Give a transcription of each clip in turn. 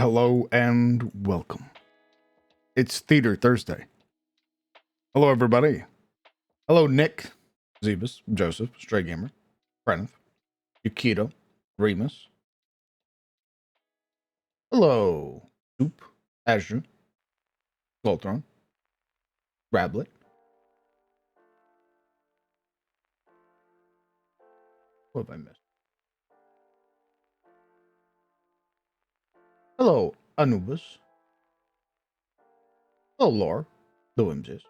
Hello and welcome. It's Theater Thursday. Hello, everybody. Hello, Nick, Zebus, Joseph, Stray Gamer, Pranath, Yukito, Remus. Hello, Soup, Azure, Voltron, Rablet. What have I missed? Hello, Anubis. Hello, Lore, the Whimsies.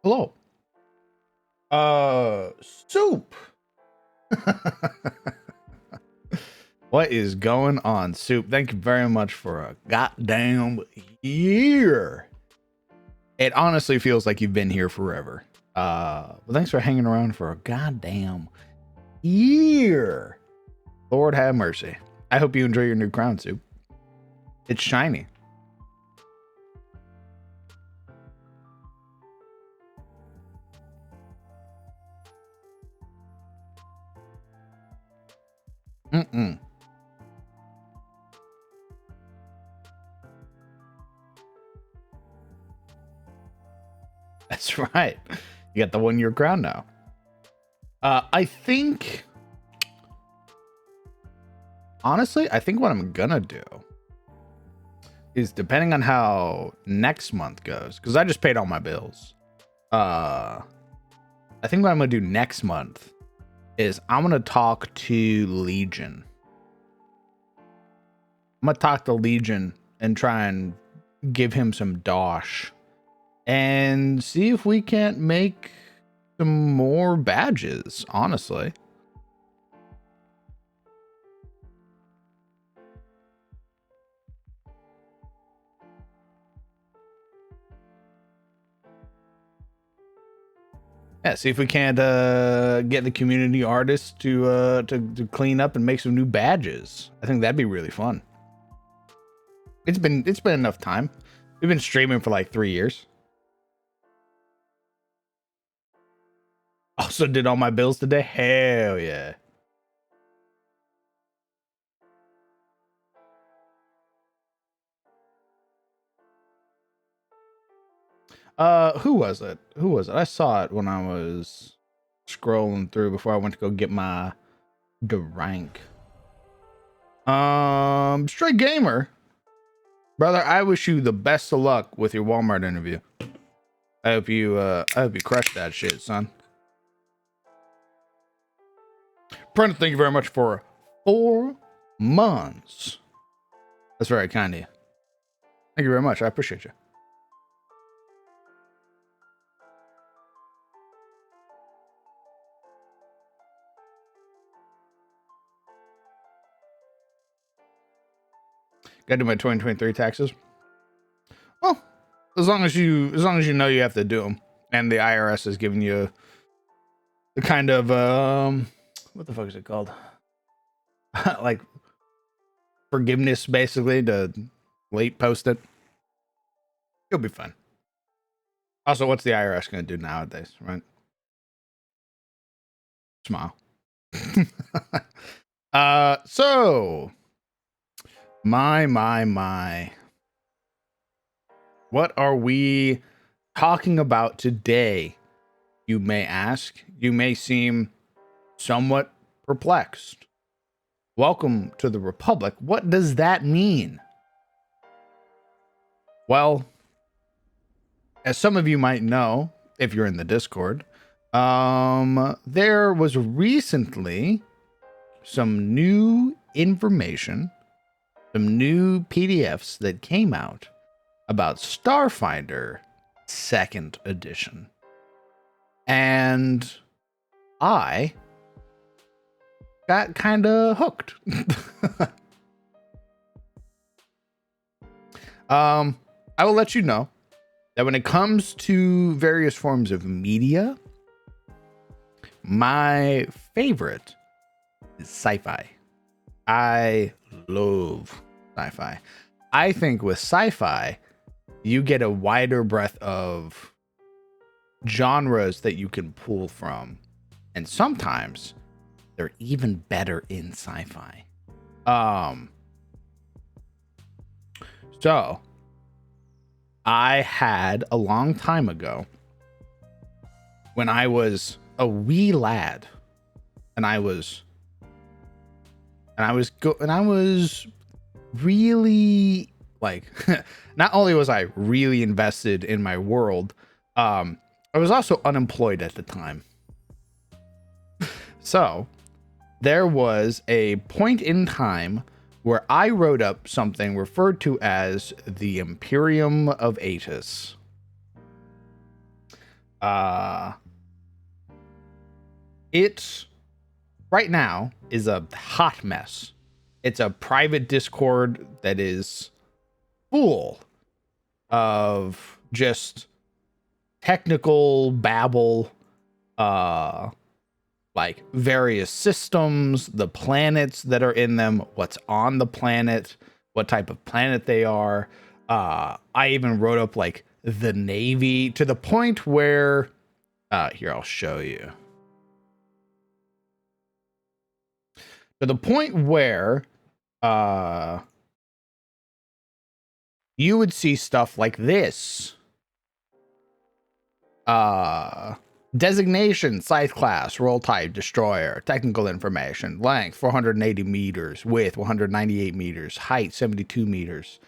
Hello. Soup. What is going on, Soup? Thank you very much for a goddamn year. It honestly feels like you've been here forever. But thanks for hanging around for a goddamn year. Lord have mercy. I hope you enjoy your new crown, Soup. It's shiny. Mm-mm. That's right. You got the 1 year crown now. I think, honestly, I think what I'm gonna do is, depending on how next month goes, because I just paid all my bills. I think what I'm gonna do next month is I'm gonna talk to Legion. I'm gonna talk to Legion and try and give him some dosh and see if we can't make some more badges, honestly. Yeah, see if we can't get the community artists to clean up and make some new badges. I think that'd be really fun. It's been enough time. We've been streaming for like 3 years. Also did all my bills today. Hell yeah. Who was it? I saw it when I was scrolling through before I went to go get my rank. Stray Gamer. Brother, I wish you the best of luck with your Walmart interview. I hope you crush that shit, son. Brent, thank you very much for 4 months. That's very kind of you. Thank you very much. I appreciate you. Gotta do my 2023 taxes. Well, as long as you know you have to do them, and the IRS is giving you the kind of what the fuck is it called? Like forgiveness, basically, to late post it. You'll be fine. Also, what's the IRS gonna do nowadays, right? Smile. So my. What are we talking about today? You may ask. You may seem somewhat perplexed. Welcome to the Republic. What does that mean? Well, as some of you might know, if you're in the Discord, there was recently some new information, some new PDFs that came out about Starfinder 2nd edition. And I got kind of hooked. I will let you know that when it comes to various forms of media, my favorite is sci-fi. I love sci-fi. I think with sci-fi, you get a wider breadth of genres that you can pull from. And sometimes they're even better in sci-fi. So I had a long time ago, when I was a wee lad, and I was really like, not only was I really invested in my world, I was also unemployed at the time. So there was a point in time where I wrote up something referred to as the Imperium of Aetus. It right now is a hot mess. It's a private Discord that is full of just technical babble, like various systems, the planets that are in them, what's on the planet, what type of planet they are. I even wrote up like the Navy, to the point where here, I'll show you. To the point where you would see stuff like this. Designation, Scythe class, role type, destroyer, technical information, length 480 meters, width 198 meters, height 72 meters,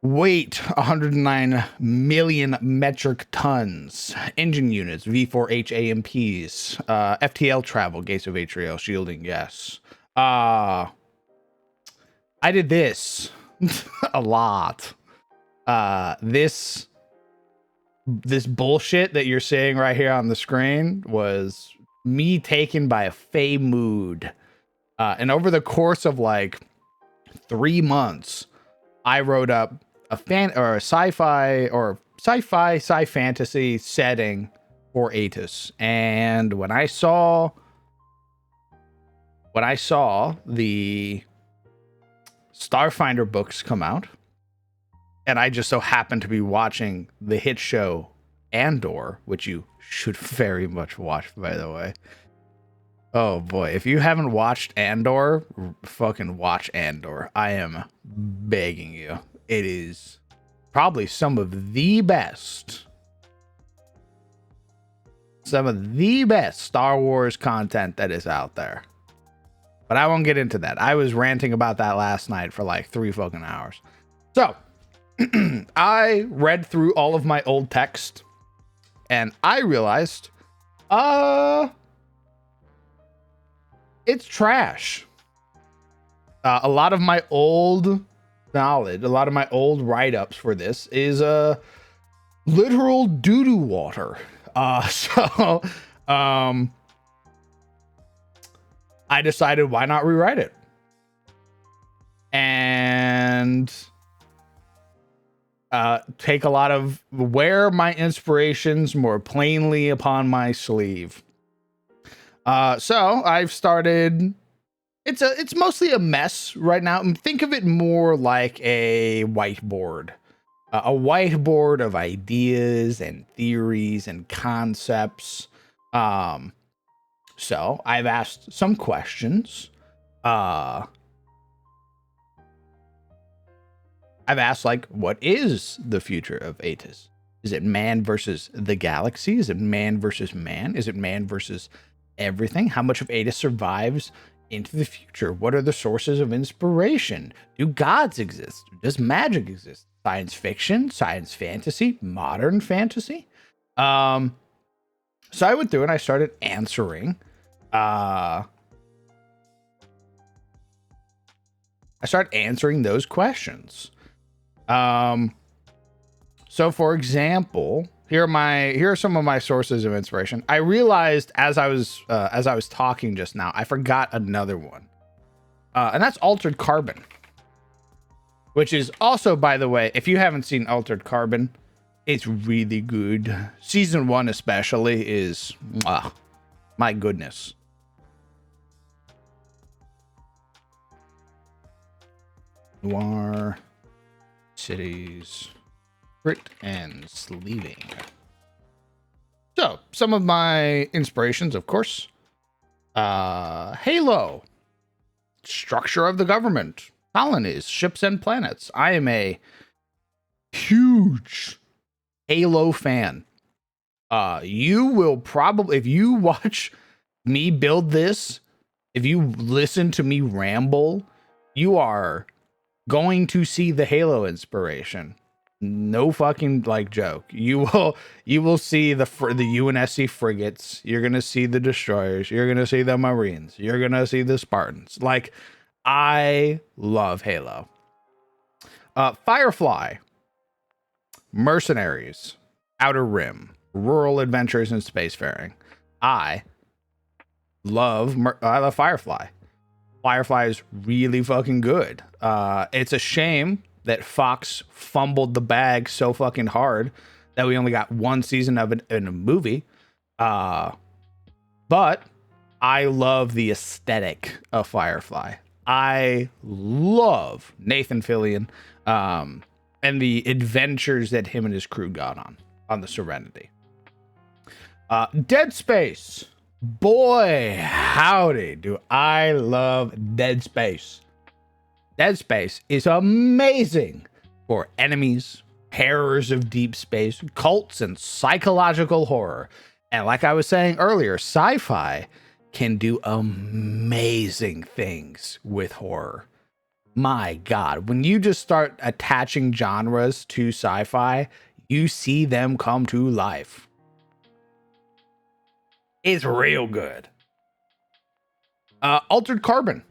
weight 109 million metric tons, engine units, V4H AMPs, FTL travel, Gates of Atrial, shielding, yes. I did this a lot. This bullshit that you're seeing right here on the screen was me taken by a fey mood. And over the course of like 3 months, I wrote up a sci-fi fantasy setting for Aetus. And when I saw the Starfinder books come out, and I just so happened to be watching the hit show Andor, which you should very much watch, by the way. Oh boy, if you haven't watched Andor, fucking watch Andor. I am begging you. It is probably some of the best Star Wars content that is out there. But I won't get into that. I was ranting about that last night for like 3 fucking hours. So I read through all of my old text, and I realized, it's trash. A lot of my old knowledge, a lot of my old write-ups for this is literal doo-doo water. So I decided, why not rewrite it? And take a lot of, wear my inspirations more plainly upon my sleeve. So I've started, it's mostly a mess right now. Think of it more like a whiteboard of ideas and theories and concepts. So I've asked some questions. I've asked, like, what is the future of Aetus? Is it man versus the galaxy? Is it man versus man? Is it man versus everything? How much of Aetus survives into the future? What are the sources of inspiration? Do gods exist? Does magic exist? Science fiction, science fantasy, modern fantasy? So I went through and I started answering. I started answering those questions. So for example, here are some of my sources of inspiration. I realized as I was talking just now, I forgot another one. And that's Altered Carbon, which is also, by the way, if you haven't seen Altered Carbon, it's really good. Season 1 especially is, my goodness. Noir cities, Crit and sleeving. So some of my inspirations, of course, Halo. Structure of the government. Colonies, ships, and planets. I am a huge Halo fan. You will probably, if you watch me build this, if you listen to me ramble, you are going to see the Halo inspiration. No fucking like joke. You will see the UNSC frigates. You're gonna see the destroyers. You're gonna see the Marines. You're gonna see the Spartans. Like, I love Halo. Firefly, Mercenaries, Outer Rim, Rural Adventures, and Spacefaring. I love Firefly. Firefly is really fucking good. It's a shame that Fox fumbled the bag so fucking hard that we only got one season of it in a movie. But I love the aesthetic of Firefly. I love Nathan Fillion and the adventures that him and his crew got on the Serenity. Dead Space. Boy, howdy, do I love Dead Space. Dead Space is amazing for enemies, terrors of deep space, cults, and psychological horror. And like I was saying earlier, sci-fi can do amazing things with horror. My God, when you just start attaching genres to sci-fi, you see them come to life. It's real good. Altered Carbon.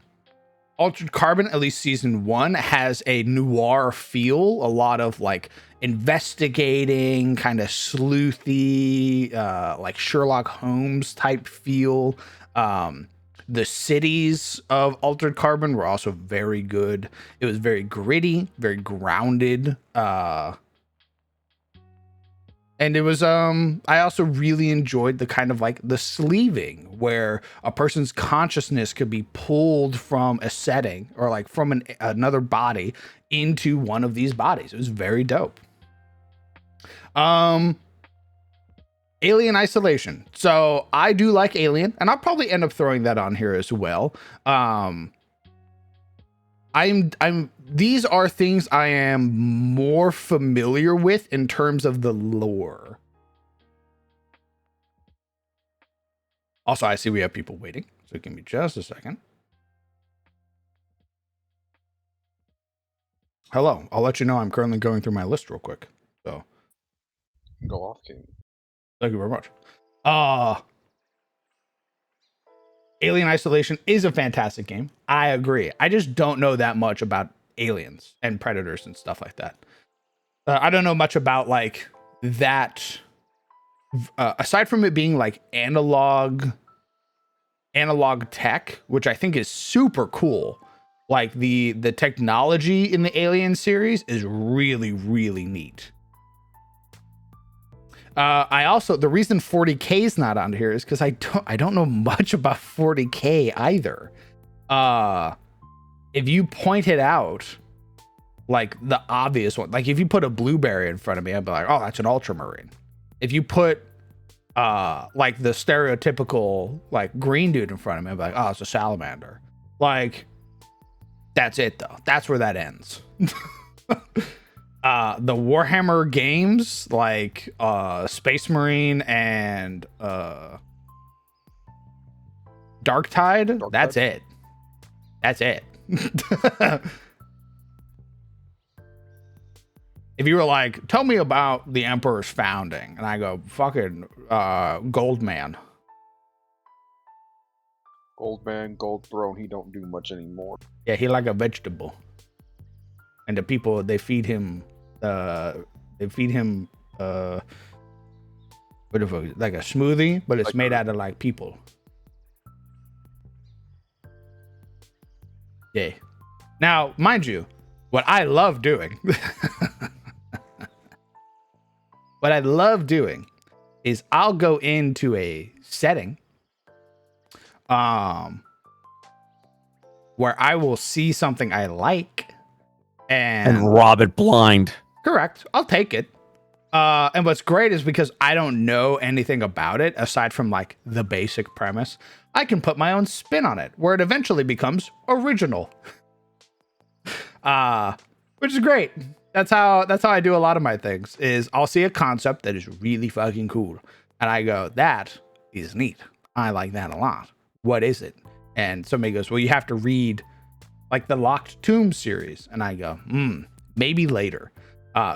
Altered Carbon, at least season 1, has a noir feel. A lot of like investigating, kind of sleuthy, like Sherlock Holmes type feel. The cities of Altered Carbon were also very good. It was very gritty, very grounded. And it was, I also really enjoyed the kind of like the sleeving where a person's consciousness could be pulled from a setting or like from another body into one of these bodies. It was very dope. Alien Isolation. So I do like Alien, and I'll probably end up throwing that on here as well. These are things I am more familiar with in terms of the lore. Also, I see we have people waiting, so give me just a second. Hello, I'll let you know I'm currently going through my list real quick. So go off, King. Thank you very much. Alien Isolation is a fantastic game. I agree. I just don't know that much about aliens and predators and stuff like that. I don't know much about like that. Aside from it being like analog tech, which I think is super cool. Like the technology in the Alien series is really, really neat. I also, the reason 40K is not on here is because I don't know much about 40K either. If you point it out, like the obvious one, like if you put a blueberry in front of me, I'd be like, oh, that's an ultramarine. If you put like the stereotypical like green dude in front of me, I'd be like, oh, it's a salamander. Like, that's it though. That's where that ends. The Warhammer games like Space Marine and Darktide, that's it. That's it. If you were like, tell me about the Emperor's founding, and I go, fucking Goldman. Goldman, Gold Throne, he don't do much anymore. Yeah, he like a vegetable. And the people, they feed him what if like a smoothie, but it's like made out of like people. Yeah. Now, mind you, what I love doing is I'll go into a setting where I will see something I like and rob it blind. Correct. I'll take it. And what's great is because I don't know anything about it aside from like the basic premise, I can put my own spin on it where it eventually becomes original. Which is great. That's how I do a lot of my things is I'll see a concept that is really fucking cool. And I go, that is neat. I like that a lot. What is it? And somebody goes, well, you have to read like the Locked Tomb series. And I go, maybe later.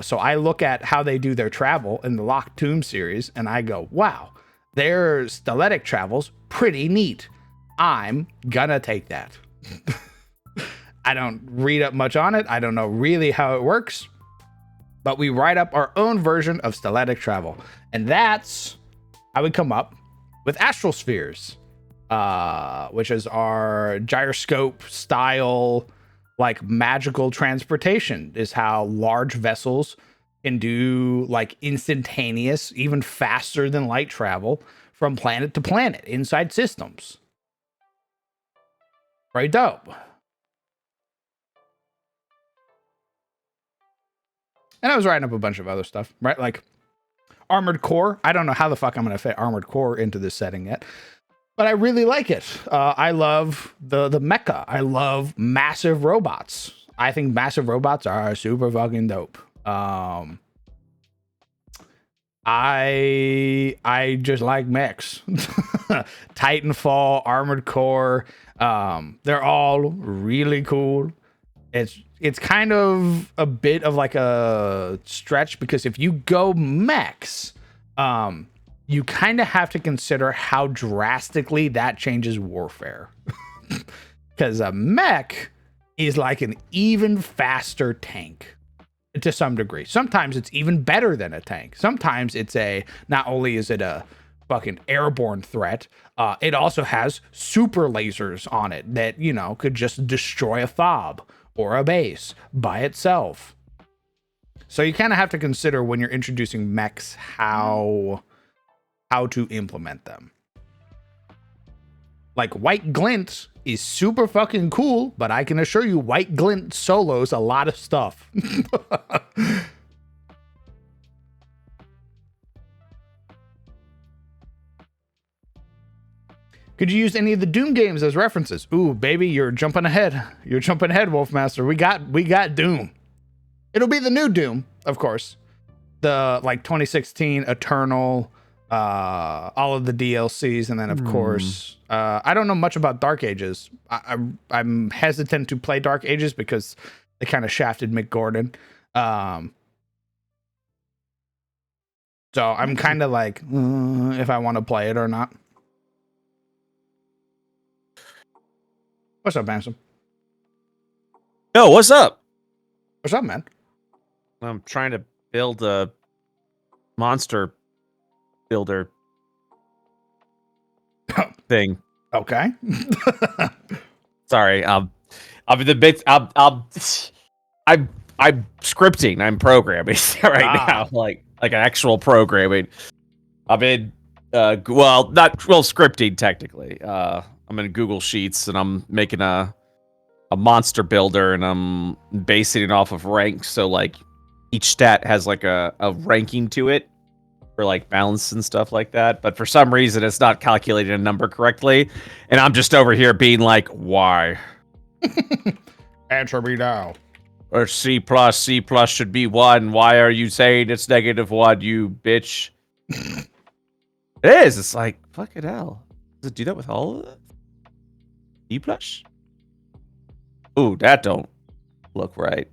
So I look at how they do their travel in the Locked Tomb series, and I go, wow, their styletic travel's pretty neat. I'm gonna take that. I don't read up much on it. I don't know really how it works, but we write up our own version of styletic travel. And that's how we come up with astral spheres, which is our gyroscope style, like magical transportation is how large vessels can do like instantaneous, even faster than light travel from planet to planet inside systems. Very dope. And I was writing up a bunch of other stuff, right? Like Armored Core. I don't know how the fuck I'm going to fit Armored Core into this setting yet, but I really like it. I love the mecha. I love massive robots. I think massive robots are super fucking dope. I just like mechs. Titanfall, Armored Core. They're all really cool. It's kind of a bit of like a stretch because if you go mechs, you kind of have to consider how drastically that changes warfare. Because a mech is like an even faster tank to some degree. Sometimes it's even better than a tank. Sometimes it's not only is it a fucking airborne threat, it also has super lasers on it that, you know, could just destroy a fob or a base by itself. So you kind of have to consider when you're introducing mechs how to implement them. Like White Glint is super fucking cool, but I can assure you White Glint solos a lot of stuff. Could you use any of the Doom games as references? Ooh, baby, you're jumping ahead. You're jumping ahead, Wolfmaster. We got Doom. It'll be the new Doom, of course. The like 2016 Eternal, all of the DLCs, and then of course, I don't know much about Dark Ages. I'm hesitant to play Dark Ages because they kind of shafted Mick Gordon. So I'm kind of like if I want to play it or not. What's up, Handsome? Yo, what's up? What's up, man? I'm trying to build a monster builder thing. Okay. Sorry. I'm scripting. I'm programming right now, like actual programming. I've been scripting technically. I'm in Google Sheets and I'm making a monster builder and I'm basing it off of ranks. So like each stat has like a ranking to it for like balance and stuff like that. But for some reason it's not calculating a number correctly. And I'm just over here being like, why? Answer me now. Or C+ should be 1. Why are you saying it's -1, you bitch? It is. It's like, fucking hell. Does it do that with all of it? E+? Ooh, that don't look right.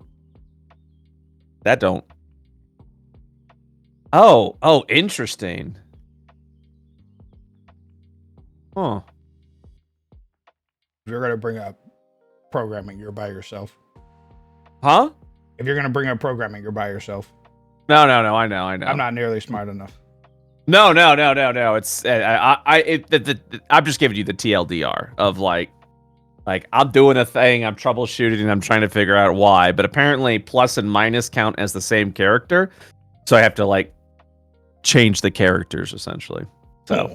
That don't. Oh, interesting. Huh. If you're going to bring up programming, you're by yourself. Huh? If you're going to bring up programming, you're by yourself. No. I know. I'm not nearly smart enough. No. It's I'm just giving you the TLDR of like I'm doing a thing, I'm troubleshooting, and I'm trying to figure out why. But apparently, plus and minus count as the same character, so I have to like change the characters essentially. So,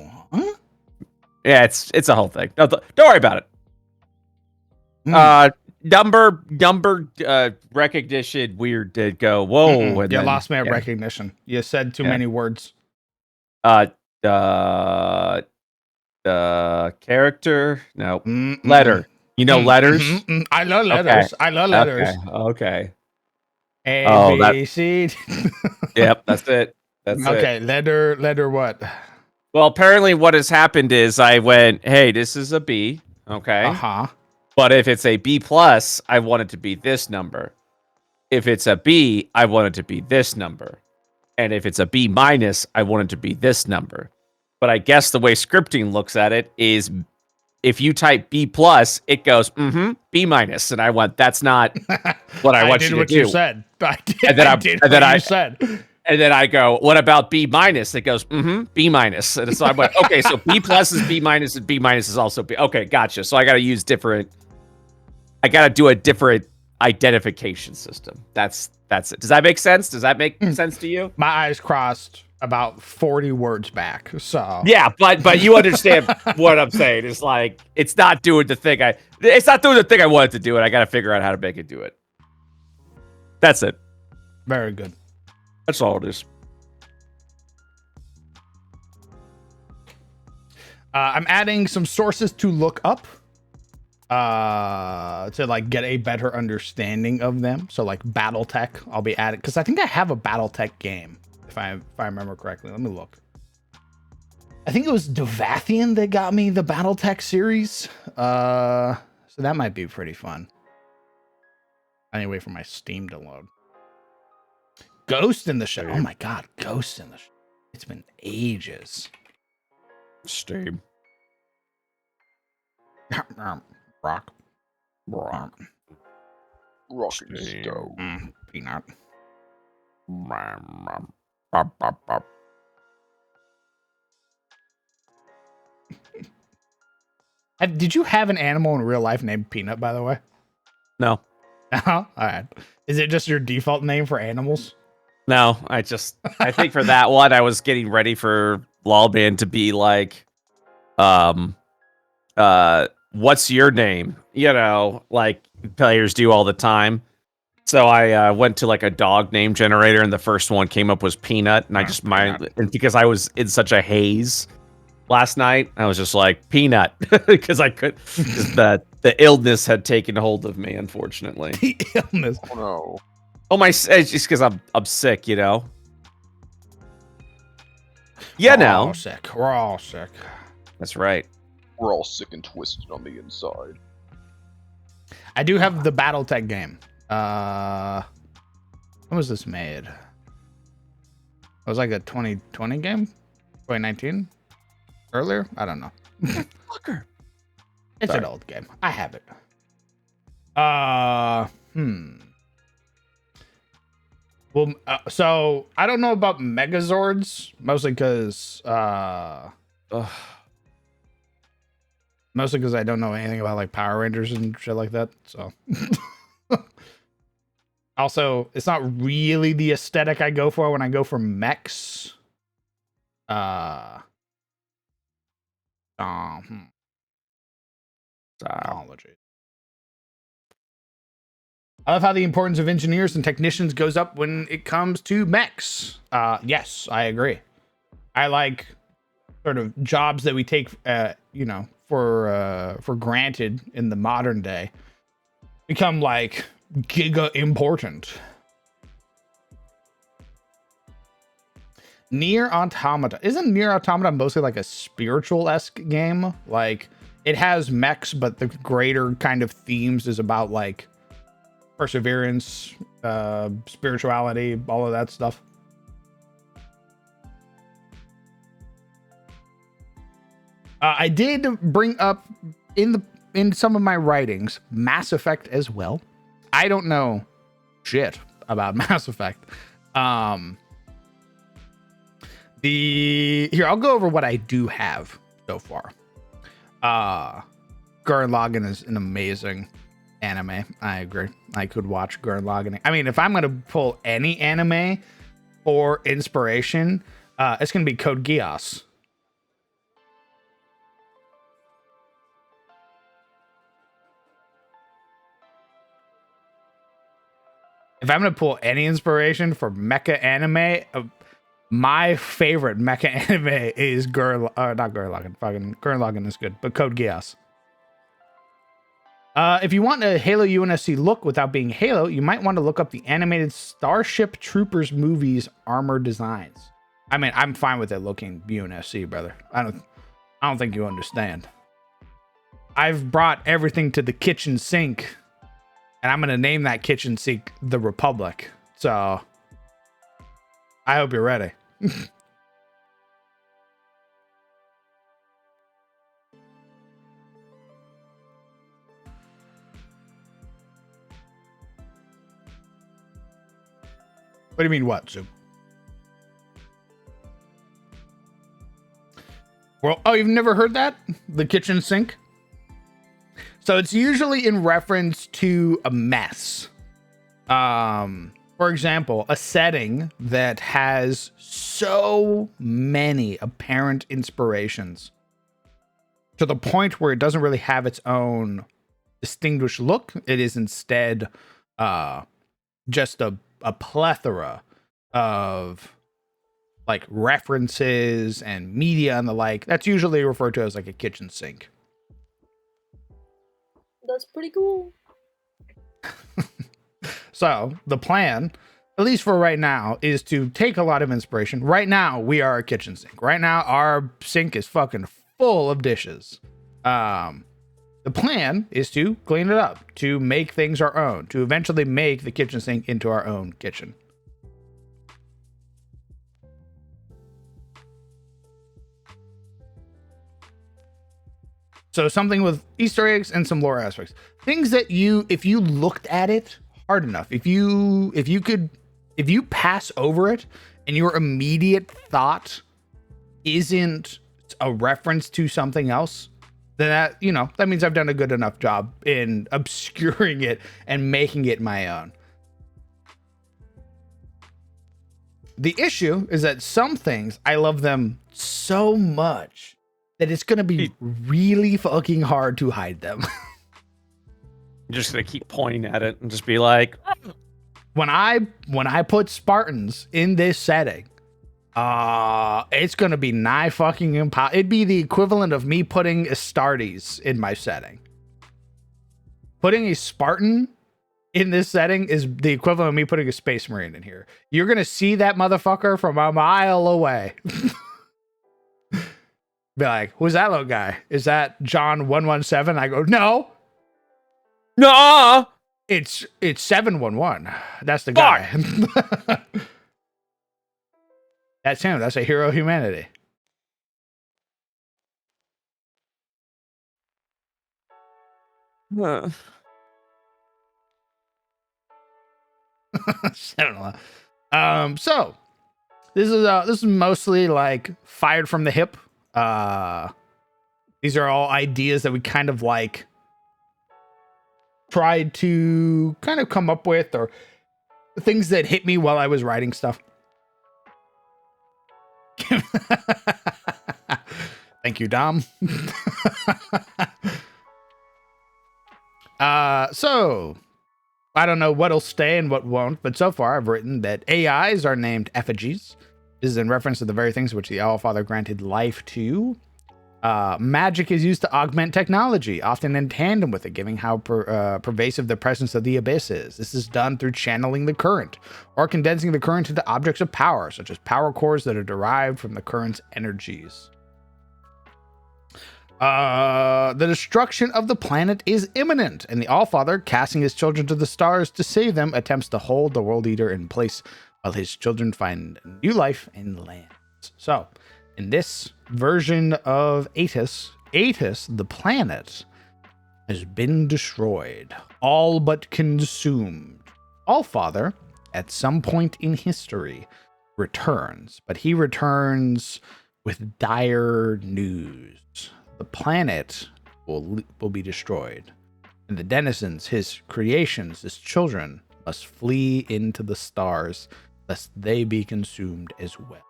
yeah, it's a whole thing. Don't worry about it. number recognition weird did go whoa. Mm-mm, And you then, lost me at yeah. recognition. You said too Yeah. many words. Character, no, Mm-mm. letter. You know letters. I love Okay. letters. I love letters. Okay. A, Oh, that. B, C. Yep, that's it. That's it. Okay, letter what? Well, apparently, what has happened is I went, "Hey, this is a B, okay, Uh-huh. but if it's a B plus, I want it to be this number. If it's a B, I want it to be this number, and if it's a B minus, I want it to be this number." But I guess the way scripting looks at it is, if you type B plus, it goes B minus, and I went, "That's not what I want did you to what do." you said. I did, And then I I- did and then what I- you said. And then I go, "What about B minus?" It goes, B minus. And so I went, okay, so B plus is B minus, and B minus is also B. Okay, gotcha. So I got to use different. I got to do a different identification system. That's it. Does that make sense? Does that make sense to you? My eyes crossed about 40 words back. So Yeah, but you understand what I'm saying. It's like it's not doing the thing I wanted to do, and I got to figure out how to make it do it. That's it. very good. That's all it is. I'm adding some sources to look up to like get a better understanding of them. So like BattleTech, I'll be adding because I think I have a BattleTech game if I remember correctly. Let me look. I think it was Devathian that got me the BattleTech series. So that might be pretty fun. I need to wait for my Steam to load. Ghost in the Shell. Oh my god, Ghost in the Shell. It's been ages. Steam. Rock. Rock and Steam. stove. Peanut. Did you have an animal in real life named Peanut, by the way? No. All right. Is it just your default name for animals? No, I think for that one, I was getting ready for Lawman to be like, what's your name? You know, like players do all the time. So I went to like a dog name generator, and the first one came up was Peanut, and I just and because I was in such a haze last night, I was just like Peanut because I could. Cause the illness had taken hold of me, unfortunately. The illness. Oh no. Oh my! It's just because I'm sick, you know. Yeah, We're no, all sick. We're all sick. that's right. We're all sick and twisted on the inside. I do have the BattleTech game. When was this made? It was like a 2020 game? 2019? Earlier? I don't know. Fucker. It's Sorry. an old game. I have it. Well, so I don't know about Megazords, mostly because Ugh. I don't know anything about like Power Rangers and shit like that. So also, it's not really the aesthetic I go for when I go for mechs. Technology. I love how the importance of engineers and technicians goes up when it comes to mechs. Yes, I agree. I like sort of jobs that we take, for granted in the modern day become like giga important. Nier Automata. Isn't Nier Automata mostly like a spiritual-esque game? Like, it has mechs, but the greater kind of themes is about like perseverance, spirituality, all of that stuff. I did bring up in some of my writings Mass Effect as well. I don't know shit about Mass Effect. Here, I'll go over what I do have so far. Gurren Lagann is an amazing anime. I agree. I could watch Gurren Lagann. I mean, if I'm gonna pull any anime for inspiration, it's gonna be Code Geass. If I'm gonna pull any inspiration for mecha anime, my favorite mecha anime is not Gurren Lagann. Gurren Lagann is good, but Code Geass. If you want a Halo UNSC look without being Halo, you might want to look up the animated Starship Troopers movies armor designs. I mean, I'm fine with it looking UNSC, brother. I don't think you understand. I've brought everything to the kitchen sink, and I'm gonna name that kitchen sink the Republic. So I hope you're ready. What do you mean, what, Soup? Well, oh, you've never heard that? The kitchen sink? So it's usually in reference to a mess. For example, a setting that has so many apparent inspirations to the point where it doesn't really have its own distinguished look. It is instead just a plethora of like references and media and the like. That's usually referred to as like a kitchen sink. That's pretty cool. So the plan, at least for right now, is to take a lot of inspiration. Right now, we are a kitchen sink. Right now, our sink is fucking full of dishes. The plan is to clean it up, to make things our own, to eventually make the kitchen sink into our own kitchen. So something with Easter eggs and some lore aspects. Things that if you looked at it hard enough, if you pass over it and your immediate thought isn't a reference to something else, then that means I've done a good enough job in obscuring it and making it my own. The issue is that some things, I love them so much that it's going to be really fucking hard to hide them. You're just going to keep pointing at it and just be like, when I put Spartans in this setting, it's going to be nigh fucking impossible. It'd be the equivalent of me putting Astartes in my setting. Putting a Spartan in this setting is the equivalent of me putting a Space Marine in here. You're going to see that motherfucker from a mile away. Be like, who's that little guy? Is that John 117? I go, no. no. It's 711. That's the guy. That's him. That's a hero of humanity. So this is mostly like fired from the hip. These are all ideas that we kind of like tried to kind of come up with, or things that hit me while I was writing stuff. Thank you, Dom. So I don't know what'll stay and what won't, but so far I've written that AIs are named effigies. This is in reference to the very things which the Allfather granted life to. Magic is used to augment technology, often in tandem with it, giving how pervasive the presence of the abyss is. This is done through channeling the current, or condensing the current into objects of power, such as power cores that are derived from the current's energies. The destruction of the planet is imminent, and the Allfather, casting his children to the stars to save them, attempts to hold the World Eater in place while his children find new life in lands. So, in this version of Aetus, the planet, has been destroyed, all but consumed. Allfather, at some point in history, returns, but he returns with dire news. The planet will be destroyed, and the denizens, his creations, his children, must flee into the stars, lest they be consumed as well.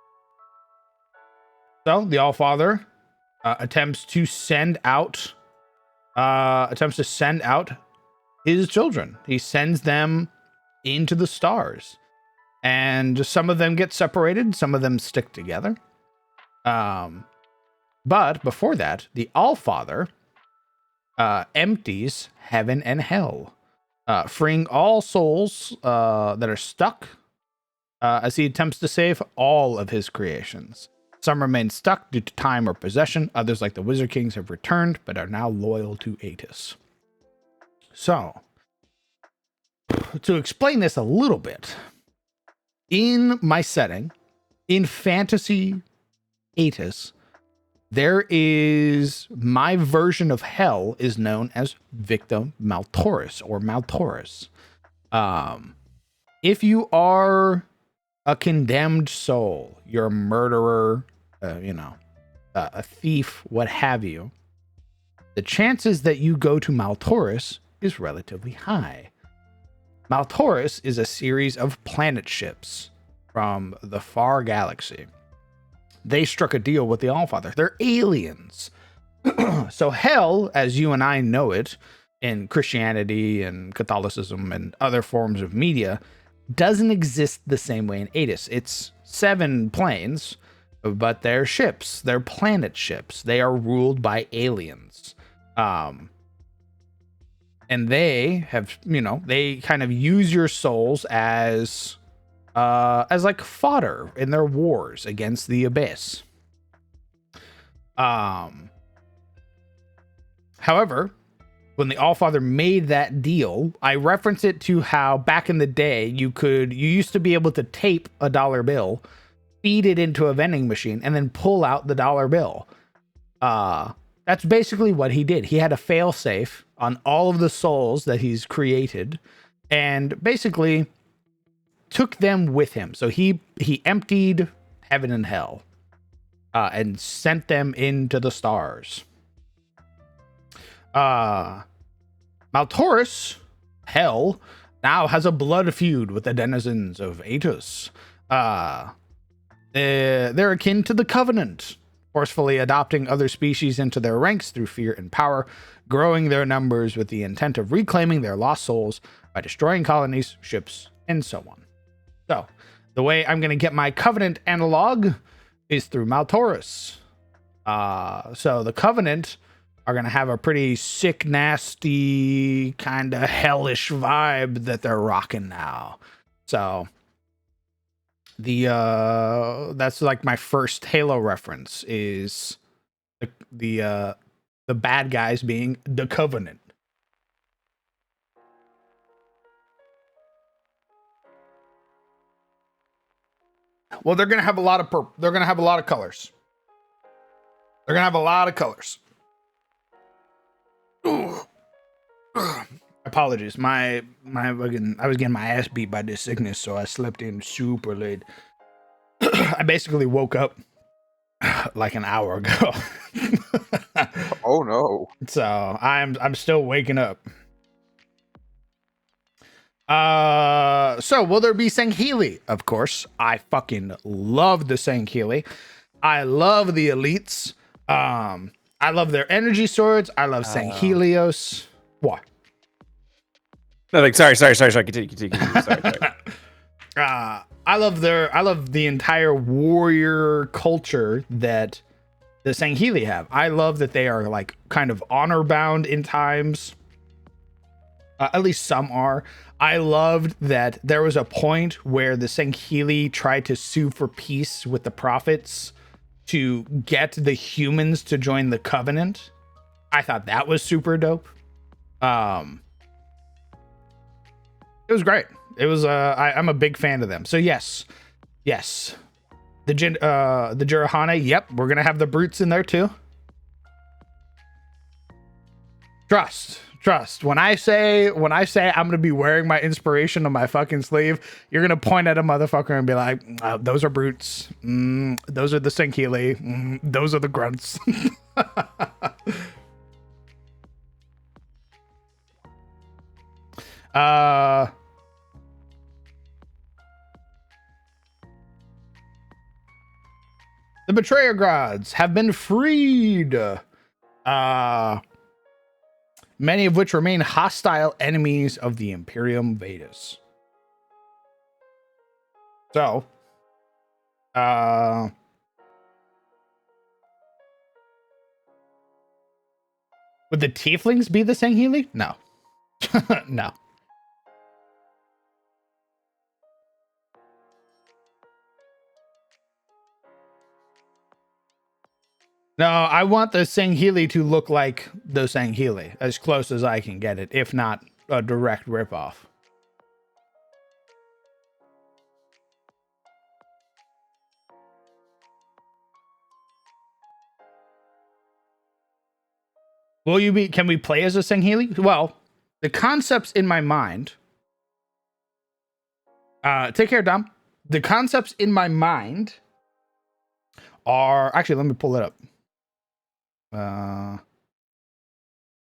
So the Allfather attempts to send out his children. He sends them into the stars. And some of them get separated, some of them stick together. But before that, the Allfather empties heaven and hell, freeing all souls that are stuck as he attempts to save all of his creations. Some remain stuck due to time or possession. Others, like the Wizard Kings, have returned but are now loyal to Atis. So, to explain this a little bit, in my setting, in Fantasy Atis, there is my version of hell is known as Victim Maltoris or Maltoris. If you are a condemned soul, you're a murderer, a thief, what have you, the chances that you go to Maltoris is relatively high. Maltoris is a series of planet ships from the far galaxy. They struck a deal with the Allfather. They're aliens. So hell, as you and I know it in Christianity and Catholicism and other forms of media, doesn't exist the same way in Atis. It's 7 planes, but they're ships. They're planet ships. They are ruled by aliens. And they have, they kind of use your souls as like fodder in their wars against the abyss. However, when the Allfather made that deal, I reference it to how back in the day you used to be able to tape a dollar bill, feed it into a vending machine, and then pull out the dollar bill. That's basically what he did. He had a fail safe on all of the souls that he's created, and basically took them with him. So he emptied heaven and hell, and sent them into the stars. Maltoris, hell, now has a blood feud with the denizens of Atis. They're akin to the Covenant, forcefully adopting other species into their ranks through fear and power, growing their numbers with the intent of reclaiming their lost souls by destroying colonies, ships, and so on. So, the way I'm going to get my Covenant analog is through Maltoris. So the Covenant are going to have a pretty sick, nasty, kind of hellish vibe that they're rocking now. So that's like my first Halo reference is the bad guys being the Covenant. Well, they're going to have a lot of purple. They're going to have a lot of colors. They're going to have a lot of colors. Apologies. I was getting my ass beat by this sickness, so I slept in super late. I basically woke up like an hour ago. Oh no. So I'm still waking up. So will there be Sangheili? Of course. I fucking love the Sangheili. I love the elites. I love their energy swords. I love Sanghelios. What? Nothing. Sorry. Continue. Sorry. I love the entire warrior culture that the Sangheili have. I love that they are like kind of honor bound in times. At least some are. I loved that there was a point where the Sangheili tried to sue for peace with the prophets to get the humans to join the Covenant. I thought that was super dope. It was great. It was I'm a big fan of them. So yes. The Jirahane, yep, we're gonna have the brutes in there too. Trust. When I say I'm gonna be wearing my inspiration on my fucking sleeve, you're gonna point at a motherfucker and be like, those are brutes. Those are the Sangheili. Those are the grunts. The Betrayer Gods have been freed. Many of which remain hostile enemies of the Imperium Vetus. So, would the tieflings be the Sangheili? No. No. No, I want the Sangheili to look like the Sangheili, as close as I can get it, if not a direct ripoff. Will you be? Can we play as a Sangheili? Well, the concepts in my mind. Take care, Dom. The concepts in my mind are actually. Let me pull it up.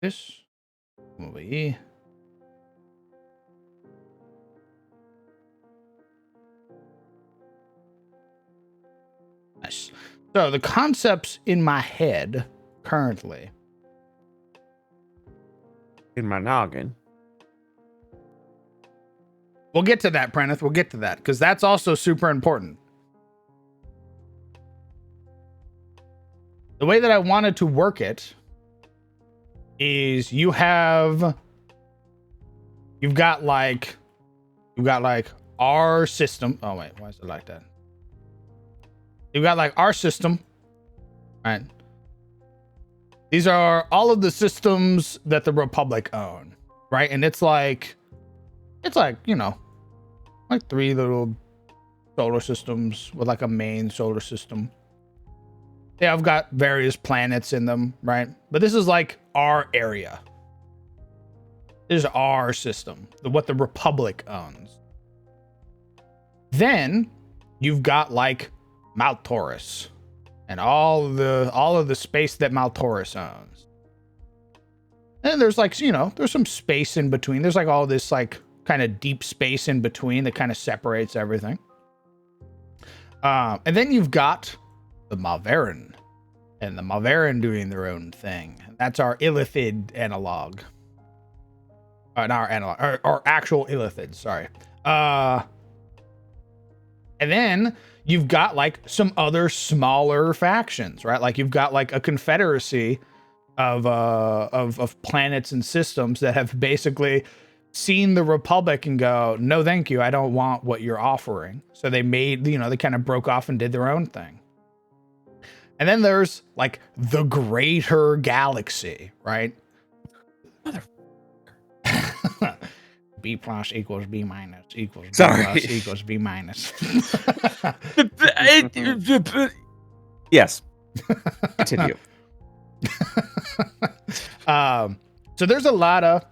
This movie. Nice. So the concepts in my head currently. In my noggin. We'll get to that, Prentice. We'll get to that because that's also super important. The way that I wanted to work it is you've got like our system. Oh wait, why is it like that? You've got like our system, right? These are all of the systems that the Republic own, right? And it's like, you know, like 3 little solar systems with like a main solar system. Yeah, I've got various planets in them, right? But this is like our area. This is our system, what the Republic owns. Then you've got like Mount Taurus and all of the space that Mount Taurus owns. And there's like, you know, there's some space in between. There's like all this like kind of deep space in between that kind of separates everything. And then you've got the Malverin, and the Malverin doing their own thing. That's our Illithid analog. Not our analog, our actual Illithid, sorry. And then you've got like some other smaller factions, right? Like you've got like a confederacy of planets and systems that have basically seen the Republic and go, no, thank you. I don't want what you're offering. So they made, you know, they kind of broke off and did their own thing. And then there's like the greater galaxy, right? B plus equals B minus equals B plus equals B minus. Yes. Continue. So there's a lot of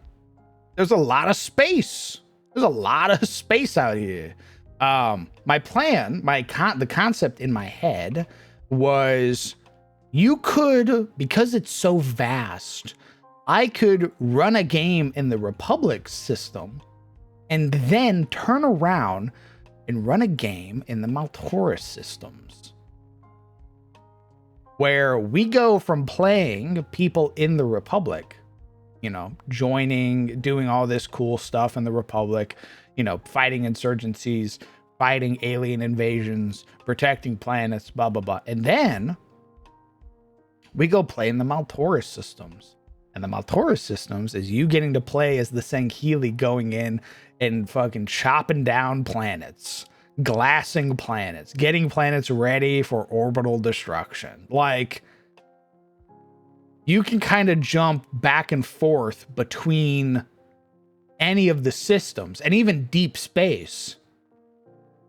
space. There's a lot of space out here. My plan, the concept in my head was you could, because it's so vast, I could run a game in the Republic system and then turn around and run a game in the Maltaurus systems, where we go from playing people in the Republic, you know, joining, doing all this cool stuff in the Republic, you know, fighting insurgencies, fighting alien invasions, protecting planets, blah, blah, blah. And then we go play in the Maltaurus systems. And the Maltaurus systems is you getting to play as the Sangheili going in and fucking chopping down planets, glassing planets, getting planets ready for orbital destruction. Like, you can kind of jump back and forth between any of the systems and even deep space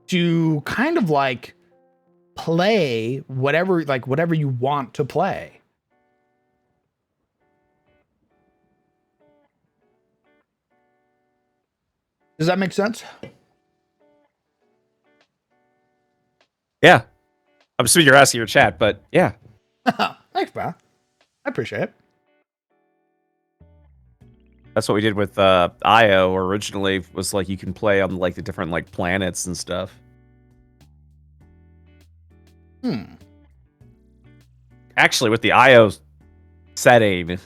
to kind of like play whatever you want to play. Does that make sense? Yeah. I'm assuming you're asking your chat, but yeah. Thanks, pal. I appreciate it. That's what we did with IO originally, was like you can play on like the different like planets and stuff. Actually, with the IO setting,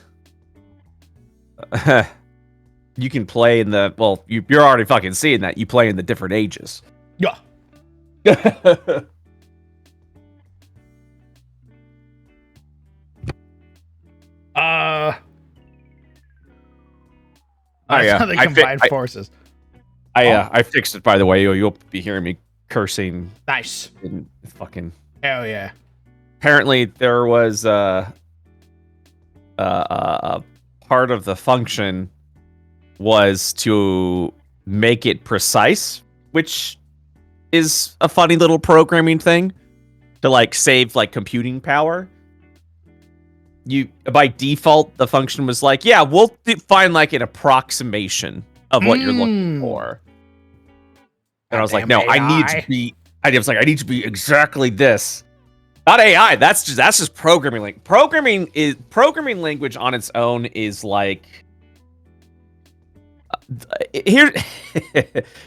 you can play in the, well, you're already fucking seeing that. You play in the different ages. Yeah. That's yeah. how they combine forces. I fixed it, by the way. You'll be hearing me cursing. Nice. In fucking. Hell yeah. Apparently, there was a part of the function was to make it precise, which is a funny little programming thing to like save like computing power. You by default, the function was like, yeah, we'll find like an approximation of what you're looking for. And I was like, no, AI. I need to be. I was like, I need to be exactly this. Not AI. That's just programming. Like programming language on its own is like here.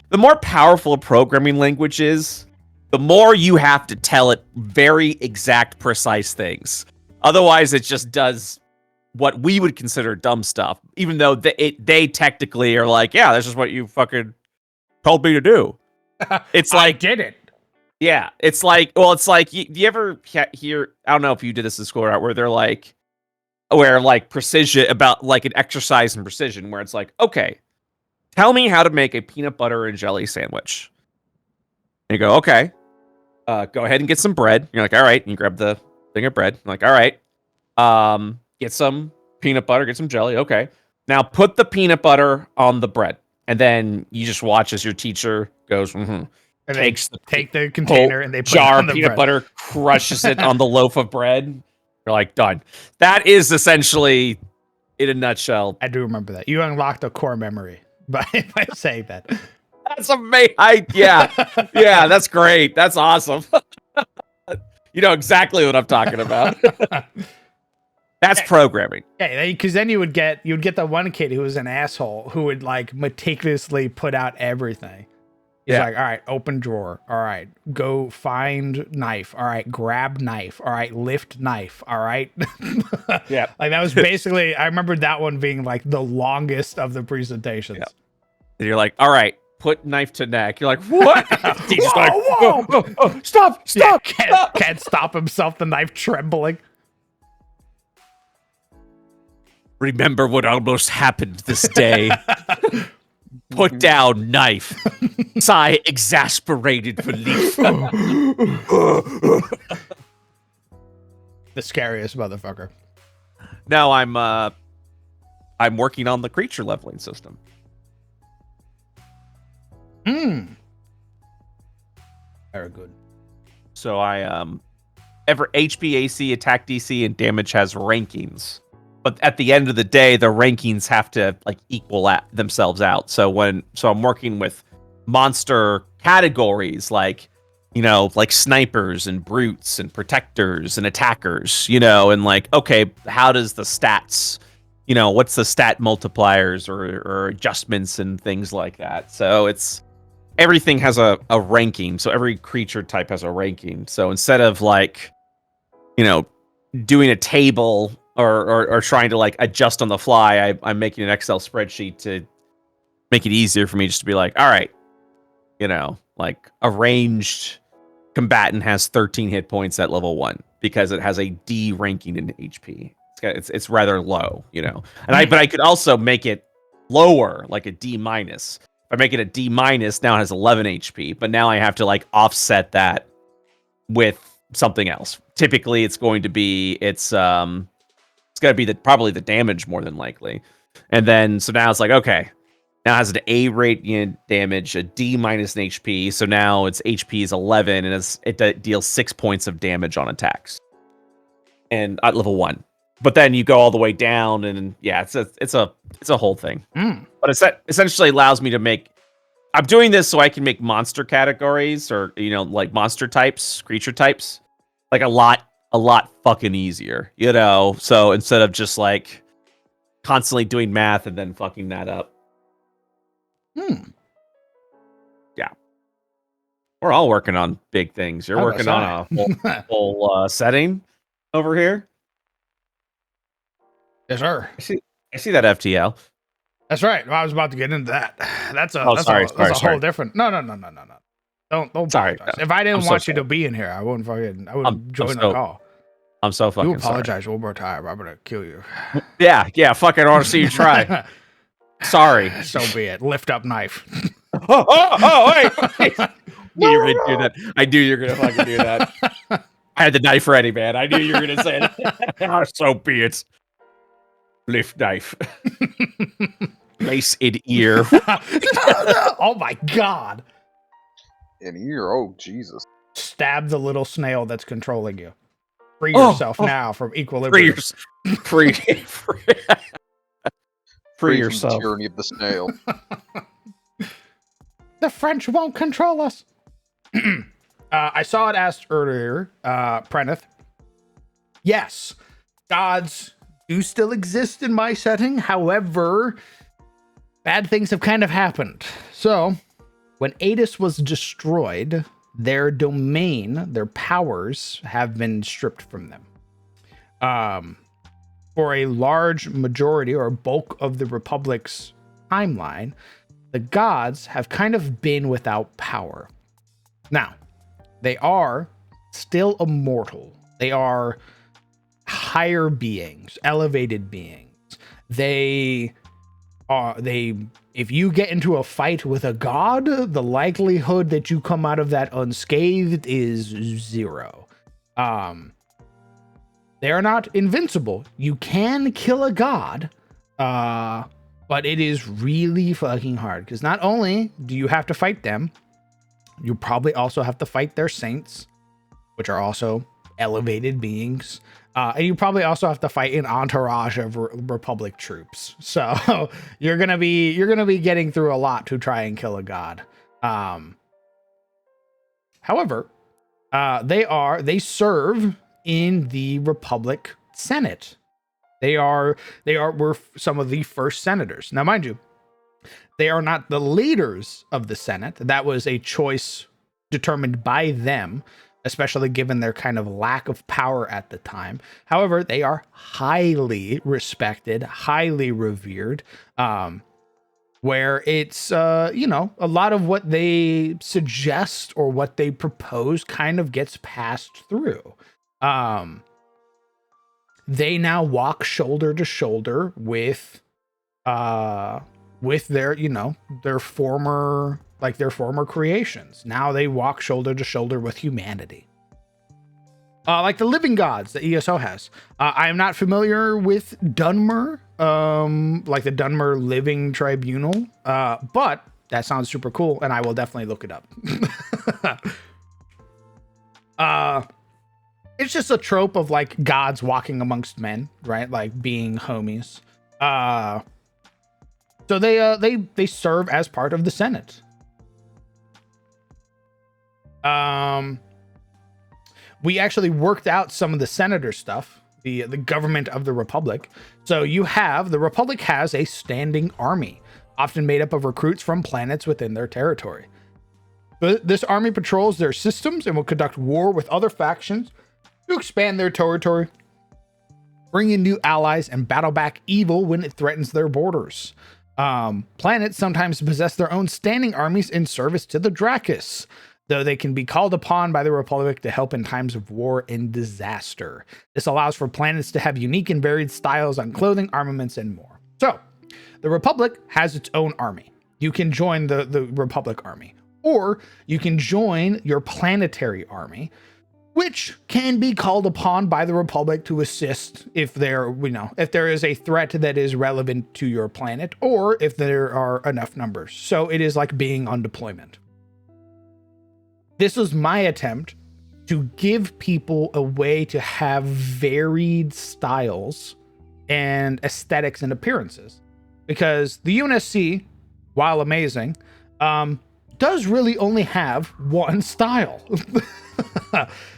The more powerful a programming language is, the more you have to tell it very exact, precise things. Otherwise, it just does what we would consider dumb stuff, even though they technically are like, yeah, this is what you fucking told me to do. It's like, I did it. Yeah, it's like, well, it's like, do you ever hear, I don't know if you did this in school or not, where like precision, about like an exercise in precision, where it's like, okay, tell me how to make a peanut butter and jelly sandwich. And you go, okay, go ahead and get some bread. You're like, all right, and you grab the thing of bread. I'm like, all right, get some peanut butter, get some jelly. Okay, now put the peanut butter on the bread, and then you just watch as your teacher goes, And takes take the container and they put jar it on of the peanut bread. butter, crushes it on the loaf of bread. You're like, done. That is essentially, in a nutshell. I do remember that. You unlocked a core memory by saying that. That's amazing. Yeah, that's great. That's awesome. You know exactly what I'm talking about. That's programming. Yeah, because then you would get the one kid who was an asshole who would like meticulously put out everything. He's like, all right, open drawer. All right, go find knife. All right, grab knife. All right, lift knife. All right. Yeah. Like that was basically, I remember that one being like the longest of the presentations. Yeah. And you're like, all right, put knife to neck. You're like, what? Teacher's like, whoa. Stop. Yeah, can't stop himself, the knife trembling. Remember what almost happened this day. Put down knife. Sigh exasperated relief. The scariest motherfucker. Now I'm working on the creature leveling system. Very good. So I every HP, AC, attack DC, and damage has rankings. But at the end of the day, the rankings have to like equal themselves out. So I'm working with monster categories like, like snipers and brutes and protectors and attackers, and like, okay, how does the stats, what's the stat multipliers or adjustments and things like that. So everything has a ranking. So every creature type has a ranking. So instead of like, doing a table or trying to like adjust on the fly, I'm making an Excel spreadsheet to make it easier for me just to be like, all right, like a ranged combatant has 13 hit points at level 1 because it has a D ranking in HP. It's rather low, and but I could also make it lower, like a D minus. If I make it a D minus, now it has 11 HP, but now I have to like offset that with something else. Typically, it's going to be probably the damage more than likely, and then so now it's like, okay, now it has an A radiant damage, a D minus in HP, so now its HP is 11 and it deals 6 points of damage on attacks, and at level 1. But then you go all the way down, and yeah, it's a whole thing. But it essentially allows me to make. I'm doing this so I can make monster categories or like monster types, creature types, like a lot fucking easier, So instead of just like constantly doing math and then fucking that up. Yeah, we're all working on big things. You're working on a whole setting over here. Yes, sir. I see that FTL. That's right. Well, I was about to get into that. That's a sorry. whole different. No. Don't Sorry. apologize. If I didn't I'm so want you to sorry. be in here, I wouldn't I'm join the so call. I'm so fucking You apologize one more time, I'm gonna kill you. sorry. Yeah. Fucking want to see you try. Sorry. So be it. Lift up knife. Wait. You're gonna do that. I knew you were gonna fucking do that. I had the knife ready, man. I knew you were gonna say it. So be it. Lift knife. Place in ear. Oh my god. In here, oh Jesus. Stab the little snail that's controlling you. Free Oh, yourself now from Free equilibrium. free From yourself. the tyranny of the snail. The French won't control us. I saw it asked earlier, Prenneth. Yes, gods do still exist in my setting. However, bad things have kind of happened. So, when Adis was destroyed, their domain, their powers have been stripped from them. For a large majority or bulk of the Republic's timeline, the gods have kind of been without power. Now, they are still immortal. They are higher beings, elevated beings. They if you get into a fight with a god, the likelihood that you come out of that unscathed is 0. They are not invincible. You can kill a god, but it is really fucking hard because not only do you have to fight them, you probably also have to fight their saints, which are also elevated beings. And you probably also have to fight an entourage of Republic troops. So you're gonna be getting through a lot to try and kill a god. However, they serve in the Republic Senate. Were some of the first senators. Now, mind you, they are not the leaders of the Senate. That was a choice determined by them, especially given their kind of lack of power at the time. However, they are highly respected, highly revered, where it's, a lot of what they suggest or what they propose kind of gets passed through. They now walk shoulder to shoulder with their former creations. Now they walk shoulder to shoulder with humanity. Like the living gods that ESO has. I am not familiar with Dunmer, like the Dunmer Living Tribunal, but that sounds super cool, and I will definitely look it up. It's just a trope of like gods walking amongst men, right? Like being homies. So they serve as part of the Senate. We actually worked out some of the senator stuff, the government of the Republic. So the Republic has a standing army, often made up of recruits from planets within their territory. This army patrols their systems and will conduct war with other factions to expand their territory, bring in new allies, and battle back evil when it threatens their borders. Planets sometimes possess their own standing armies in service to the Drakis, though they can be called upon by the Republic to help in times of war and disaster. This allows for planets to have unique and varied styles on clothing, armaments, and more. So, the Republic has its own army. You can join the Republic army, or you can join your planetary army, which can be called upon by the Republic to assist if there is a threat that is relevant to your planet, or if there are enough numbers. So it is like being on deployment. This was my attempt to give people a way to have varied styles and aesthetics and appearances, because the UNSC, while amazing, does really only have one style.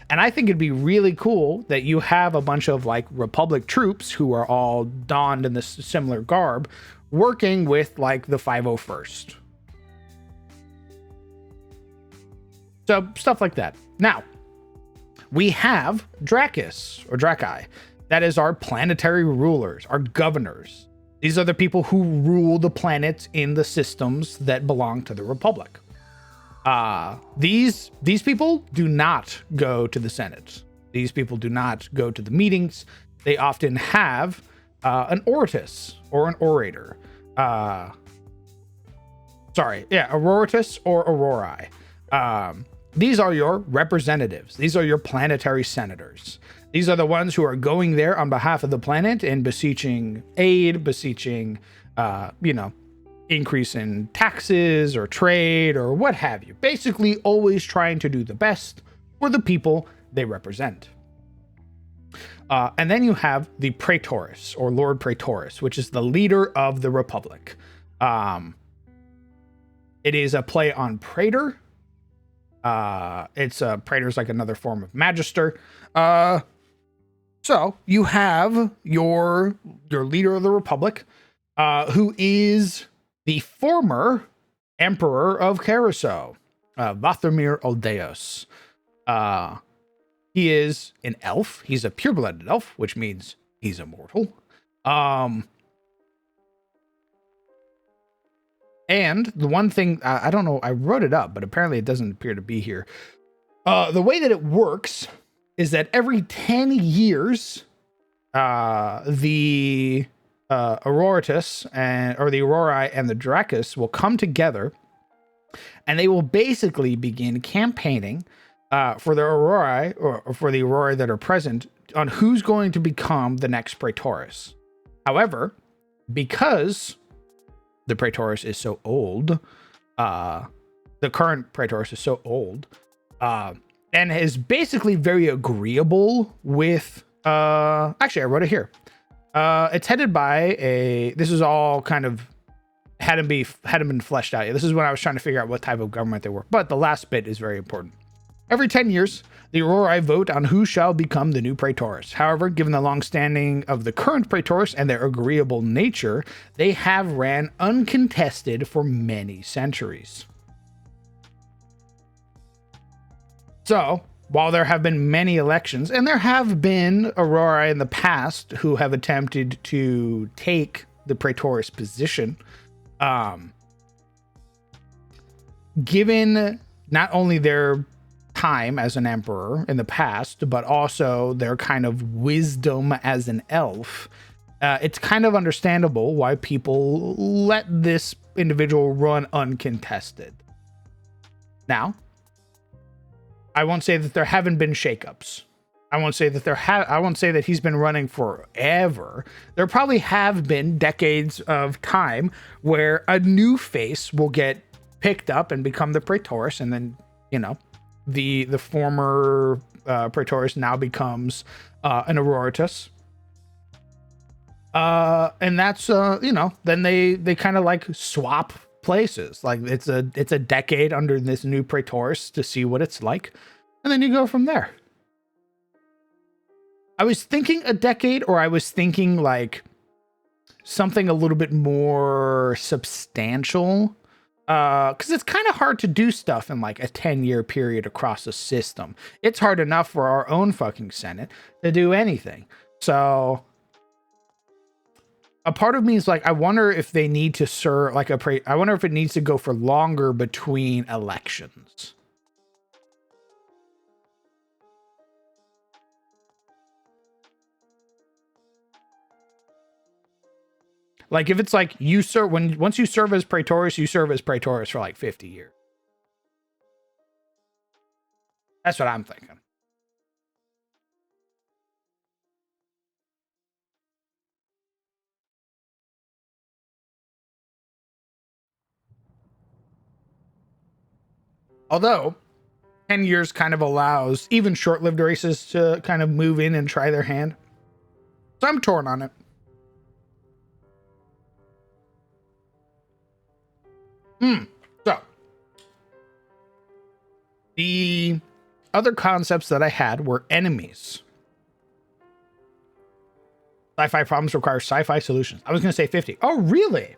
And I think it'd be really cool that you have a bunch of like Republic troops who are all donned in this similar garb working with like the 501st. So stuff like that. Now, we have Drakis or Drakai. That is our planetary rulers, our governors. These are the people who rule the planets in the systems that belong to the Republic. These people do not go to the Senate. These people do not go to the meetings. They often have an oratus or an orator. Auroritus or aurori. These are your representatives. These are your planetary senators. These are the ones who are going there on behalf of the planet and beseeching aid, beseeching, increase in taxes or trade or what have you. Basically, always trying to do the best for the people they represent. And then you have the Praetorus or Lord Praetorus, which is the leader of the Republic. It is a play on Praetor. Praetor's like another form of magister. So you have your leader of the Republic, who is the former Emperor of Carousel, Vathomir Aldeos. He is an elf. He's a pure-blooded elf, which means he's immortal. And the one thing, I don't know, I wrote it up, but apparently it doesn't appear to be here. The way that it works is that every 10 years, the Auroritus or the Aurori and the Dracus will come together, and they will basically begin campaigning for the Aurori or for the Aurori that are present on who's going to become the next Praetorus. However, because the Praetorus is so old, the current Praetorus is so old, and is basically very agreeable with, actually, I wrote it here. It's headed by this is all kind of hadn't been fleshed out yet. This is when I was trying to figure out what type of government they were. But the last bit is very important. Every 10 years, the Aurori vote on who shall become the new Praetorus. However, given the long standing of the current Praetorus and their agreeable nature, they have ran uncontested for many centuries. So, while there have been many elections, and there have been Aurori in the past who have attempted to take the Praetorus position, given not only their time as an emperor in the past, but also their kind of wisdom as an elf, it's kind of understandable why people let this individual run uncontested. Now, I won't say that there haven't been shakeups. I won't say that he's been running forever. There probably have been decades of time where a new face will get picked up and become the Praetorus, and then, the former Praetorus now becomes an Auroritus. And that's then they kind of like swap places. Like it's a decade under this new Praetorus to see what it's like, and then you go from there. I was thinking a decade, or I was thinking like something a little bit more substantial. Because it's kind of hard to do stuff in like a 10-year period across a system. It's hard enough for our own fucking Senate to do anything. So a part of me is like, I wonder if they need to serve like I wonder if it needs to go for longer between elections. Like if it's like you serve once you serve as Praetorus, you serve as Praetorus for like 50 years. That's what I'm thinking. Although 10 years kind of allows even short-lived races to kind of move in and try their hand. So I'm torn on it. So the other concepts that I had were enemies. Sci-fi problems require sci-fi solutions. I was going to say 50. Oh, really?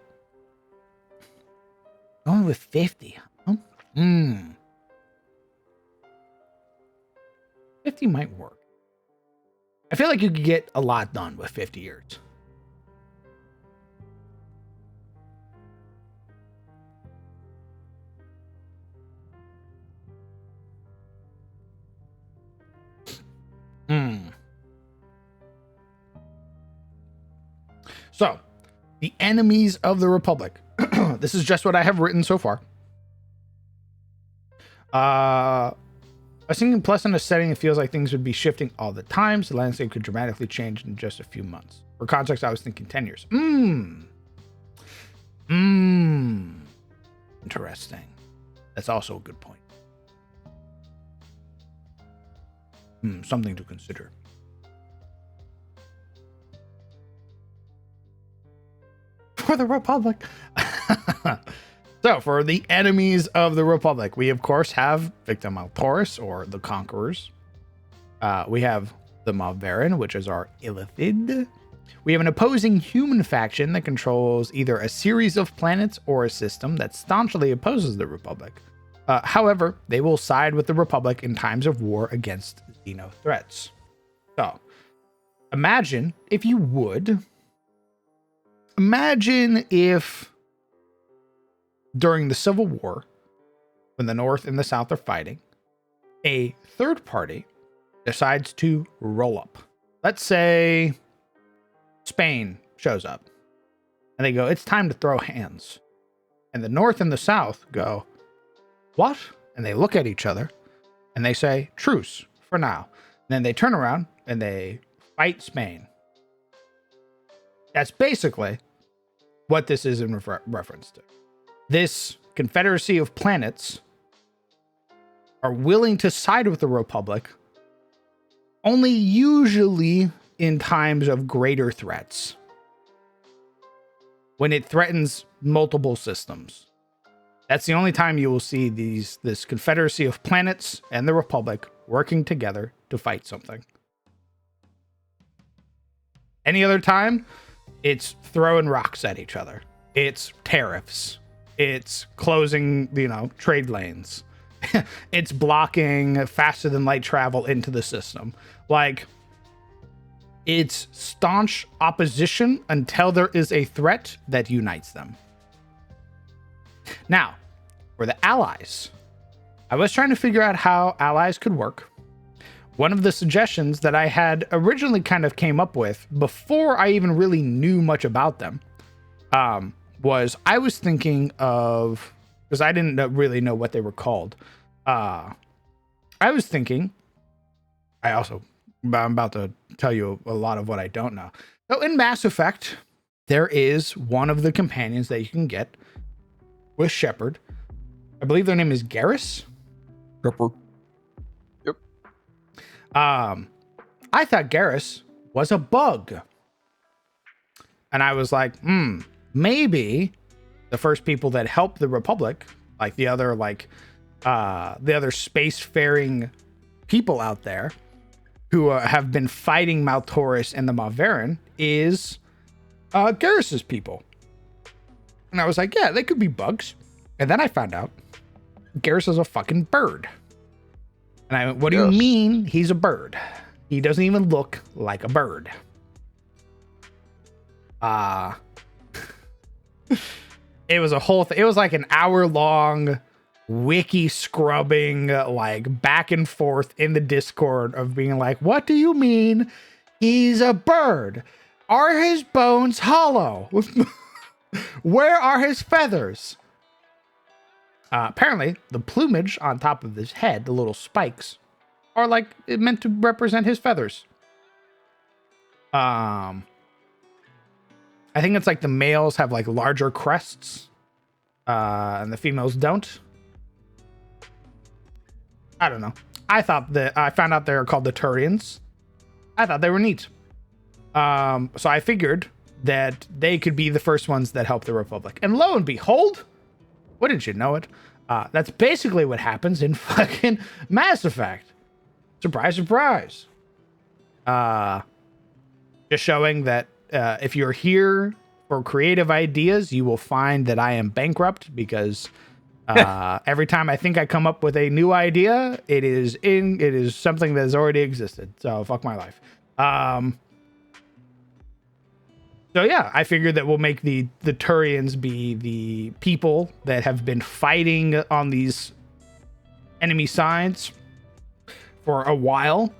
Going with 50. Huh? 50 might work. I feel like you could get a lot done with 50 years. So, the enemies of the Republic. This is just what I have written so far. I was thinking, plus in a setting, it feels like things would be shifting all the time, so the landscape could dramatically change in just a few months. For context, I was thinking 10 years. Interesting. That's also a good point. Something to consider. For the Republic. So, for the enemies of the Republic, we of course have Victor Maltoris, or the Conquerors. We have the Malverin, which is our Illithid. We have an opposing human faction that controls either a series of planets or a system that staunchly opposes the Republic. However, they will side with the Republic in times of war against Xeno threats. So, imagine if you would. Imagine if during the Civil War, when the North and the South are fighting, a third party decides to roll up. Let's say Spain shows up and they go, it's time to throw hands. And the North and the South go, what? And they look at each other and they say, truce for now. And then they turn around and they fight Spain. That's basically what this is in reference to. This confederacy of planets are willing to side with the Republic only usually in times of greater threats. When it threatens multiple systems. That's the only time you will see this confederacy of planets and the Republic working together to fight something. Any other time, it's throwing rocks at each other. It's tariffs. It's closing, trade lanes. It's blocking faster than light travel into the system. Like, it's staunch opposition until there is a threat that unites them. Now, for the allies, I was trying to figure out how allies could work. One of the suggestions that I had originally kind of came up with before I even really knew much about them was I was thinking of, because I didn't really know what they were called. I was thinking, I'm about to tell you a lot of what I don't know. So in Mass Effect, there is one of the companions that you can get with Shepard. I believe their name is Garrus. Yep. I thought Garrus was a bug. And I was like, maybe the first people that helped the Republic, like the other spacefaring people out there who have been fighting Maltoris and the Malverin, is Garrus's people. And I was like, yeah, they could be bugs. And then I found out Garrus is a fucking bird. And I went, what do you mean he's a bird? He doesn't even look like a bird. It was a whole thing. It was like an hour-long wiki scrubbing, like back and forth in the Discord of being like, what do you mean he's a bird? Are his bones hollow? Where are his feathers? Apparently, the plumage on top of his head, the little spikes, are like meant to represent his feathers. I think it's like the males have like larger crests, and the females don't. I don't know. I found out they're called the Turians. I thought they were neat. So I figured that they could be the first ones that help the Republic. And lo and behold, wouldn't you know it? That's basically what happens in fucking Mass Effect. Surprise, surprise. Just showing that if you're here for creative ideas, you will find that I am bankrupt because every time I think I come up with a new idea, it is something that has already existed. So fuck my life. So yeah, I figured that we'll make the Turians be the people that have been fighting on these enemy sides for a while.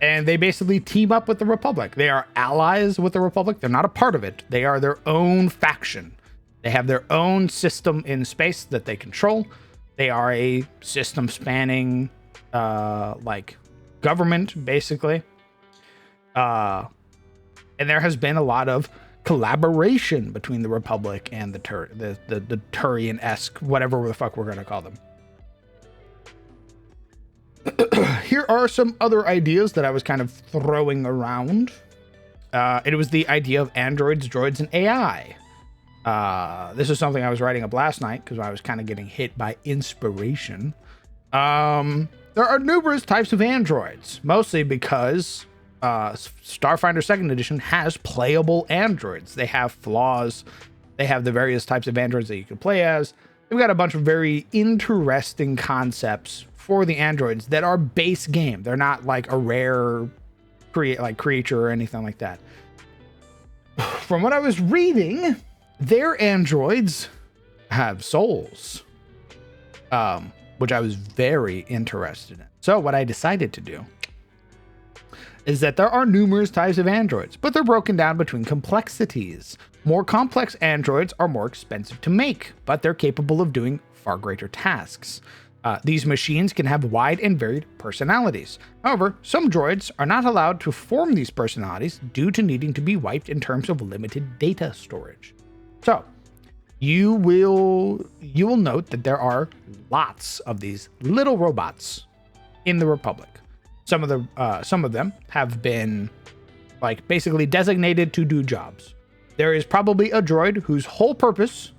And they basically team up with the Republic. They are allies with the Republic. They're not a part of it. They are their own faction. They have their own system in space that they control. They are a system spanning, like, government, basically. And there has been a lot of collaboration between the Republic and the Turian-esque, whatever the fuck we're going to call them. Here are some other ideas that I was kind of throwing around. It was the idea of androids, droids, and AI. This is something I was writing up last night because I was kind of getting hit by inspiration. There are numerous types of androids, mostly because Starfinder 2nd Edition has playable androids. They have flaws. They have the various types of androids that you can play as. They've got a bunch of very interesting concepts for the androids that are base game. They're not like a rare creature or anything like that. From what I was reading, their androids have souls, which I was very interested in. So what I decided to do is that there are numerous types of androids, but they're broken down between complexities. More complex androids are more expensive to make, but they're capable of doing far greater tasks. These machines can have wide and varied personalities. However, some droids are not allowed to form these personalities due to needing to be wiped in terms of limited data storage. So, you will note that there are lots of these little robots in the Republic. Some of them have been like basically designated to do jobs. There is probably a droid whose whole purpose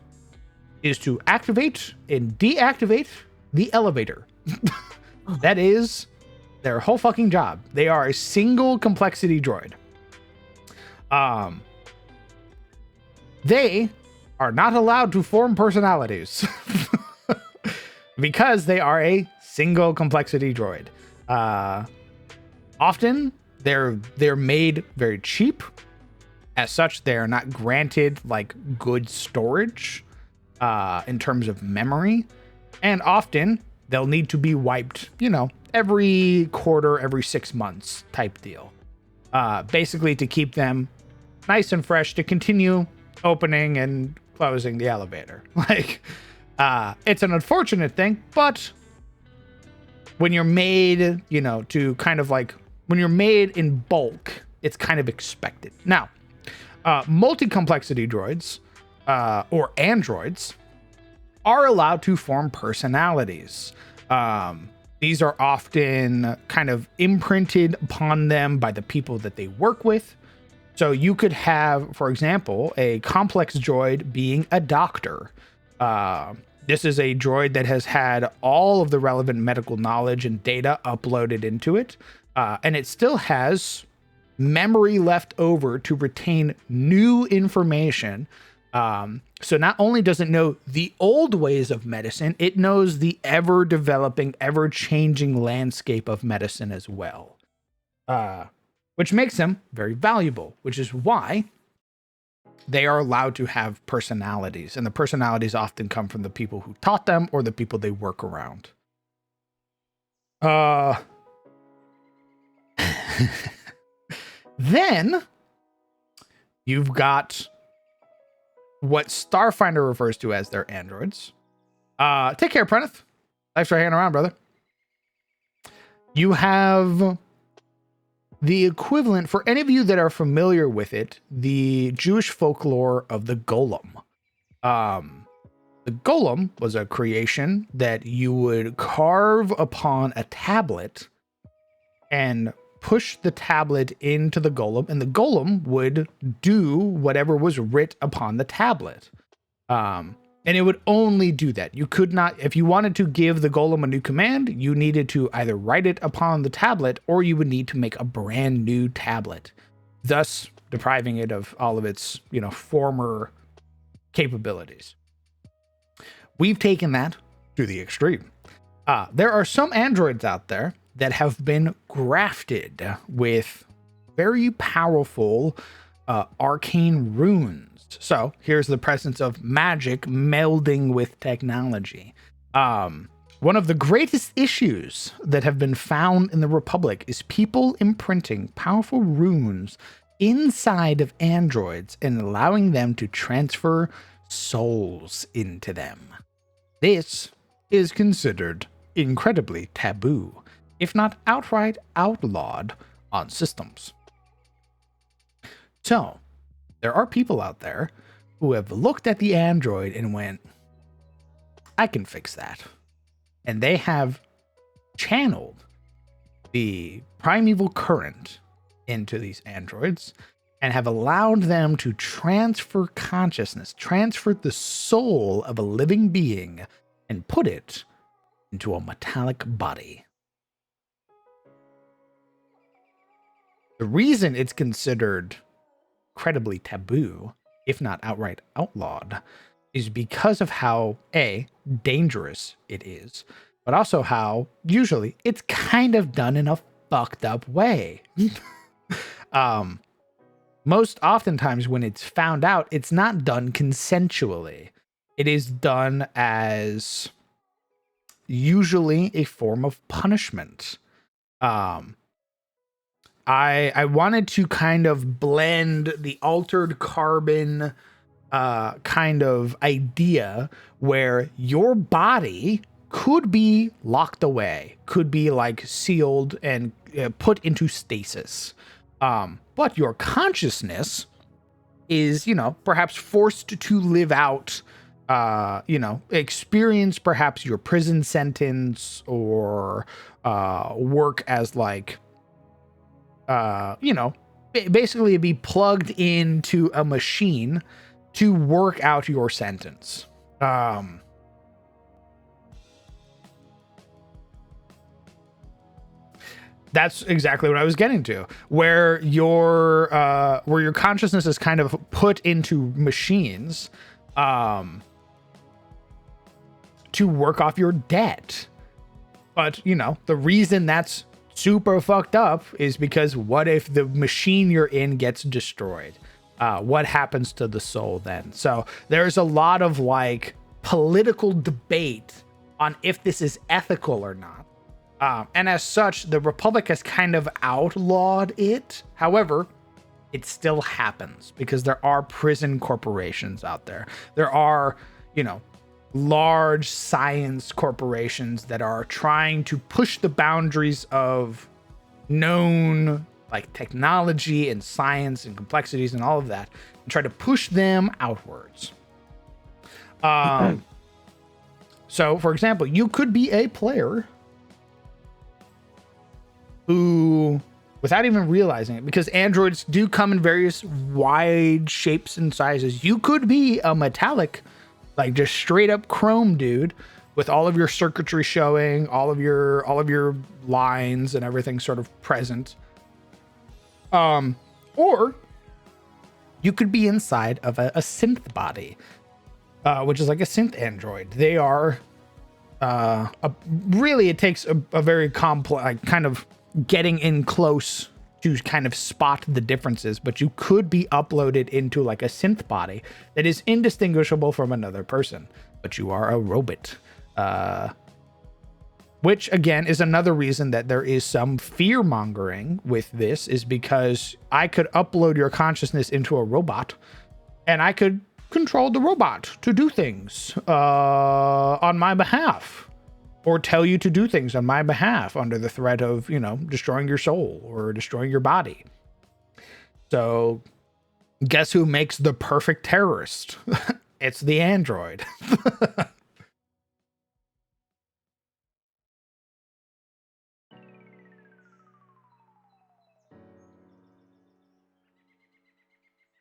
is to activate and deactivate the elevator. That is their whole fucking job. They are a single complexity droid. They are not allowed to form personalities because they are a single complexity droid. Often they're made very cheap. As such, they are not granted like good storage in terms of memory. And often they'll need to be wiped, every quarter, every 6 months type deal. Basically to keep them nice and fresh to continue opening and closing the elevator. Like, it's an unfortunate thing, but when you're made, to kind of like, when you're made in bulk, it's kind of expected. Now, multi-complexity droids, or androids, are allowed to form personalities. These are often kind of imprinted upon them by the people that they work with. So you could have, for example, a complex droid being a doctor. This is a droid that has had all of the relevant medical knowledge and data uploaded into it. And it still has memory left over to retain new information. So not only does it know the old ways of medicine, it knows the ever-developing, ever-changing landscape of medicine as well. Which makes them very valuable, which is why they are allowed to have personalities. And the personalities often come from the people who taught them or the people they work around. Then you've got what Starfinder refers to as their androids. Take care, Prentice. Thanks for hanging around, brother. You have the equivalent, for any of you that are familiar with it, the Jewish folklore of the golem. The golem was a creation that you would carve upon a tablet and push the tablet into the golem, and the golem would do whatever was writ upon the tablet. And it would only do that. You could not, if you wanted to give the golem a new command, you needed to either write it upon the tablet or you would need to make a brand new tablet, thus depriving it of all of its, former capabilities. We've taken that to the extreme. There are some androids out there that have been grafted with very powerful arcane runes. So here's the presence of magic melding with technology. One of the greatest issues that have been found in the Republic is people imprinting powerful runes inside of androids and allowing them to transfer souls into them. This is considered incredibly taboo, if not outright outlawed on systems. So, there are people out there who have looked at the android and went, I can fix that. And they have channeled the primeval current into these androids and have allowed them to transfer consciousness, transfer the soul of a living being, and put it into a metallic body. The reason it's considered incredibly taboo, if not outright outlawed, is because of how, A, dangerous it is, but also how usually it's kind of done in a fucked up way. Most oftentimes when it's found out, it's not done consensually. It is done as usually a form of punishment. I wanted to kind of blend the altered carbon kind of idea where your body could be locked away, could be like sealed and put into stasis. But your consciousness is, perhaps forced to live out, experience perhaps your prison sentence or work as like, basically be plugged into a machine to work out your sentence. That's exactly what I was getting to, where your consciousness is kind of put into machines to work off your debt. But, the reason that's super fucked up is because what if the machine you're in gets destroyed? What happens to the soul then? So there's a lot of like political debate on if this is ethical or not. And as such, the Republic has kind of outlawed it. However, it still happens because there are prison corporations out there. There are, large science corporations that are trying to push the boundaries of known like technology and science and complexities and all of that and try to push them outwards. So, for example, you could be a player who, without even realizing it, because androids do come in various wide shapes and sizes, you could be a metallic, like just straight up chrome dude with all of your circuitry showing, all of your lines and everything sort of present. Or you could be inside of a synth body, which is like a synth android. They are, really, it takes a very complex, like, kind of getting in close to kind of spot the differences, but you could be uploaded into like a synth body that is indistinguishable from another person, but you are a robot. Which again is another reason that there is some fear mongering with this, is because I could upload your consciousness into a robot and I could control the robot to do things on my behalf, or tell you to do things on my behalf under the threat of, destroying your soul or destroying your body. So guess who makes the perfect terrorist? It's the android.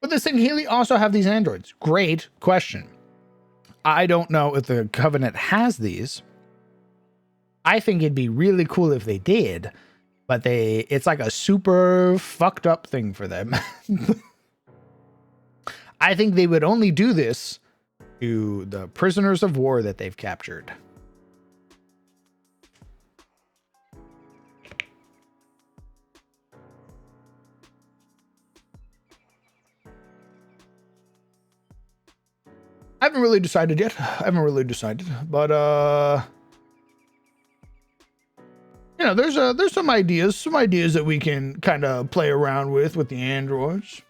But does Singhili also have these androids? Great question. I don't know if the Covenant has these. I think it'd be really cool if they did, but it's like a super fucked up thing for them. I think they would only do this to the prisoners of war that they've captured. I haven't really decided yet. But yeah, there's some ideas that we can kind of play around with the androids.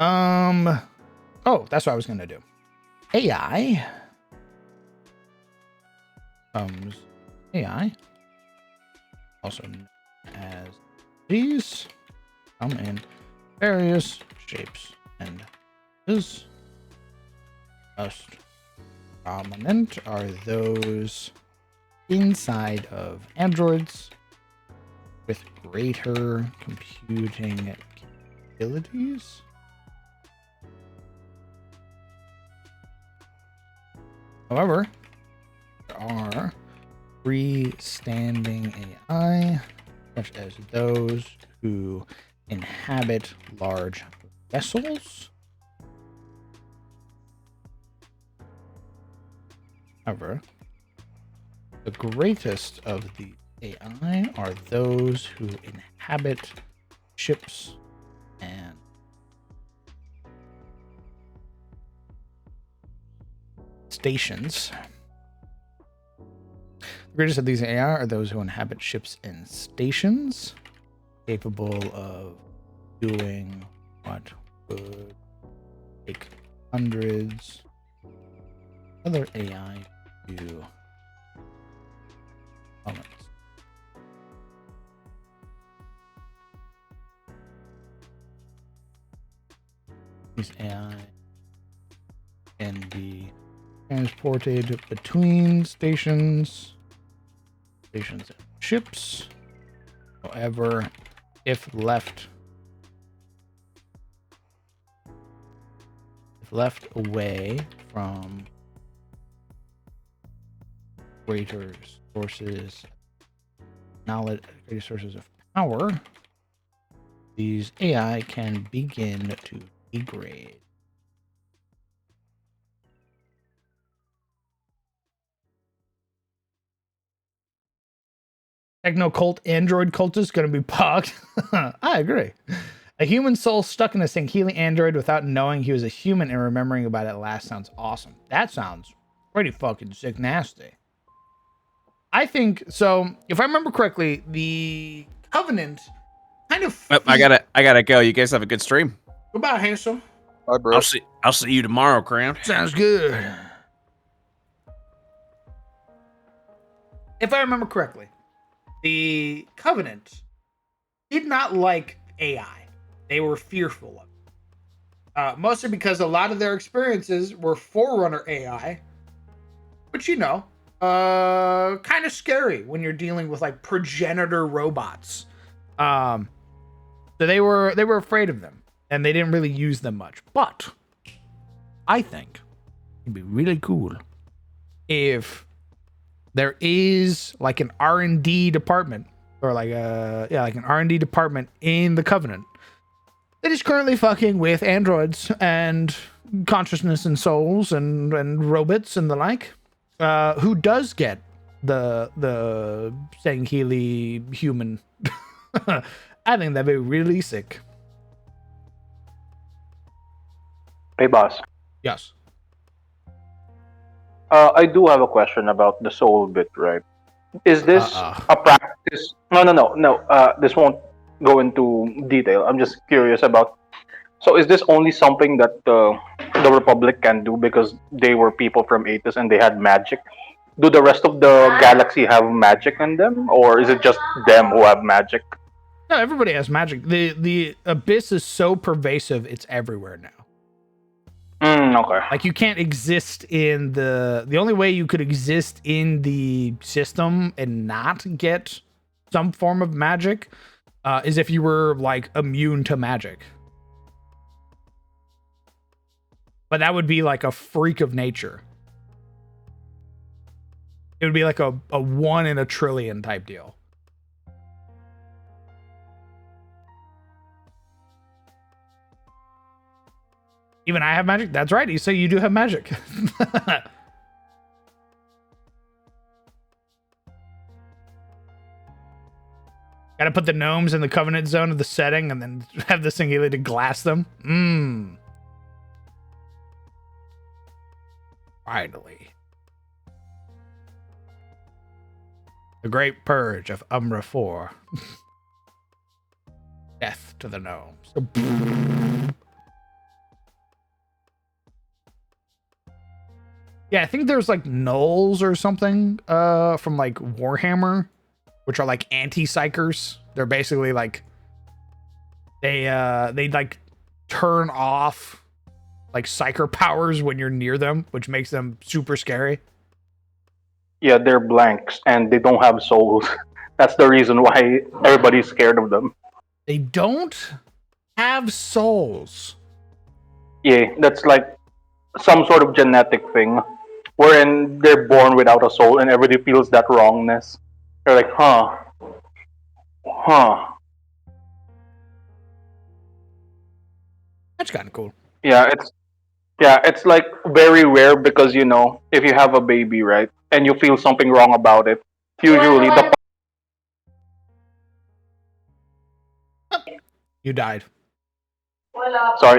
Oh, that's what I was gonna do. AI. AI, also known as these, come in various shapes and is most prominent are those inside of androids with greater computing capabilities. However, there are freestanding AI, such as those who inhabit large vessels. However, the greatest of the AI are those who inhabit ships and stations. The greatest of these AI are those who inhabit ships and stations, capable of doing what would take hundreds other AI to moments. These AI can be transported between stations and ships. However, if left away from greater sources of power, these AI can begin to degrade. Techno cult android cult is going to be pogged. I agree. A human soul stuck in a Sangheili android without knowing he was a human and remembering about it last sounds awesome. That sounds pretty fucking sick nasty. I think so. If I remember correctly, the Covenant kind of. I gotta go. You guys have a good stream. Goodbye, handsome. Hi, bro. I'll see you tomorrow, Crown. Sounds good. If I remember correctly, the Covenant did not like AI. They were fearful of it. Mostly because a lot of their experiences were Forerunner AI, which, you know, kind of scary when you're dealing with like progenitor robots. So they were afraid of them, and they didn't really use them much. But I think it'd be really cool if there is like an R&D department, or like an R&D department in the Covenant that is currently fucking with androids and consciousness and souls and robots and the like, who does get the Sangheili human. I think that'd be really sick. Hey, boss. Yes. I do have a question about the soul bit, right? Is this a practice? No. This won't go into detail. I'm just curious about. So, is this only something that the Republic can do because they were people from Aethys and they had magic? Do the rest of the galaxy have magic in them, or is it just them who have magic? No, everybody has magic. The abyss is so pervasive; it's everywhere now. Okay. Like, you can't exist in the only way you could exist in the system and not get some form of magic is if you were like immune to magic. But that would be like a freak of nature. It would be like a 1 in a trillion type deal. Even I have magic? That's right. You say you do have magic. Gotta put the gnomes in the Covenant zone of the setting and then have the Sangheili to glass them. Finally. The Great Purge of Umbra 4. Death to the gnomes. Yeah, I think there's like gnolls or something from like Warhammer, which are like anti-psychers. They're basically like they like turn off like psyker powers when you're near them, which makes them super scary. Yeah, they're blanks and they don't have souls. That's the reason why everybody's scared of them. They don't have souls. Yeah, that's like some sort of genetic thing, wherein they're born without a soul and everybody feels that wrongness. They're like, huh. That's kind of cool. Yeah, it's like very rare because if you have a baby, right, and you feel something wrong about it, usually You died.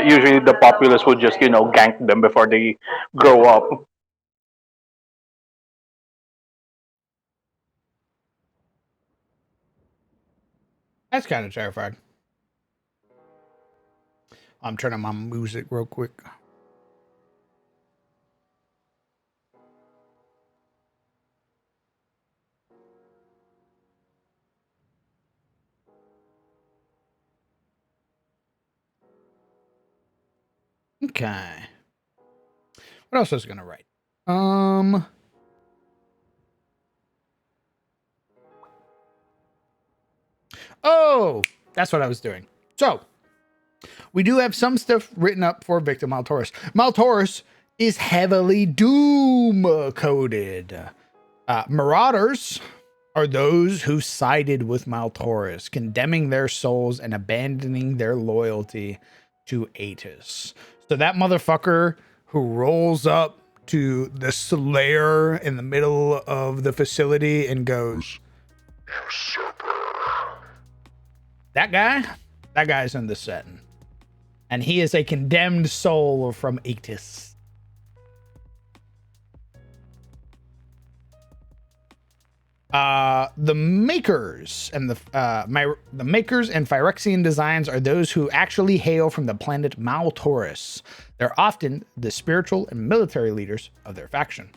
usually the populace would just gank them before they grow up. That's kind of terrifying. I'm turning my music real quick. Okay. What else was I gonna write? Oh, that's what I was doing. So we do have some stuff written up for Victor Maltauris. Maltauris is heavily doom coded. Marauders are those who sided with Maltauris, condemning their souls and abandoning their loyalty to Atis. So that motherfucker who rolls up to the Slayer in the middle of the facility and goes, that guy's in the setting. And he is a condemned soul from Atis. The makers and the makers and Phyrexian designs are those who actually hail from the planet Maltauris. They're often the spiritual and military leaders of their faction.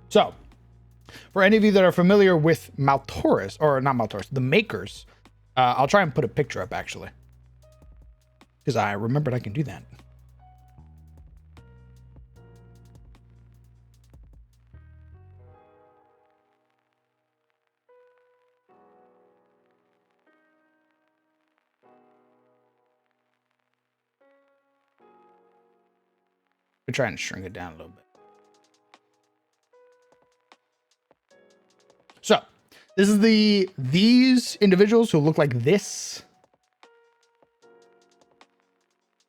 So, for any of you that are familiar with Maltauris, or not Maltauris, the makers, I'll try and put a picture up actually, because I remembered I can do that. We're trying to shrink it down a little bit. So, this is these individuals who look like this.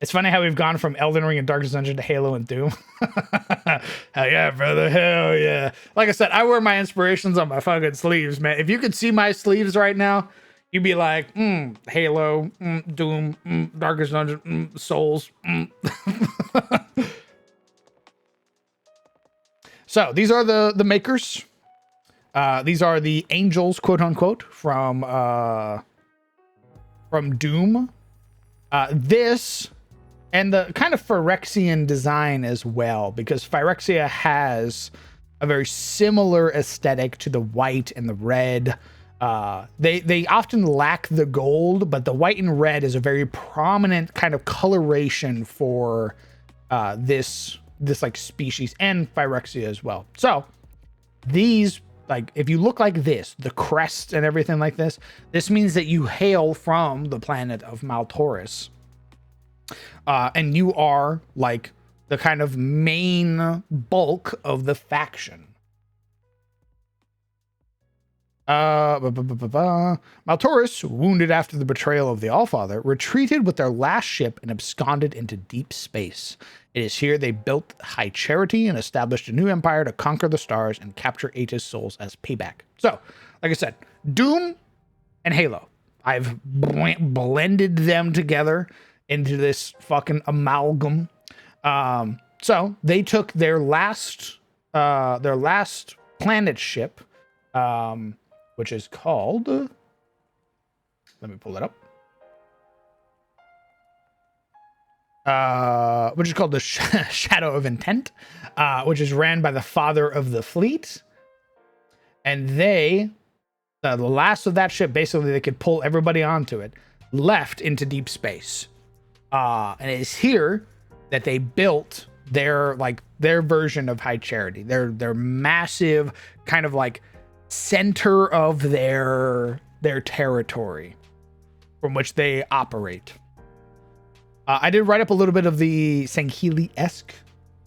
It's funny how we've gone from Elden Ring and Darkest Dungeon to Halo and Doom. Hell yeah, brother. Hell yeah. Like I said, I wear my inspirations on my fucking sleeves, man. If you could see my sleeves right now, you'd be like, Halo, Doom, Darkest Dungeon, Souls. So these are the makers. These are the angels, quote unquote, from Doom. This and the kind of Phyrexian design as well, because Phyrexia has a very similar aesthetic to the white and the red. They often lack the gold, but the white and red is a very prominent kind of coloration for this like species, and Phyrexia as well. So these, like, if you look like this, the crest and everything like this means that you hail from the planet of Maltauris. And you are like the kind of main bulk of the faction. Maltauris, wounded after the betrayal of the Allfather, retreated with their last ship and absconded into deep space. It is here they built High Charity and established a new empire to conquer the stars and capture Atis souls as payback. So, like I said, Doom and Halo. I've blended them together into this fucking amalgam. So they took their last planet ship, which is called. Let me pull it up. Which is called the Shadow of Intent, which is ran by the father of the fleet. And they, the last of that ship, basically they could pull everybody onto it, left into deep space. And it is here that they built their version of High Charity, their massive kind of like center of their territory from which they operate. I did write up a little bit of the Sangheili-esque,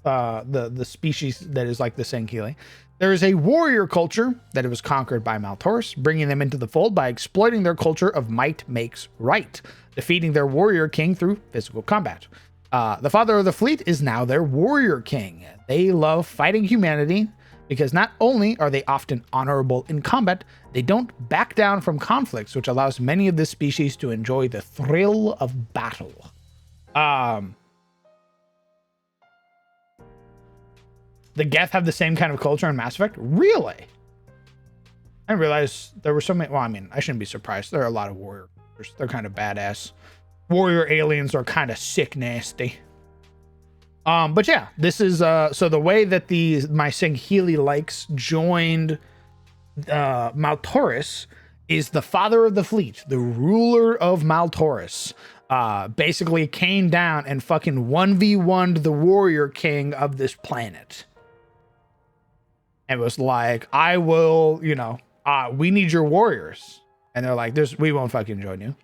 the species that is like the Sangheili. There is a warrior culture that was conquered by Maltoris, bringing them into the fold by exploiting their culture of might makes right, defeating their warrior king through physical combat. The father of the fleet is now their warrior king. They love fighting humanity because not only are they often honorable in combat, they don't back down from conflicts, which allows many of this species to enjoy the thrill of battle. The Geth have the same kind of culture in Mass Effect? Really? I didn't realize there were so many. Well, I mean, I shouldn't be surprised. There are a lot of warriors. They're kind of badass. Warrior aliens are kind of sick nasty. But yeah, this is so the way that my Sangheili likes joined Maltoris is the father of the fleet, the ruler of Maltoris. Basically came down and fucking 1v1'd the warrior king of this planet. And was like, I will, we need your warriors. And they're like, we won't fucking join you.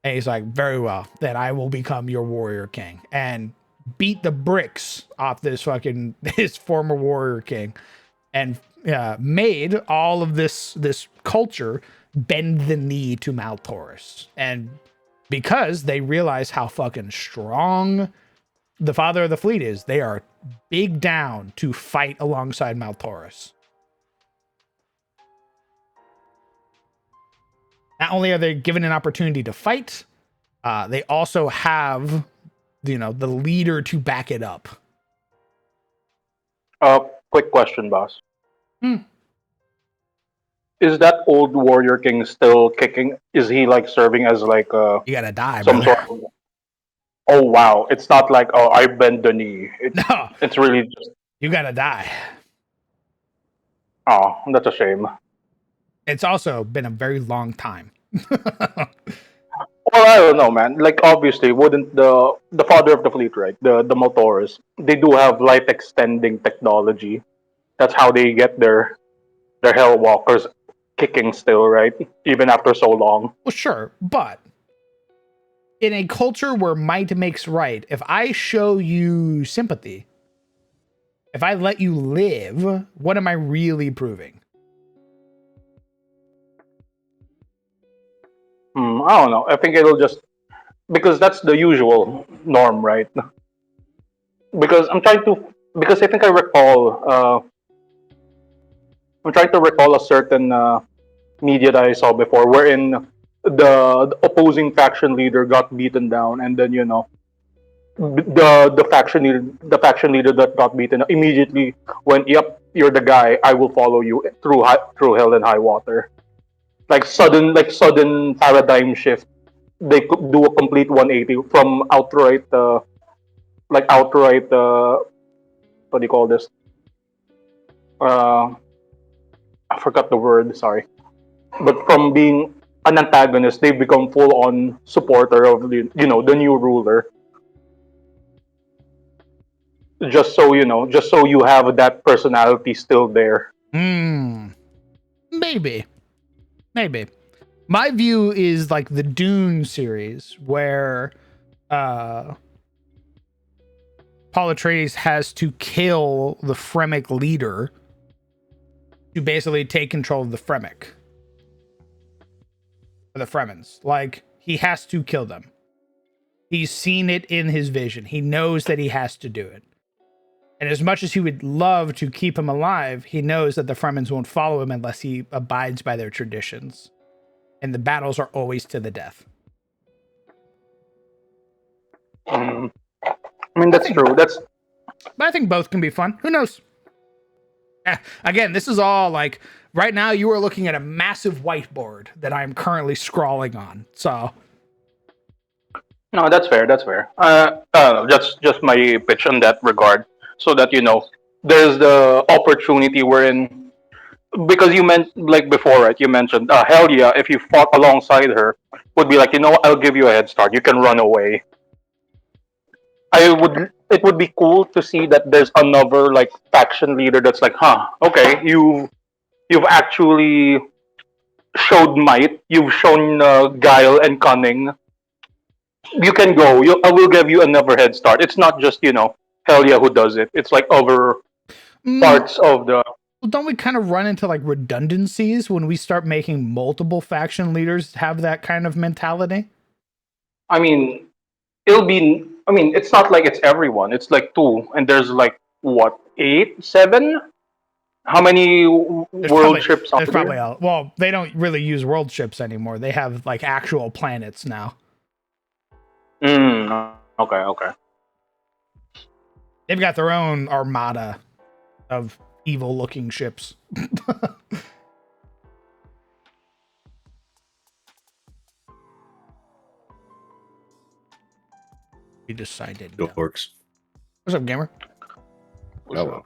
And he's like, very well, then I will become your warrior king. And beat the bricks off his former warrior king. And made all of this culture bend the knee to Maltoris. And because they realize how fucking strong the father of the fleet is, they are big down to fight alongside Maltoris. Not only are they given an opportunity to fight, they also have, the leader to back it up. Quick question, boss. Is that old warrior king still kicking? Is he like serving as like You gotta die, some brother. sort of? Oh wow! It's not like I bend the knee. No, It's really just. you gotta die. Oh, that's a shame. It's also been a very long time. Well, I don't know, man. Like obviously, wouldn't the father of the fleet, right? The Maltoris, they do have life extending technology. That's how they get their Hellwalkers kicking still, right? Even after so long. Well, sure, but in a culture where might makes right, if I show you sympathy, if I let you live, what am I really proving? I don't know. I think it'll just because that's the usual norm, right? Because I think I recall. I'm trying to recall a certain media that I saw before, wherein the opposing faction leader got beaten down, and then the faction leader that got beaten immediately went, "Yep, you're the guy. I will follow you through hell and high water." Like sudden paradigm shift. They could do a complete 180 from outright what do you call this? I forgot the word. Sorry, but from being an antagonist, they become full on supporter of the new ruler. Just so you have that personality still there. Maybe. My view is like the Dune series, where Paul Atreides has to kill the Fremen leader to basically take control of the Fremen. Or the Fremens. Like, he has to kill them. He's seen it in his vision. He knows that he has to do it. And as much as he would love to keep him alive, he knows that the Fremens won't follow him unless he abides by their traditions. And the battles are always to the death. I mean, that's true. But I think both can be fun. Who knows? Again, this is all like right now. You are looking at a massive whiteboard that I'm currently scrawling on. So No, that's fair. That's fair. That's just my pitch on that regard, so that there's the opportunity wherein, because you meant like before, right? You mentioned, hell yeah, if you fought alongside her, would be like, I'll give you a head start. You can run away. It would be cool to see that there's another like faction leader that's like, huh, okay, you've actually showed might. You've shown guile and cunning. You can go. I will give you another head start. It's not just hell yeah who does it. It's like other parts of the. Well, don't we kind of run into like redundancies when we start making multiple faction leaders have that kind of mentality? I mean, it'll be. I mean, it's not like it's everyone. It's like two, and there's like what 8, 7. How many world ships are there? Probably all. Well, they don't really use world ships anymore. They have like actual planets now. Okay. They've got their own armada of evil-looking ships. We decided. Dorks. What's up, gamer? Hello.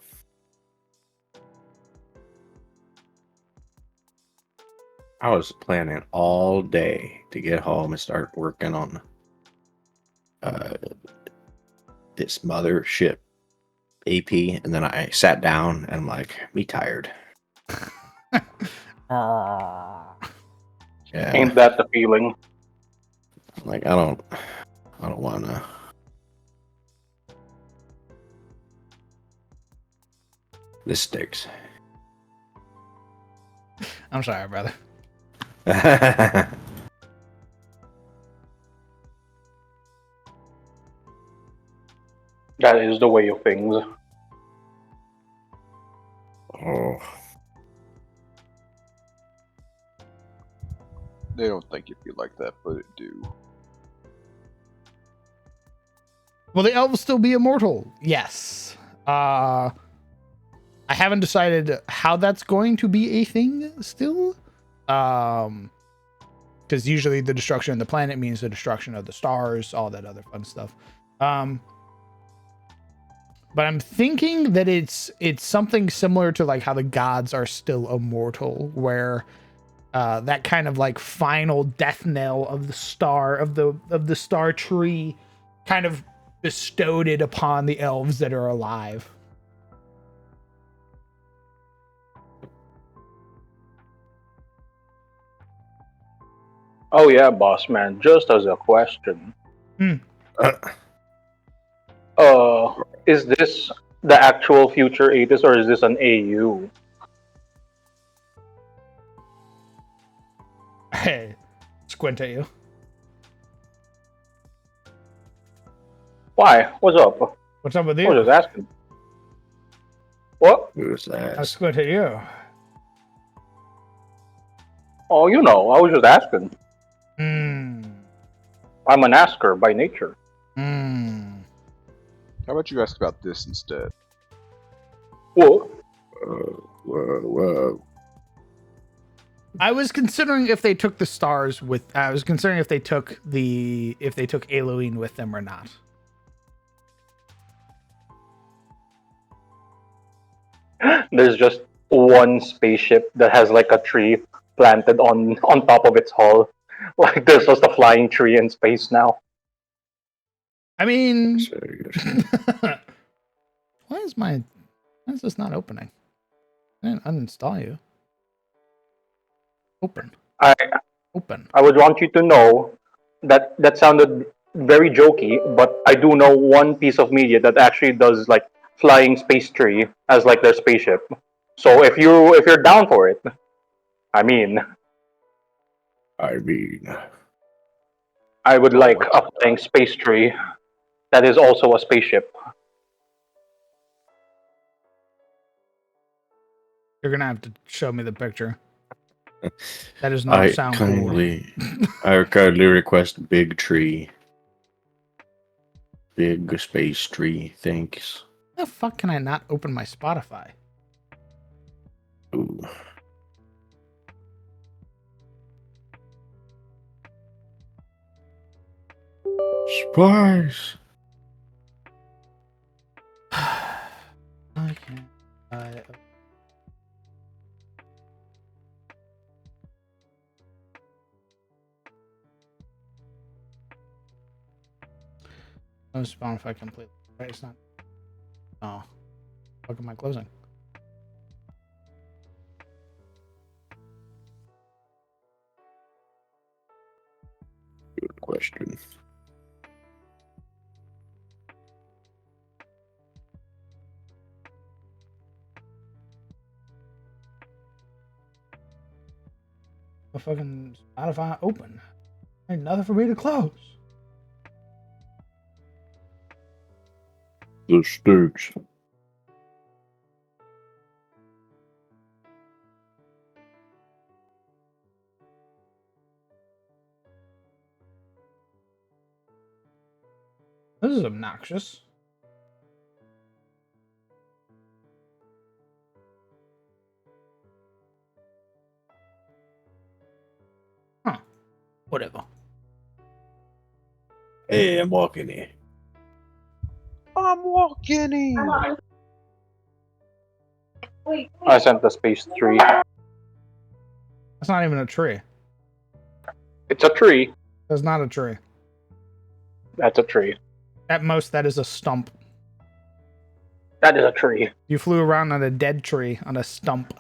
I was planning all day to get home and start working on this mothership AP, and then I sat down and I'm like, me tired. Yeah. Ain't that the feeling? Like I don't wanna. This sticks. I'm sorry, brother. That is the way of things. Oh. They don't think it'd be like that, but it do. Will the elves still be immortal? Yes. I haven't decided how that's going to be a thing still. Because usually the destruction of the planet means the destruction of the stars, all that other fun stuff. But I'm thinking that it's something similar to like how the gods are still immortal, where that kind of like final death knell of the star of the star tree kind of bestowed it upon the elves that are alive. Oh yeah, boss man. Just as a question. Is this the actual future Atis, or is this an AU? Hey, squint at you. Why? What's up? What's up with I you? was just asking. What? Who's that? I squint at you. Oh, I was just asking. I'm an asker by nature. How about you ask about this instead? What? Whoa. I was considering if they took the stars with. I was considering if they took Elohim with them or not. There's just one spaceship that has like a tree planted on top of its hull. Like there's just a flying tree in space now. I mean, Serious. why is this not opening? I didn't uninstall you. Open. Open. I would want you to know that that sounded very jokey, but I do know one piece of media that actually does like flying space tree as like their spaceship. So if you're down for it, I would like a flying space tree that is also a spaceship. You're gonna have to show me the picture. That does not sound cool. I kindly request big tree. Big space tree, thanks. How the fuck can I not open my Spotify? Ooh. Spice. I can't. No spawn if I complete. Right, it's not. Oh, what am I closing? Good question. The fucking Spotify open. Ain't nothing for me to close. The stakes. This is obnoxious. Huh. Whatever. Hey, I'm walking here. I'm walking in. I sent the space tree. That's not even a tree. It's a tree. That's not a tree. That's a tree. At most, that is a stump. That is a tree. You flew around on a dead tree on a stump.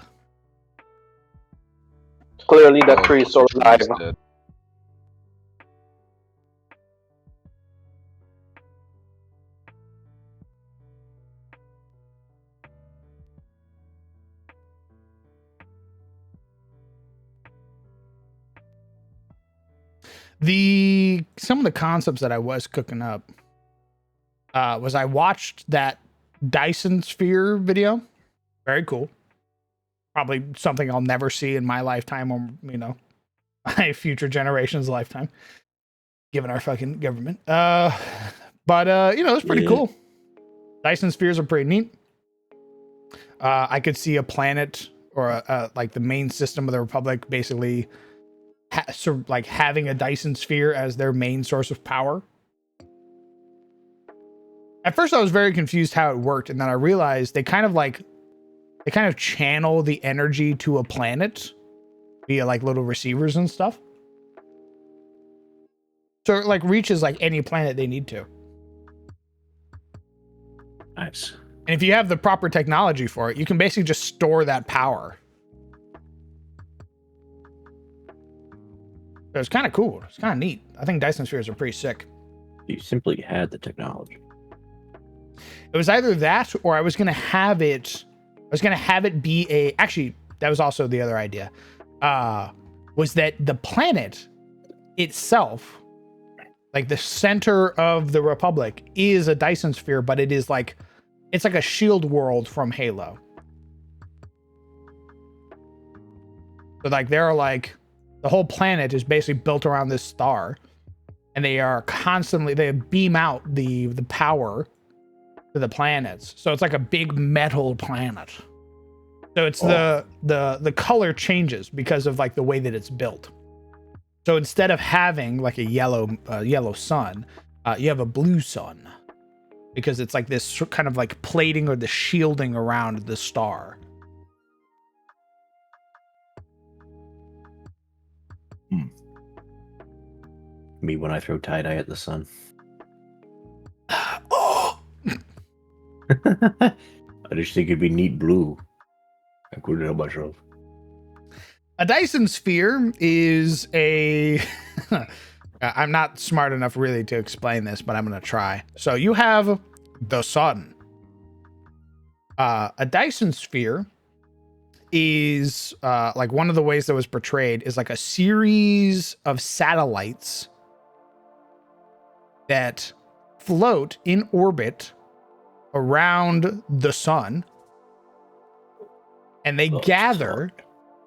Clearly, that tree is still alive. Dead. Some of the concepts that I was cooking up was I watched that Dyson Sphere video. Very cool. Probably something I'll never see in my lifetime, or my future generation's lifetime, given our fucking government. But it's pretty cool. Dyson Spheres are pretty neat. I could see a planet or like the main system of the Republic basically having a Dyson Sphere as their main source of power. At first, I was very confused how it worked, and then I realized they kind of channel the energy to a planet via like little receivers and stuff. So it like reaches like any planet they need to. Nice. And if you have the proper technology for it, you can basically just store that power. So it's kind of cool. It's kind of neat. I think Dyson Spheres are pretty sick. You simply had the technology. It was either that or I was going to have it be a, actually, that was also the other idea, was that the planet itself, like the center of the Republic, is a Dyson Sphere, but it is like, it's like a shield world from Halo. So like they're like, the whole planet is basically built around this star, and they beam out the power to the planets. So it's like a big metal planet. So it's the color changes because of like the way that it's built. So instead of having like a yellow sun, you have a blue sun, because it's like this kind of like plating or the shielding around the star. Me when I throw tie-dye at the sun. Oh! I just think it'd be neat blue. I couldn't help myself. A Dyson Sphere is a... I'm not smart enough really to explain this, but I'm going to try. So you have the sun. A Dyson Sphere is like one of the ways that was portrayed is like a series of satellites that float in orbit around the sun, and they gather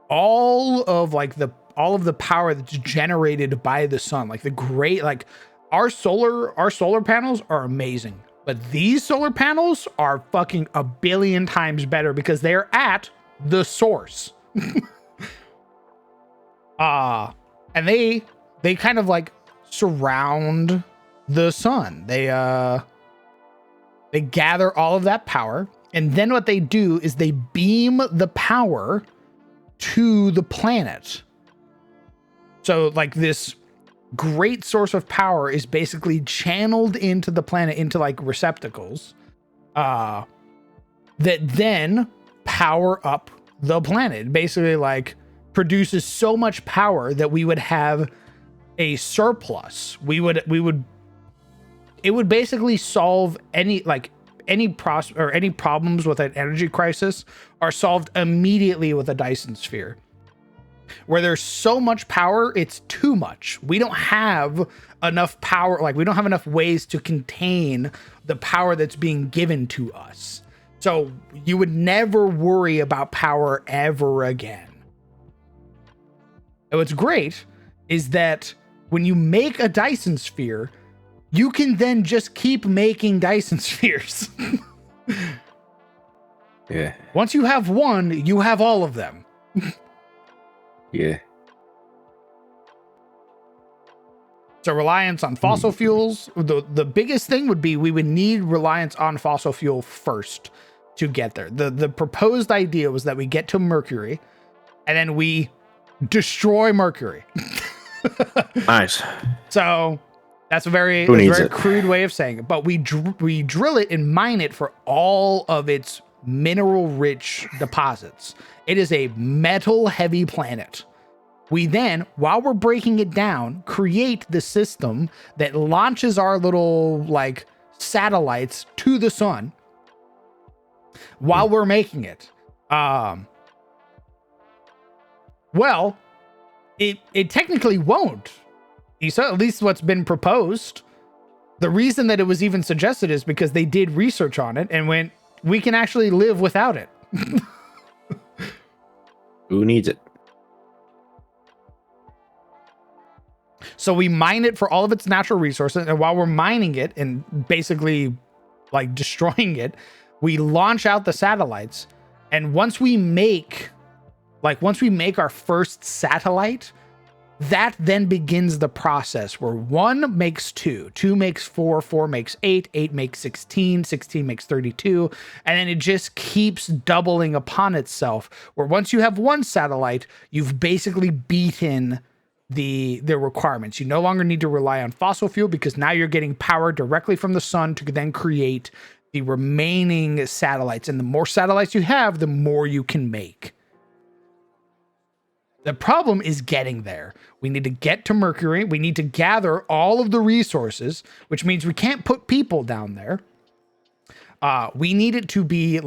all of the power that's generated by the sun. Like our solar panels are amazing, but these solar panels are fucking a billion times better because they're at the source. And they kind of like surround the sun. They gather all of that power, and then what they do is they beam the power to the planet. So like this great source of power is basically channeled into the planet, into like receptacles that then power up the planet. Basically like produces so much power that we would have a surplus. It would basically solve any problems with an energy crisis are solved immediately with a Dyson sphere. Where there's so much power, it's too much. We don't have enough power, like we don't have enough ways to contain the power that's being given to us. So you would never worry about power ever again. And what's great is that when you make a Dyson sphere, you can then just keep making Dyson spheres. Yeah. Once you have one, you have all of them. Yeah. So reliance on fossil fuels, the biggest thing would be we would need reliance on fossil fuel first to get there. The proposed idea was that we get to Mercury and then we destroy Mercury. Nice. So that's a very crude way of saying it. But we drill it and mine it for all of its mineral-rich deposits. It is a metal-heavy planet. We then, while we're breaking it down, create the system that launches our little like satellites to the sun while we're making it. Well, it technically won't. At least what's been proposed. The reason that it was even suggested is because they did research on it and went, we can actually live without it. Who needs it? So we mine it for all of its natural resources, and while we're mining it and basically like destroying it, we launch out the satellites. And once we make our first satellite, that then begins the process where 1 makes 2, 2 makes 4, 4 makes 8, 8 makes 16, 16 makes 32, and then it just keeps doubling upon itself, where once you have 1 satellite, you've basically beaten the requirements. You no longer need to rely on fossil fuel because now you're getting power directly from the sun to then create the remaining satellites. And the more satellites you have, the more you can make. The problem is getting there. We need to get to Mercury. We need to gather all of the resources, which means we can't put people down there. We need it to be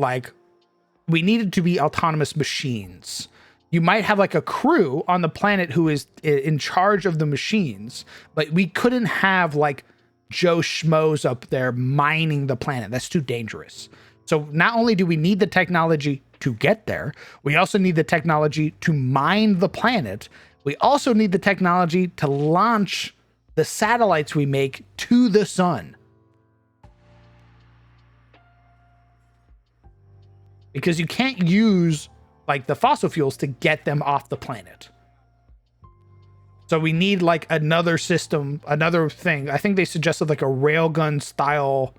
autonomous machines. You might have like a crew on the planet who is in charge of the machines, but we couldn't have like Joe Schmoes up there mining the planet. That's too dangerous. So not only do we need the technology to get there, we also need the technology to mine the planet. We also need the technology to launch the satellites we make to the sun. Because you can't use like the fossil fuels to get them off the planet. So we need like another system, another thing. I think they suggested like a railgun style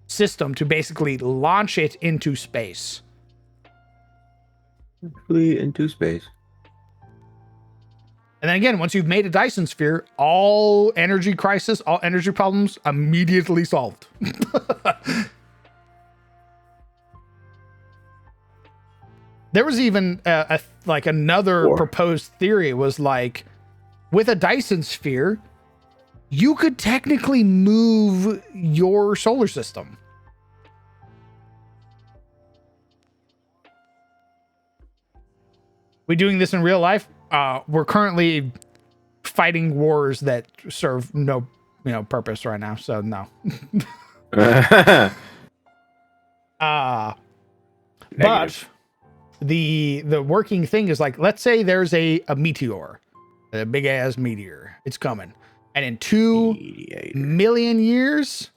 system to basically launch it into space. Into space. And then again, once you've made a Dyson sphere, all energy crisis, all energy problems immediately solved. There was even another proposed theory was like, with a Dyson sphere, you could technically move your solar system. We doing this in real life? We're currently fighting wars that serve no, purpose right now. So no. But the working thing is like, let's say there's a meteor, a big ass meteor. It's coming, and in 2 million years,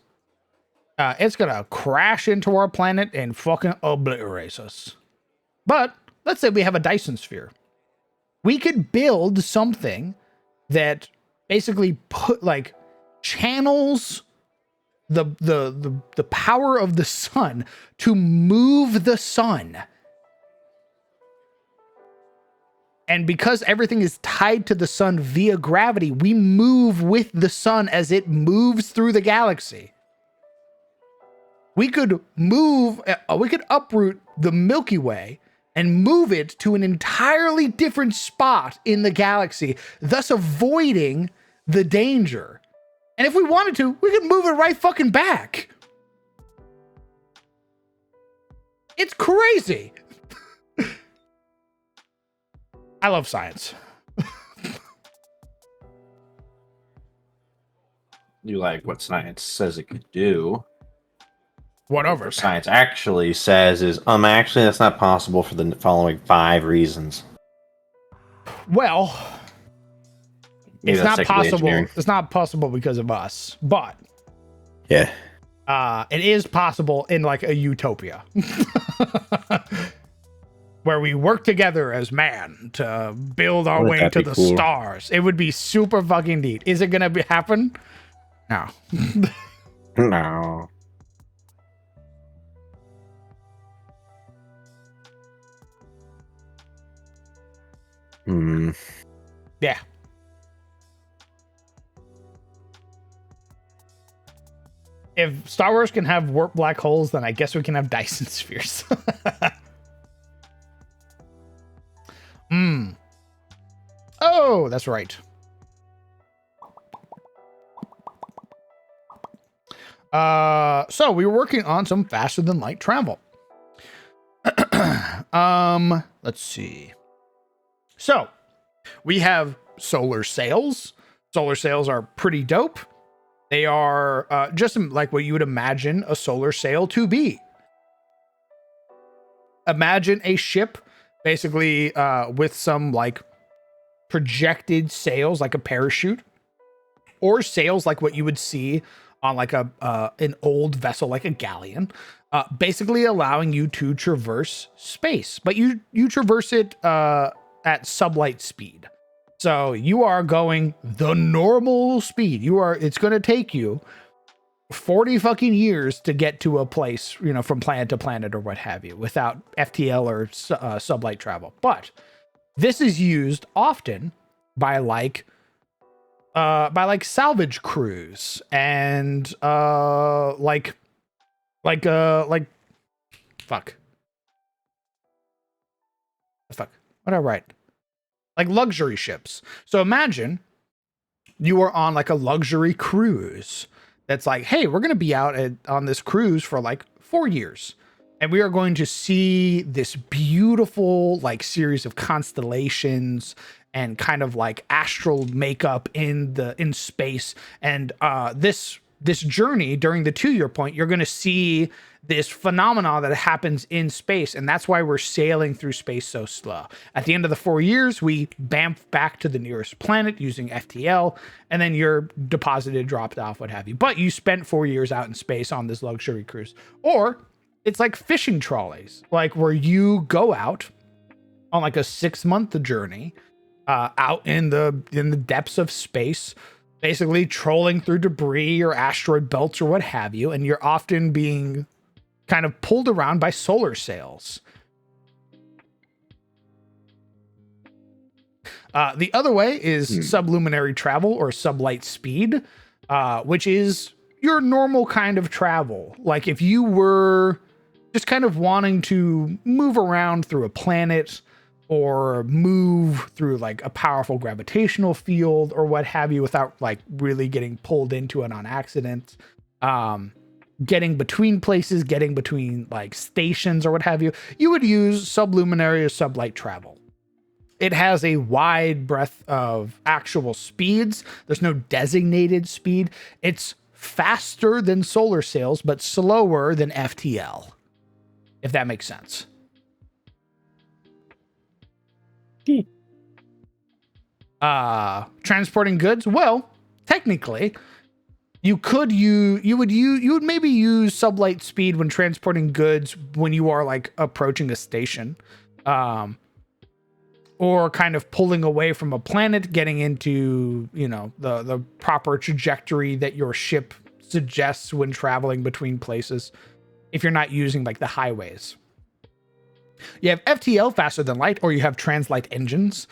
it's gonna crash into our planet and fucking obliterate us. But let's say we have a Dyson sphere. We could build something that basically channels the power of the sun to move the sun. And because everything is tied to the sun via gravity, we move with the sun as it moves through the galaxy. We could uproot the Milky Way and move it to an entirely different spot in the galaxy, thus avoiding the danger. And if we wanted to, we could move it right fucking back. It's crazy. I love science. You like what science says it could do. Whatever. What science actually says is, actually that's not possible for the following 5 reasons. Well, Maybe it's that's not technically possible. engineering. It's not possible because of us, but Yeah. it is possible in like a utopia where we work together as man to build our Wouldn't way that to be the cool? stars. It would be super fucking neat. Is it gonna happen? No. No. Yeah. If Star Wars can have warp black holes, then I guess we can have Dyson spheres. Oh, that's right. So we were working on some faster than light travel. Let's see. So we have solar sails. Solar sails are pretty dope. They are just like what you would imagine a solar sail to be. Imagine a ship basically with some like projected sails, like a parachute, or sails like what you would see on like an old vessel, like a galleon, basically allowing you to traverse space. But you traverse it at sublight speed. So you are going the normal speed. It's going to take you 40 fucking years to get to a place, you know, from planet to planet or what have you, without FTL or sublight travel. But this is used often by like salvage crews and fuck. What did I write? Like luxury ships. So imagine you are on like a luxury cruise that's like, hey, we're going to be out on this cruise for like 4 years. And we are going to see this beautiful like series of constellations and kind of like astral makeup in space. And this journey during the 2-year point, you're going to see this phenomena that happens in space. And that's why we're sailing through space so slow. At the end of the 4 years, we bamf back to the nearest planet using FTL, and then you're deposited, dropped off, what have you. But you spent 4 years out in space on this luxury cruise. Or it's like fishing trolleys, like where you go out on like a 6-month journey out in the depths of space, basically trolling through debris or asteroid belts or what have you, and you're often being kind of pulled around by solar sails. The other way is subluminary travel or sublight speed, which is your normal kind of travel. Like if you were just kind of wanting to move around through a planet or move through like a powerful gravitational field or what have you without like really getting pulled into it on accident. Getting between places, getting between like stations or what have you, you would use subluminary or sublight travel. It has a wide breadth of actual speeds. There's no designated speed. It's faster than solar sails, but slower than FTL, if that makes sense. Transporting goods. Well, technically, you would maybe use sublight speed when transporting goods when you are like approaching a station. or kind of pulling away from a planet, getting into, you know, the proper trajectory that your ship suggests when traveling between places, if you're not using like the highways. You have FTL, faster than light, or you have translight engines.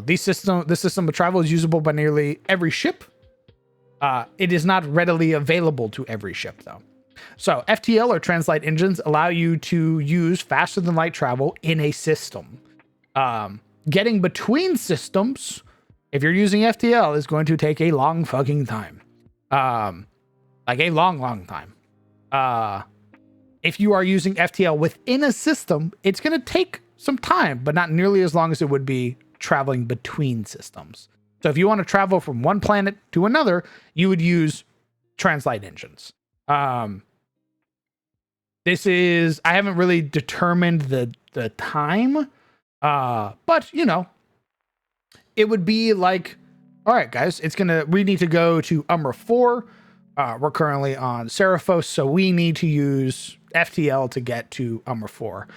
This system of travel is usable by nearly every ship. It is not readily available to every ship, though. So FTL or translight engines allow you to use faster than light travel in a system. Getting between systems, if you're using FTL, is going to take a long fucking time. Like a long time. If you are using FTL within a system, it's going to take some time, but not nearly as long as it would be traveling between systems. So if you want to travel from one planet to another, you would use translight engines. This is, I haven't really determined the time, but you know, it would be like, all right, guys, we need to go to Umbra 4. We're currently on Seraphos, so we need to use FTL to get to Umbra 4.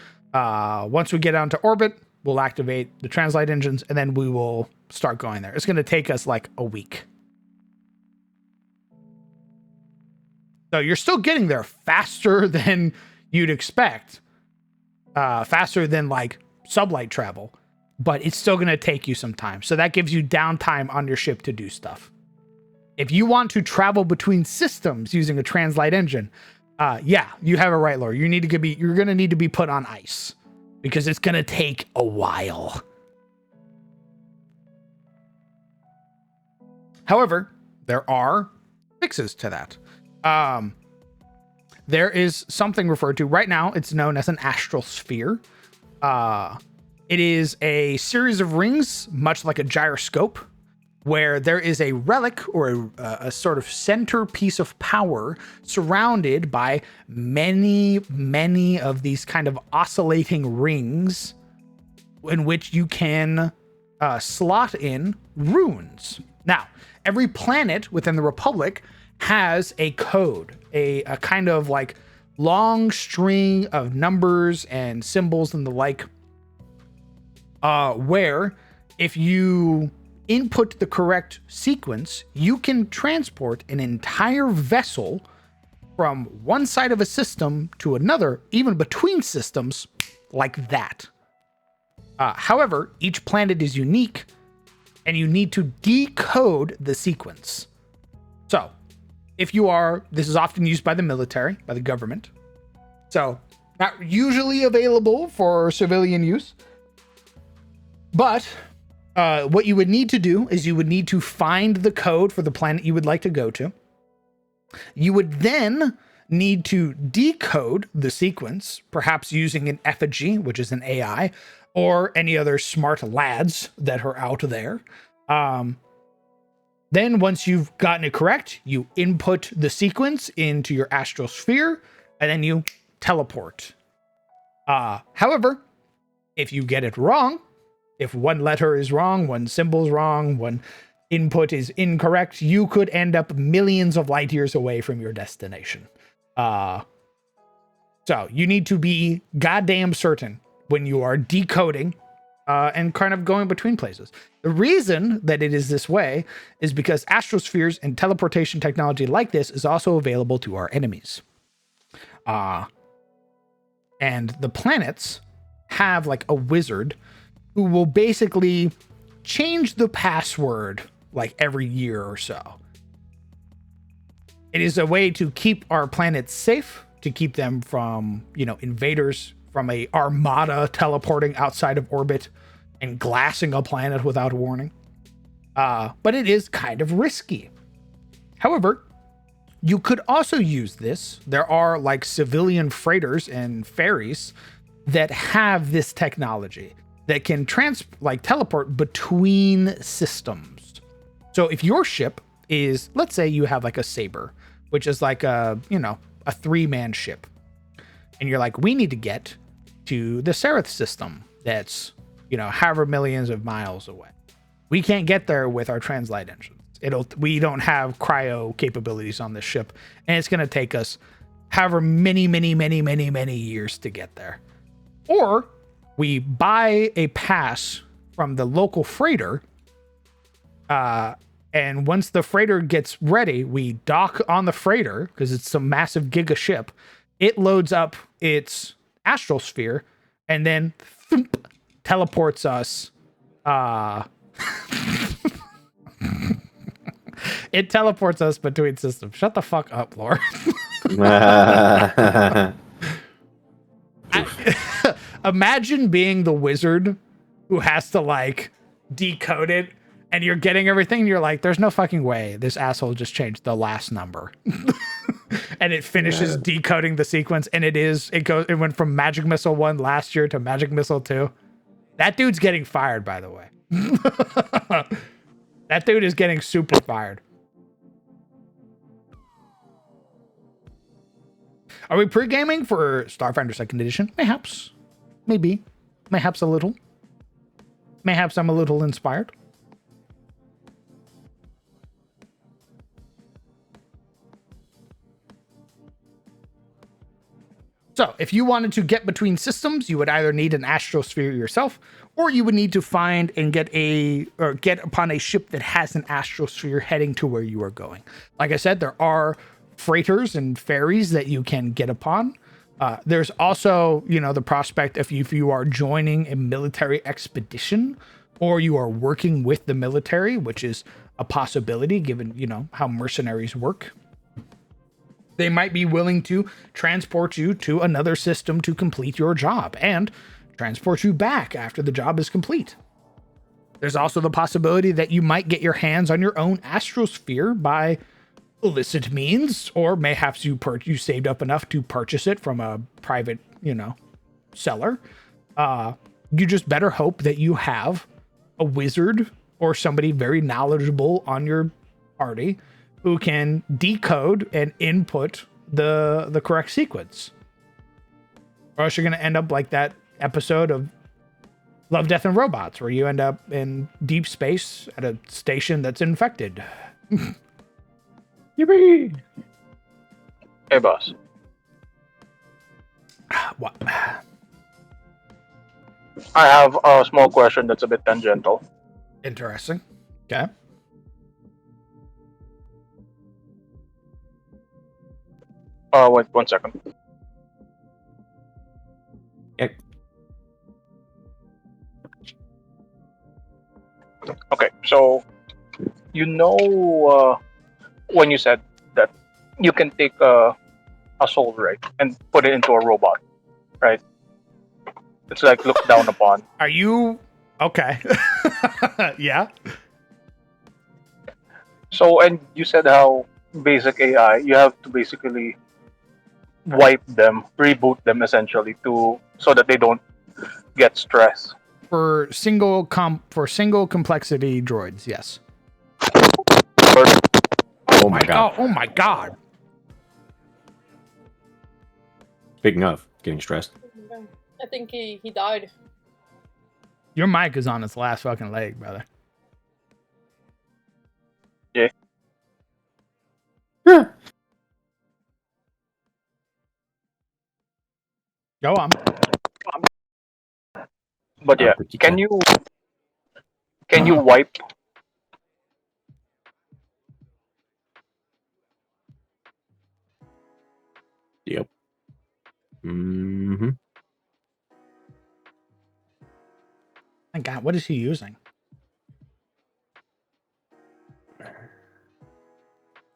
Once we get onto orbit, we'll activate the translight engines, and then we will start going there. It's going to take us like a week. So you're still getting there faster than you'd expect. Faster than like sublight travel, but it's still going to take you some time. So that gives you downtime on your ship to do stuff. If you want to travel between systems using a translight engine, yeah, you have it right, Laura. You're going to need to be put on ice because it's going to take a while. However, there are fixes to that. There is something referred to right now. It's known as an astral sphere. It is a series of rings, much like a gyroscope, where there is a relic or a sort of centerpiece of power surrounded by many of these kind of oscillating rings in which you can slot in runes. Now, every planet within the Republic has a code, a kind of like long string of numbers and symbols and the like, where if you input the correct sequence, you can transport an entire vessel from one side of a system to another, even between systems, like that. However, each planet is unique, and you need to decode the sequence. So, this is often used by the military, by the government. So, not usually available for civilian use. But what you would need to do is you would need to find the code for the planet you would like to go to. You would then need to decode the sequence, perhaps using an effigy, which is an AI, or any other smart lads that are out there. Then once you've gotten it correct, you input the sequence into your astral sphere, and then you teleport. However, if you get it wrong, if one letter is wrong, one symbol is wrong, one input is incorrect, you could end up millions of light years away from your destination. So you need to be goddamn certain when you are decoding and kind of going between places. The reason that it is this way is because astrospheres and teleportation technology like this is also available to our enemies. And the planets have like a wizard who will basically change the password like every year or so. It is a way to keep our planets safe, to keep them from, invaders, from a armada teleporting outside of orbit and glassing a planet without warning. But it is kind of risky. However, you could also use this. There are like civilian freighters and ferries that have this technology that can teleport between systems. So if your ship is, let's say you have like a Saber, which is like a 3-man ship, and you're like, we need to get to the Sereth system that's, however millions of miles away. We can't get there with our translight engines. We don't have cryo capabilities on this ship, and it's going to take us however many years to get there. Or we buy a pass from the local freighter. And once the freighter gets ready, we dock on the freighter because it's some massive giga ship. It loads up its astral sphere and then thump, teleports us. It teleports us between systems. Shut the fuck up, Lord. Imagine being the wizard who has to like decode it, and you're getting everything. And you're like, "There's no fucking way this asshole just changed the last number," and it finishes decoding the sequence, and it went from Magic Missile 1 last year to Magic Missile 2. That dude's getting fired, by the way. That dude is getting super fired. Are we pre-gaming for Starfinder 2nd Edition? Mayhaps. Maybe. Mayhaps a little. Mayhaps I'm a little inspired. So, if you wanted to get between systems, you would either need an astrosphere yourself, or you would need to find and get upon a ship that has an astrosphere heading to where you are going. Like I said, there are freighters and ferries that you can get upon. There's also, the prospect if you are joining a military expedition or you are working with the military, which is a possibility given, how mercenaries work. They might be willing to transport you to another system to complete your job and transport you back after the job is complete. There's also the possibility that you might get your hands on your own astrosphere by illicit means, or mayhaps you saved up enough to purchase it from a private, seller. You just better hope that you have a wizard or somebody very knowledgeable on your party who can decode and input the correct sequence. Or else you're going to end up like that episode of Love, Death, and Robots, where you end up in deep space at a station that's infected. Yippee! Hey, boss. What? I have a small question that's a bit tangential. Interesting. Okay. Wait 1 second. Yep. Okay, so when you said that you can take a soul, right, and put it into a robot, right? It's like looked down upon. Are you okay? Yeah. So, and you said how basic AI, you have to basically wipe them, reboot them essentially so that they don't get stressed. For single complexity droids, yes. Oh my god. Oh my god. Speaking of getting stressed. I think he died. Your mic is on its last fucking leg, brother. Yeah. Go on. But yeah, But you can you wipe? Yep. Mm-hmm. My god, what is he using?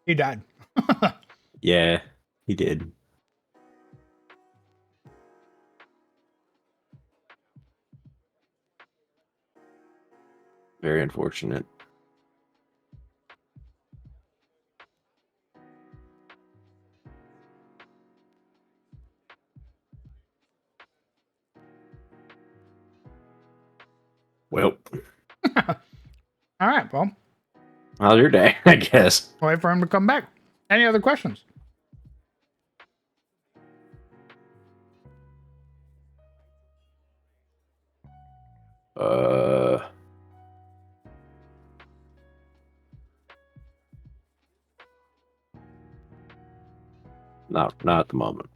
He died. Yeah, he did. Very unfortunate. Well, All right, well, how's your day? I guess. wait for him to come back. Any other questions? Not at the moment.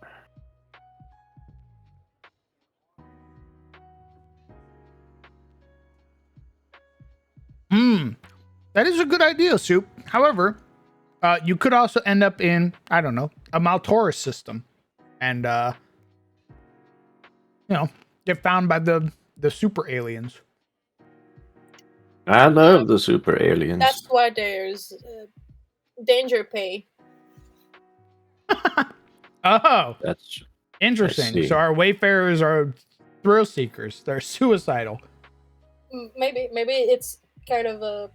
That is a good idea, Soup. However, you could also end up in, I don't know, a Maltaurus system. And, get found by the super aliens. I love the super aliens. That's why there's danger pay. Oh, That's interesting. see. So our wayfarers are thrill seekers. They're suicidal. Maybe it's kind of a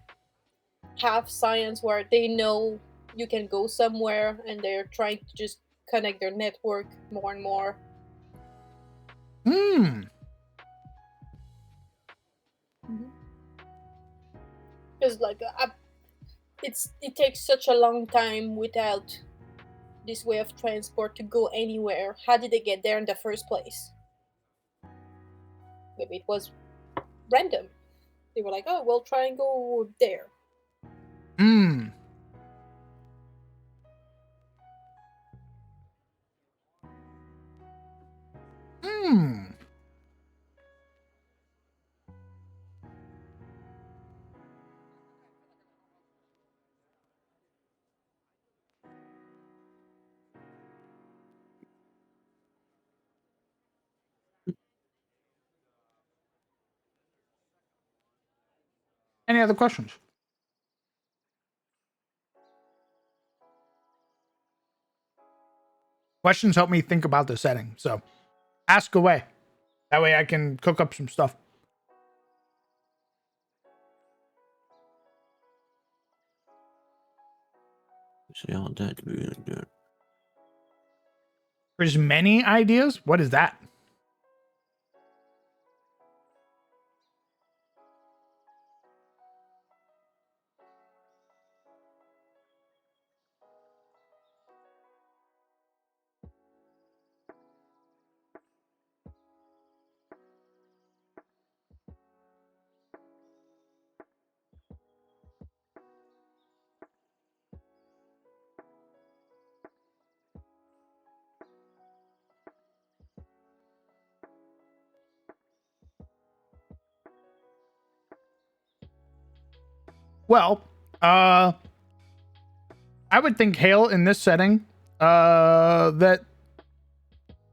half science where they know you can go somewhere and they're trying to just connect their network more and more. Because like it takes such a long time without this way of transport to go anywhere. How did they get there in the first place? Maybe it was random. They were like, oh, we'll try and go there. Any other questions? Questions help me think about the setting. So ask away. That way I can cook up some stuff. See all that. There's many ideas? What is that? Well, I would think Hale in this setting, that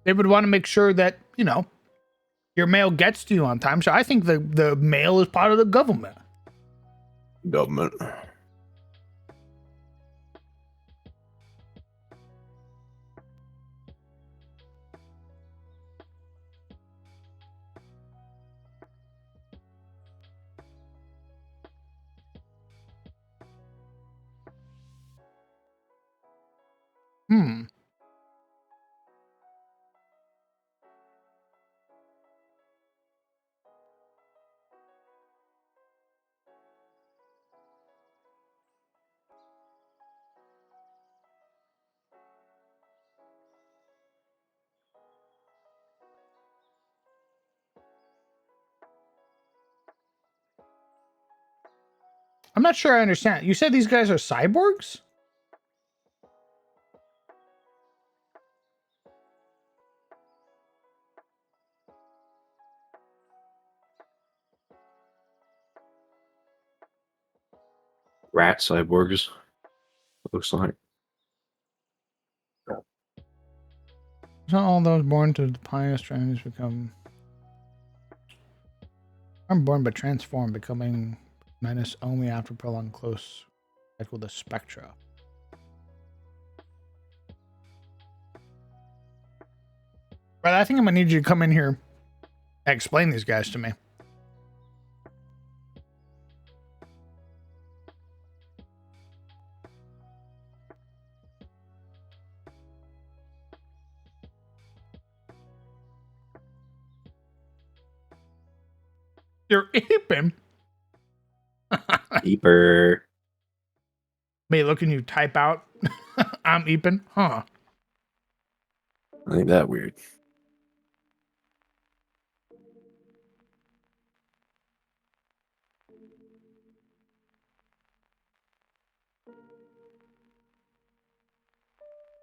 they would want to make sure that, your mail gets to you on time. So I think the mail is part of the government. Government. I'm not sure I understand. You said these guys are cyborgs? Rat cyborgs. Looks like. Not all those born to the pious strands become. I'm born but transformed, becoming menace only after prolonged close contact with the spectra. But I think I'm gonna need you to come in here and explain these guys to me. You're eeping. Deeper. Me looking you type out. I'm eeping. Huh. Ain't that weird?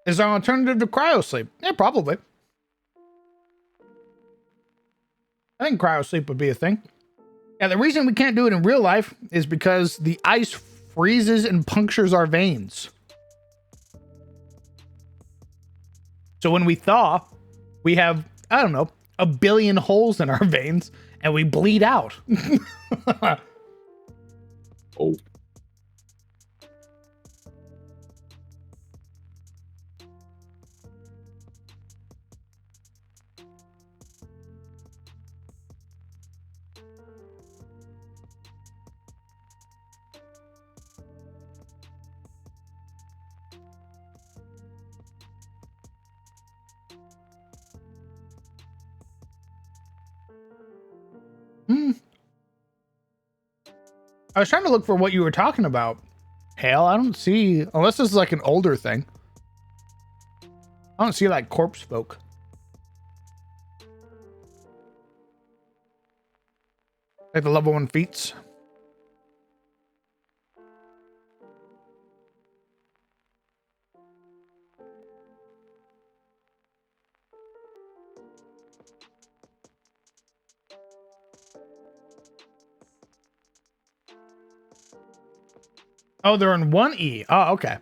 Is there an alternative to cryosleep? Yeah, probably. I think cryosleep would be a thing. Yeah, the reason we can't do it in real life is because the ice freezes and punctures our veins. So when we thaw, we have, I don't know, 1 billion holes in our veins and we bleed out. Oh. I was trying to look for what you were talking about. Hale, I don't see, unless this is like an older thing. I don't see like corpse folk. Like the level 1 feats. Oh, they're in 1E. Oh, okay.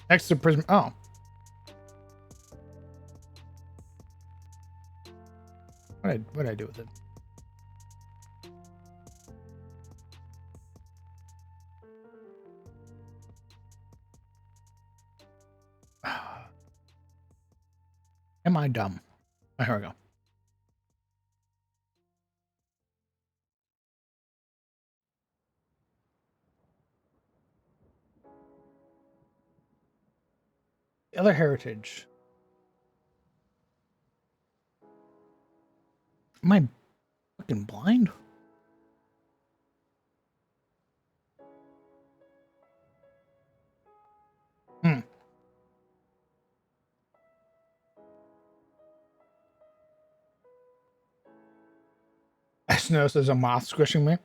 Next to Prism. Oh. What did I do with it? Am I dumb? Oh, here we go. The other heritage. Am I fucking blind? I just noticed there's a moth squishing me.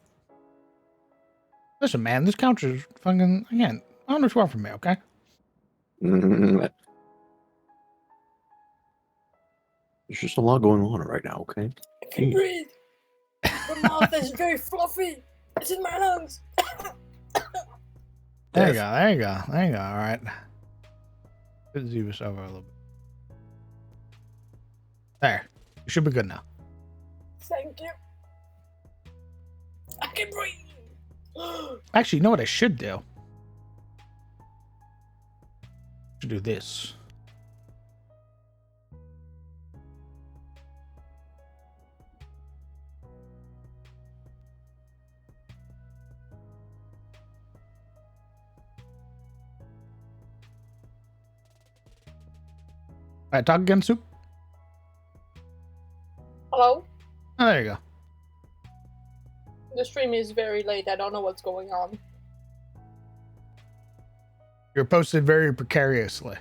Listen, man, this couch is fucking, again, I don't know what you want from me, okay? There's just a lot going on right now, okay? I can breathe. The mouth is very fluffy. It's in my lungs. There you go, there you go, there you go, all right. Let's zoom this over a little bit. There, you should be good now. Thank you. I can breathe. Actually, you know what I should do? I should do this. All right, talk again, Soup. Hello? Oh, there you go. The stream is very late. I don't know what's going on. You're posted very precariously.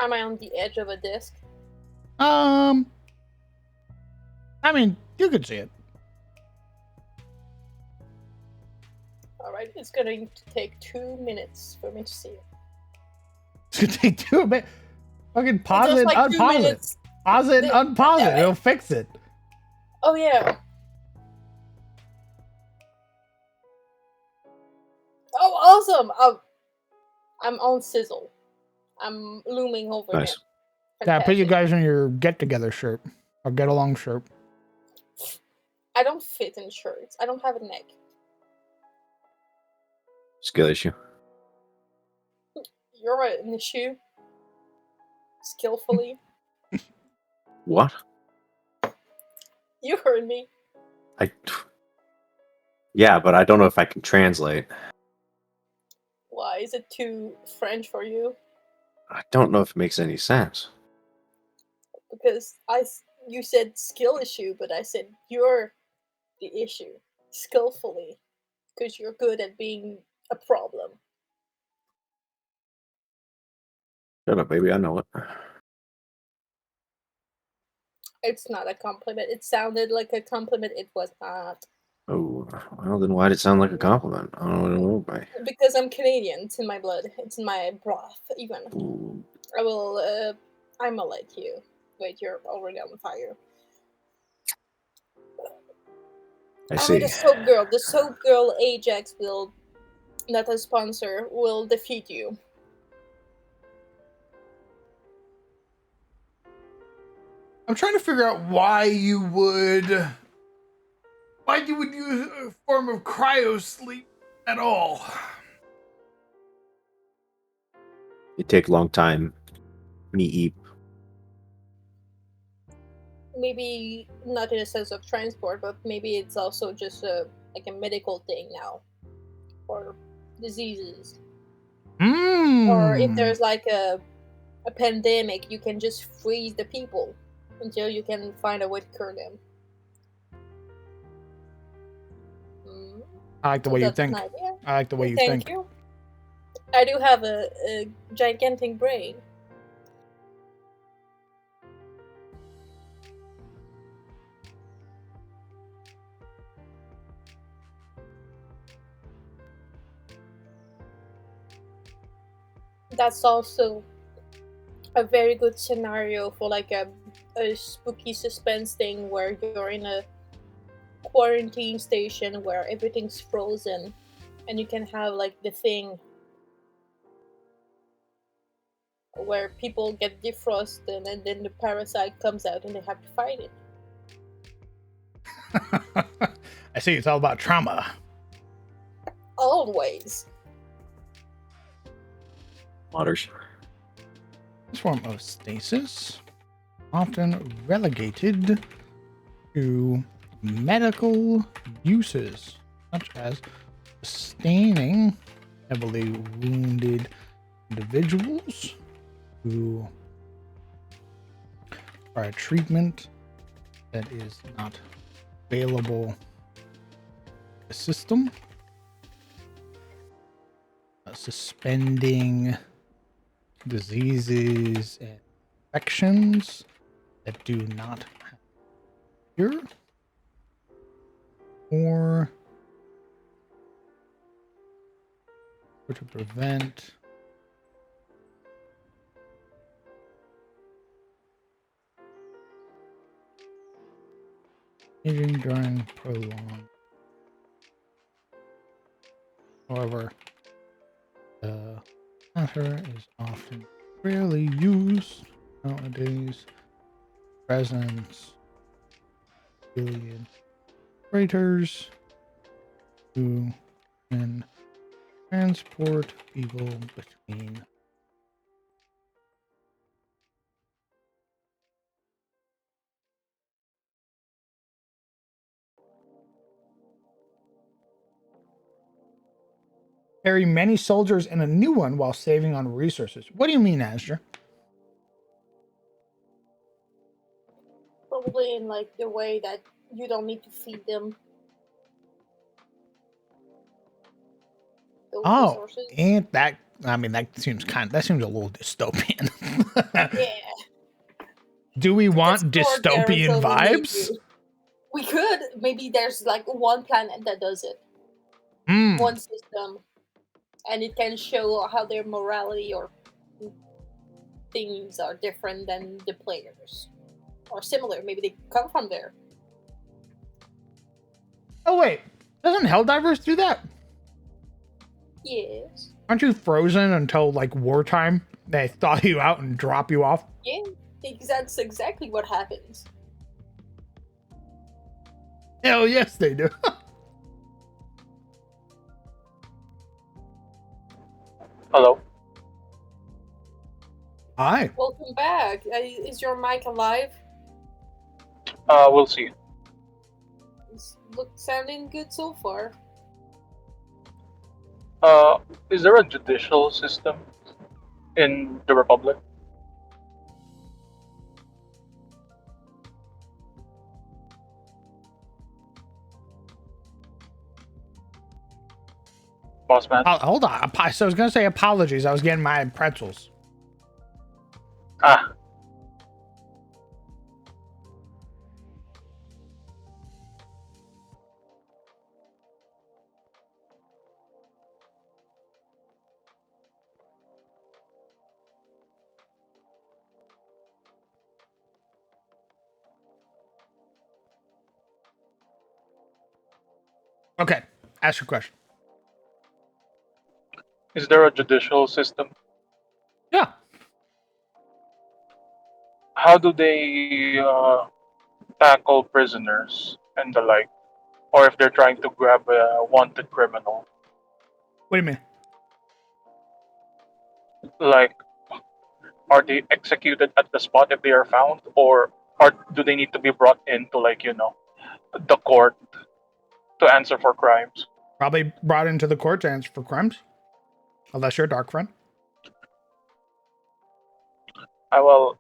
Am I on the edge of a disc? I mean, you could see it. Alright, it's going to take 2 minutes for me to see it. It's gonna take 2 minutes. Fucking pause Just it, like 2 unpause it. minutes. Pause it, unpause it. It'll fix it. Oh yeah. Oh, awesome! I'm on Sizzle. I'm looming over Nice. him. Yeah, put you Fantastic. guys in your get-together shirt. Or get-along shirt. I don't fit in shirts. I don't have a neck. Skill issue. You're an issue. Skillfully. What? You heard me. Yeah, but I don't know if I can translate. Why? Is it too French for you? I don't know if it makes any sense. Because you said skill issue, but I said you're the issue. Skillfully. Because you're good at being a problem. Shut up, baby. I know it. It's not a compliment. It sounded like a compliment. It was not. Oh, well, then why did it sound like a compliment? I don't know why. Because I'm Canadian. It's in my blood. It's in my broth, even. Ooh, I will, I'm gonna let you. Wait, you're already on fire. I see. The soap girl. The soap girl Ajax will, not a sponsor, will defeat you. I'm trying to figure out why you would use a form of cryo sleep at all. It take a long time. Me eat. Maybe not in a sense of transport, but maybe it's also just like a medical thing now, or diseases. Or if there's like a pandemic, you can just freeze the people until you can find a way to cure them. I like the way you That's think. an idea. I like the way you Thank think. you. I do have a gigantic brain. That's also a very good scenario for like a spooky suspense thing where you're in a quarantine station where everything's frozen and you can have like the thing where people get defrosted and then the parasite comes out and they have to fight it. I see. It's all about trauma. Always. Waters. This form of stasis, often relegated to medical uses, such as sustaining heavily wounded individuals who require treatment that is not available in the system, suspending diseases and infections that do not have cure, or to prevent aging during prolonged. However, the latter is often rarely used nowadays. Presence billion freighters who can transport people between carry many soldiers and a new one while saving on resources. What do you mean, Asher? Probably in like the way that you don't need to feed them those resources. And that, I mean, that seems a little dystopian. Yeah. Do we want Just store there dystopian until we need vibes? to. We could. Maybe there's like one planet that does it. Hmm. One system. And it can show how their morality or things are different than the players. Or similar. Maybe they come from there. Oh wait, doesn't Helldivers do that? Yes. Aren't you frozen until like wartime? They thaw you out and drop you off. Yeah. That's exactly what happens. Hell yes, they do. Hello. Hi. Welcome back. Is your mic alive? We'll see. It's sounding good so far. Is there a judicial system in the Republic? Boss man. Hold on. So I was gonna say apologies. I was getting my pretzels. Ah. Okay, ask your question. Is there a judicial system? Yeah. How do they tackle prisoners and the like? Or if they're trying to grab a wanted criminal? What do you mean? Like, are they executed at the spot if they are found? Or do they need to be brought into, like, the court to answer for crimes? Probably brought into the court to answer for crimes. Unless you're a dark friend. Well,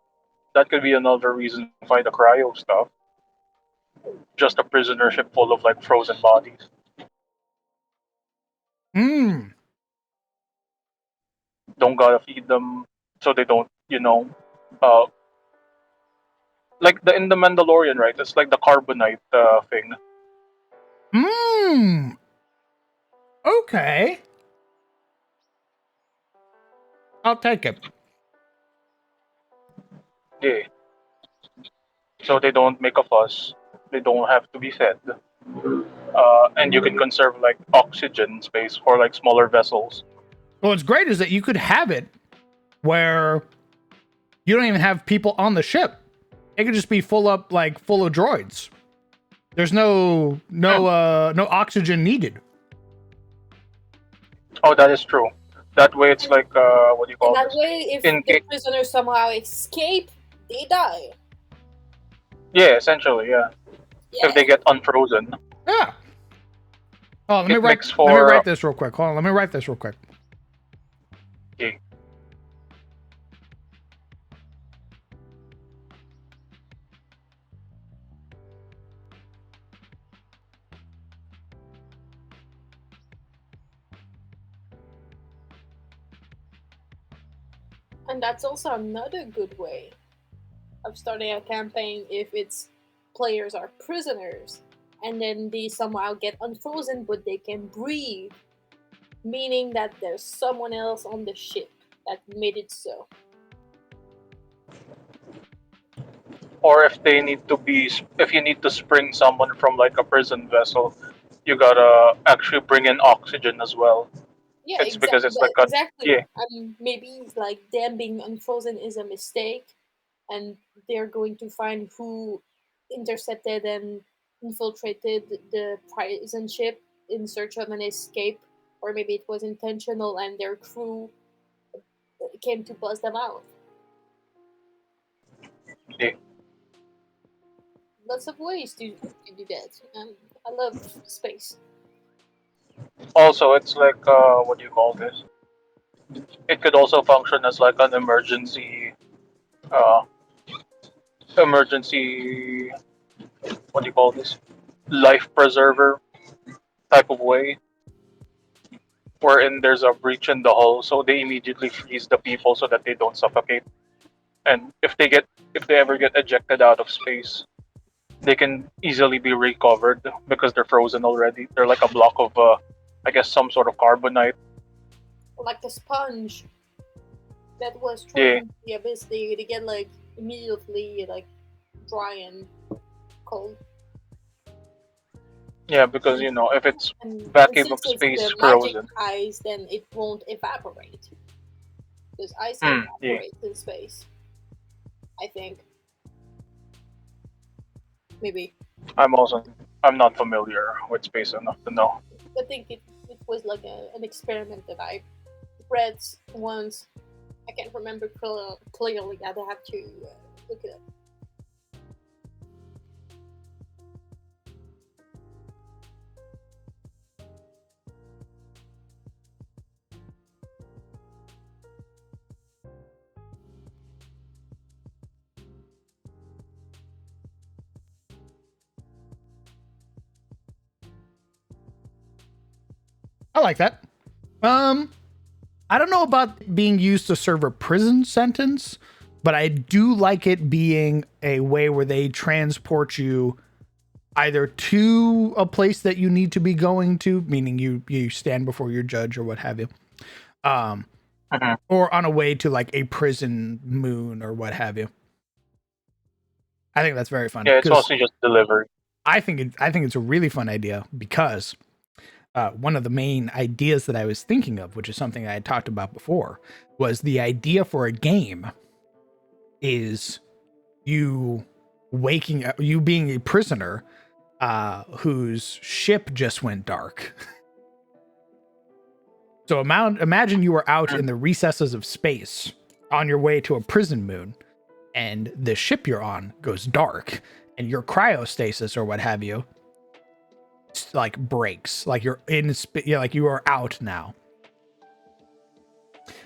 that could be another reason to find the cryo stuff. Just a prisoner ship full of, like, frozen bodies. Hmm. Don't gotta feed them so they don't, uh, like in the Mandalorian, right? It's like the carbonite thing. Hmm. Okay. I'll take it. Yeah. So they don't make a fuss. They don't have to be fed. And you can conserve, like, oxygen space for, like, smaller vessels. Well, what's great is that you could have it where you don't even have people on the ship. It could just be full of droids. There's no oxygen needed. Oh, that is true. That way, it's like what do you call That this? way, if the prisoners somehow escape, they die. Yeah, essentially, yeah. Yeah. If they get unfrozen. Yeah. Oh, let me write this real quick. Hold on, let me write this real quick. Okay. And that's also another good way of starting a campaign if its players are prisoners and then they somehow get unfrozen but they can breathe, meaning that there's someone else on the ship that made it so. Or if you need to spring someone from, like, a prison vessel, you gotta actually bring in oxygen as well. Yeah, It's because it's like exactly. yeah. Maybe like them being unfrozen is a mistake, and they're going to find who intercepted and infiltrated the prison ship in search of an escape, or maybe it was intentional and their crew came to bust them out. Yeah. Lots of ways to do that. I love space. Also, it's like what do you call this? It could also function as, like, an uh, emergency. What do you call this? Life preserver type of way, wherein there's a breach in the hull, so they immediately freeze the people so that they don't suffocate. And if they ever get ejected out of space, they can easily be recovered because they're frozen already. They're like a block of, I guess, some sort of carbonite. Like a sponge that was thrown Yeah. into the abyss, they get like immediately like dry and cold. Yeah, because if it's And vacuum since of it's space the magic frozen. ice, then it won't evaporate. Because ice Yeah. evaporates in space. I think. Maybe. I'm not familiar with space enough to know. I think it was like an experiment that I read once. I can't remember clearly. I'd have to look it up. I like that. I don't know about being used to serve a prison sentence, but I do like it being a way where they transport you either to a place that you need to be going to, meaning you stand before your judge or what have you, or on a way to like a prison moon or what have you. I think that's very fun. Yeah, it's mostly just delivery. I think it's a really fun idea because one of the main ideas that I was thinking of, which is something I had talked about before, was the idea for a game is you being a prisoner whose ship just went dark. So imagine you were out in the recesses of space on your way to a prison moon, and the ship you're on goes dark, and your cryostasis or what have you like breaks, like you're like you are out now.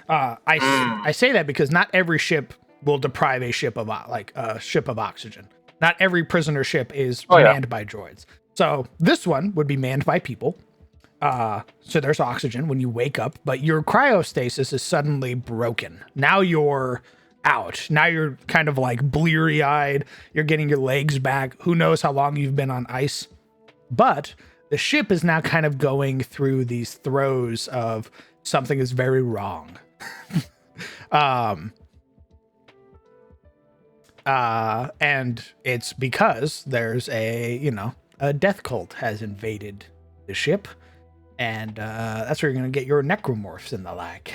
I say that because not every ship will deprive a ship of oxygen. Not every prisoner ship is manned by droids. So this one would be manned by people. So there's oxygen when you wake up, but your cryostasis is suddenly broken. Now you're out. Now you're kind of like bleary-eyed. You're getting your legs back. Who knows how long you've been on ice? But the ship is now kind of going through these throes of something is very wrong. And it's because there's a death cult has invaded the ship. And that's where you're going to get your necromorphs and the like.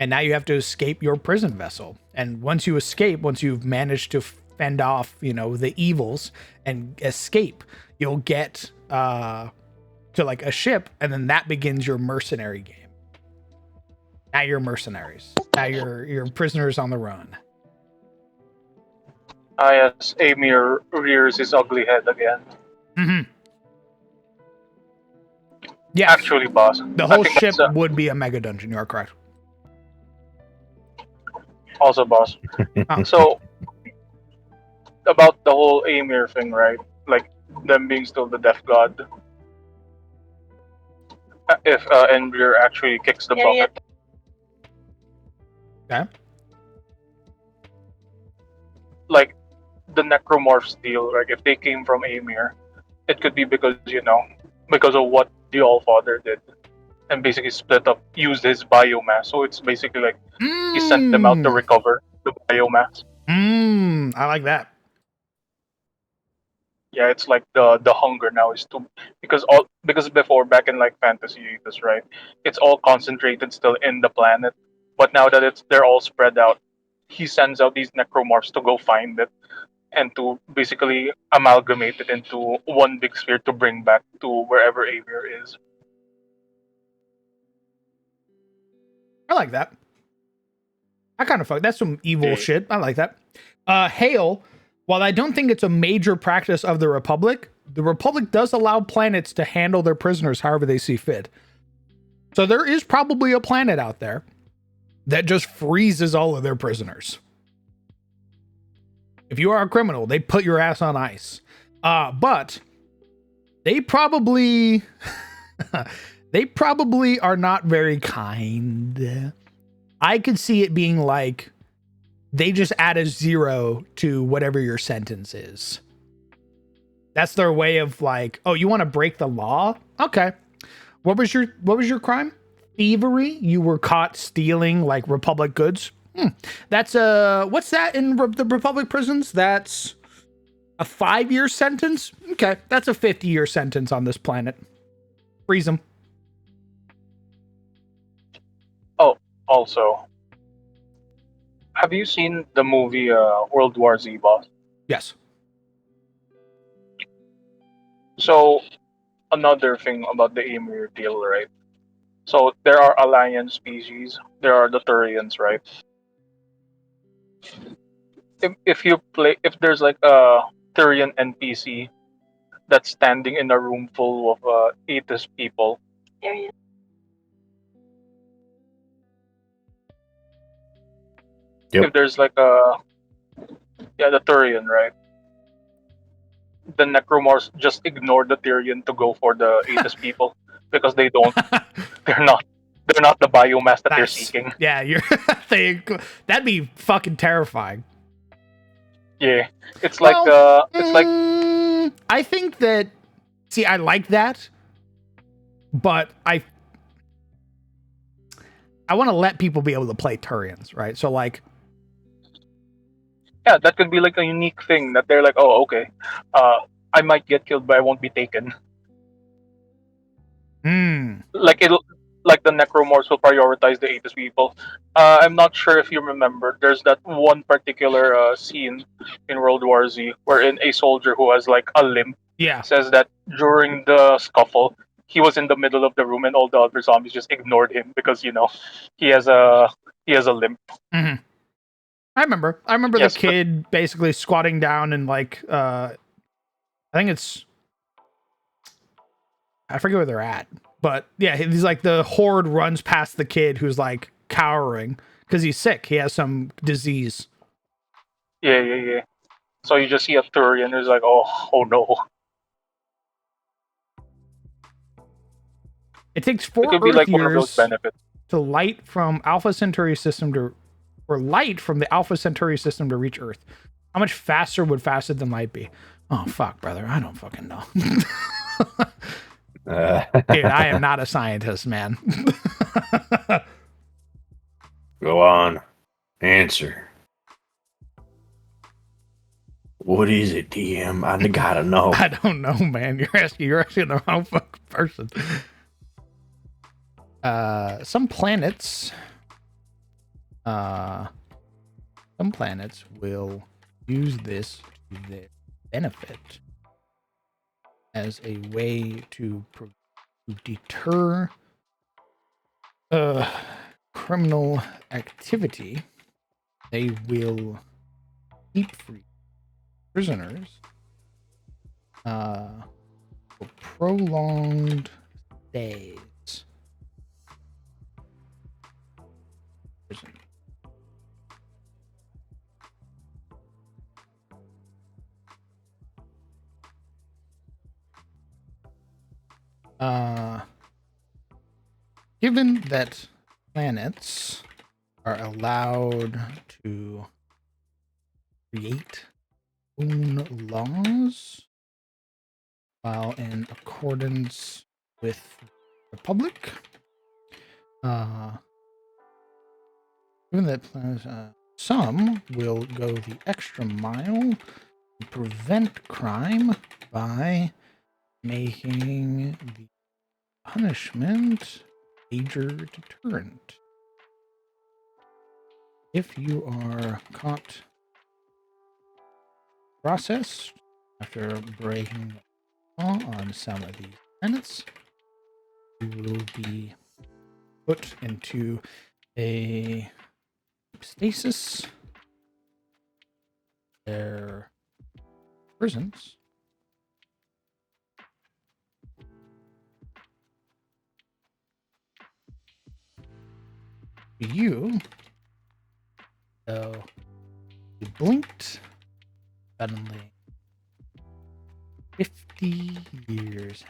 And now you have to escape your prison vessel. And once you've managed to fend off, the evils and escape, you'll get to like a ship, and then that begins your mercenary game. Now you're mercenaries. Now you're prisoners on the run. Yes, Amir rears his ugly head again. Mm-hmm. Yeah. Actually, boss. The whole ship would be a mega dungeon. You are correct. Also, boss. So, about the whole Amir thing, right? Like, them being still the death god. If Enbir actually kicks the bucket. Okay. Like, the necromorphs deal, like, if they came from Amir, it could be because of what the Allfather did. And basically used his biomass. So it's basically like he sent them out to recover the biomass. I like that. Yeah, it's like the hunger now is because before, back in like Fantasy Ages, right? It's all concentrated still in the planet. But now that they're all spread out, he sends out these necromorphs to go find it and to basically amalgamate it into one big sphere to bring back to wherever Amir is. I like that. I kind of fuck. That's some evil shit. I like that. Hail, while I don't think it's a major practice of the Republic does allow planets to handle their prisoners however they see fit. So there is probably a planet out there that just freezes all of their prisoners. If you are a criminal, they put your ass on ice. But they probably are not very kind. I could see it being like they just add a 0 to whatever your sentence is. That's their way of like, oh, you want to break the law? Okay. What was your crime? Thievery? You were caught stealing like Republic goods? That's what's that in the Republic prisons? That's a 5-year sentence? Okay, that's a 50-year sentence on this planet. Freeze them. Oh, also, have you seen the movie World War Z, boss? Yes. So, another thing about the Amir deal, right? So, there are alliance species. There are the Turians, right? If there's like a Turian NPC that's standing in a room full of atheist people, if there's like the Turian, right? The necromorphs just ignore the Turian to go for the atheist people because they're not the biomass that they're seeking. Yeah, that'd be fucking terrifying. Yeah, it's I think that. See, I like that, but I want to let people be able to play Turians, right? So like, yeah, that could be like a unique thing that they're like, oh, okay, I might get killed, but I won't be taken. Hmm. Like the necromorphs will prioritize the Aegis people. I'm not sure if you remember. There's that one particular scene in World War Z wherein a soldier who has like a limp Yeah. says that during the scuffle he was in the middle of the room and all the other zombies just ignored him because he has a limp. Mm-hmm. I remember Yes, the but kid basically squatting down and like I think I forget where they're at. But yeah, he's like the horde runs past the kid who's like cowering because he's sick. He has some disease. yeah. So you just see a Turian who's like, oh no. It takes It 4 could be Earth like one of those years benefits. to light from Alpha Centauri system to or light from the Alpha Centauri system to reach Earth. How much faster would faster than light be? Oh fuck, brother, I don't fucking know. Dude, I am not a scientist, man. Go on. Answer. What is it, DM? I gotta know. I don't know, man. You're asking the wrong fucking person. Some planets will use this to their benefit as a way to deter criminal activity. They will keep free prisoners for prolonged stays. Prison. Given that planets are allowed to create own laws while in accordance with the Republic, given that planets, some will go the extra mile to prevent crime by making the punishment major deterrent. If you are caught, processed after breaking the law on some of these planets, you will be put into a stasis. Their prisons. You, so you blinked, suddenly 50 years.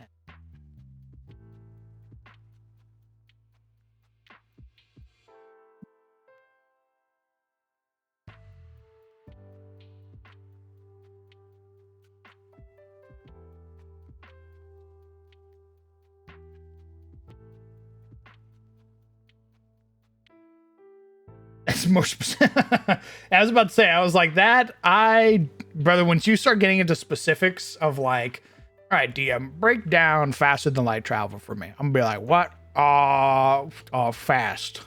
That's more specific. I was about to say, I was like, brother, once you start getting into specifics of like, all right, DM, break down faster than light travel for me. I'm gonna be like, what? Fast.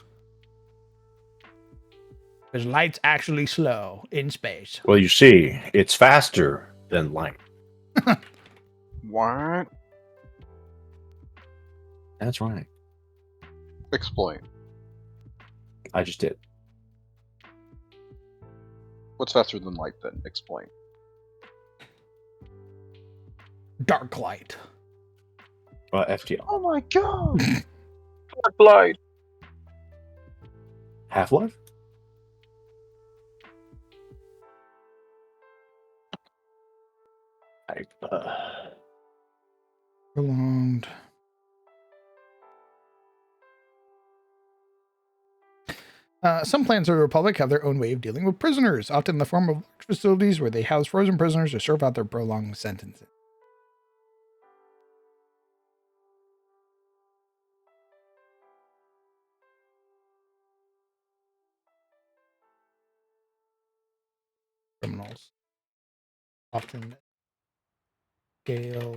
Because light's actually slow in space. Well, you see, it's faster than light. What? That's right. Explain. I just did. What's faster than light then? Explain. Dark light. FTL. Oh my god! Dark light. Half-Life? Prolonged. Some plans of the Republic have their own way of dealing with prisoners, often in the form of facilities where they house frozen prisoners to serve out their prolonged sentences. Criminals. Often scale.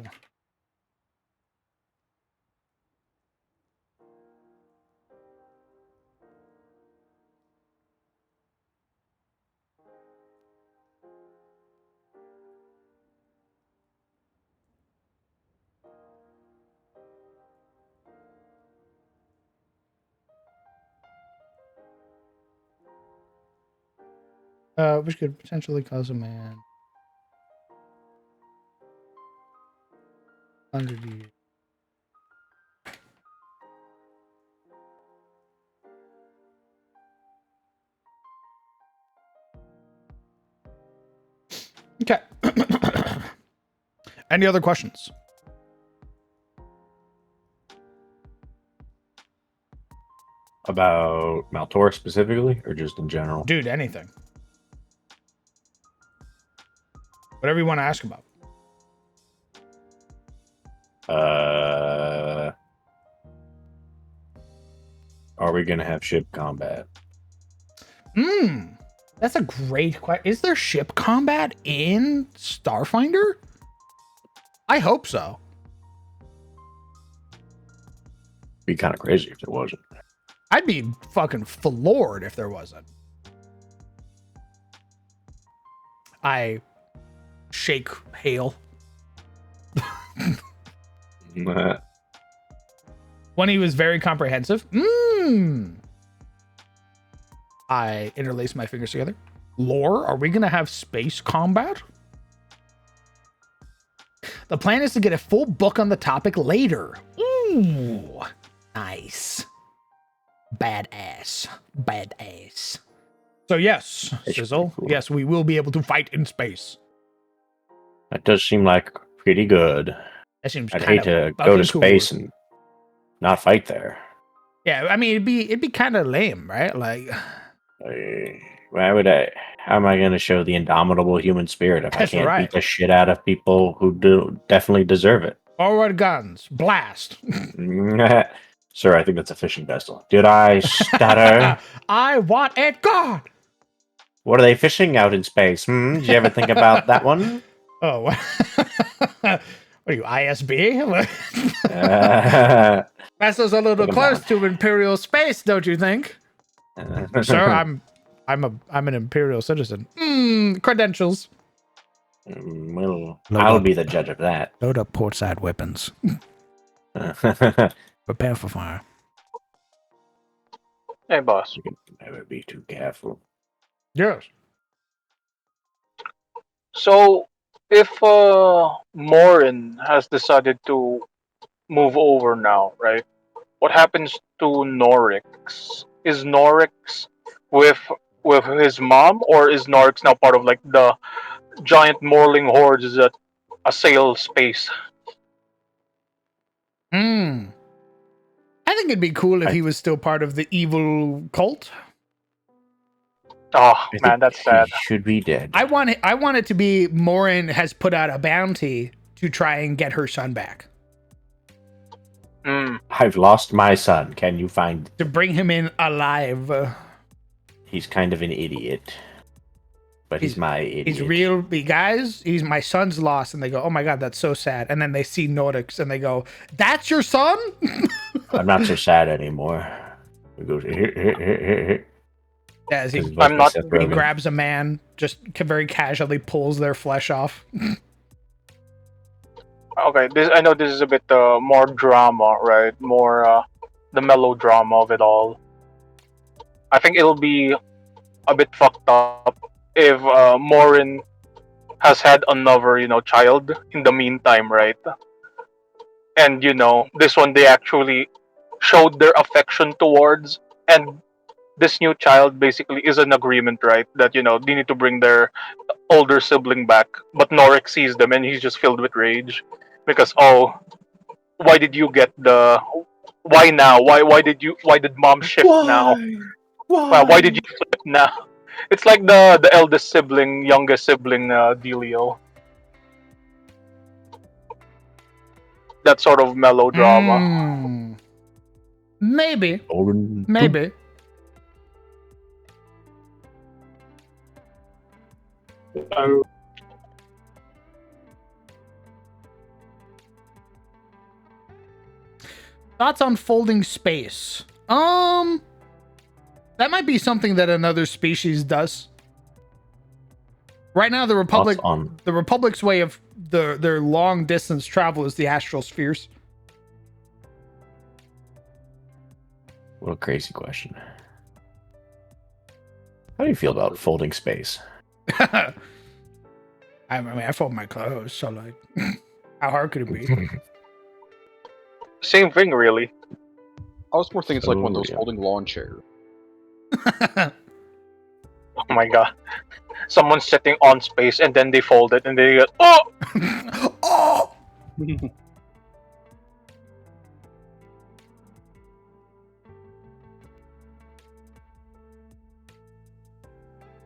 Which could potentially cause a man 100 years. Okay. Any other questions? About Maltor specifically, or just in general? Dude, anything. Whatever you want to ask about. Are we gonna have ship combat? That's a great question. Is there ship combat in Starfinder? I hope so. Be kind of crazy if there wasn't. I'd be fucking floored if there wasn't. I shake Hale. When he was very comprehensive. I interlace my fingers together. Lore, are we going to have space combat? The plan is to get a full book on the topic later. Ooh, nice. Badass. Badass. So yes, Sizzle, cool. yes, we will be able to fight in space. That does seem like pretty good. That seems I'd kind hate to of go to fucking space cool. and not fight there. Yeah, I mean it'd be kind of lame, right? Like, Why would I? How am I going to show the indomitable human spirit if I That's can't right. beat the shit out of people who do definitely deserve it? forward guns, blast. Sir, I think that's a fishing vessel. Did I stutter? I want it gone. What are they fishing out in space? Did you ever think about that one? Oh, what are you, ISB? Vessel's a little Look 'em close down. to Imperial space, don't you think? Sir, I'm an Imperial citizen. Credentials. Well, Load I'll up. be the judge of that. Load up portside weapons. You Prepare for fire. Hey, boss. can never be too careful. Yes. So, if Morin has decided to move over now, right? What happens to Norix? Is Norix with his mom, or is Norix now part of like the giant morling hordes that assail space? I think it'd be cool if he was still part of the evil cult. Oh I man, think that's sad. He should be dead. I want it to be Morin has put out a bounty to try and get her son back. I've lost my son. Can you find? To bring him in alive. He's kind of an idiot, but he's my idiot. He's real, guys. He's my son's lost, and they go, "Oh my god, that's so sad." And then they see Nordics, and they go, "That's your son?" I'm not so sad anymore. He goes. Here. As he, I'm not- he grabs a man, just very casually pulls their flesh off. Okay, I know this is a bit more drama, right? More the melodrama of it all. I think it'll be a bit fucked up if Morin has had another, child in the meantime, right? And this one they actually showed their affection towards, and this new child basically is an agreement, right? That they need to bring their older sibling back, but Norix sees them and he's just filled with rage because why did you get why now? Why did mom shift now? Why did you flip now? It's like the eldest sibling, youngest sibling dealio. That sort of melodrama. Maybe. Orin. Maybe. Thoughts on folding space? That might be something that another species does. Right now, the Republic's way of their long distance travel is the astral spheres. What a crazy question. How do you feel about folding space? I mean, I fold my clothes, so like, how hard could it be? Same thing, really. I was more thinking it's like one of Oh, those yeah. folding lawn chairs. Oh my god. Someone's sitting on space and then they fold it and they go, oh! Oh!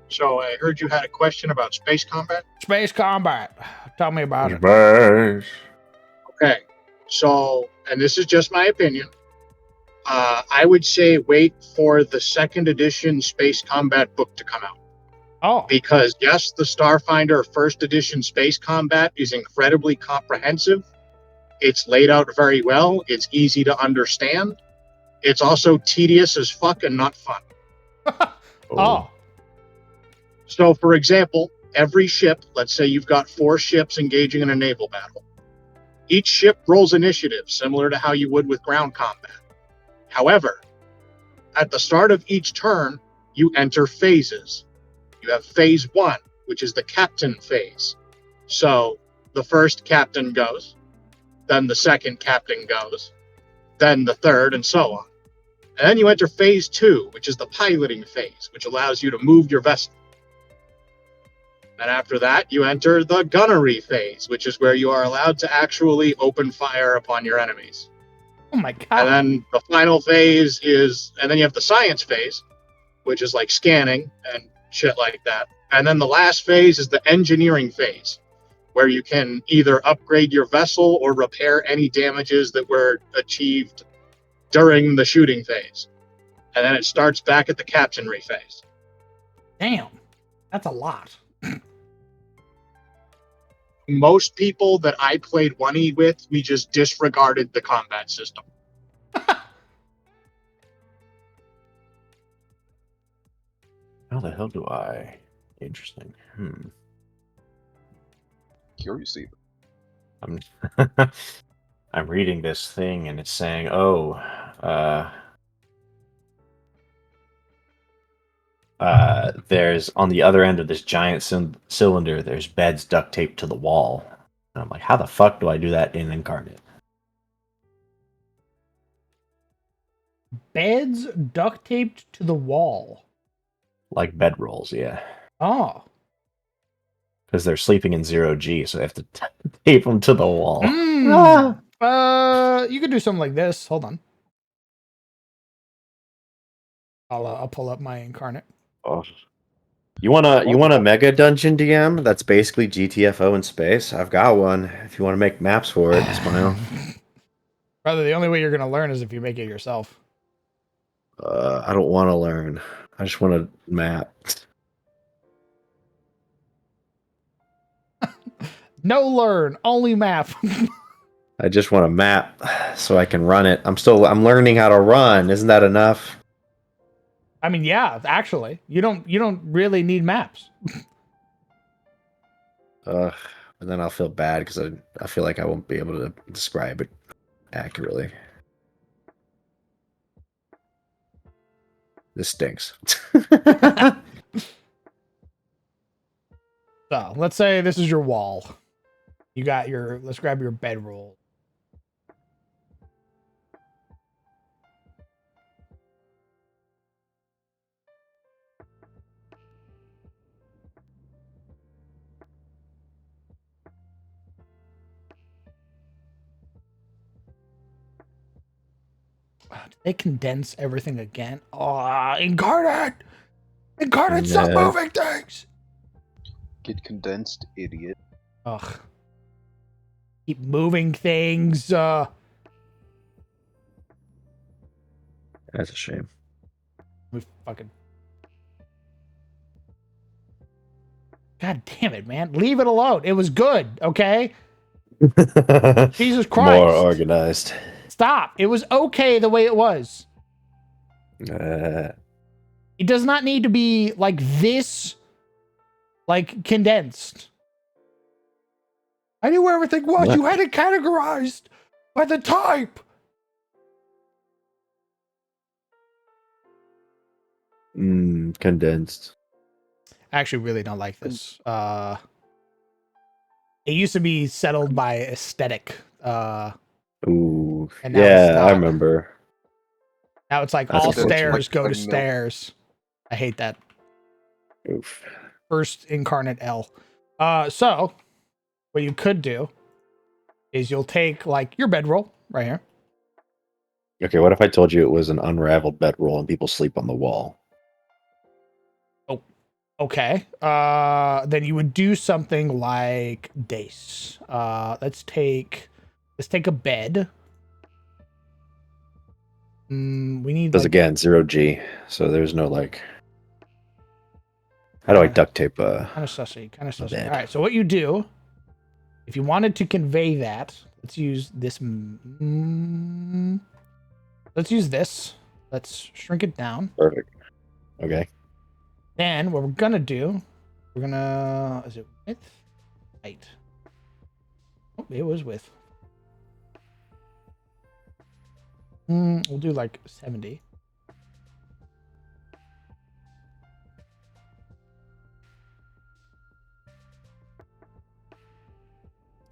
So I heard you had a question about space combat. Space combat. Tell me about it. Space. Okay. So, and this is just my opinion. I would say wait for the second edition Space Combat book to come out. Oh, Because, yes, the Starfinder first edition Space Combat is incredibly comprehensive. It's laid out very well. It's easy to understand. It's also tedious as fuck and not fun. oh, So, for example, every ship, let's say you've got 4 ships engaging in a naval battle. Each ship rolls initiative, similar to how you would with ground combat. However, at the start of each turn, you enter phases. You have phase 1, which is the captain phase. So, the first captain goes, then the second captain goes, then the third, and so on. And then you enter phase 2, which is the piloting phase, which allows you to move your vessel. And after that, you enter the gunnery phase, which is where you are allowed to actually open fire upon your enemies. oh my god. And then the final phase is, and then you have the science phase, which is like scanning and shit like that. And then the last phase is the engineering phase, where you can either upgrade your vessel or repair any damages that were achieved during the shooting phase. And then it starts back at the captainry phase. Damn, that's a lot. Most people that I played 1E with, we just disregarded the combat system. How the hell do I? Interesting. Curious even. I'm I'm reading this thing and it's saying, there's on the other end of this giant cylinder, there's beds duct taped to the wall. And I'm like, how the fuck do I do that in Incarnate? Beds duct taped to the wall. Like bedrolls, yeah. Oh. Because they're sleeping in 0G, so they have to tape them to the wall. You could do something like this. Hold on. I'll pull up my Incarnate. Oh. You want a mega dungeon DM? That's basically GTFO in space. I've got one. If you want to make maps for it, smile. Brother, the only way you're gonna learn is if you make it yourself. I don't want to learn. I just want a map. No learn, only map. I just want a map so I can run it. I'm learning how to run. Isn't that enough? I mean, yeah, actually, you don't really need maps. And then I'll feel bad because I feel like I won't be able to describe it accurately. This stinks. So let's say this is your wall. You got let's grab your bedroll. Did they condense everything again? Oh, Incarnate! Incarnate, stop Yeah. moving things! Get condensed, idiot. Ugh. Keep moving things. That's a shame. We fucking. God damn it, man. Leave it alone. It was good, okay? Jesus Christ. More organized. Stop. It was okay the way it was. Uh, It does not need to be like this, like condensed. I knew where everything was. What? You had it categorized by the type. Condensed. I actually really don't like this. It used to be settled by aesthetic. Ooh. And now it's Yeah, I not. remember. Now it's like That's all unfortunate. stairs go to Like milk. stairs. I hate that. Oof. First incarnate L. So what you could do is you'll take like your bedroll right here. Okay, what if I told you it was an unraveled bedroll and people sleep on the wall? Okay. Then you would do something like this. Let's take a bed. We need Because like, again, 0G, so there's no like. How do I duct tape? kind of sussy. All bed. right. So what you do, if you wanted to convey that, let's use this. Let's use this. Let's shrink it down. Perfect. Okay. Then what we're gonna do, is it width? Height. Oh, it was width. We'll do like 70.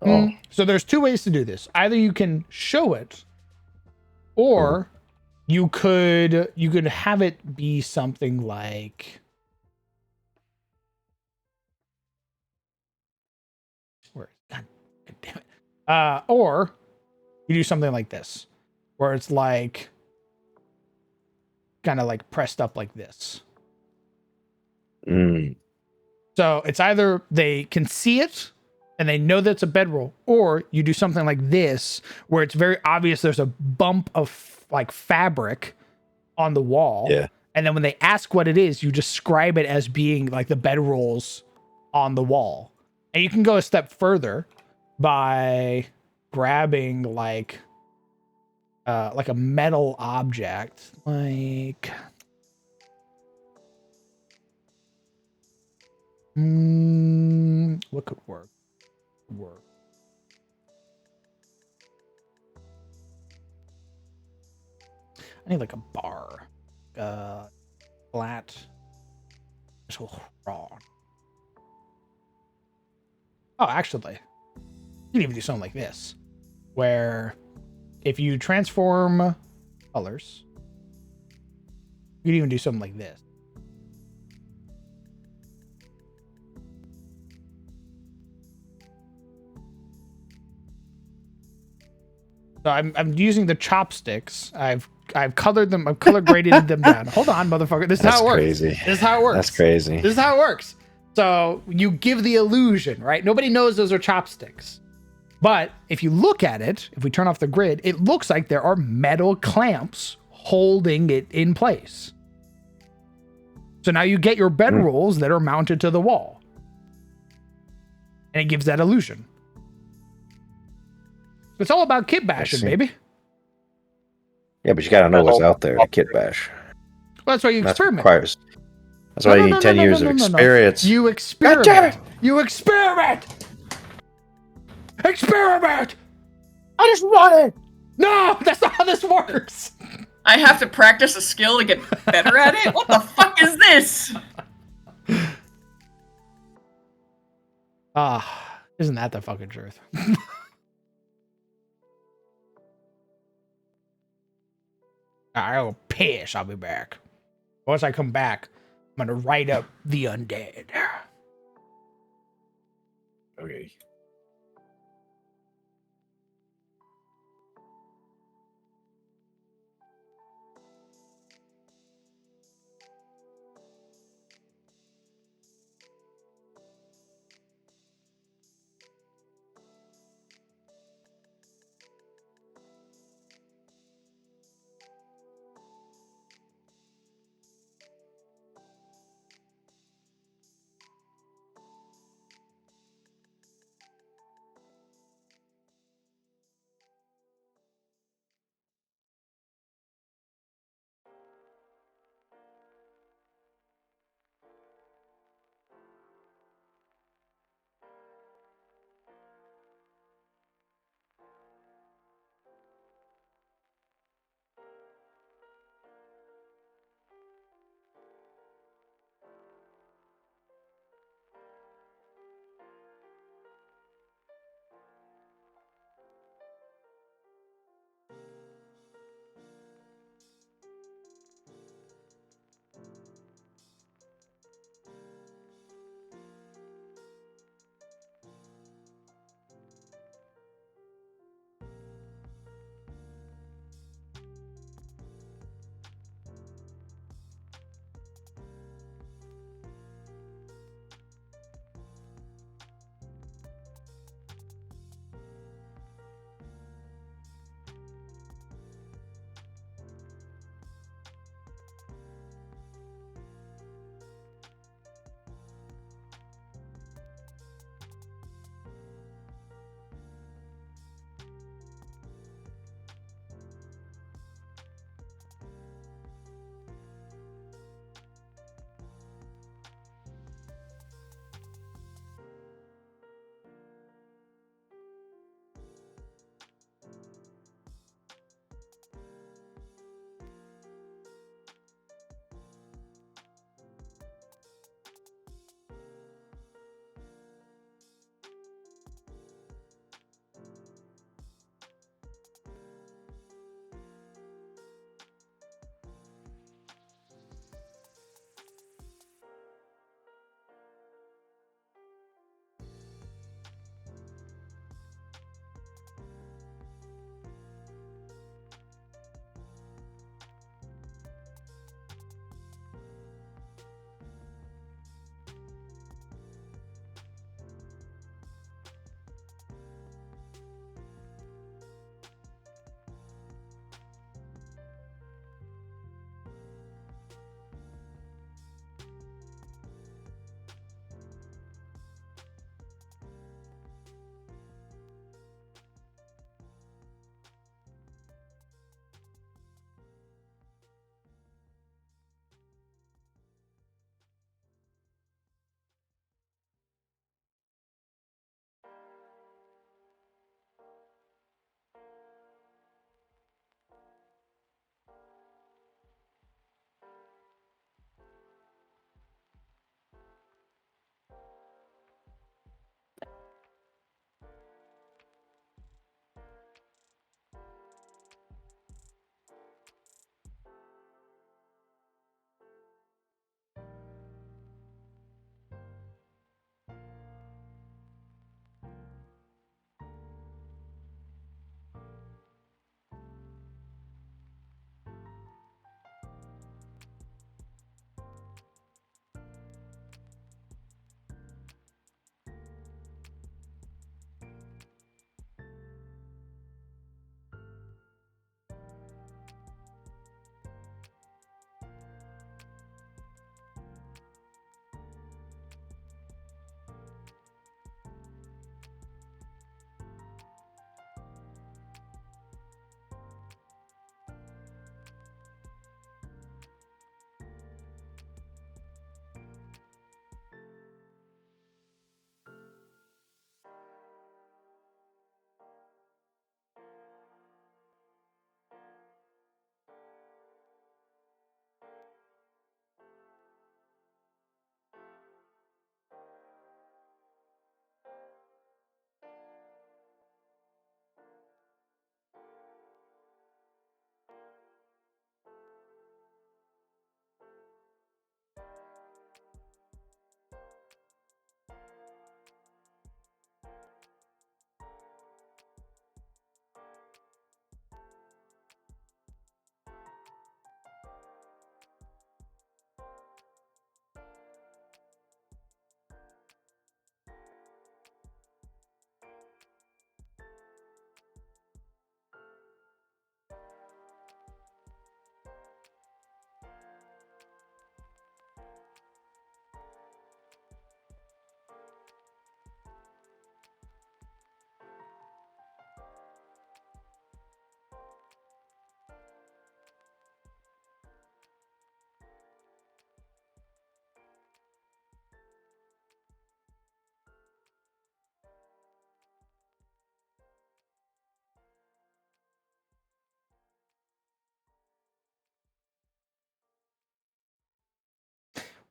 Oh, So there's two ways to do this. Either you can show it, or you could have it be something like. Where? God damn it. Or you do something like this, where it's like kind of like pressed up like this. So it's either they can see it and they know that's a bedroll, or you do something like this where it's very obvious there's a bump of like fabric on the wall. Yeah. And then when they ask what it is, you describe it as being like the bedrolls on the wall. And you can go a step further by grabbing like a metal object, like what could work? I need like a bar, flat. This will raw. Oh, actually, you can even do something like this, where if you transform colors, you can even do something like this. So I'm using the chopsticks. I've colored them. I've color graded them down. Hold on, motherfucker. This is that's how it works. crazy. This is how it works. That's crazy. This is how it works. So you give the illusion, right? Nobody knows those are chopsticks. But if you look at it, if we turn off the grid, it looks like there are metal clamps holding it in place. So now you get your bedrolls that are mounted to the wall. And it gives that illusion. It's all about kit bashing, see. baby. Yeah, but you gotta know what's out there to kit bash. Well, that's why you That's experiment. requires. That's why you need 10 years of experience. You experiment. You experiment. Experiment. I just want it. No, that's not how this works. I have to practice a skill to get better at it? What the fuck is this? Isn't that the fucking truth? I'll piss. I'll be back. Once I come back, I'm gonna write up the undead. Okay.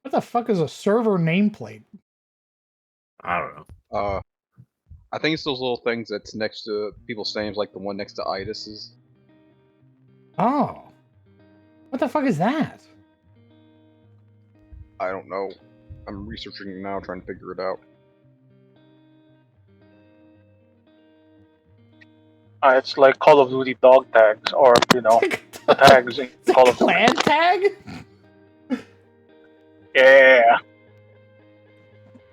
What the fuck is a server nameplate? I don't know. I think it's those little things that's next to people's names, like the one next to Idis's. Oh. What the fuck is that? I don't know. I'm researching it now, trying to figure it out. It's like Call of Duty dog tags, or the tags in Is Call that of Duty. clan tag? Yeah.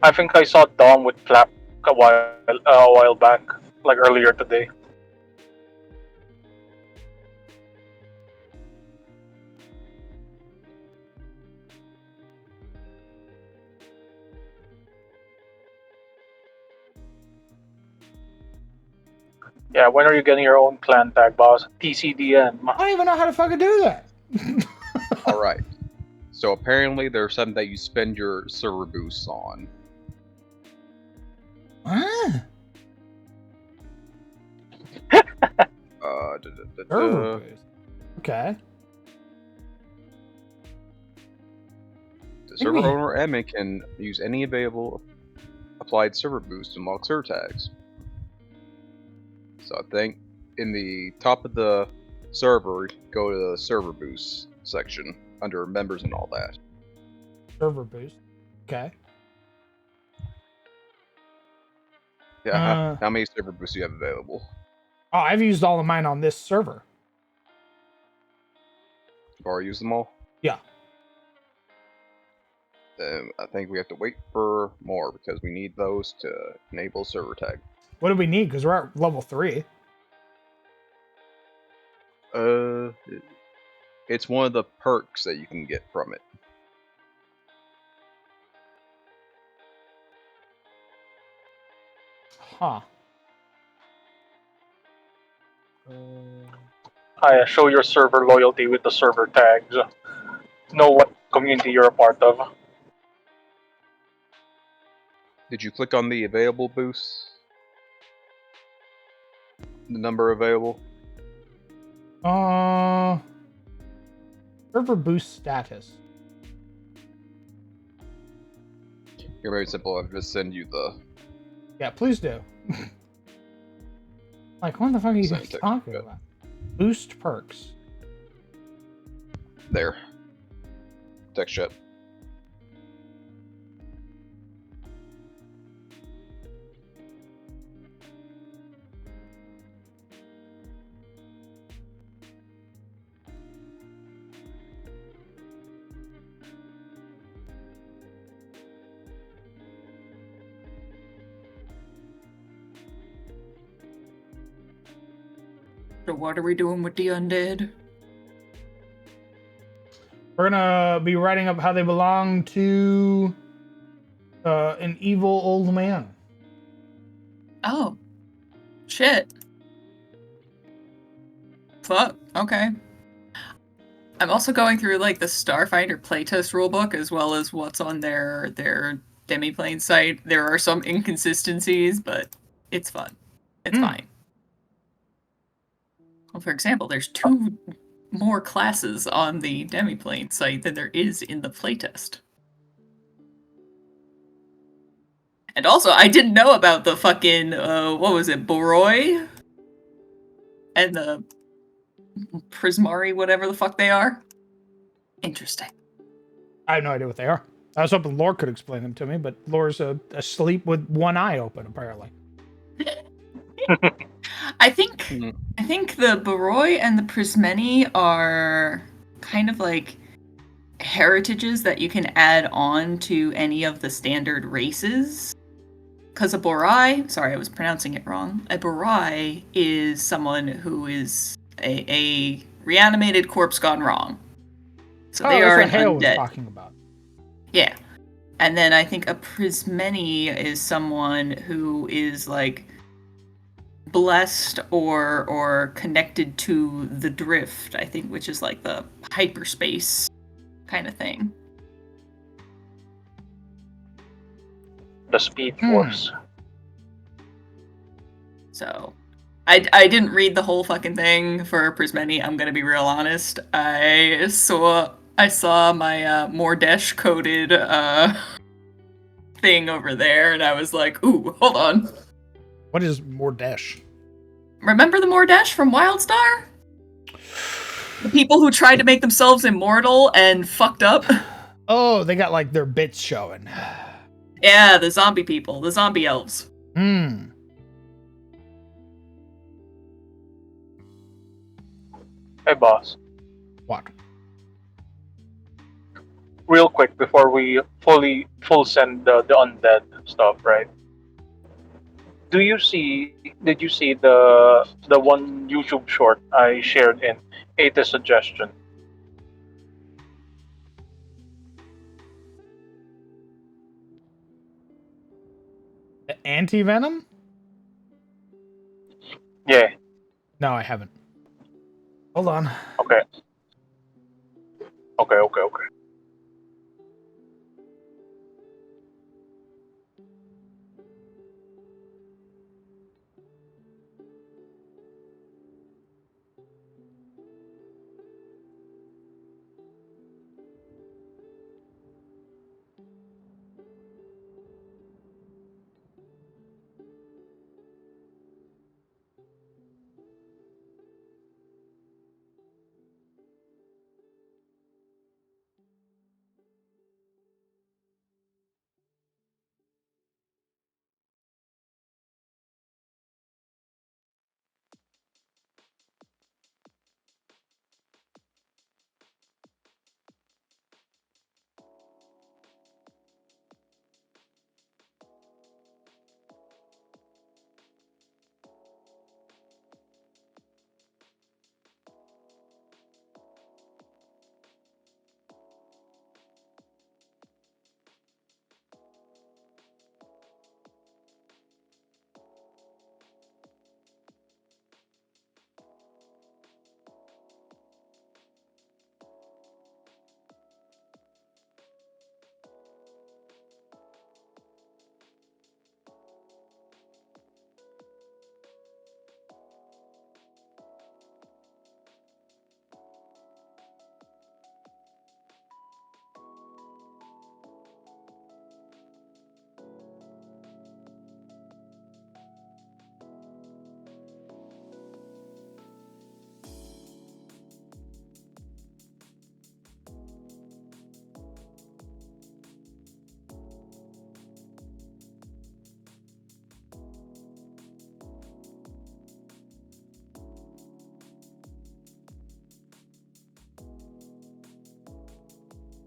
I think I saw Dom with Flap a while back, like earlier today. Yeah, when are you getting your own clan tag, boss? TCDM. I don't even know how to fucking do that. Alright. So apparently there's something that you spend your server boosts on. Huh? Server boost. Okay. The server owner or admin can use any available applied server boost to unlock server tags. So I think in the top of the server, go to the server boost section under members and all that. Server boost. Okay. Yeah, how many server boosts do you have available? Oh, I've used all of mine on this server. You've already used them all? Yeah. Then I think we have to wait for more because we need those to enable server tag. What do we need? Because we're at level 3. It's one of the perks that you can get from it. Huh. Show your server loyalty with the server tags. Know what community you're a part of. Did you click on the available boosts? The number available? Server boost status. Here, very simple. I'll just send you the. Yeah, please do. Like, what the fuck are you Same talking about? Boost perks. There. Text chat. So what are we doing with the undead? We're gonna be writing up how they belong to an evil old man. Oh. Shit. Fuck. Okay. I'm also going through like the Starfinder playtest rulebook as well as what's on their Demiplane site. There are some inconsistencies, but it's fun. It's fine. Well, for example, there's 2 more classes on the Demiplane site than there is in the playtest. And also, I didn't know about the fucking, what was it, Boroi? And the Prismari, whatever the fuck they are. Interesting. I have no idea what they are. I was hoping Lore could explain them to me, but Lore's asleep with one eye open, apparently. I think the Boroi and the Prismeni are kind of like heritages that you can add on to any of the standard races. Because a Borai, sorry, I was pronouncing it wrong. A Borai is someone who is a reanimated corpse gone wrong. So they are an Hale undead. was talking about. Yeah. And then I think a Prismeni is someone who is like blessed or connected to the drift, I think, which is like the hyperspace kind of thing. The Speed Force. So I didn't read the whole fucking thing for Prismeni, I'm gonna be real honest. I I saw my Mordesh coded thing over there, and I was like, ooh, hold on. What is Mordesh? Remember the Mordesh from Wildstar? The people who tried to make themselves immortal and fucked up? Oh, they got like their bits showing. Yeah, the zombie people, the zombie elves. Hmm. Hey, boss. What? Real quick before we full send the undead stuff, right? Did you see the one YouTube short I shared in Ate Suggestion? Anti-venom? Yeah. No, I haven't. Hold on. Okay. Okay.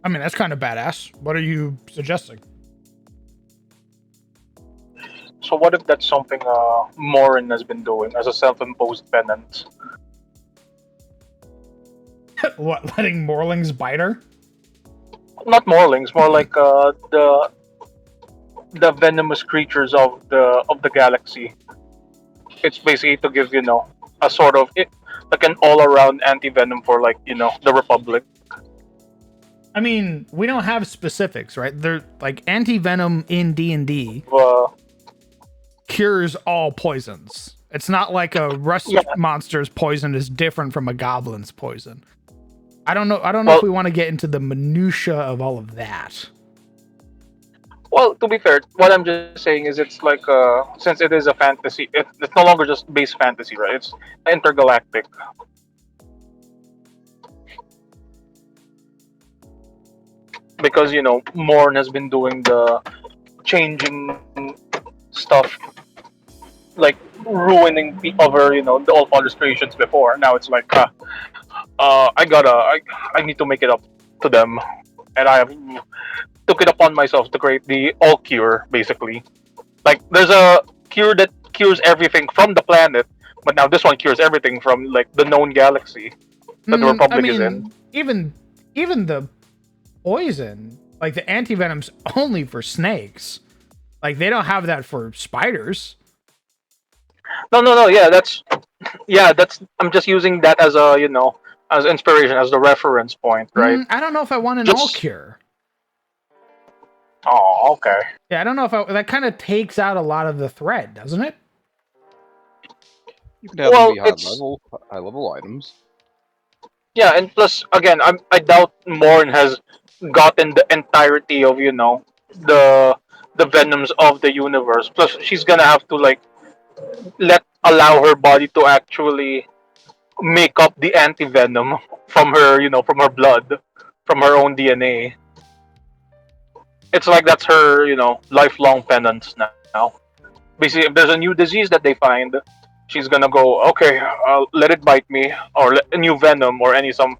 I mean, that's kind of badass. What are you suggesting? So what if that's something Morin has been doing as a self-imposed penance? What, letting Morlings bite her? Not Morlings, more like the venomous creatures of the galaxy. It's basically to give a sort of like an all-around anti-venom for the Republic. I mean, we don't have specifics, right? They're like anti-venom in D&D cures all poisons. It's not like a rust monster's poison is different from a goblin's poison. I don't know if we want to get into the minutia of all of that. Well, to be fair, what I'm just saying is it's like since it is a fantasy, it's no longer just base fantasy, right? It's intergalactic. Because Morn has been doing the changing stuff, like ruining over the All Father's creations before. Now it's like I need to make it up to them, and I took it upon myself to create the All Cure, basically. Like there's a cure that cures everything from the planet, but now this one cures everything from like the known galaxy that the Republic is in. Even the poison, like the anti-venom's only for snakes. Like they don't have that for spiders. No. Yeah, that's. I'm just using that as a as inspiration, as the reference point, right? I don't know if I want an all cure. Oh, okay. Yeah, I don't know if that kind of takes out a lot of the thread, doesn't it? You can have them be high level items. Yeah, and plus again, I doubt Morn has gotten the entirety of the the venoms of the universe. Plus, she's gonna have to like allow her body to actually make up the anti venom from her from her blood, from her own DNA. It's like that's her lifelong penance now. Basically, if there's a new disease that they find, she's gonna go, okay, let it bite me, or a new venom, or some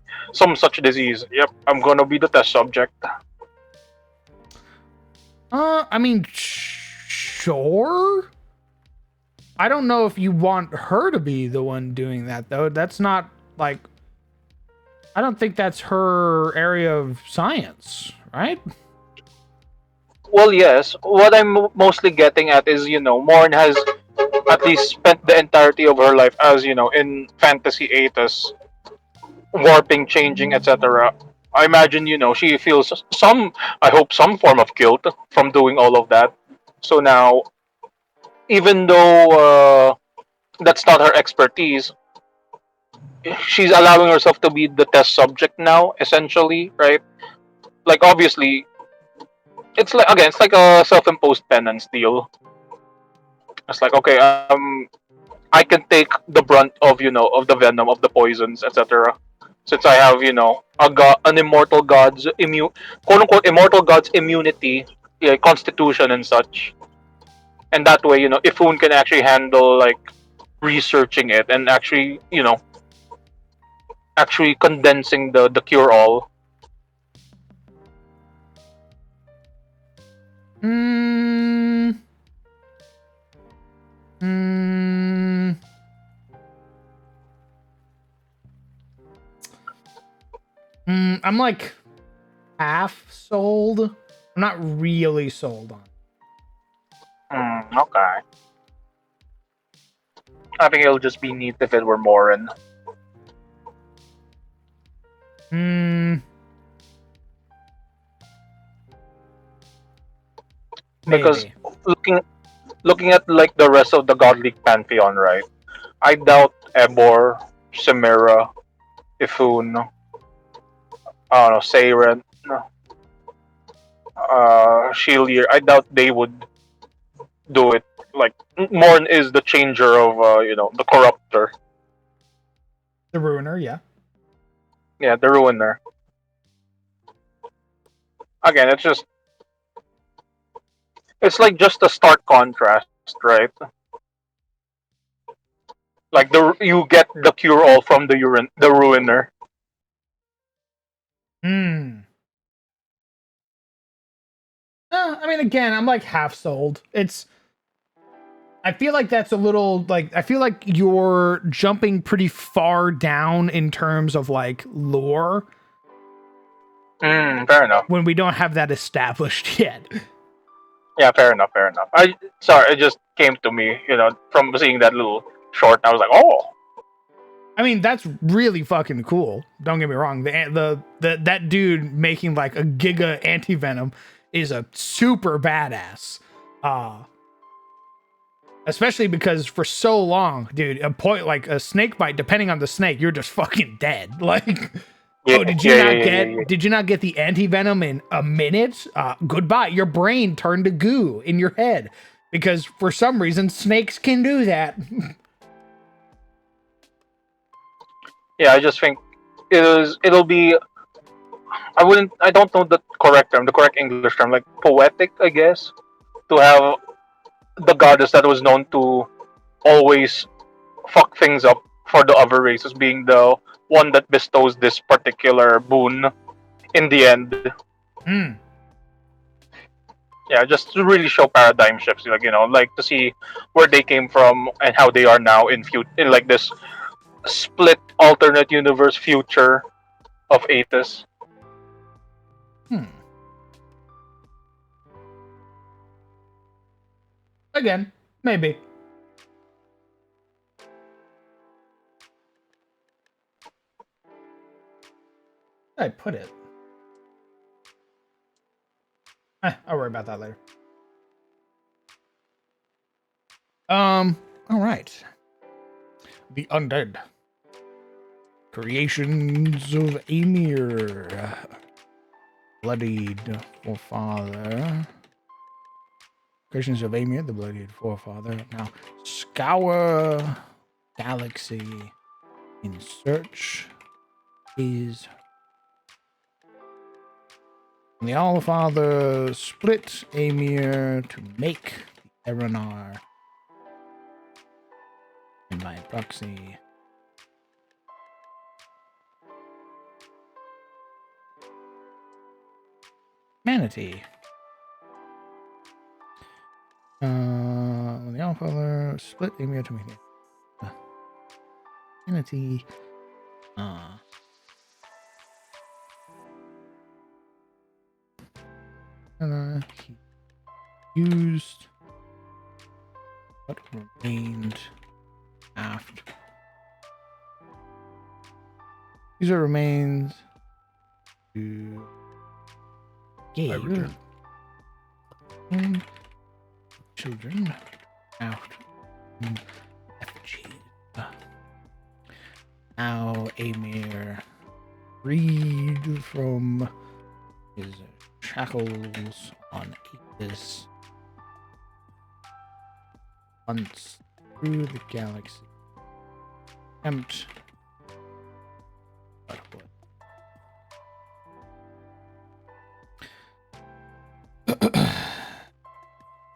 such disease. Yep, I'm gonna be the test subject. I mean, sure. I don't know if you want her to be the one doing that, though. That's not like. I don't think that's her area of science, right? Well, yes. What I'm mostly getting at is, Morn has at least spent the entirety of her life as, in fantasy Aethys, warping, changing, etc. I imagine, she feels I hope, some form of guilt from doing all of that. So now, even though that's not her expertise, she's allowing herself to be the test subject now, essentially, right? Like, obviously, it's like a self-imposed penance deal. It's like, okay, I can take the brunt of of the venom, of the poisons, etc. Since I have an immortal god's quote unquote immortal god's immunity, yeah, constitution and such, and that way Ifun can actually handle like researching it and actually actually condensing the cure all. Hmm. Hmm. I'm like half sold. I'm not really sold on. Okay. I think it'll just be neat if it were Morin. Because Maybe. looking at like the rest of the godly pantheon, right? I doubt Ebor, Samira, Ifun, I don't know, Seiren, Shilier. I doubt they would do it. Like Morn is the changer of the corruptor. The Ruiner, yeah. Yeah, the ruiner. Again, it's like just a stark contrast, right? Like you get the cure all from the ruiner. I mean, again, I'm like half sold. I feel like that's a little like I feel like you're jumping pretty far down in terms of like lore Fair enough. when we don't have that established yet. Yeah, fair enough. Fair enough. It just came to me, from seeing that little short. I was like, oh. I mean, that's really fucking cool. Don't get me wrong. The that dude making like a giga anti-venom is a super badass. Especially because for so long, dude, a snake bite, depending on the snake, you're just fucking dead. Like, Yeah, did you not get the anti-venom in a minute? Goodbye. Your brain turned to goo in your head because for some reason snakes can do that. Yeah, I just think it'll be. I don't know the correct term, the correct English term, like poetic, I guess, to have the goddess that was known to always fuck things up for the other races being the one that bestows this particular boon in the end. Yeah, just to really show paradigm shifts, like to see where they came from and how they are now in like this split alternate universe future of Aethys. Again, maybe. I put it. I'll worry about that later. All right. The undead Creations of Amir. Bloodied Forefather. Creations of Amir, the Bloodied Forefather. Now, scour galaxy in search is. The Allfather split Amir to make the Eranar. And by proxy. Manatee. The Allfather split Amir to make it. Manatee. And he used what remained after. These are remains to gave children after effigy. Now Amir freed from his shackles on Aegis once through the galaxy. Attempt.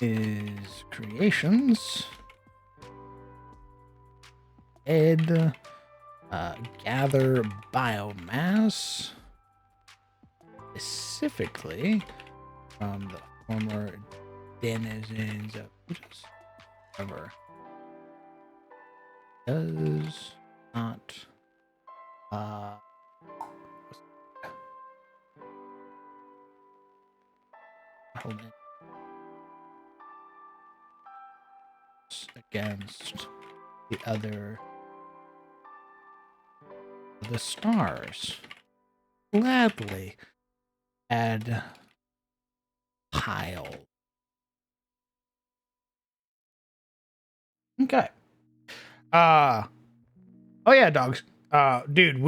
His creations. Gather biomass. Specifically from the former denizens of Utus. However, does not hold it against the stars. Gladly add pile. Okay. Oh yeah, dogs. Dude,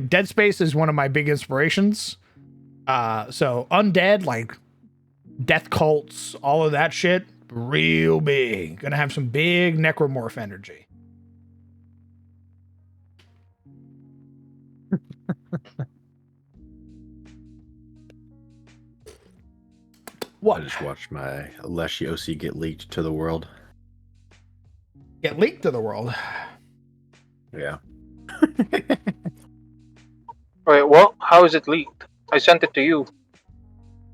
Dead Space is one of my big inspirations. So undead, like death cults, all of that shit, real big. Gonna have some big necromorph energy. What? I just watched my Leshy get leaked to the world. Get leaked to the world? Yeah. Alright, well, how is it leaked? I sent it to you.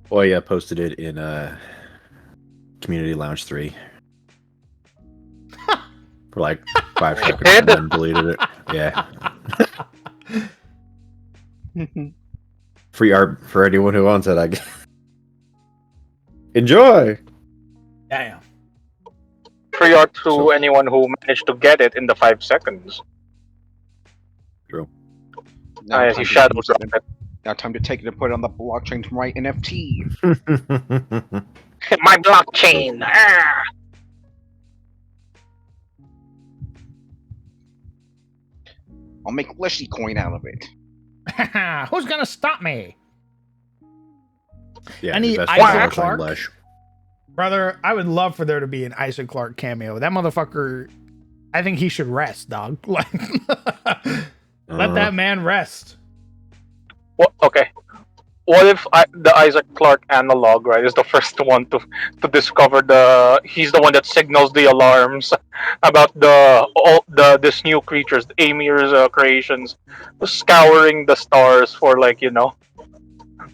Oh yeah, posted it in Community Lounge 3. For like 5 seconds and then deleted it. Yeah. Free art for anyone who wants it, I guess. Enjoy! Damn. Free art to anyone who managed to get it in the 5 seconds. True. Now He shadow dropped it. Now time to take it and put it on the blockchain to write NFT. My blockchain! Ah! I'll make Leshy coin out of it. Who's gonna stop me? Yeah, I need the best Isaac part Clarke. Lesh. Brother, I would love for there to be an Isaac Clarke cameo. That motherfucker, I think he should rest, dog. Like, let that man rest. What? Okay. What if the Isaac Clarke analog, right, is the first one to discover he's the one that signals the alarms about this new creatures, Amir's creations, scouring the stars for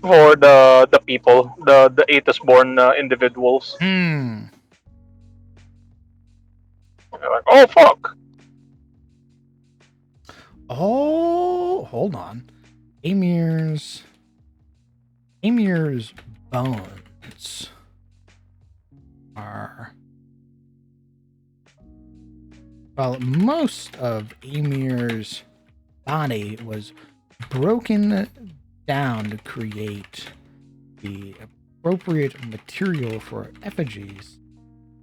for the people, the Aethys born individuals. Hmm. Like, oh fuck. Oh, hold on. Amir's bones are... Well, most of Amir's body was broken down to create the appropriate material for effigies.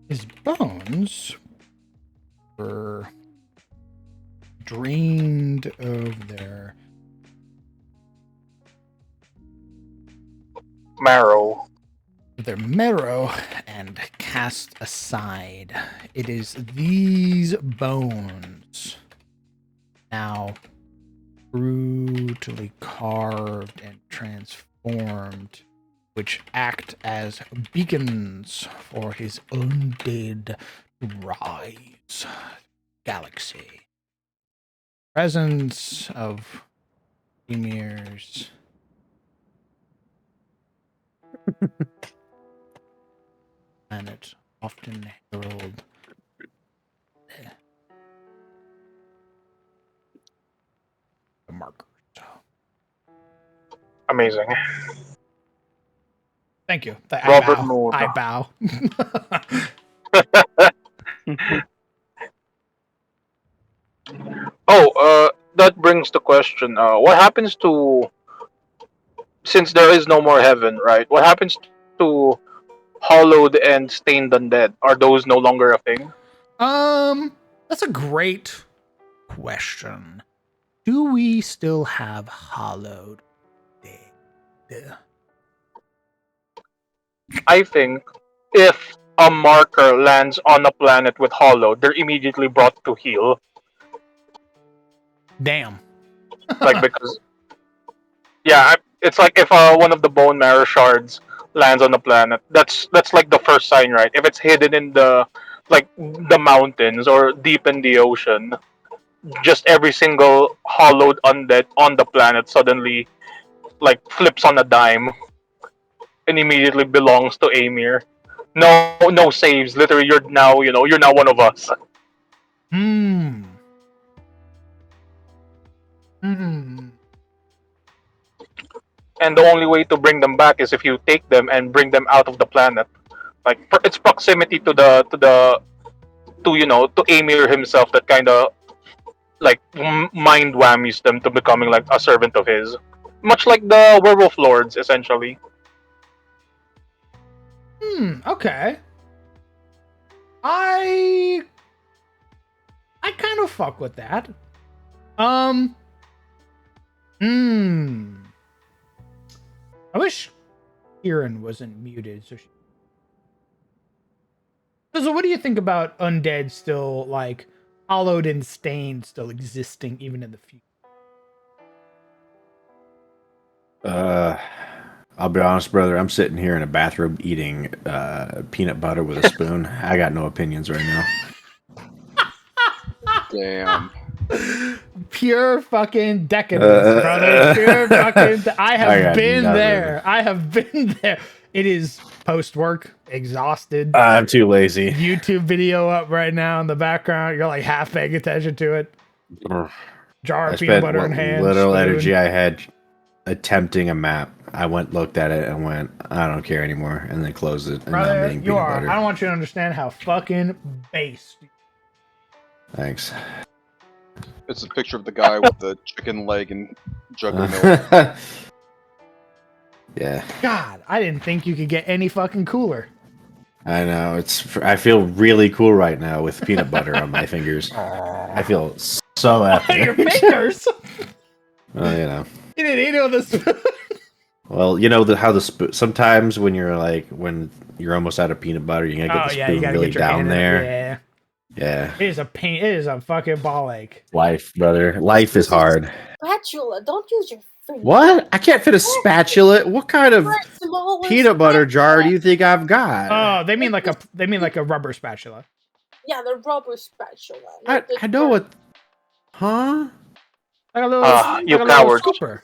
His bones were drained of their Marrow. marrow and cast aside. It is these bones, now brutally carved and transformed, which act as beacons for his undead to rise. Galaxy. Presence of emirs. Planet often herald the markers. Amazing. Thank you. Robert I Moore. bow. That brings the question. What happens to, since there is no more heaven, right? What happens to hollowed and stained undead? Are those no longer a thing? That's a great question. Do we still have hollowed dead? I think if a marker lands on a planet with hollowed, they're immediately brought to heal. Damn. Like, because it's like if one of the bone marrow shards lands on the planet, that's like the first sign, right? If it's hidden in the mountains or deep in the ocean, just every single hollowed undead on the planet suddenly like flips on a dime and immediately belongs to Amir. No saves. Literally, you're now one of us. And the only way to bring them back is if you take them and bring them out of the planet. Like, it's proximity to Amir himself that kind of like mind whammies them to becoming like a servant of his, much like the werewolf lords, essentially. Okay. I kind of fuck with that. I wish Kieran wasn't muted. So what do you think about undead still, like, hollowed and stained, still existing even in the future? I'll be honest, brother. I'm sitting here in a bathrobe eating peanut butter with a spoon. I got no opinions right now. Damn. Pure fucking decadence, brother. Pure fucking. I have been there. I have been there. It is post work, exhausted. I'm too lazy. YouTube video up right now in the background. You're like half paying attention to it. Jar of peanut butter in hand. Little energy I had attempting a map. I looked at it and went, I don't care anymore, and then closed it. And brother, I'm you are. Butter. I don't want you to understand how fucking base. Thanks. It's a picture of the guy with the chicken leg and jug of milk. Yeah. God, I didn't think you could get any fucking cooler. I know. I feel really cool right now with peanut butter on my fingers. I feel so happy. Your fingers? Well, you know. You didn't eat it with a spoon. Well, you know how the spoon. Sometimes when you're almost out of peanut butter, you gotta get the spoon really down there. Yeah. Yeah. It is a pain. It is a fucking ball ache. Life, brother. Life is hard. Spatula. Don't use your finger. What? I can't fit a spatula. What kind of peanut butter jar do you think I've got? Oh, they mean like a rubber spatula. Yeah, the rubber spatula. I know what. Huh? Like a little, you coward.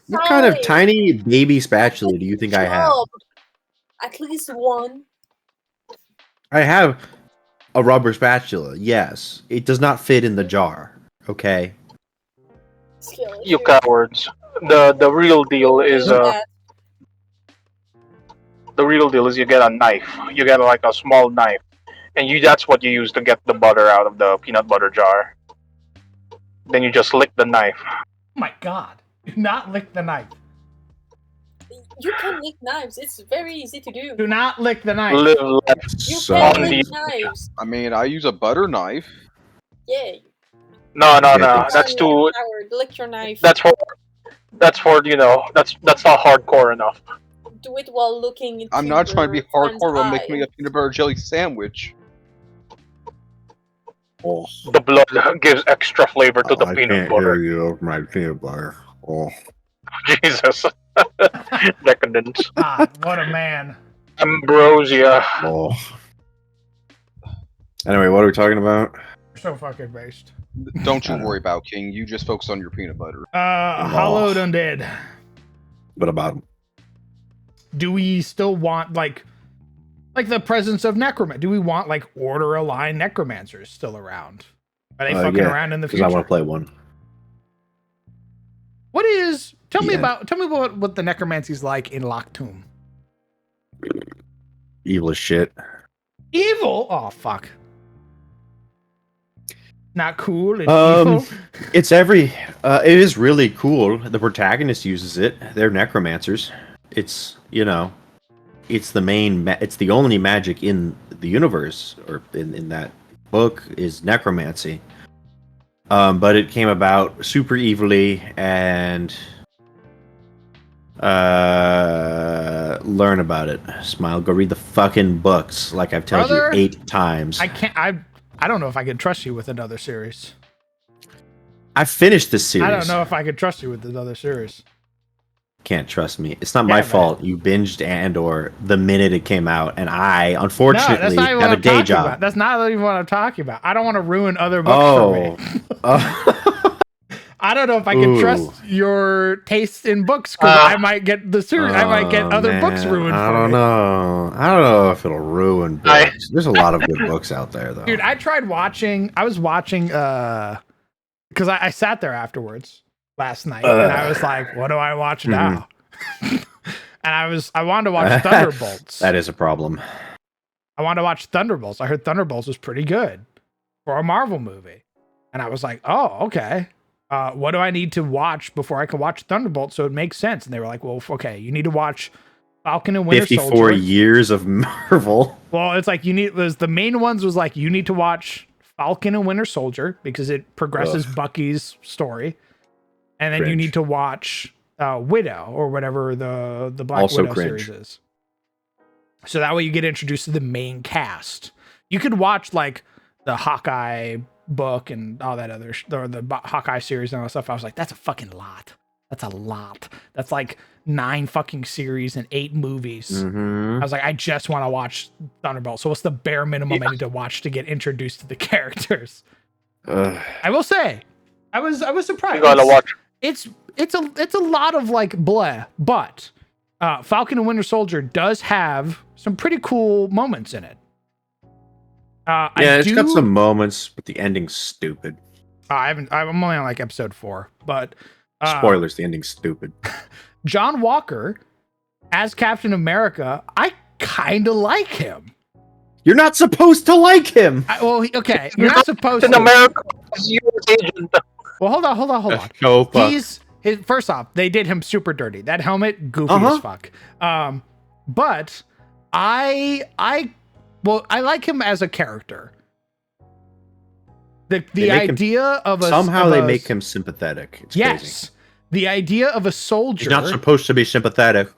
What kind of tiny baby spatula do you think I have? At least one. I have a rubber spatula. Yes, it does not fit in the jar. Okay. You cowards. The real deal is you get a knife. You get like a small knife, and that's what you use to get the butter out of the peanut butter jar. Then you just lick the knife. Oh my god! Do not lick the knife. You can lick knives. It's very easy to do. Do not lick the knife. Live life. You can lick knives. I mean, I use a butter knife. Yeah. No, Yeah, that's too. Howard, lick your knife. That's for that's not hardcore enough. Do it while looking into I'm not trying to be your friend's hardcore while eye. making me a peanut butter jelly sandwich. Oh, The blood gives extra flavor to the I peanut can't butter. hear you over my peanut butter. Oh, Jesus. Decadence. God, what a man. Ambrosia. oh. Anyway, what are we talking about? You're so fucking based. Don't you I know. worry about King. You just focus on your peanut butter. Hollowed Undead. What about him? Do we still want like the presence of necromancer? Do we want like order aligned necromancers still around? Are they fucking Yeah, around in the Because I future? want to play one. What is? Tell me Yeah. about what the necromancy's like in Locked Tomb. Evil as shit. Evil? Oh fuck. Not cool. It's evil. It's it is really cool. The protagonist uses it. They're necromancers. It's, it's the only magic in the universe, or in that book, is necromancy. But it came about super evilly, and learn about it. Smile, go read the fucking books like I've told Brother, you 8 times. I don't know if I can trust you with another series. I finished this series. I don't know if I could trust you with another series. Can't trust me. It's not my fault. You binged Andor the minute it came out, and I, unfortunately, that's not even have what a I'm day talking job. about. That's not even what I'm talking about. I don't want to ruin other books for me. I don't know if I can trust your taste in books because I might get the series. I might get other books ruined. I for don't me. know. I don't know if it'll ruin books. There's a lot of good books out there, though. Dude, I tried watching. I was watching because I sat there afterwards last night and I was like, "What do I watch now?" and I wanted to watch Thunderbolts. That is a problem. I wanted to watch Thunderbolts. I heard Thunderbolts was pretty good for a Marvel movie, and I was like, "Oh, okay." What do I need to watch before I can watch Thunderbolts so it makes sense? And they were like, "Well, okay, you need to watch Falcon and Winter 54 Soldier." years of Marvel. Well, it's like the main ones was like you need to watch Falcon and Winter Soldier because it progresses Bucky's story, and then you Cringe. need to watch Widow or whatever the Black Also Widow cringe. series is. So that way you get introduced to the main cast. You could watch like the Hawkeye book and all that other or the Hawkeye series and all that stuff. I was like, that's a fucking lot. That's a lot. That's like 9 fucking series and 8 movies. Mm-hmm. I was like, I just want to watch Thunderbolt. So what's the bare minimum I need to watch to get introduced to the characters? I will say, I was surprised. You gotta watch. It's a lot of like blah, but Falcon and Winter Soldier does have some pretty cool moments in it. It's got some moments, but the ending's stupid. I'm only on like episode 4, but Spoilers, the ending's stupid. John Walker as Captain America, I kind of like him. You're not supposed to like him. Okay, you're not supposed Captain to. America is U.S. agent. Well, hold on. Go fuck. First off, they did him super dirty. That helmet, goofy as fuck. But I like him as a character. The idea of a somehow they make him sympathetic. It's crazy. The idea of a soldier. He's not supposed to be sympathetic.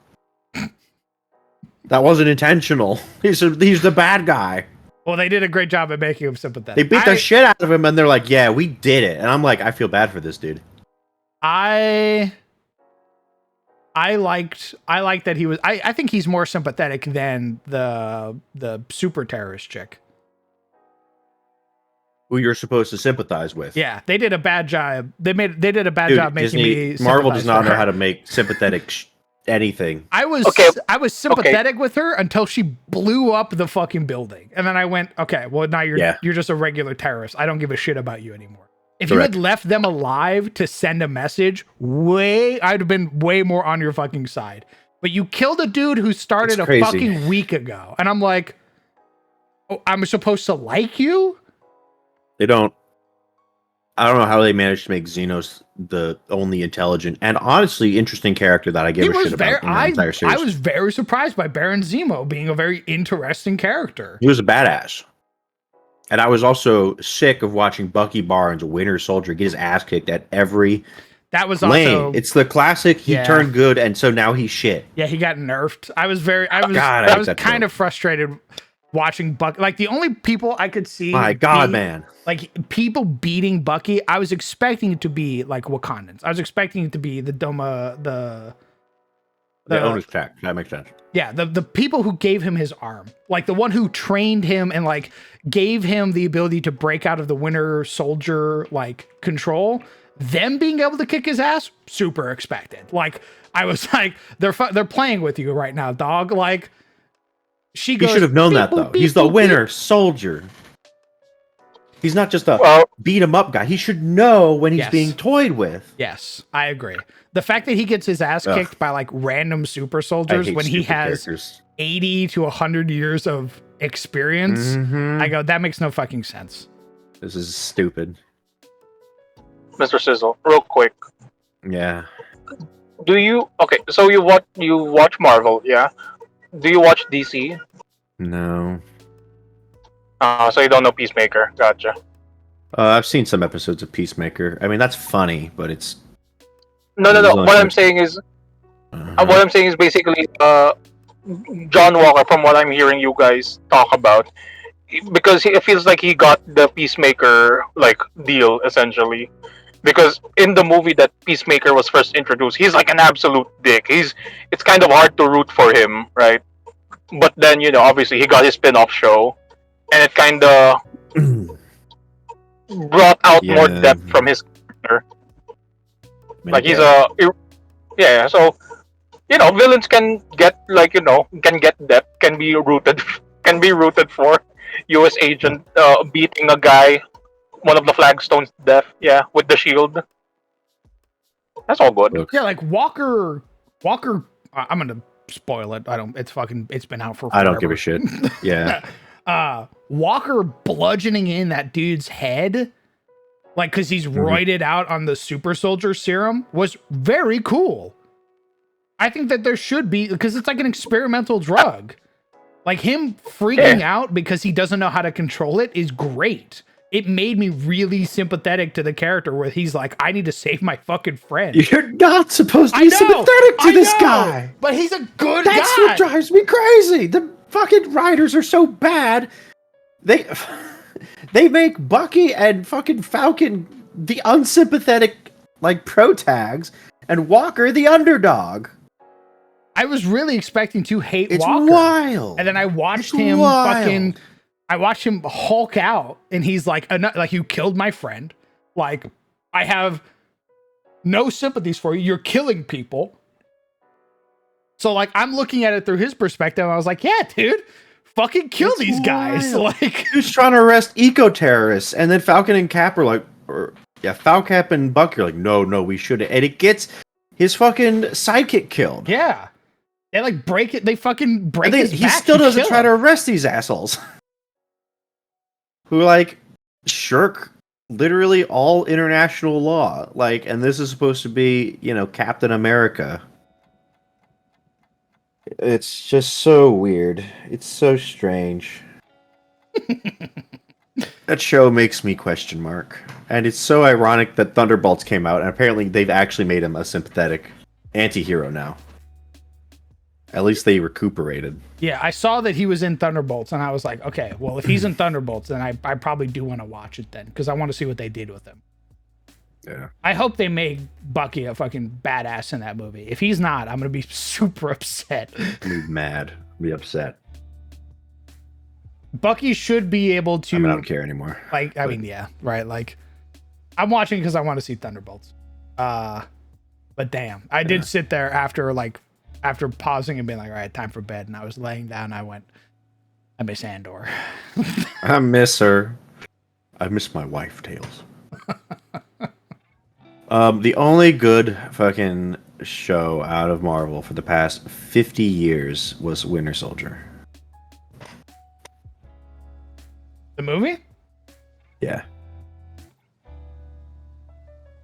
That wasn't intentional. He's the bad guy. Well, they did a great job at making him sympathetic. They beat the shit out of him, and they're like, "Yeah, we did it." And I'm like, I feel bad for this dude. I liked that he was. I think he's more sympathetic than the super terrorist chick. Who you're supposed to sympathize with. Yeah, they did a bad job. They did a bad job making me. Marvel does not sympathize know for how her. to make sympathetic anything. I was sympathetic with her until she blew up the fucking building, and then I went, okay, well now you're just a regular terrorist. I don't give a shit about you anymore. If you had left them alive to send a message, I'd have been way more on your fucking side. But you killed a dude who started a fucking week ago, and I'm like, oh, I'm supposed to like you? I don't know how they managed to make Xenos the only intelligent and honestly interesting character that I give a shit about in the entire series. I was very surprised by Baron Zemo being a very interesting character. He was a badass. And I was also sick of watching Bucky Barnes, Winter Soldier, get his ass kicked at every That was lane. also It's the classic. He turned good, and so now he's shit. Yeah, he got nerfed. I was kind of frustrated watching Bucky. Like the only people I could see, My God, man, like people beating Bucky. I was expecting it to be like Wakandans. I was expecting it to be the Doma, the owner's check. That makes sense. Yeah, the people who gave him his arm, like the one who trained him and like gave him the ability to break out of the Winter Soldier like control. Them being able to kick his ass, super expected. Like I was like, they're playing with you right now, dog. Like she goes. He should have known that though. He's the Winter Soldier. He's not just a beat him up guy. He should know when he's being toyed with. Yes, I agree. The fact that he gets his ass kicked by like random super soldiers when he has 80 to 100 years of experience, I go, that makes no fucking sense. This is stupid. Mr. Sizzle, real quick. Yeah. Do you so you watch Marvel, yeah? Do you watch DC? No. So you don't know Peacemaker. Gotcha. I've seen some episodes of Peacemaker. I mean, that's funny, but it's no. What I'm saying is basically John Walker. From what I'm hearing you guys talk about, because it feels like he got the Peacemaker like deal essentially. Because in the movie that Peacemaker was first introduced, he's like an absolute dick. It's kind of hard to root for him, right? But then obviously he got his spin-off show, and it kind of brought out more depth from his character. Like he's so villains can get can get depth, can be rooted for. U.S. agent beating a guy, one of the flagstones to death, with the shield. That's all good. Yeah, like Walker. I'm gonna spoil it. It's been out for. Forever. I don't give a shit. Yeah. Walker bludgeoning in that dude's head, like because he's roided out on the super soldier serum, was very cool. I think that there should be, because it's like an experimental drug. Like him freaking out because he doesn't know how to control it is great. It made me really sympathetic to the character where he's like, I need to save my fucking friend. You're not supposed to be sympathetic to this guy. But he's a good guy. That's what drives me crazy. The fucking writers are so bad. They make Bucky and fucking Falcon the unsympathetic like pro-tags and Walker the underdog. I was really expecting to hate It's Walker. wild. And then I watched him Hulk out, and he's like, you killed my friend. Like, I have no sympathies for you. You're killing people. So, like, I'm looking at it through his perspective. And I was like, yeah, dude, fucking kill these guys. Like, who's trying to arrest eco-terrorists? And then Falcon and Cap are like, Falcap and Bucky are like, no, we shouldn't. And it gets his fucking sidekick killed. Yeah. They like break it. They fucking break his back. He still doesn't try to arrest these assholes. Who like shirk literally all international law. Like, and this is supposed to be, Captain America. It's just so weird. It's so strange. That show makes me question mark. And it's so ironic that Thunderbolts came out, and apparently they've actually made him a sympathetic anti-hero now. At least they recuperated. Yeah, I saw that he was in Thunderbolts, and I was like, okay, well, if he's in Thunderbolts, then I probably do want to watch it then, because I want to see what they did with him. Yeah. I hope they made Bucky a fucking badass in that movie. If he's not, I'm going to be super upset. Be mad. Be upset. Bucky should be able to... I don't care anymore. Like, I mean, yeah, right? Like, I'm watching because I want to see Thunderbolts. But damn, I did sit there after pausing and being like, all right, time for bed. And I was laying down. I went, I miss Andor. I miss her. I miss my wife, Tails. The only good fucking show out of Marvel for the past 50 years was Winter Soldier. The movie? Yeah.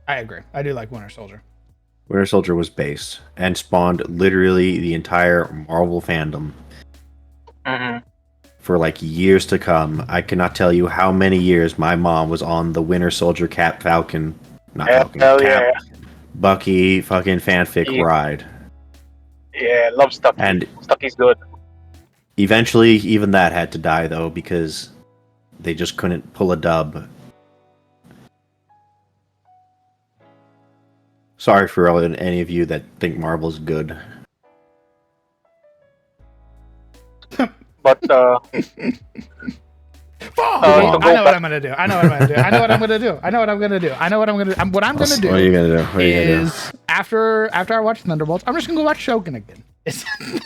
I agree. I do like Winter Soldier. Winter Soldier was based and spawned literally the entire Marvel fandom. for like years to come. I cannot tell you how many years my mom was on the Winter Soldier Cap Falcon, not Falcon, Hell Cap yeah. Bucky fucking fanfic Yeah. ride. Yeah, love Stucky. And Stucky's good. eventually, even that had to die though because they just couldn't pull a dub. Sorry for any of you that think Marvel's good. But I know what I'm gonna do. I know what I'm gonna do. I know what I'm gonna do. I know what I'm gonna do. I know what I'm gonna do. What I'm gonna do. What are you gonna do? What are you gonna do? Is after I watch Thunderbolts, I'm just gonna go watch Shogun again.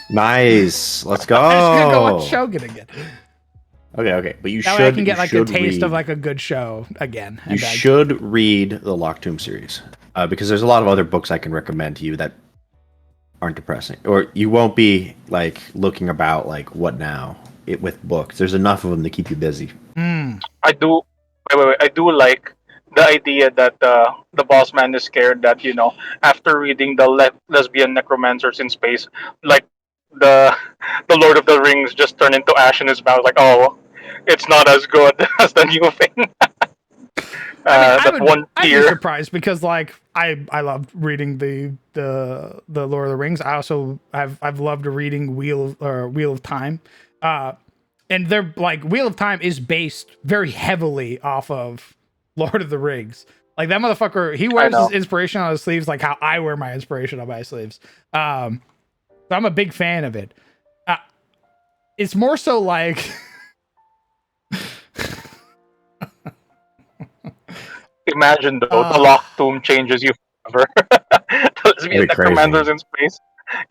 Nice. Let's go. I'm just gonna go watch Shogun again. Okay. But you That should. way I can get you like a should taste read, of like a good show again. You should read the Locked Tomb series because there's a lot of other books I can recommend to you that aren't depressing, or you won't be like looking about like what now. With books, there's enough of them to keep you busy. I do. Wait. I do like the idea that the boss man is scared that after reading the lesbian necromancers in space, like the Lord of the Rings just turned into ash in his mouth. Like, oh, it's not as good as the new thing. One I'd be tier. surprised because like I loved reading the Lord of the Rings. I also I've loved reading Wheel of Time. And they're like Wheel of Time is based very heavily off of Lord of the Rings. Like that motherfucker, he wears his inspiration on his sleeves like how I wear my inspiration on my sleeves. So I'm a big fan of it. It's more so like Imagine though, the Locked Tomb changes you forever. The lesbian necromancers in space.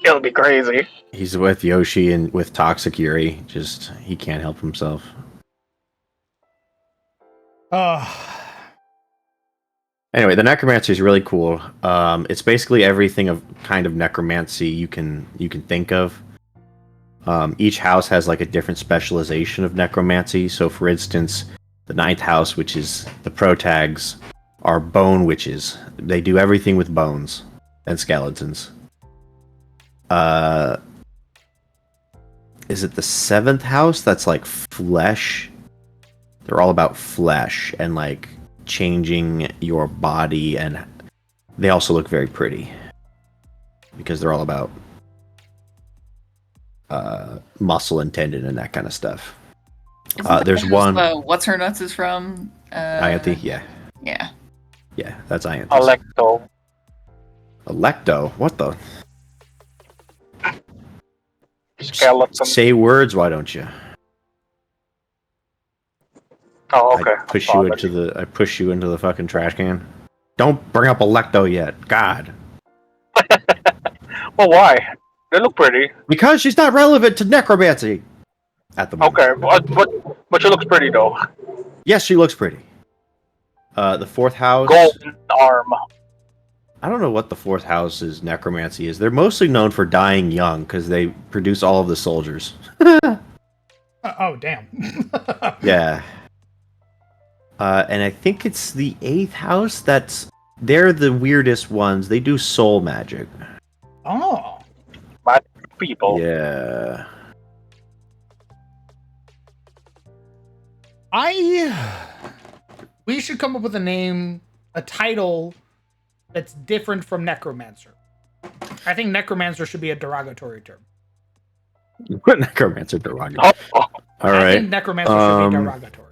It'll be crazy. He's with Yoshi and with Toxic Yuri. Just he can't help himself. Anyway, the necromancy is really cool. It's basically everything of kind of necromancy you can think of. Each house has like a different specialization of necromancy. So, for instance, the 9th house, which is the protags, are bone witches. They do everything with bones and skeletons. Is it the 7th house that's like flesh? They're all about flesh and like changing your body, and they also look very pretty because they're all about muscle and tendon and that kind of stuff. There's one. What's her nuts is from? Ianthe, yeah. Yeah, That's Ianthe. Electo. What the? Skeleton. Say words, why don't you? Oh, okay. I push you into the fucking trash can. Don't bring up Electo yet. God. Well, why? They look pretty. Because she's not relevant to necromancy at the moment. Okay, but she looks pretty though. Yes, she looks pretty. The 4th house. Golden arm. I don't know what the 4th house's necromancy is. They're mostly known for dying young because they produce all of the soldiers. Oh damn. Yeah. And I think it's the 8th house they're the weirdest ones. They do soul magic. Oh. Magic people. Yeah. We should come up with a title that's different from necromancer. I think necromancer should be a derogatory term. Necromancer derogatory. All I right. think necromancer should be derogatory.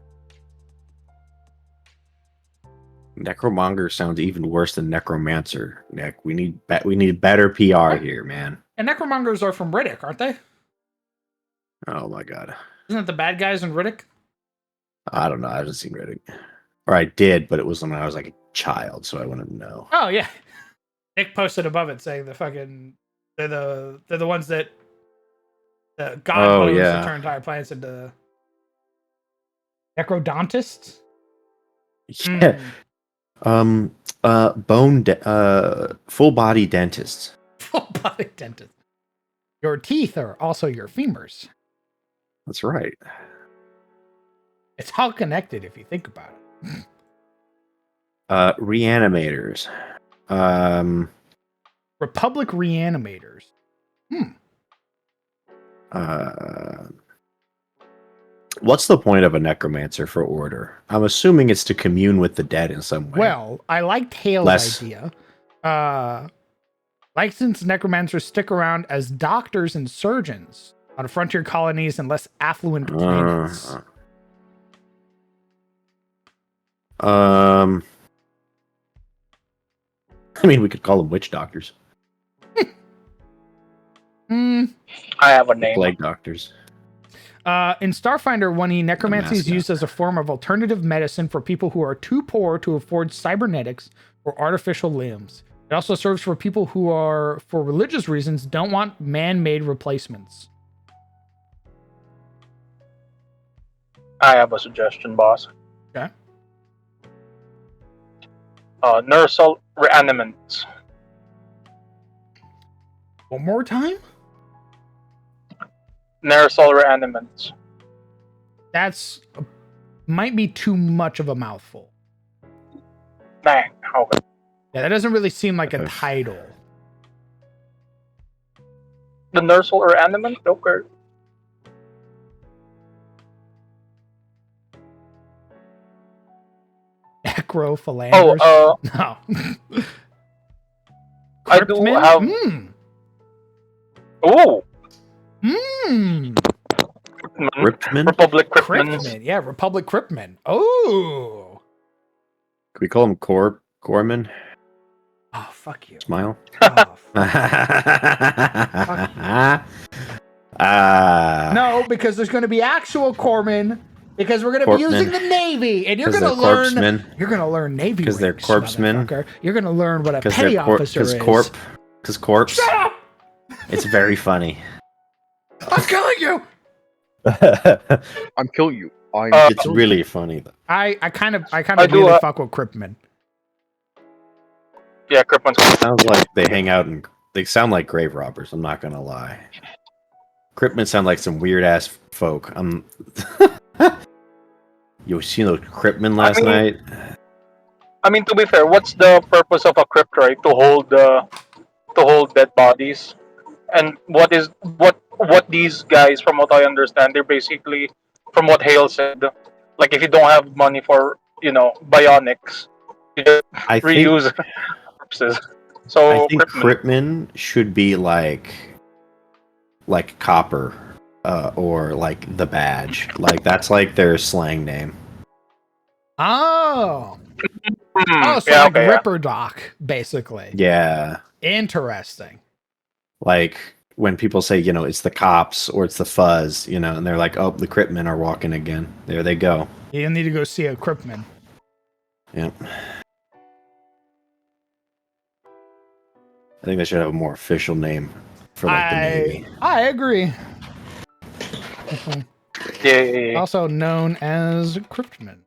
Necromonger sounds even worse than necromancer. Nick, we need better PR here, man. And necromongers are from Riddick, aren't they? Oh my god. Isn't it the bad guys in Riddick? I don't know. I haven't seen Riddick. Or I did, but it was when I was like a child, so I wouldn't know. Oh yeah. Nick posted above it saying they're the ones that God moves to turn entire planets into necrodontists. Yeah. Full body dentists. Full body dentist. Your teeth are also your femurs. That's right. It's all connected if you think about it. Reanimators. Republic Reanimators. What's the point of a necromancer for order? I'm assuming it's to commune with the dead in some way. Well, I liked Hale's idea. Licensed necromancers stick around as doctors and surgeons on frontier colonies and less affluent planets. I mean, we could call them witch doctors, I have a name. plague doctors. In Starfinder 1E, necromancy is mascot. used as a form of alternative medicine for people who are too poor to afford cybernetics or artificial limbs. It also serves for people who are, for religious reasons, don't want man-made replacements. I have a suggestion, boss. Okay. Nursal reanimants. One more time? Nursal reanimants. That's might be too much of a mouthful. Dang. Okay. Yeah, that doesn't really seem like a title. The Nursal reanimant? Okay. Necrophilanders? No. I do Cryptmen? have. Oh, Cryptmen? Republic Cryptmen. Cryptmen. Yeah, Republic Cryptmen. Oh. Can we call them Corpsmen? Oh, fuck you. Smile. Oh, no, because there's going to be actual corpsmen. Because we're going to be using the Navy, and you're going to learn. Corpsmen. You're going to learn Navy. Because they're ranks, corpsmen. motherfucker. You're going to learn what a petty officer is. Because corpse. Shut up! It's very funny. I'm killing you. I'm killing you. It's really funny though. I kind of I do, really fuck with Cryptmen. Yeah, Cryptmen. Sounds like they hang out and they sound like grave robbers. I'm not gonna lie. Cryptmen sound like some weird ass folk. You seen those Cryptmen last night? I mean, to be fair, what's the purpose of a crypt, right? To hold dead bodies. And what these guys, from what I understand, they're basically, from what Hale said, like if you don't have money for, bionics, you just reuse corpses. So I think Cryptmen should be like copper, or like the badge. Like that's like their slang name. Oh. So yeah, like okay, Ripper Doc, basically. Yeah. Interesting. Like when people say, it's the cops or it's the fuzz, and they're like, oh, the Cryptmen are walking again. There they go. You need to go see a Cryptman. Yep. I think they should have a more official name for like the Navy. I agree. Yeah. Also known as Cryptman.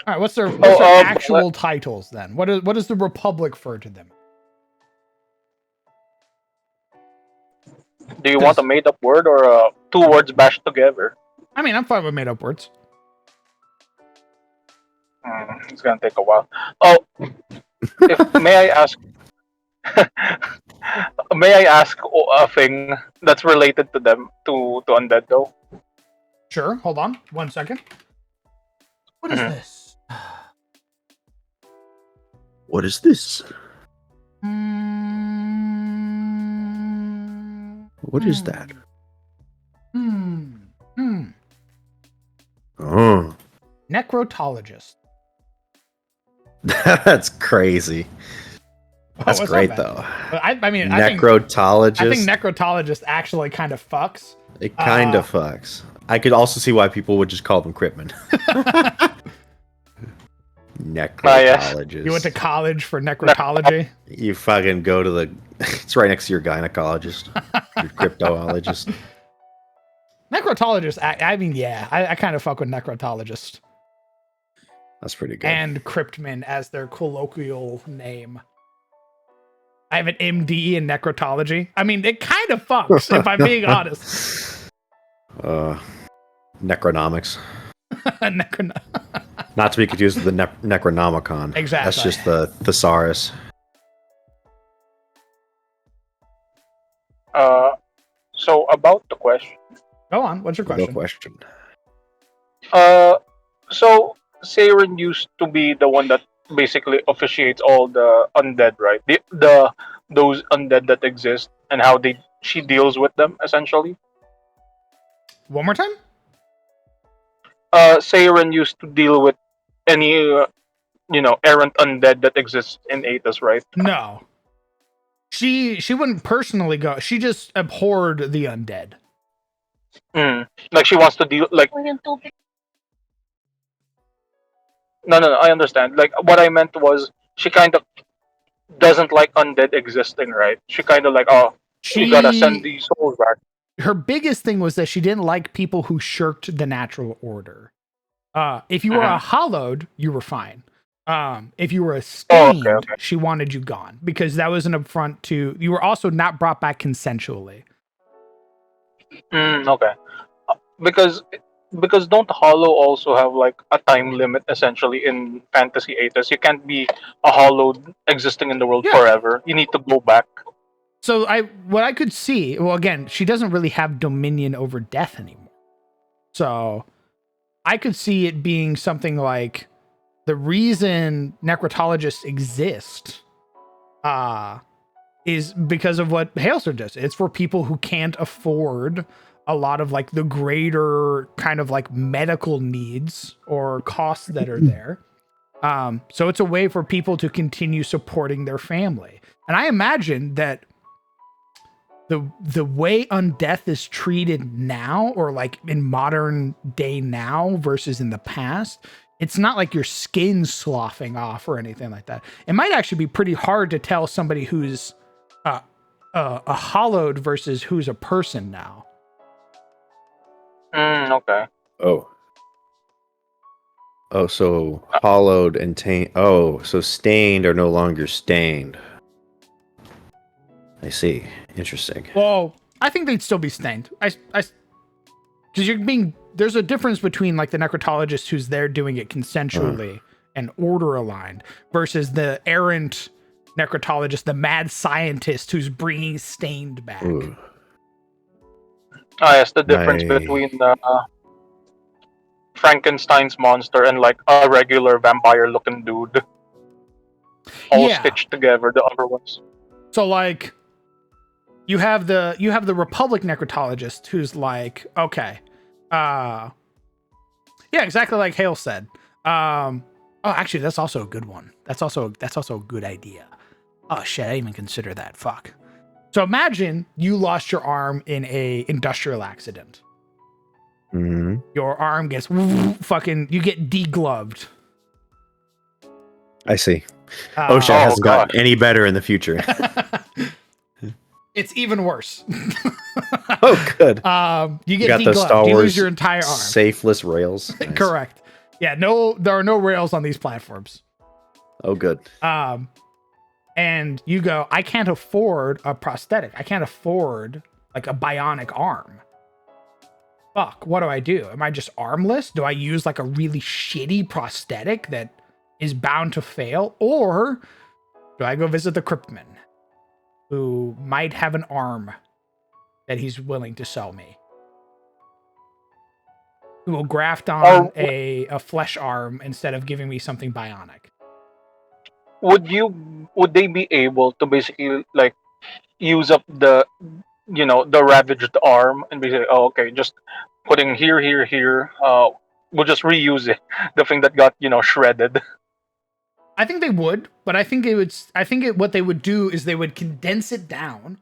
All right, what's their actual titles then? What does the Republic refer to them? Do you want a made-up word or 2 words bashed together? I mean, I'm fine with made-up words. It's gonna take a while. Oh, may I ask? May I ask a thing that's related to them, to undead though? Sure. Hold on, 1 second. What is this? What is this? What is that? Oh. Necrotologist. That's crazy. That's what's great up, though. I mean, Necrotologist. I think necrotologist actually kind of fucks. It kind of fucks. I could also see why people would just call them Cryptmen. Necrotologist. You went to college for necrotology? You fucking go to the... It's right next to your gynecologist. Your cryptologist. Necrotologist, I mean, yeah. I kind of fuck with necrotologist. That's pretty good. And Cryptmen as their colloquial name. I have an MD in necrotology. I mean, it kind of fucks, if I'm being honest. Necronomics. Not to be confused with the Necronomicon. Exactly. That's just the thesaurus. So about the question. Go on. What's your No question? So Saren used to be the one that basically officiates all the undead, right? The those undead that exist and how she deals with them essentially. One more time? Saren used to deal with any errant undead that exists in Aethys, right? No. She wouldn't personally go. She just abhorred the undead. Like she wants to deal like no, I understand. Like what I meant was she kind of doesn't like undead existing, right? She kind of like, oh, you gotta send these souls back. Her biggest thing was that she didn't like people who shirked the natural order. If you were a hallowed, you were fine. If you were a stained, okay. she wanted you gone because that was an affront to. You were also not brought back consensually. Okay. Because don't Hollow also have like a time limit essentially in Fantasy Aethys? You can't be a Hollowed existing in the world forever. You need to go back. So what I could see, well, again, she doesn't really have dominion over death anymore. So I could see it being something like the reason necrotologists exist is because of what Hailstar does. It's for people who can't afford a lot of like the greater kind of like medical needs or costs that are there. So it's a way for people to continue supporting their family. And I imagine that the way undeath is treated now, or like in modern day now versus in the past, it's not like your skin sloughing off or anything like that. It might actually be pretty hard to tell somebody who's a hollowed versus who's a person now. Okay. Oh, so hollowed and taint. Oh, so stained are no longer stained. I see. Interesting. Well, I think they'd still be stained. Because there's a difference between like the necrotologist who's there doing it consensually and order aligned versus the errant necrotologist, the mad scientist who's bringing stained back. Ooh. Yes, the difference between Frankenstein's monster and like a regular vampire-looking dude, all stitched together. The other ones. So like, you have the Republic necrotologist who's like, okay, yeah, exactly like Hale said. Oh, actually, that's also a good one. That's also a good idea. Oh shit, I didn't even consider that. Fuck. So imagine you lost your arm in a industrial accident. Mm-hmm. Your arm gets fucking. You get degloved. I see. OSHA hasn't gotten any better in the future. It's even worse. Oh, good. You get degloved. You lose your entire arm. Safeless rails. Nice. Correct. Yeah. No, there are no rails on these platforms. Oh, good. And you go, I can't afford a prosthetic. I can't afford like a bionic arm. Fuck, what do I do? Am I just armless? Do I use like a really shitty prosthetic that is bound to fail? Or do I go visit the Cryptman, who might have an arm that he's willing to sell me? Who will graft on a flesh arm instead of giving me something bionic? Would they be able to basically like use up the ravaged arm and be like, oh, okay, just putting here, we'll just reuse it, the thing that got shredded. I think they would, but I think what they would do is they would condense it down.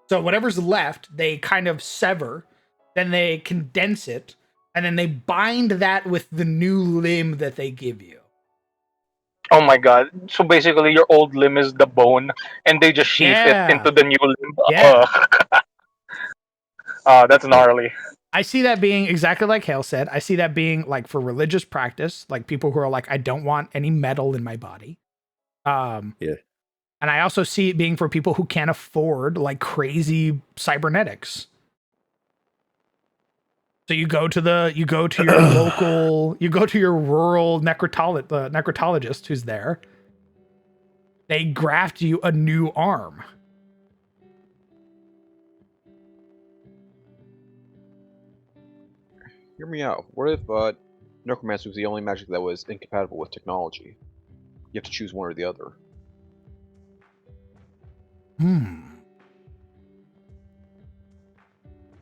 So whatever's left, they kind of sever, then they condense it, and then they bind that with the new limb that they give you. Oh my god. So basically your old limb is the bone and they just sheath it into the new limb. Yeah. That's gnarly. I see that being exactly like Hale said. I see that being like for religious practice, like people who are like, I don't want any metal in my body. Yeah. And I also see it being for people who can't afford like crazy cybernetics. So you go to your local, you go to your rural necrotologist who's there. They graft you a new arm. Hear me out. What if necromancy was the only magic that was incompatible with technology? You have to choose one or the other. I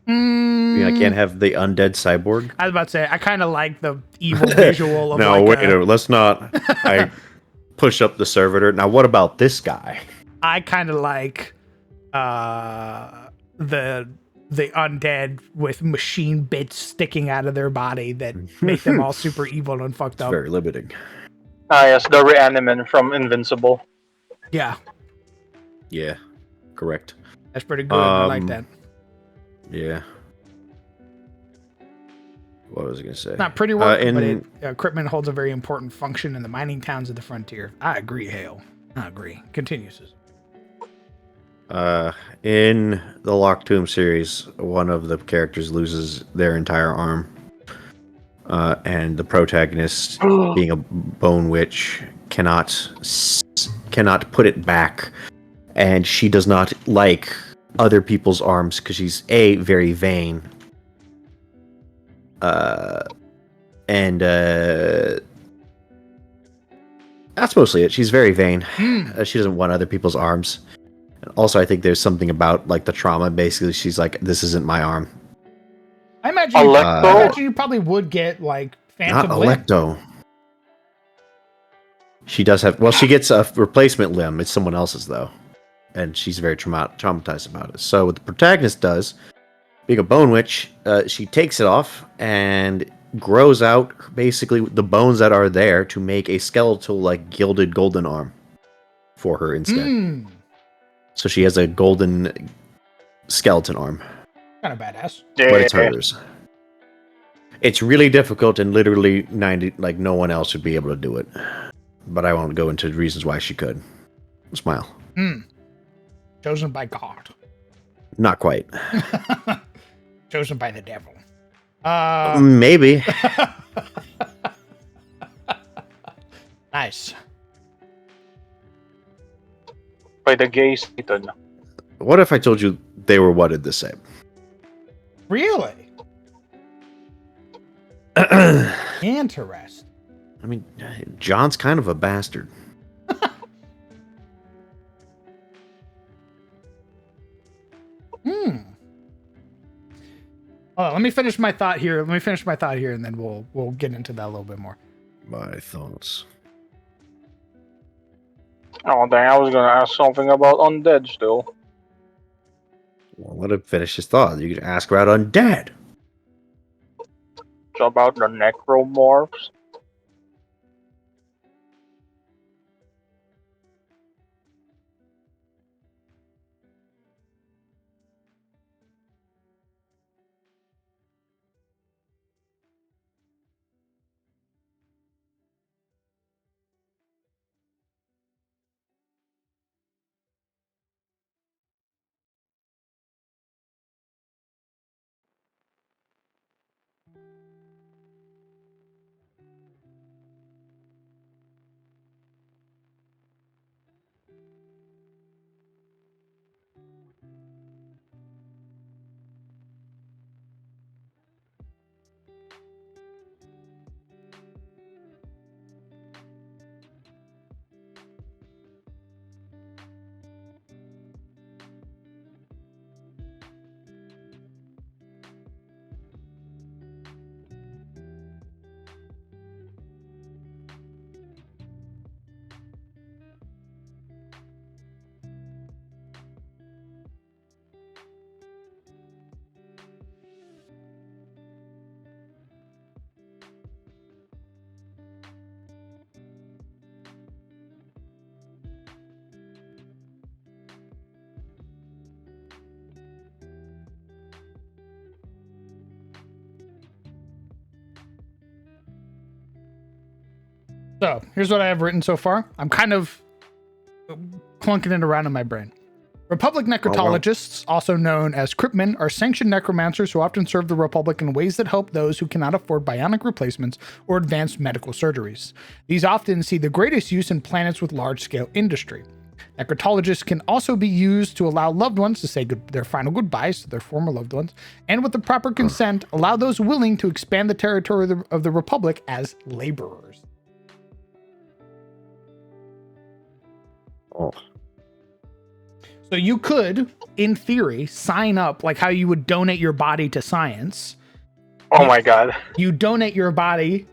mean, I can't have the undead cyborg. I was about to say, I kind of like the evil visual of No, like wait, let's not. I push up the servitor. Now, what about this guy? I kind of like the undead with machine bits sticking out of their body that make them all super evil and fucked It's up. very limiting. Ah, yes, the Reaniman from Invincible. Yeah, Yeah, correct. that's pretty good. I like Um, that. Yeah. What was I gonna say? Not pretty work, in- but equipment holds a very important function in the mining towns of the frontier. I agree, Hale. I agree. Continue, Susan. In the Locked Tomb series, one of the characters loses their entire arm. And the protagonist, being a bone witch, cannot put it back, and she does not like other people's arms because she's very vain, and that's mostly it. She's very vain. She doesn't want other people's arms. And also, I think there's something about like the trauma. Basically, she's like, "This isn't my arm." I imagine, I imagine you probably would get like phantom Not limb. Electo. She does have. Well, she gets a replacement limb. It's someone else's though, and she's very traumatized about it. So what the protagonist does, being a bone witch, she takes it off and grows out basically the bones that are there to make a skeletal like gilded golden arm for her instead. So she has a golden skeleton arm. Kind of badass. But it's hers. It's really difficult, and literally no one else would be able to do it. But I won't go into reasons why she could. Smile. Chosen by God. Not quite. Chosen by the devil. Maybe. Nice. By the gay Satan. What if I told you they were whatted the same? Really? Interesting. I mean, John's kind of a bastard. Let me finish my thought here. And then we'll get into that a little bit more. My thoughts. Oh, dang, I was gonna ask something about undead still. Well, let him finish his thought. You can ask about undead. It's about the necromorphs. So here's what I have written so far. I'm kind of clunking it around in my brain. Republic necrotologists, also known as cryptmen, are sanctioned necromancers who often serve the Republic in ways that help those who cannot afford bionic replacements or advanced medical surgeries. These often see the greatest use in planets with large-scale industry. Necrotologists can also be used to allow loved ones to say their final goodbyes to their former loved ones, and with the proper consent, allow those willing to expand the territory of the Republic as laborers. Oh. So you could, in theory, sign up like how you would donate your body to science. Oh my god. You donate your body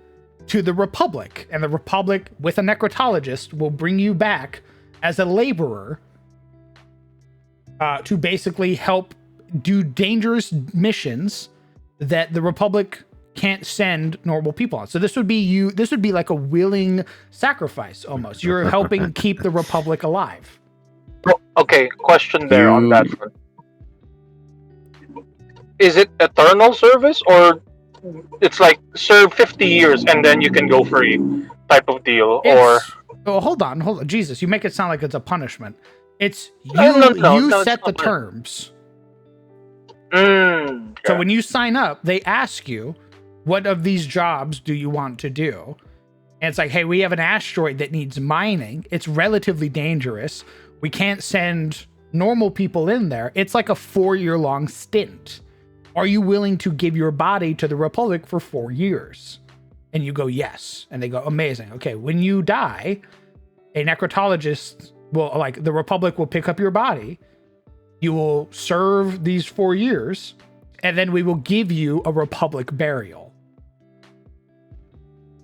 to the Republic, and the Republic, with a necrotologist, will bring you back as a laborer to basically help do dangerous missions that the Republic can't send normal people on. So this would be like a willing sacrifice almost. You're helping keep the Republic alive. Okay, question there on that front. Is it eternal service, or it's like serve 50 years and then you can go free type of deal? Oh, hold on. Jesus, you make it sound like it's a punishment. It's you No, set the terms. Okay. So when you sign up, they ask you, what of these jobs do you want to do? And it's like, hey, we have an asteroid that needs mining. It's relatively dangerous. We can't send normal people in there. It's like a 4-year-long stint. Are you willing to give your body to the Republic for 4 years? And you go, yes. And they go, amazing. Okay, when you die, a necrotologist will, like, the Republic will pick up your body. You will serve these 4 years, and then we will give you a Republic burial.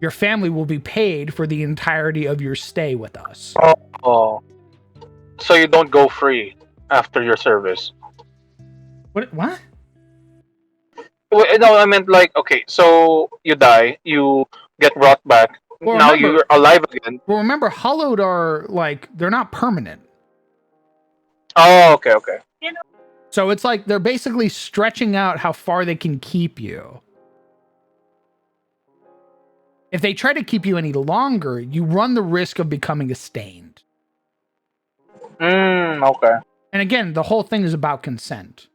Your family will be paid for the entirety of your stay with us. Oh. So you don't go free after your service? What? Well, no, I meant like, okay, so you die, you get brought back, Well, now remember- you're alive again. Well, remember, Hollowed are, like, they're not permanent. Oh, okay. So it's like they're basically stretching out how far they can keep you. If they try to keep you any longer, you run the risk of becoming a stained. Okay. And again, the whole thing is about consent.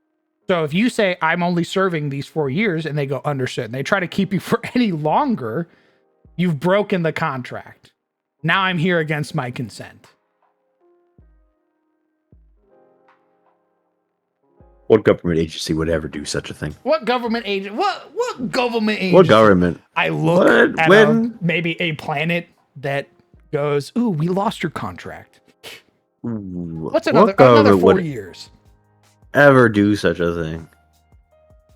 So if you say, I'm only serving these 4 years, and they go, understood, and they try to keep you for any longer, you've broken the contract. Now I'm here against my consent. What government agency would ever do such a thing? What government agent? What government agent? What government? I look What? at When? maybe a planet that goes, ooh, we lost your contract. What's another 4 would years? ever do such a thing?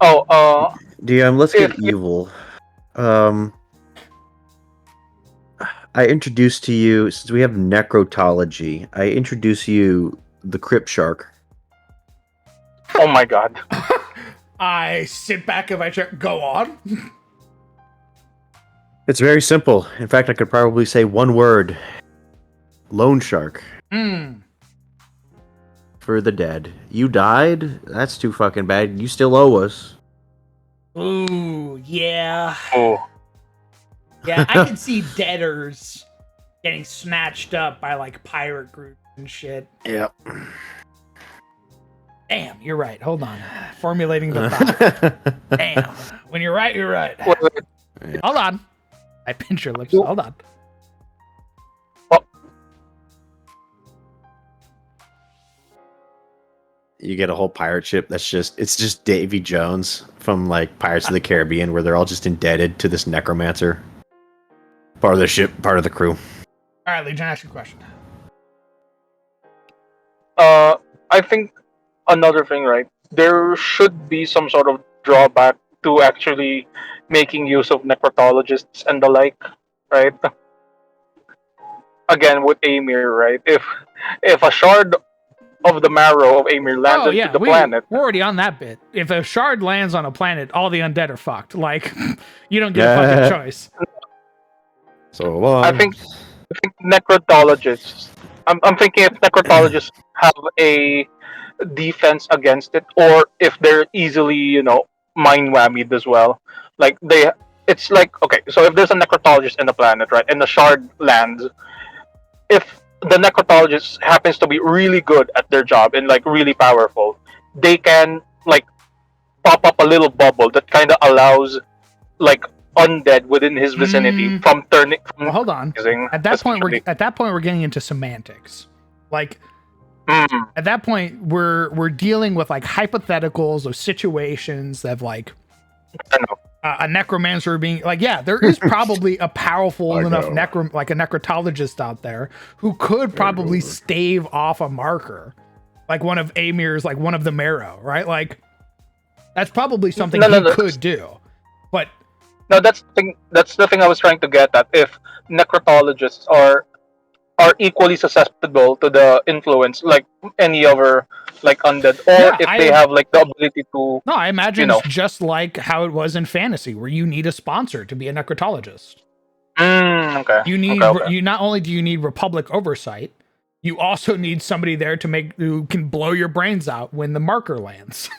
Oh, DM, let's get If- evil. I introduced to you, since we have necrotology, I introduce you the Crypt Shark. oh my god. I sit back in my chair. Go on. It's very simple. In fact, I could probably say one word. Loan Shark. For the dead. You died? That's too fucking bad. You still owe us. Ooh, yeah. Oh. Yeah, I can see debtors getting snatched up by like pirate groups and shit. Yep. Damn, you're right. Hold on. Formulating the thought. Damn. When you're right, you're right. Wait. Hold on. I pinch your lips. Hold on. You get a whole pirate ship that's just Davy Jones from like Pirates of the Caribbean, where they're all just indebted to this necromancer. Part of the ship, part of the crew. All right, Legion, ask your question. I think another thing, right? There should be some sort of drawback to actually making use of necrotologists and the like, right? Again, with Amir, right? If a shard of the marrow of Amir landed to the planet, we're already on that bit. If a shard lands on a planet, all the undead are fucked. Like, you don't get a fucking choice. So long. I think necrotologists. I'm thinking if necrotologists have a defense against it, or if they're easily, mind whammied as well. Like it's like, okay, so if there's a necrotologist in the planet, right, and the shard lands, if the necrotologist happens to be really good at their job and like really powerful, they can like pop up a little bubble that kind of allows like undead within his vicinity from turning. Well, hold on. At that point, we're getting into semantics. Like at that point, we're dealing with like hypotheticals of situations that have like a necromancer being like, yeah, there is probably a powerful enough a necrotologist out there who could probably stave off a marker, like one of Amir's, like one of the marrow, right? Like that's probably something he could do. But no, that's the thing I was trying to get at. If necrotologists are equally susceptible to the influence like any other like undead, or if they have like the ability to. No, I imagine it's just like how it was in fantasy, where you need a sponsor to be a necrotologist. Okay. You need you not only do you need Republic oversight, you also need somebody there who can blow your brains out when the marker lands.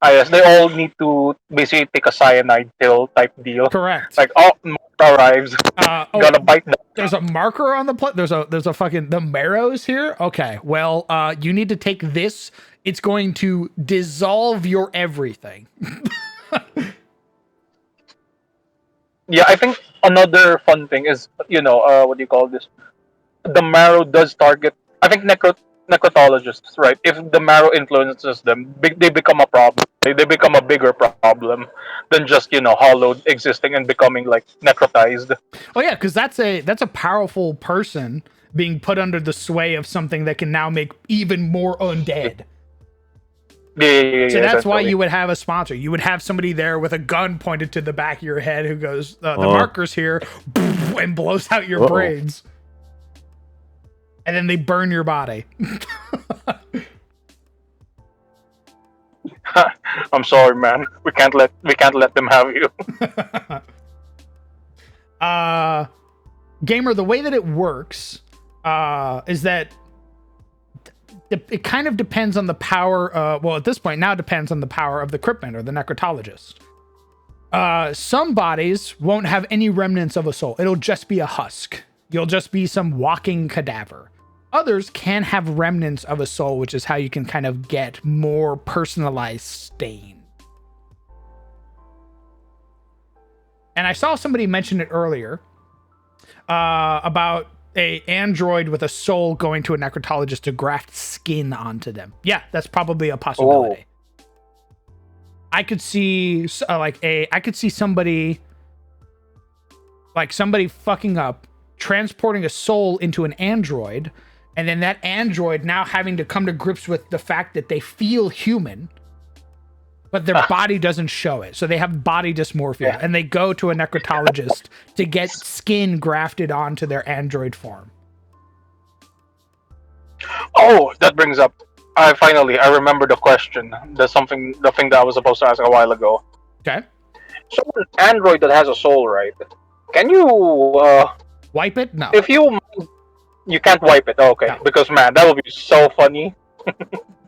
Yes, they all need to basically take a cyanide pill type deal. Correct. Like, marker arrives. Gotta bite them. There's a marker on the there's a fucking the marrows here. Okay, well, you need to take this. It's going to dissolve your everything. Yeah, I think another fun thing is, what do you call this? The marrow does target. I think necrotologists, right? If the marrow influences them, they become a problem. They become a bigger problem than just hollowed existing and becoming like necrotized. Oh yeah, because that's a powerful person being put under the sway of something that can now make even more undead. So that's why you would have a sponsor. You would have somebody there with a gun pointed to the back of your head who goes, the marker's here, and blows out your brains. And then they burn your body. I'm sorry, man. We can't let them have you. Gamer, the way that it works is that it kind of depends on the power. Well, at this point, now it depends on the power of the Cryptman or the necrotologist. Some bodies won't have any remnants of a soul. It'll just be a husk. You'll just be some walking cadaver. Others can have remnants of a soul, which is how you can kind of get more personalized stain. And I saw somebody mention it earlier about a android with a soul going to a necrotologist to graft skin onto them. Yeah, that's probably a possibility. I could see somebody fucking up, transporting a soul into an android, and then that android now having to come to grips with the fact that they feel human, but their body doesn't show it. So they have body dysmorphia, and they go to a necrotologist to get skin grafted onto their android form. Oh, that brings up. I remember the question. The thing that I was supposed to ask a while ago. Okay. So an android that has a soul, right? Can you wipe it? No. If you can't wipe it. Okay, no. Because man, that would be so funny.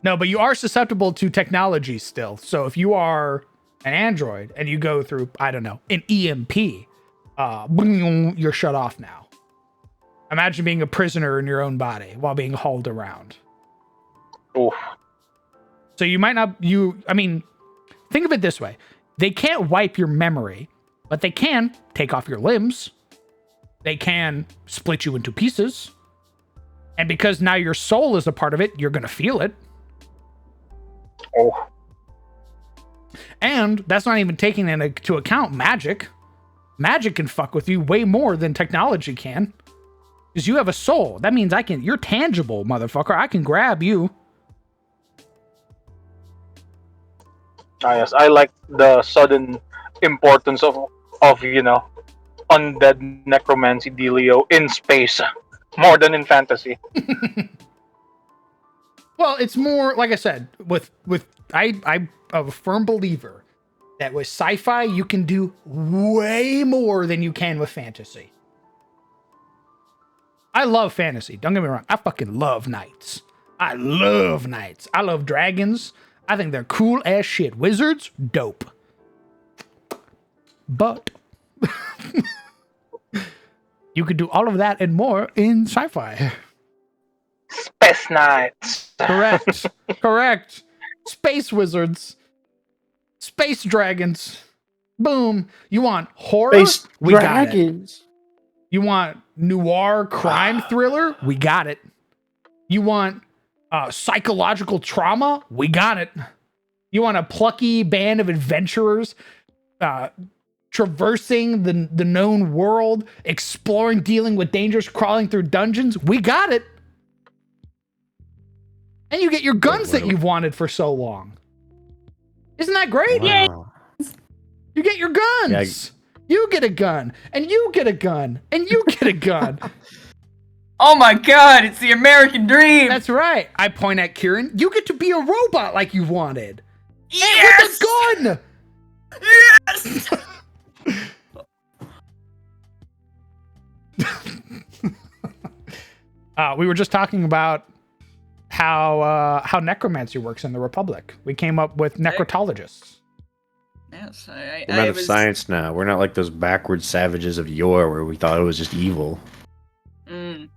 No, but you are susceptible to technology still. So if you are an android and you go through, I don't know, an EMP, you're shut off now. Imagine being a prisoner in your own body while being hauled around. Oof. So you might not, think of it this way. They can't wipe your memory, but they can take off your limbs. They can split you into pieces. And because now your soul is a part of it, you're going to feel it. Oh. And that's not even taking into account magic. Magic can fuck with you way more than technology can. Because you have a soul. That means you're tangible, motherfucker. I can grab you. Yes, I like the sudden importance of undead necromancy dealio in space more than in fantasy. Well, it's more like I said. I'm a firm believer that with sci-fi you can do way more than you can with fantasy. I love fantasy. Don't get me wrong. I fucking love knights. I love knights. I love dragons. I think they're cool as shit. Wizards, dope. But you could do all of that and more in sci-fi. Space knights. Correct. Space wizards. Space dragons. Boom. You want horror? Space dragons. You want noir crime thriller? We got it. You want psychological trauma? We got it. You want a plucky band of adventurers traversing the known world, exploring, dealing with dangers, crawling through dungeons? We got it. And you get your guns that you've wanted for so long. Isn't that great? Wow. You get your guns. Yeah, you get a gun, and you get a gun, and you get a gun. Oh my god, it's the American dream! That's right. I point at Kieran. You get to be a robot like you wanted. Yes! And with a gun! Yes! We were just talking about how necromancy works in the Republic. We came up with necrotologists. Yes, We're out of science now. We're not like those backward savages of yore where we thought it was just evil. Mm.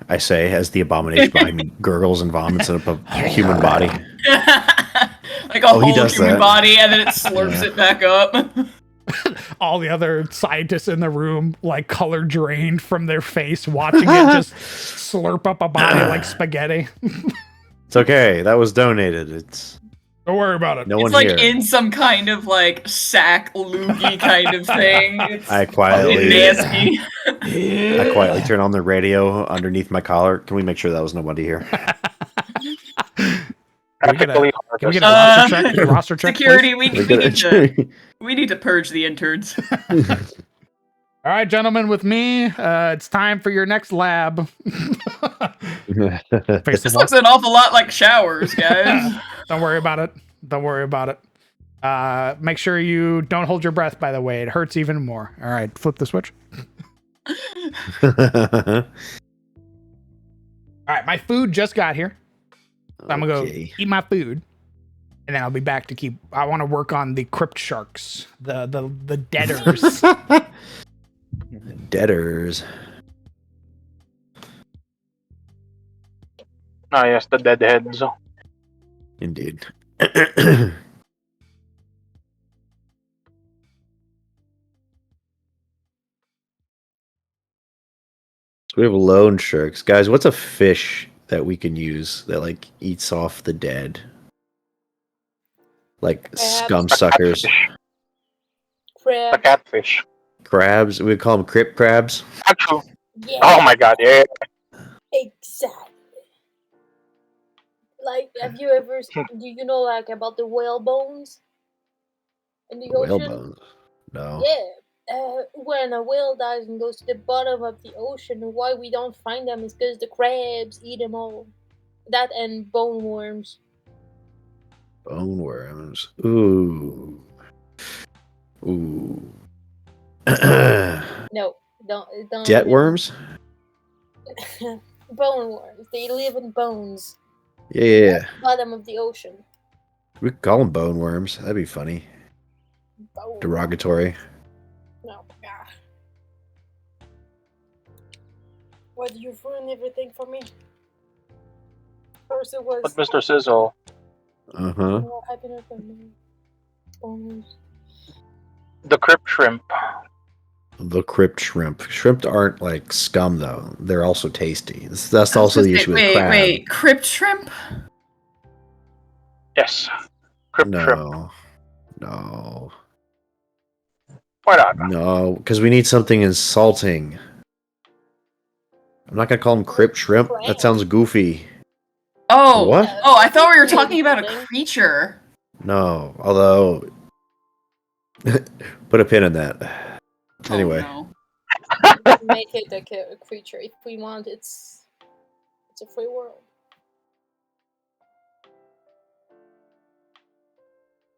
I say, as the abomination behind me gurgles and vomits in a human body. Like a Oh, he whole does human that. body, and then it slurps Yeah. it back up. All the other scientists in the room, like color drained from their face, watching it just slurp up a body like spaghetti. It's okay. That was donated. It's Don't worry about it. no It's one like here. in some kind of like sack loogie kind of thing. It's I quietly, nasty. I quietly turn on the radio underneath my collar. Can we make sure that was nobody here? Can we get Practically Can we get a hardest. roster check? Can we roster check, Security, please? we need to purge the interns. All right, gentlemen, with me, it's time for your next lab. Face This the looks an awful lot like showers, guys. Don't worry about it. Don't worry about it. Make sure you don't hold your breath, by the way. It hurts even more. All right, flip the switch. All right, my food just got here. So I'm going to go Okay. eat my food. And then I'll be back to keep... I want to work on the crypt sharks. The deaders. Deaders. Ah, yes, the deadheads. Indeed. We have loan sharks. Guys, what's a fish that we can use that like eats off the dead? Like scum suckers. The Crab. catfish. Crabs. We call them crypt crabs. Actually, Yeah, oh my god, yeah. exactly. Like, have you ever? Do you know like about the whale bones in the Whale ocean? bones. No. Yeah. When a whale dies and goes to the bottom of the ocean, why we don't find them is because the crabs eat them all. That and bone worms. Bone worms. Ooh. Ooh. No, don't. Jet worms? Bone worms. They live in bones. Yeah. Bottom of the ocean. We could call them bone worms. That'd be funny. Bone. Derogatory. No. Ah. Why do you ruin everything for me? First it was. But Mr. Sizzle, Uh huh. Bones. the crypt shrimp. The crypt shrimp. Shrimp aren't like scum though. They're also tasty. That's also the issue with crab. Wait, crypt shrimp? Yes. Crypt shrimp. No. No. Why not? No. Because we need something insulting. I'm not gonna call them crypt shrimp. That sounds goofy. Oh, What? oh, I thought we were talking about a creature. No. Although put a pin in that. Anyway. Oh, no. Make it like a creature if we want. It's a free world.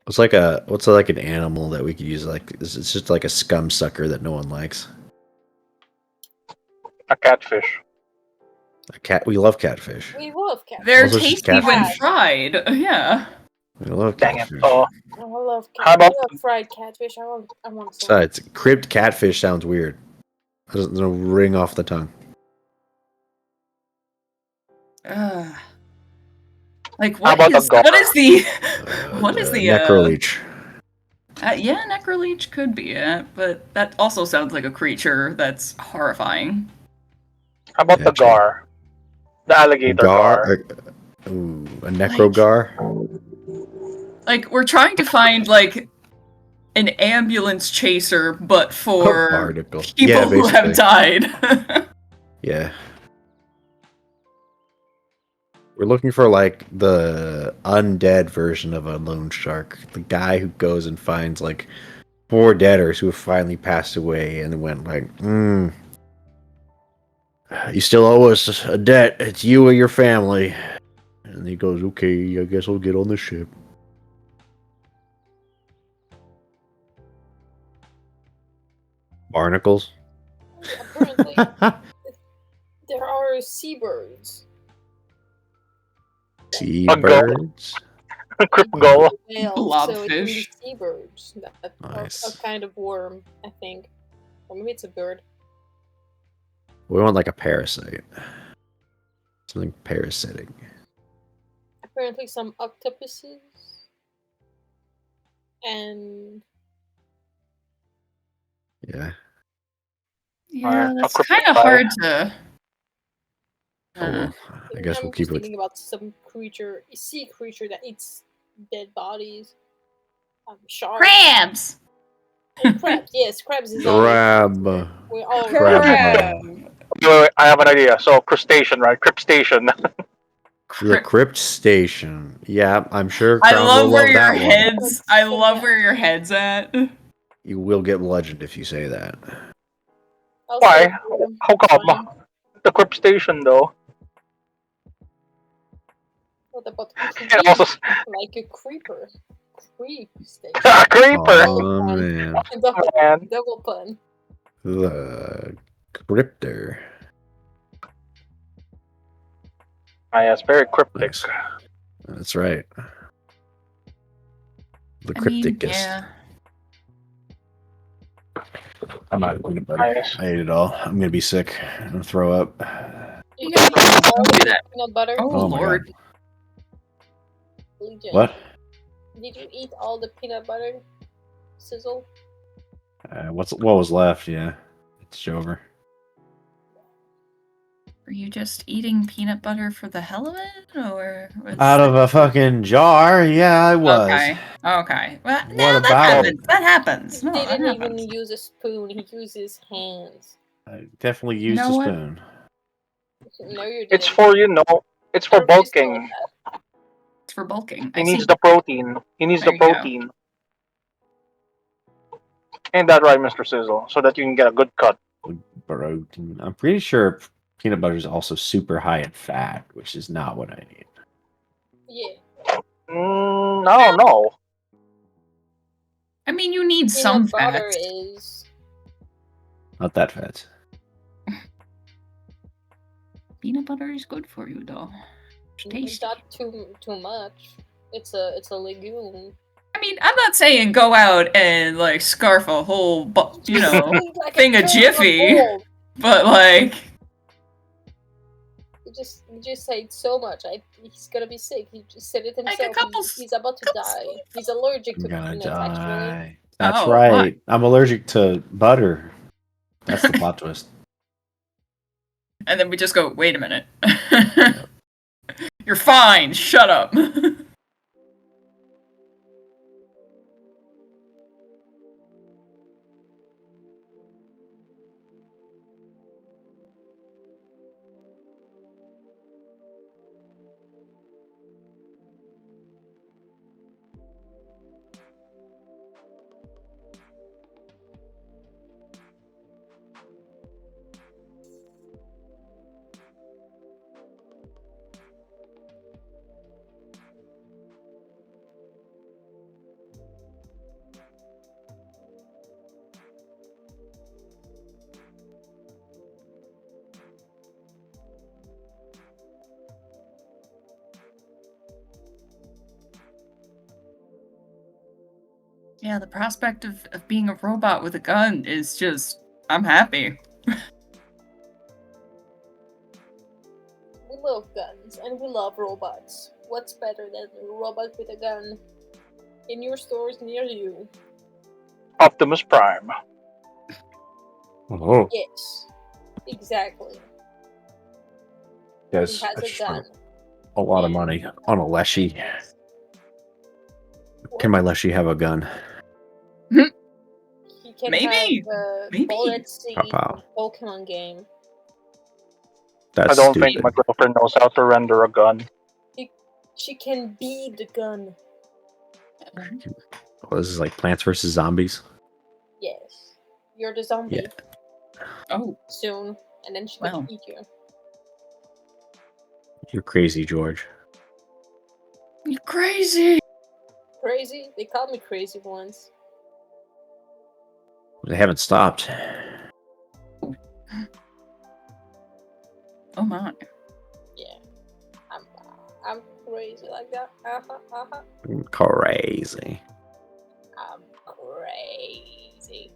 What's like an animal that we could use? Like it's just like a scum sucker that no one likes. A catfish. A cat. We love catfish. We love cat. They're Also just tasty when catfish. fried. Yeah. We love Dang it. catfish. Oh, I love cat. How about- I love fried catfish. I want some. Besides, cribbed catfish sounds weird. It doesn't ring off the tongue. Ugh. Like How about a what is the Uh, what is the necroleech? Yeah, Necroleech could be it, but that also sounds like a creature that's horrifying. How about the true. Gar? The alligator Gar. Ooh, a Necrogar. Like, we're trying to find, like, an ambulance chaser, but for Barnacle. people Yeah, who have basically. died. Yeah. We're looking for like the undead version of a loan shark. The guy who goes and finds like 4 debtors who have finally passed away and went like, you still owe us a debt. It's you or your family. And he goes, okay, I guess I'll get on the ship. Barnacles? Apparently, there are seabirds. Seabirds? Crypt Gull. Whales, so it can be Blobfish. seabirds that Nice. are a kind of worm, I think. Or maybe it's a bird. We want like a parasite. Something parasitic. Apparently some octopuses. And Yeah. Yeah, that's a kind of cryptophy. hard to. Oh, well, I guess I'm we'll just keep it. thinking about some creature, sea creature that eats dead bodies. Sharks. Crabs! And crabs. Yes, crabs is Crab. We're all Crab. Wait, I have an idea. So crustacean, right? Crypstation. Yeah, Crypt Station. Yeah, I'm sure I Crown love will where love your that one. head's. I love where your head's at. You will get bludgeoned if you say that. Also, Why? How come? The Crypstation, though. What about And also, like a creeper? Creep station. a creeper. Oh man, Double pun. the Cryptor. Yeah, it's very cryptic. Nice. That's right. The I mean, Crypticus. yeah. I'm not peanut butter. Nice. I ate it all. I'm gonna be sick. I'm gonna throw up. You guys eat all Do the that. peanut butter? Oh, my Lord. god. Legion. What? Did you eat all the peanut butter? Sizzle? What was left? Yeah, it's over. Were you just eating peanut butter for the hell of it, or was Out of a fucking jar? Yeah, I was. Okay. Okay. Well, What no, that about happens. That happens. He No, that didn't even happens. use a spoon, he used his hands. I definitely used know a what? spoon. No, you didn't. It's for, it's for Everybody saw bulking. that. It's for bulking. He I needs see. the protein. He needs There the you go. protein. Ain't that right, Mr. Sizzle? So that you can get a good cut. Protein. I'm pretty sure peanut butter is also super high in fat, which is not what I need. Yeah. I don't know. I mean, you need Peanut some butter fats. is. Not that fat. Peanut butter is good for you, though. It's tasty. Not too much. It's a legume. I mean, I'm not saying go out and like scarf a whole, Like a thing of carrot Jiffy, bowl. but like, You just say it so much. He's gonna be sick. He just said it Like himself. a couple He's about to die. He's allergic I'm to gonna peanuts. Actually, die. That's Oh, right. what? I'm allergic to butter. That's the plot twist. and then we just go, wait a minute. You're fine. Shut up. Yeah, the prospect of being a robot with a gun is just, I'm happy. we love guns and we love robots. What's better than a robot with a gun in your stores near you? Optimus Prime. Oh, Yes, exactly. yes, He has I a just gun. spent a lot of money on a Leshy. Can my Leshy have a gun? He can Maybe. have Maybe. Bullet Seed Pow. Pokemon game. That's I don't stupid. think my girlfriend knows how to render a gun. She can be the gun. What, this is like Plants vs Zombies. Yes. You're the zombie. Yeah. Oh, Soon. And then she Well. can eat you. You're crazy, George. you're crazy. Crazy? They called me crazy once. They haven't stopped. Oh my. Yeah. I'm crazy like that. Uh-huh. Crazy. I'm crazy.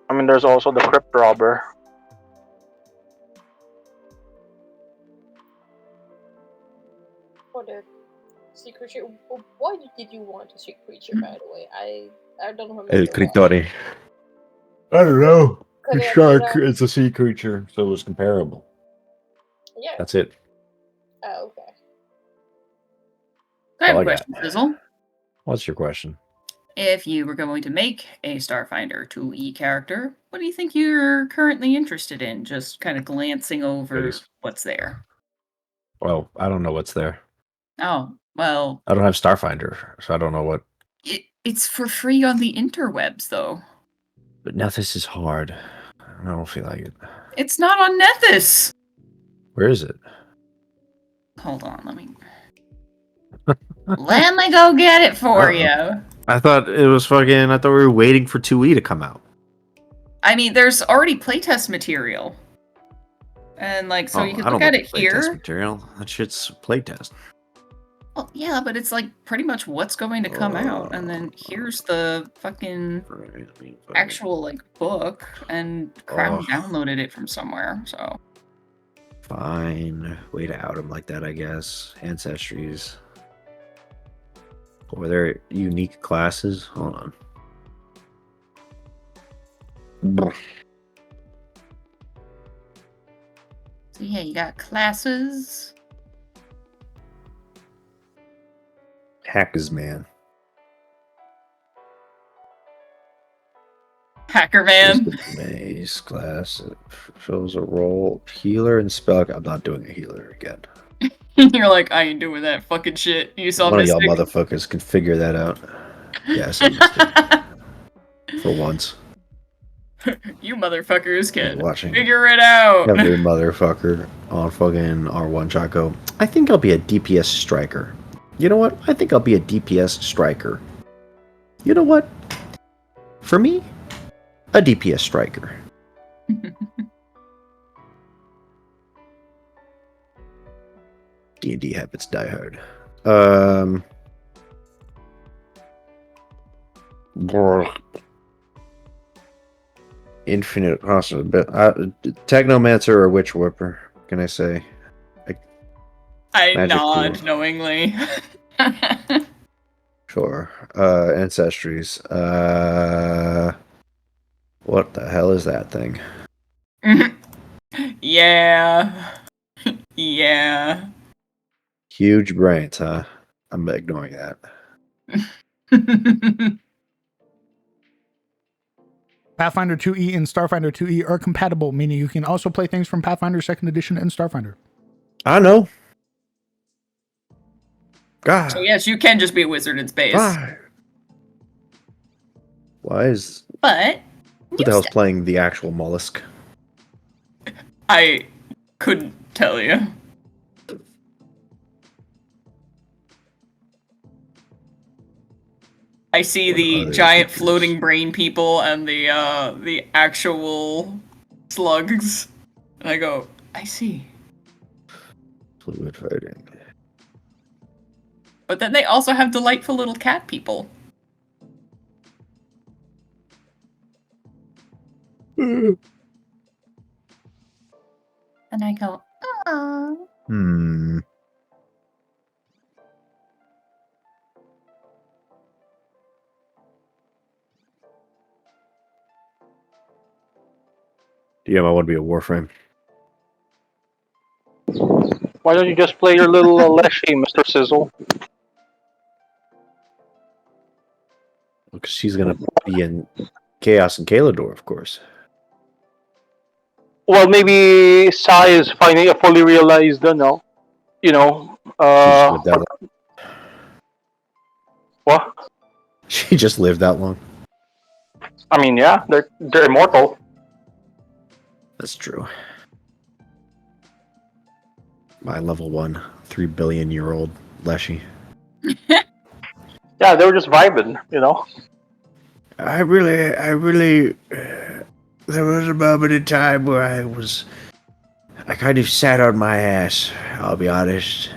I mean, there's also the Crypt Robber. For the sea creature. Why did you want a sea creature, by the way? I don't remember. El why. Crittore. I don't know. Could The it shark be that- is a sea creature, so it was comparable. Yeah. That's it. Oh, okay. I have all a I got. question, Sizzle. What's your question? If you were going to make a Starfinder 2E character, what do you think you're currently interested in? Just kind of glancing over Goodies. what's there. Well, I don't know what's there. Oh, well, I don't have Starfinder, so I don't know what. it's for free on the interwebs, though. But now this is hard. I don't feel like it. It's not on Nethys! Where is it? Hold on, let me go get it for you. I thought it was fucking. I thought we were waiting for 2E to come out. I mean, there's already playtest material. And, like, so you can look at it Playtest here. material. That shit's playtest. Well, yeah, but it's, like, pretty much what's going to come out. And then here's the fucking actual, like, book. And Crown downloaded it from somewhere, so. Fine. Way to out him like that, I guess. Ancestries. Were there unique classes? Hold on. So yeah, you got classes. Hackers, man. Hacker Man. Maze class shows a role. Healer and spell. I'm not doing a healer again. You're like, I ain't doing that fucking shit. You saw One of Mystic. y'all motherfuckers can figure that out. Yes, I Mystic. For once. You motherfuckers can Watching figure it out. every motherfucker on fucking R1 Chaco. I think I'll be a DPS striker. You know what? I think I'll be a DPS striker. You know what? For me, a DPS striker. D&D habits die hard. Infinite possible. Technomancer or Witch Whipper, can I say? I Magic nod tool. knowingly. Sure. Ancestries. What the hell is that thing? Yeah. Yeah. Huge brains, huh? I'm ignoring that. Pathfinder 2E and Starfinder 2E are compatible, meaning you can also play things from Pathfinder 2nd Edition and Starfinder. I know. God. So yes, you can just be a wizard in space. Why is... But Who the hell's playing the actual mollusk? I couldn't tell you. I see the other giant creatures? floating brain people and the actual slugs. And I go, I see. Fluid fighting. But then they also have delightful little cat people. And I go, oh. Hmm. Yeah, I want to be a Warframe. Why don't you just play your little Leshy, Mr. Sizzle? Because she's gonna be in Chaos and Kalador, of course. Well, maybe Sai is finally a fully realized, no? You know, She just lived that long. what? She just lived that long. I mean, yeah, they're immortal. That's true. My level 1, 3 billion year old Leshy. Yeah, they were just vibing, you know. I really, there was a moment in time where I kind of sat on my ass, I'll be honest.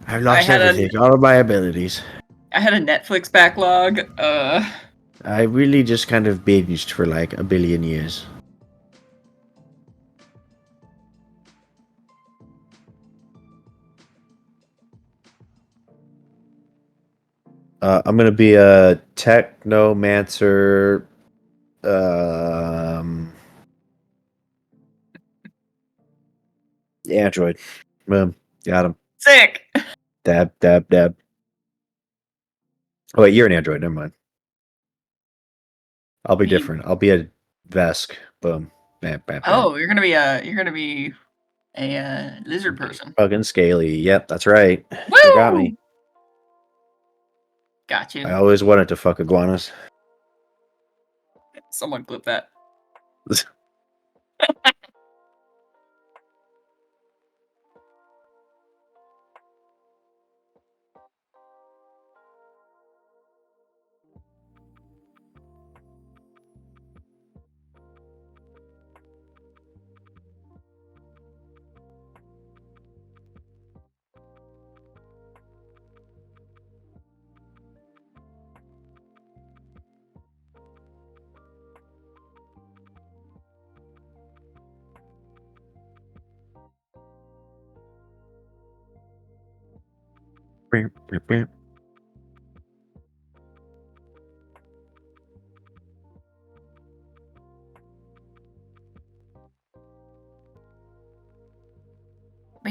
I lost everything, all of my abilities. I had a Netflix backlog. I really just kind of binged for like a billion years. I'm gonna be a technomancer. Android. Got him. Sick. Dab. Oh wait, you're an android. Never mind. I'll be different. I'll be a Vesk. Boom. Bam. Oh, you're gonna be a lizard person. Fucking scaly. Yep, that's right. Woo! You got me. Got you. I always wanted to fuck iguanas. Someone clip that. But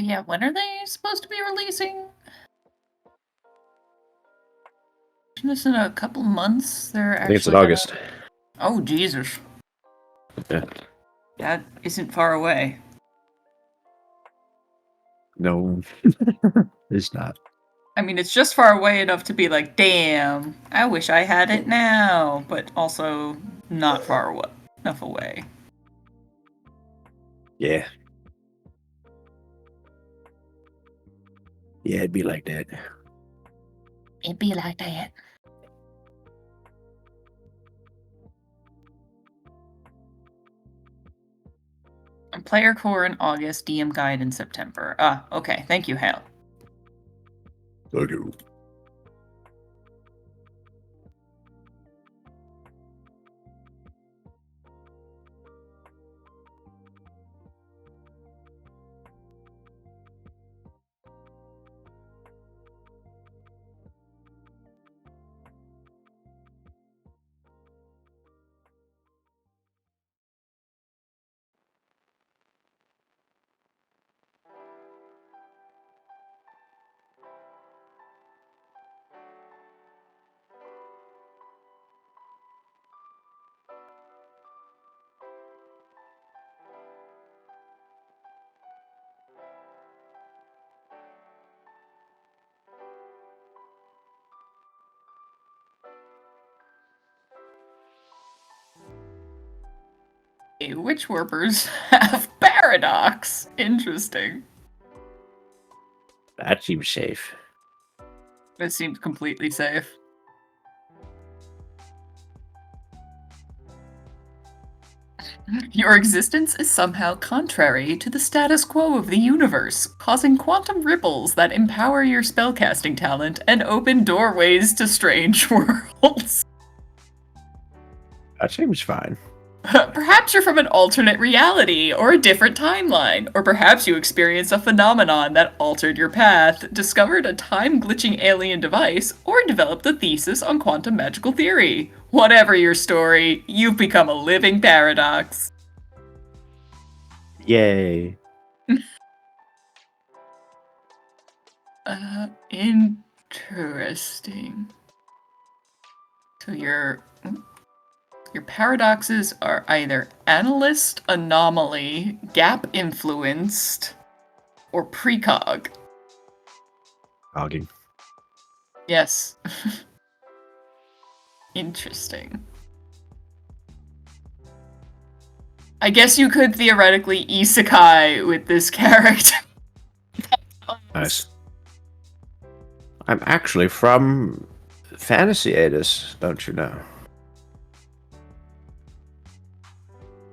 yeah, when are they supposed to be releasing? This in a couple months. They're I think it's in actually August. Oh Jesus. Yeah. That isn't far away. No, it's not. I mean, it's just far away enough to be like, damn, I wish I had it now, but also not far away enough away. Yeah. Yeah, it'd be like that. It'd be like that. Player core in August, DM guide in September. Ah, okay. Thank you, Hale. Okay. Witch warpers have paradox. Interesting. That seems safe. It seems completely safe. Your existence is somehow contrary to the status quo of the universe, causing quantum ripples that empower your spellcasting talent and open doorways to strange worlds. That seems fine. Perhaps you're from an alternate reality or a different timeline, or perhaps you experienced a phenomenon that altered your path, discovered a time-glitching alien device, or developed a thesis on quantum magical theory. Whatever your story, you've become a living paradox. Yay. Interesting. So your paradoxes are either analyst anomaly, gap influenced, or precog. Hogging. Yes. Interesting. I guess you could theoretically isekai with this character. Nice. I'm actually from Fantasy Adis, don't you know?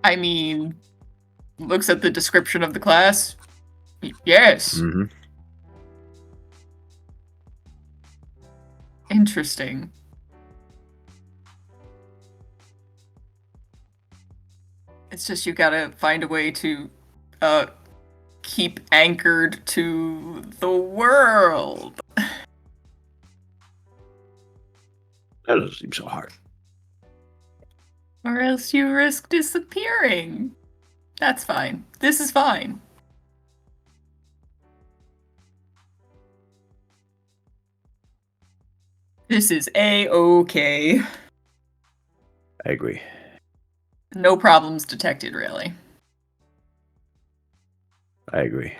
I mean, looks at the description of the class. Yes. Mm-hmm. Interesting. It's just you gotta find a way to keep anchored to the world. That doesn't seem so hard. Or else you risk disappearing. That's fine. This is fine. This is A-okay. I agree. No problems detected, really. I agree.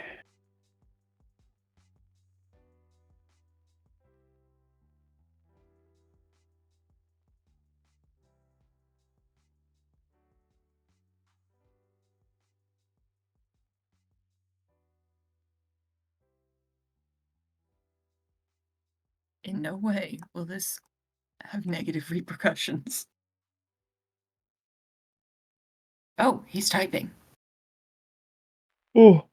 In no way will this have negative repercussions. Oh, he's typing. Oh.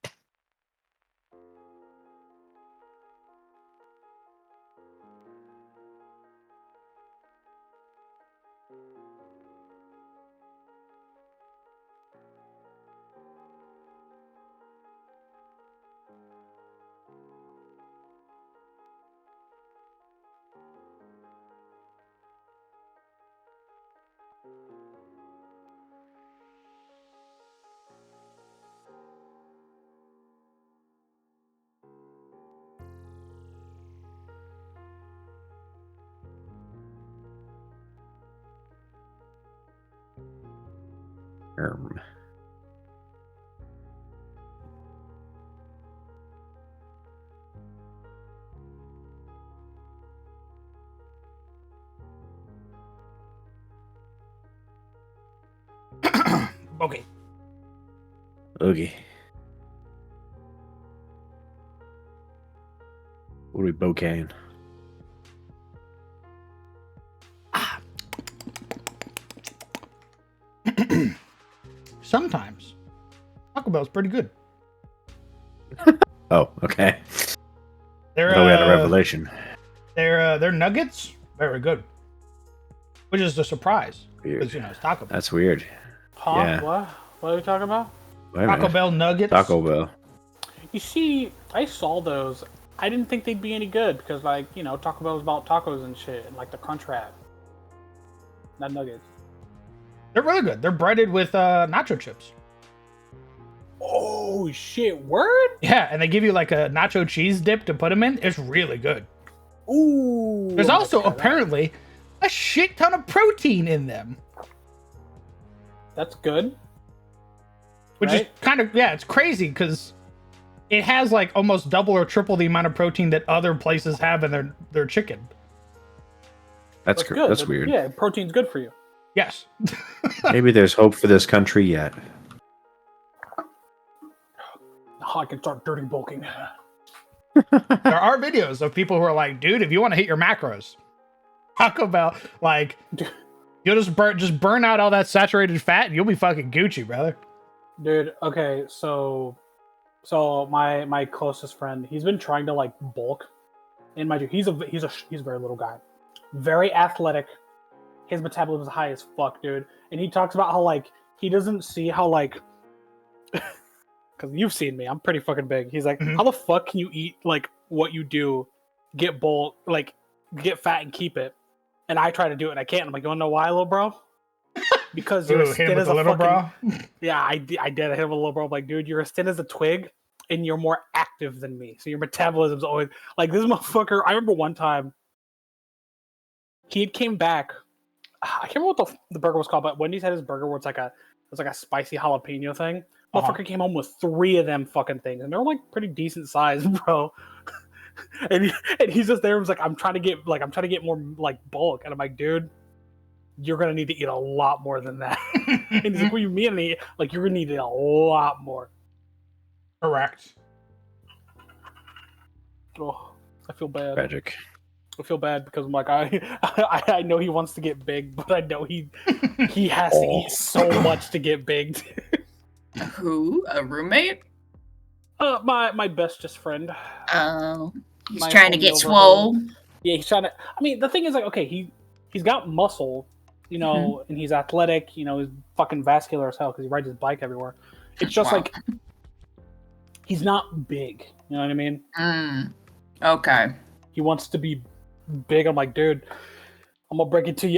Okay. Okay. What are we bokehing? Sometimes Taco Bell's pretty good. Oh, okay. They're I thought we had a revelation. Their nuggets very good, which is a surprise Weird. because it's Taco Bell. That's weird. Huh? Yeah. What are we talking about? Wait a Taco minute. Bell nuggets. Taco Bell. You see, I saw those. I didn't think they'd be any good because, like, you know, Taco Bell's about tacos and shit, and like the Crunch Wrap, not nuggets. They're really good. They're breaded with nacho chips. Oh shit! Word? Yeah, and they give you like a nacho cheese dip to put them in. It's really good. Ooh. There's I'm also gonna try that. apparently a shit ton of protein in them, That's good. which is Right? kind of it's crazy because it has like almost double or triple the amount of protein that other places have in their chicken. That's good. That's weird. Yeah, protein's good for you. Yes. Maybe there's hope for this country yet. Oh, I can start dirty bulking. There are videos of people who are like, dude, if you want to hit your macros, Taco Bell, like, you'll just burn out all that saturated fat and you'll be fucking Gucci, brother. Dude, okay, so my closest friend, he's been trying to like bulk. And mind you, he's a very little guy, very athletic. His metabolism is high as fuck, dude. And he talks about how like he doesn't see how like, because you've seen me, I'm pretty fucking big. He's like, Mhm. how the fuck can you eat like what you do, get bulk, like get fat and keep it? And I try to do it and I can't. I'm like, you wanna know why, little bro? Because you're Ooh, as hit him thin with as the a little fucking. bro. Yeah, I did. I hit him with a little bro. I'm like, dude, you're as thin as a twig, and you're more active than me. So your metabolism's always like this motherfucker. I remember one time he came back. I can't remember what the burger was called, but Wendy's had his burger where it's like a spicy jalapeno thing. Motherfucker came home with 3 of them fucking things, and they're like pretty decent size, bro. and he's just there. He's like, I'm trying to get more like bulk, and I'm like, dude, you're gonna need to eat a lot more than that. And he's like, what do you mean? Like, you're gonna need a lot more. Correct. Oh, I feel bad. Tragic. I feel bad because I'm like, I know he wants to get big, but I know he has to eat so much to get big. Who? A roommate? My bestest friend. Oh, he's My trying to homie get over swole. here. Yeah, he's trying to. I mean, the thing is, like, okay, he's got muscle, you know, and he's athletic, you know, he's fucking vascular as hell because he rides his bike everywhere. It's just Wow. like he's not big. You know what I mean? Okay. He wants to be big. I'm like, dude, I'm gonna break it to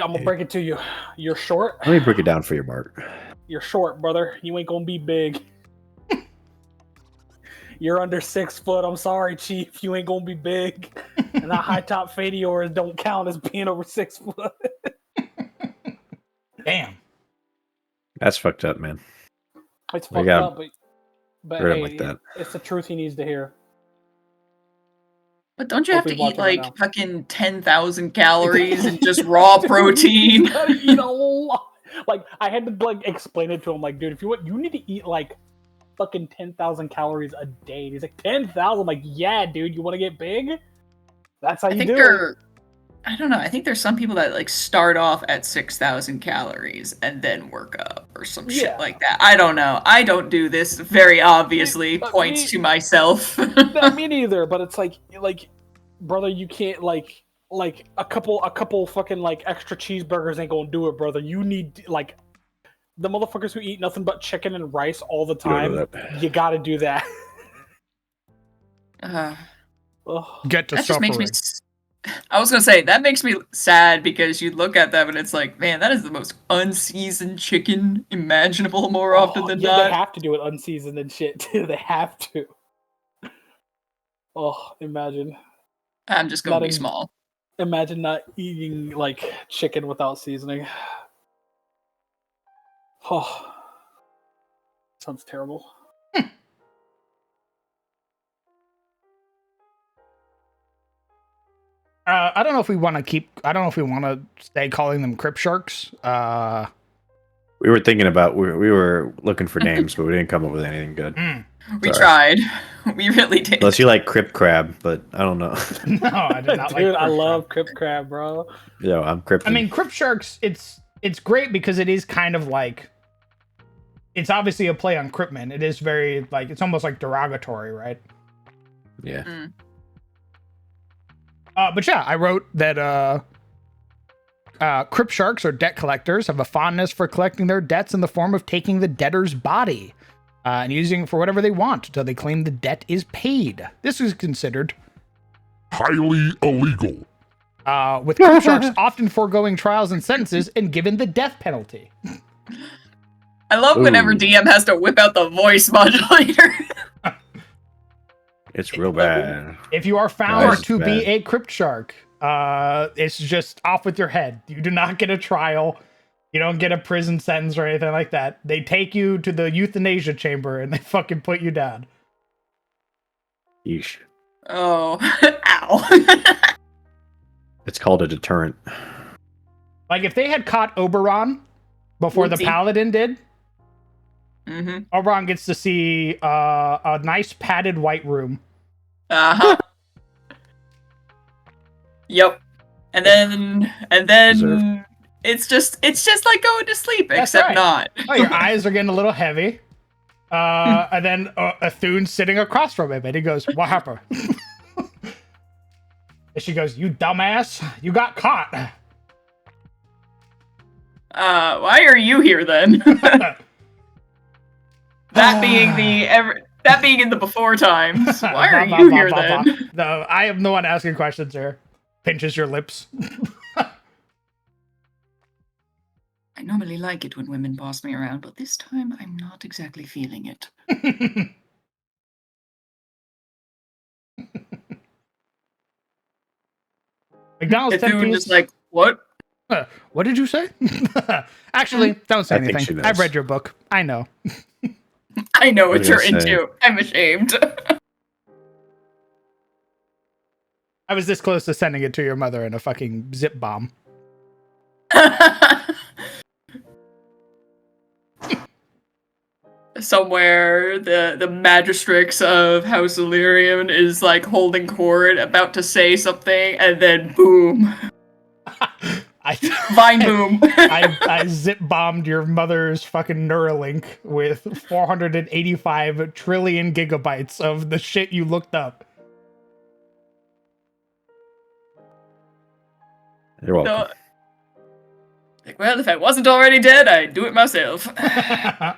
you. You're short. Let me break it down for you, Mark. You're short, brother. You ain't gonna be big. You're under 6 foot. I'm sorry, Chief. You ain't gonna be big. And that high top fade of yours don't count as being over 6 foot. Damn. That's fucked up, man. It's We fucked got up, but rid of hey, like that. it's the truth he needs to hear. But don't you have to Hopefully eat watching right like now. fucking 10,000 calories and just raw protein? You gotta eat a lot. Like, I had to like explain it to him. Like, dude, if you need to eat like fucking 10,000 calories a day. And he's like, 10,000. I'm like, yeah, dude, you want to get big? That's how I you think do there. it. I don't know. I think there's some people that like start off at 6,000 calories and then work up or some Yeah. shit like that. I don't know. I don't do this. Very obviously But points me- to myself. No, me neither. But it's like, brother, you can't like a couple fucking like extra cheeseburgers ain't gonna do it, brother. You need like the motherfuckers who eat nothing but chicken and rice all the time. You gotta do that. Ugh. Get to That just suffering. makes me. I was gonna say that makes me sad because you look at them and it's like, man, that is the most unseasoned chicken imaginable. More often than yeah, not. they have to do it unseasoned and shit too. They have to. Oh, imagine. I'm just gonna Not be in- small. Imagine not eating like chicken without seasoning. Oh, sounds terrible. I don't know if we want to stay calling them Crip Sharks. We were thinking about we were looking for names, but we didn't come up with anything good. We Sorry. tried. We really did. Unless you like Crip Crab, but I don't know. No, I did not Dude, like I Crip love Crip Crab, bro. Yo, I'm Crip. I mean, Crip Sharks, it's great because it is kind of like, it's obviously a play on Cripman. It is very, like, it's almost like derogatory, right? yeah. But yeah, I wrote that Crip Sharks or debt collectors have a fondness for collecting their debts in the form of taking the debtor's body and using it for whatever they want until they claim the debt is paid. This is considered highly illegal. With Crip Sharks often foregoing trials and sentences and given the death penalty. I love whenever DM has to whip out the voice modulator. It's real bad. If you are found Nice, to be bad. a Crip Shark, it's just off with your head. You do not get a trial. You don't get a prison sentence or anything like that. They take you to the euthanasia chamber and they fucking put you down. Yeesh. Oh, ow. It's called a deterrent. Like if they had caught Oberon before the Whoopsie. Paladin did, Mm-hmm. Oberon gets to see a nice padded white room. Uh-huh. Yep. And then Deserved. it's just like going to sleep, That's except right. not. Oh, your eyes are getting a little heavy. And then Athune's sitting across from him, and he goes, "What happened?" And she goes, "You dumbass, you got caught." Why are you here then? That being that being in the before times. Why are you here then? No, I am the one asking questions here. Pinches your lips. I normally like it when women boss me around, but this time I'm not exactly feeling it. McDonald's 10 piece. Just like, what? What did you say? Actually, don't say I think she anything. knows. I've read your book. I know. I know what What you're did I say? into. I'm ashamed. I was this close to sending it to your mother in a fucking zip bomb. Somewhere the magistrix of House Illyrium is like holding court, about to say something, and then boom. Vine boom. I zip bombed your mother's fucking Neuralink with 485 trillion gigabytes of the shit you looked up. You're welcome. So, like, well, if I wasn't already dead, I'd do it myself. I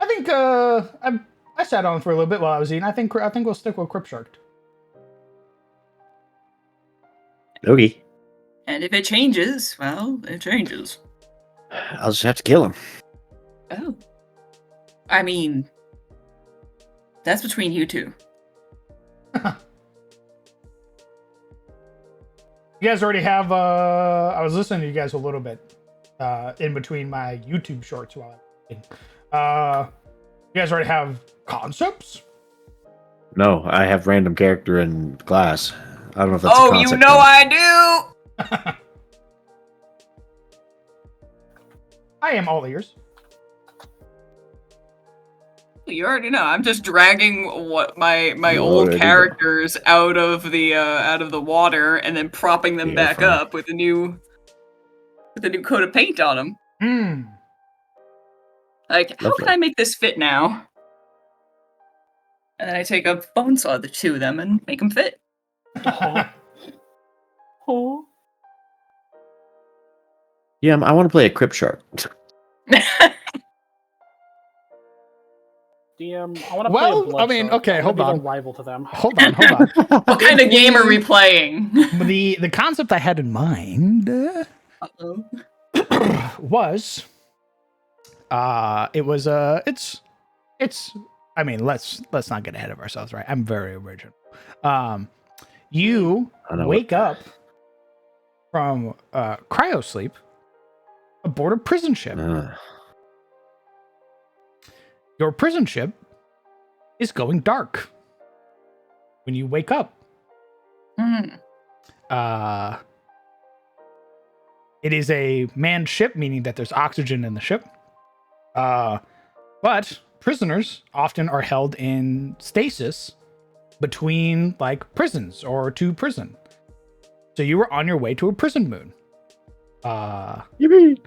think I sat on for a little bit while I was eating. I think we'll stick with Cryptshark. Okay. And if it changes, well, it changes. I'll just have to kill him. Oh. I mean, that's between you two. You guys already have I was listening to you guys a little bit in between my YouTube shorts while I was eating. You guys already have concepts? No, I have random character in class. I don't know if that's a Oh, concept. you know I do! I am all ears. You already know. I'm just dragging what my You old already know. characters out of the water and then propping them Yeah, back fine. up with a new coat of paint on them. Hmm. Like, how Lovely. can I make this fit now? And then I take a bone saw the two of them and make them fit. Oh. Yeah, I want to play a Crypt Shark. DM, I want to Well, play a I mean, Bloodshark. okay, I wanna hold be the on. rival to them. Hold on. What kind of game are we playing? The concept I had in mind Uh-oh. was it's I mean, let's not get ahead of ourselves, right? I'm very original. You I know wake up from cryosleep aboard a prison ship. Your prison ship is going dark when you wake up. Mm. It is a manned ship, meaning that there's oxygen in the ship. But prisoners often are held in stasis between like prisons or to prison. So you were on your way to a prison moon. Yippee!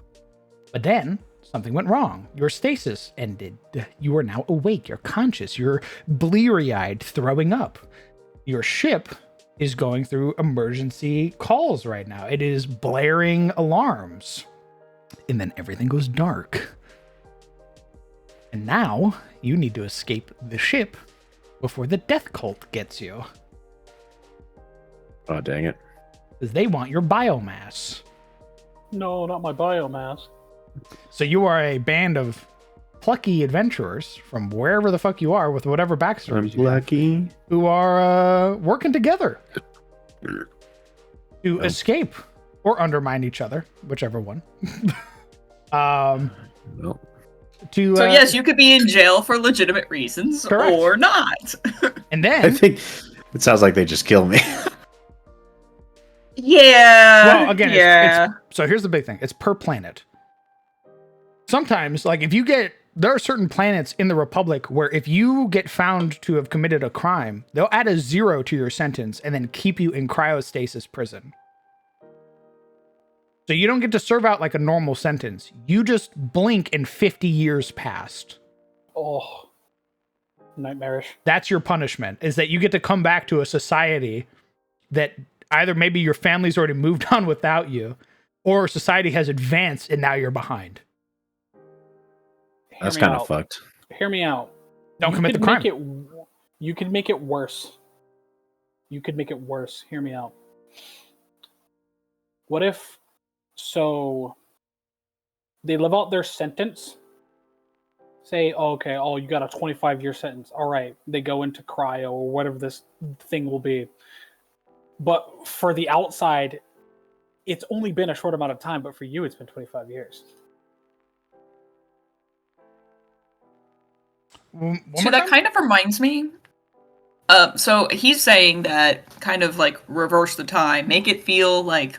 But then something went wrong. Your stasis ended. You are now awake. You're conscious. You're bleary-eyed, throwing up. Your ship is going through emergency calls right now. It is blaring alarms. And then everything goes dark. And now you need to escape the ship before the death cult gets you. Oh, dang it. Because they want your biomass. No, not my biomass. So you are a band of plucky adventurers from wherever the fuck you are with whatever I'm backstory you have, lucky. who are working together to escape or undermine each other, whichever one. Well, To So yes, you could be in jail for legitimate reasons, Correct. or not. and I then think it sounds like they just kill me. Yeah. well again yeah. it's so here's the big thing. It's per planet. Sometimes, like if you get there are certain planets in the Republic where if you get found to have committed a crime, they'll add a 0 to your sentence and then keep you in cryostasis prison. So you don't get to serve out like a normal sentence. You just blink and 50 years passed. Oh, nightmarish. That's your punishment, is that you get to come back to a society that either maybe your family's already moved on without you, or society has advanced and now you're behind. That's kind of fucked. Hear me out. Don't You commit the could crime. make you could make it worse. You could make it worse. Hear me out. What if they live out their sentence? Say, okay, you got a 25-year sentence. All right, they go into cryo or whatever this thing will be. But for the outside, it's only been a short amount of time, but for you, it's been 25 years. So that kind of reminds me. So he's saying that kind of like reverse the time, make it feel like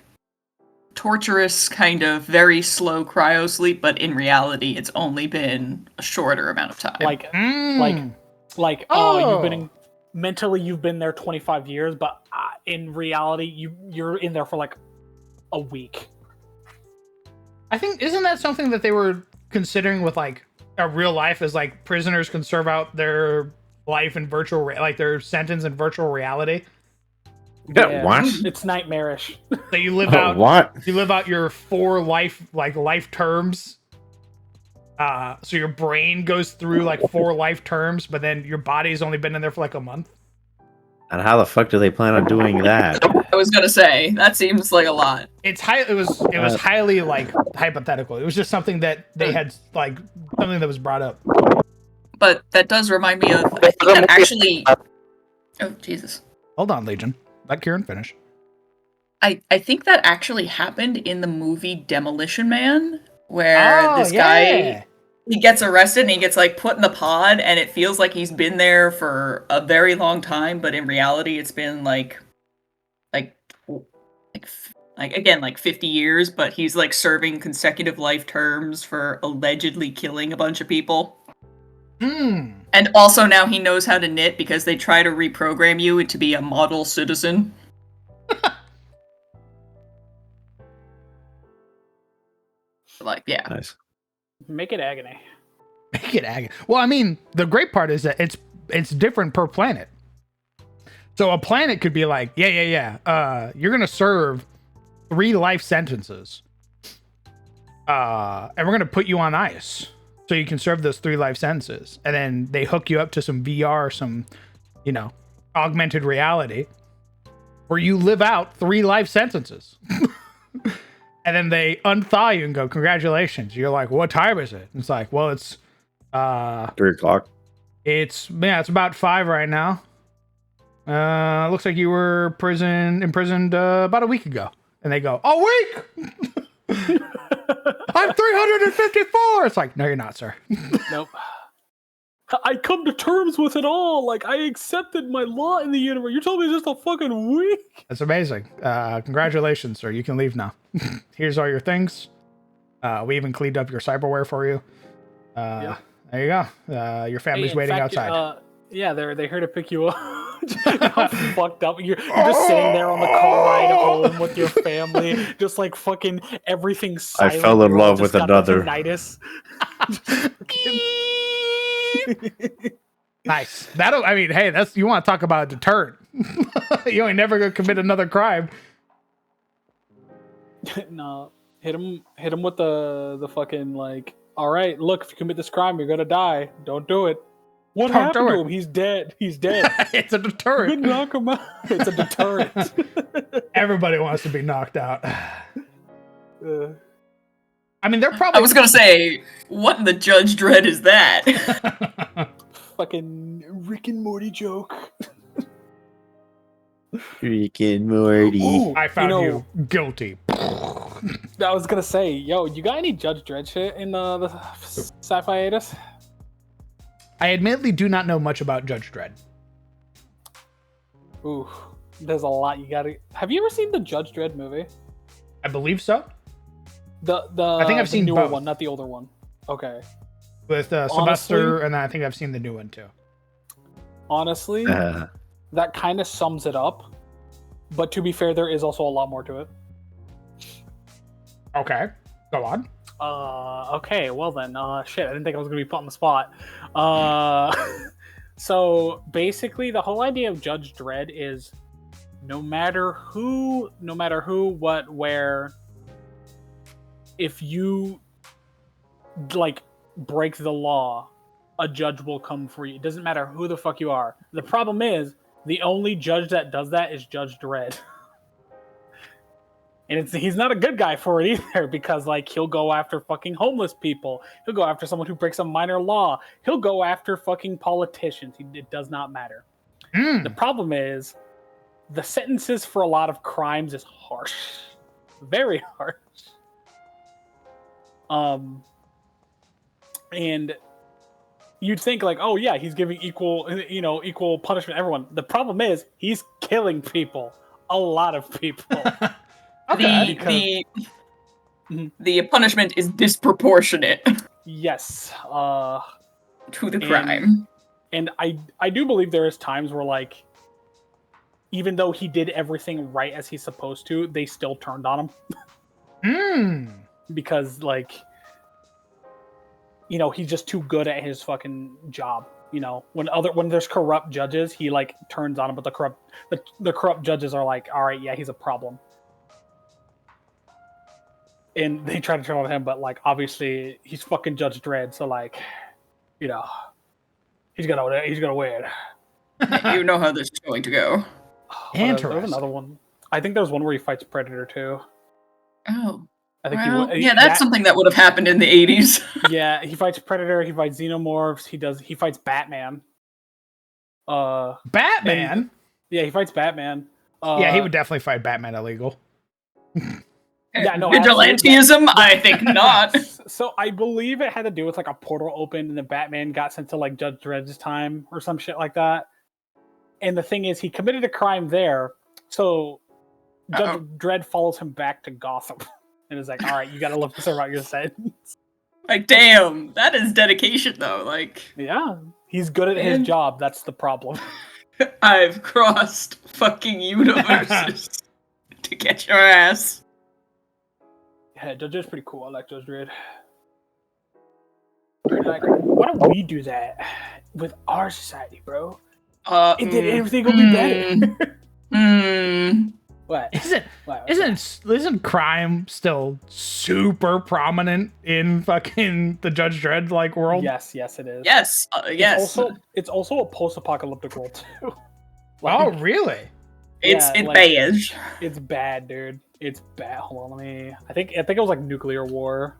torturous, kind of very slow cryo sleep, but in reality, it's only been a shorter amount of time. Mentally you've been there 25 years, but in reality, you're in there for like a week. I think, isn't that something that they were considering with like a real life, is like prisoners can serve out their life in virtual, like their sentence in virtual reality? Yeah, what? It's nightmarish. So you live out what? You live out your 4 life terms. So your brain goes through like 4 life terms, but then your body's only been in there for like a month. And how the fuck do they plan on doing that? I was gonna say that seems like a lot. It was highly like hypothetical. It was just something that they had, like something that was brought up. But that does remind me of, I think that actually. Oh Jesus! Hold on, Legion. Let Kieran finish. I think that actually happened in the movie Demolition Man, where this guy, he gets arrested and he gets like put in the pod, and it feels like he's been there for a very long time, but in reality, it's been like again, like 50 years, but he's like serving consecutive life terms for allegedly killing a bunch of people. And also now he knows how to knit because they try to reprogram you to be a model citizen. Like, yeah. Nice. Make it agony. Make it agony. Well, I mean, the great part is that it's different per planet. So a planet could be like, you're gonna serve 3 life sentences, and we're gonna put you on ice so you can serve those 3 life sentences, and then they hook you up to some VR, some, augmented reality, where you live out 3 life sentences, and then they unthaw you and go, "Congratulations!" You're like, "What time is it?" And it's like, "Well, it's 3 o'clock. It's about 5 right now. Looks like you were imprisoned about a week ago." And they go, "A week? I'm 354. It's like, no, you're not, sir. Nope. I come to terms with it all. Like, I accepted my lot in the universe. You told me it's just a fucking week. That's amazing. Congratulations, sir. You can leave now. Here's all your things. We even cleaned up your cyberware for you. There you go. Your family's waiting outside. They're here to pick you up. How fucked up. You're just sitting there on the car ride home with your family, just like fucking everything silent. I fell in love with another. Nice. Hey, you want to talk about a deterrent. You ain't never gonna commit another crime. No, hit him with the fucking like, all right, look, if you commit this crime, you're gonna die. Don't do it. What happened to him? He's dead. He's dead. It's a deterrent. Knock him out. It's a deterrent. Everybody wants to be knocked out. I mean, they're probably. I was gonna say, what in the Judge Dredd is that? Fucking Rick and Morty joke. Rick and Morty. Ooh, I found you guilty. I was gonna say, yo, you got any Judge Dredd shit in the sci-fi-atus? I admittedly do not know much about Judge Dredd. Ooh, there's a lot you gotta. Have you ever seen the Judge Dredd movie? I believe so. I think I've seen the newer both. one, not the older one. Okay. With Sylvester, and then I think I've seen the new one too. Honestly, that kind of sums it up. But to be fair, there is also a lot more to it. Okay, go on. Okay, well then, shit, I didn't think I was gonna be put on the spot. So basically, the whole idea of Judge Dredd is no matter who, what, where, if you like break the law, a judge will come for you. It doesn't matter who the fuck you are. The problem is the only judge that does that is Judge Dredd. And he's not a good guy for it either, because like he'll go after fucking homeless people. He'll go after someone who breaks a minor law. He'll go after fucking politicians. It does not matter. The problem is the sentences for a lot of crimes is harsh. Very harsh. And you'd think like, oh yeah, he's giving equal punishment to everyone. The problem is he's killing people. A lot of people. The punishment is disproportionate. Yes. To the crime. And I do believe there is times where like, even though he did everything right as he's supposed to, they still turned on him. Because like, he's just too good at his fucking job. When there's corrupt judges, he like turns on him, but the corrupt judges are like, all right, yeah, he's a problem. And they try to turn on him, but like obviously he's fucking Judge Dredd, so like, he's gonna win. You know how this is going to go. There's another one. I think there's one where he fights Predator too. Oh. I think that's something that would have happened in the 80s. Yeah, he fights Predator, he fights Xenomorphs, he fights Batman. Batman? He fights Batman. Yeah, he would definitely fight Batman illegal. Yeah, no, vigilantism? I think not. So I believe it had to do with like a portal opened and the Batman got sent to like Judge Dredd's time or some shit like that. And the thing is, he committed a crime there, so Judge Dredd follows him back to Gotham and is like, "All right, you got to live this out your sentence." Like, damn, that is dedication though. Like, yeah, he's good at his job. That's the problem. I've crossed fucking universes to get your ass. Yeah, Judge Dredd's pretty cool. I like Judge Dredd. Like, why don't we do that with our society, bro? And then everything will be better. What? Isn't crime still super prominent in fucking the Judge Dredd like world? Yes, it is. Yes, yes. It's also a post-apocalyptic world too. Oh, really? It's bad. It's bad, dude. It's bad. Hold on, I think it was like nuclear war.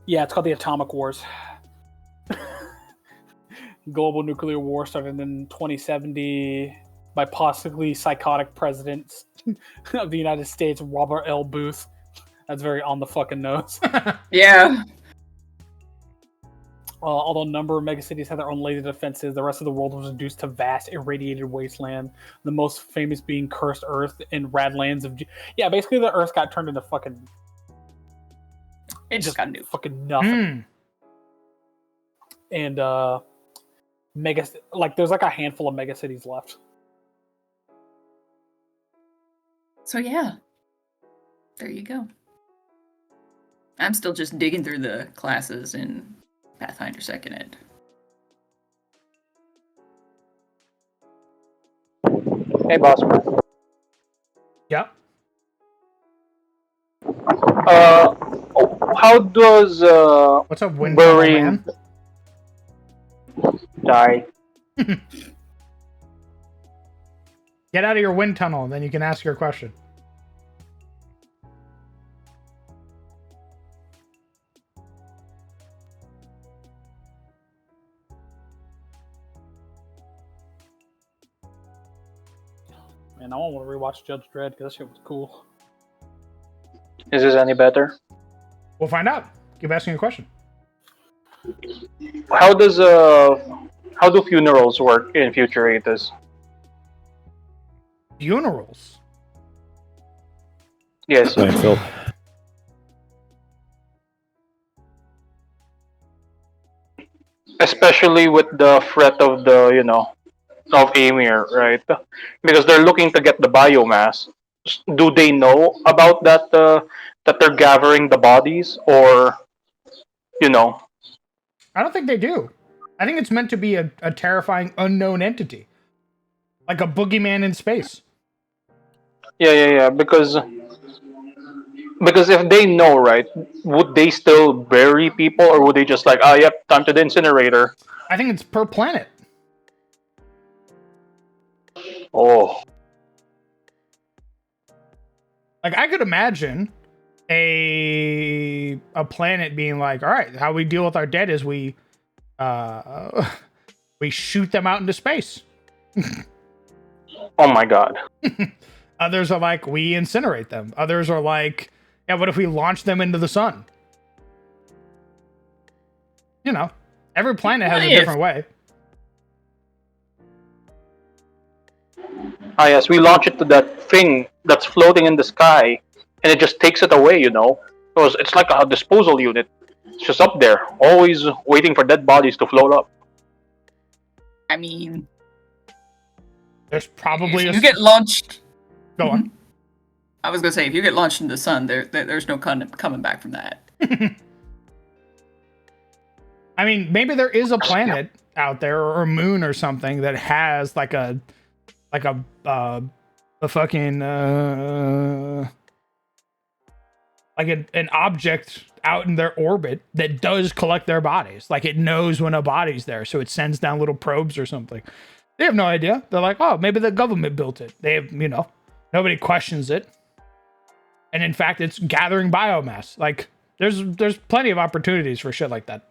Yeah, it's called the Atomic Wars. Global nuclear war started in 2070 by possibly psychotic presidents of the United States, Robert L. Booth. That's very on the fucking nose. Yeah. Although a number of megacities had their own laser defenses, the rest of the world was reduced to vast, irradiated wasteland. The most famous being Cursed Earth and Radlands of... Yeah, basically the Earth got turned into fucking... It just got new. Fucking nothing. And, there's like a handful of megacities left. So yeah. There you go. I'm still just digging through the classes in Pathfinder 2nd Ed. Hey, boss. Yeah. How does what's up, wind man? Sorry. Get out of your wind tunnel, and then you can ask your question. Man, I want to rewatch Judge Dredd because that shit was cool. Is this any better? We'll find out. Keep asking a question. How do funerals work in Futuritas? Funerals? Yes. Phil. Especially with the threat of of Amir, right? Because they're looking to get the biomass. Do they know about that? That they're gathering the bodies, or I don't think they do. I think it's meant to be a terrifying unknown entity, like a boogeyman in space. Yeah. Because if they know, right, would they still bury people, or would they just like, oh, yep, time to the incinerator? I think it's per planet. Oh, Like I could imagine a planet being like, all right, how we deal with our dead is we shoot them out into space. oh my God. Others are like, we incinerate them. Others are like, yeah, what if we launch them into the sun? You know, every planet has a different way. Ah, yes, we launch it to that thing that's floating in the sky, and it just takes it away, you know? Because it's like a disposal unit. It's just up there, always waiting for dead bodies to float up. I mean, there's probably if you get launched. Go on. I was gonna say, if you get launched into the sun, there's no coming back from that. I mean, maybe there is a planet out there or a moon or something that has like a fucking like an object out in their orbit that does collect their bodies. Like it knows when a body's there, so it sends down little probes or something. They have no idea. They're like, oh, maybe the government built it. They have, you know, nobody questions it. And in fact, it's gathering biomass. Like there's plenty of opportunities for shit like that.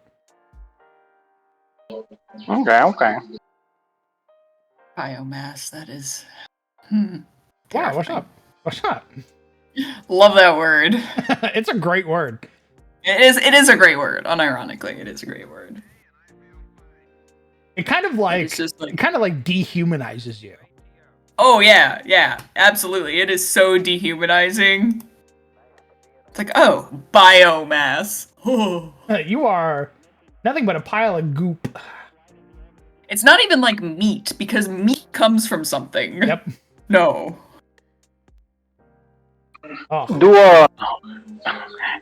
Okay. Biomass, that is. Wow, what's up? What's up? Love that word. It's a great word. It is a great word. Unironically, it is a great word. It kind of like dehumanizes you. Oh yeah, absolutely. It is so dehumanizing. It's like, oh, biomass. You are nothing but a pile of goop. It's not even like meat, because meat comes from something. Yep. No. Oh.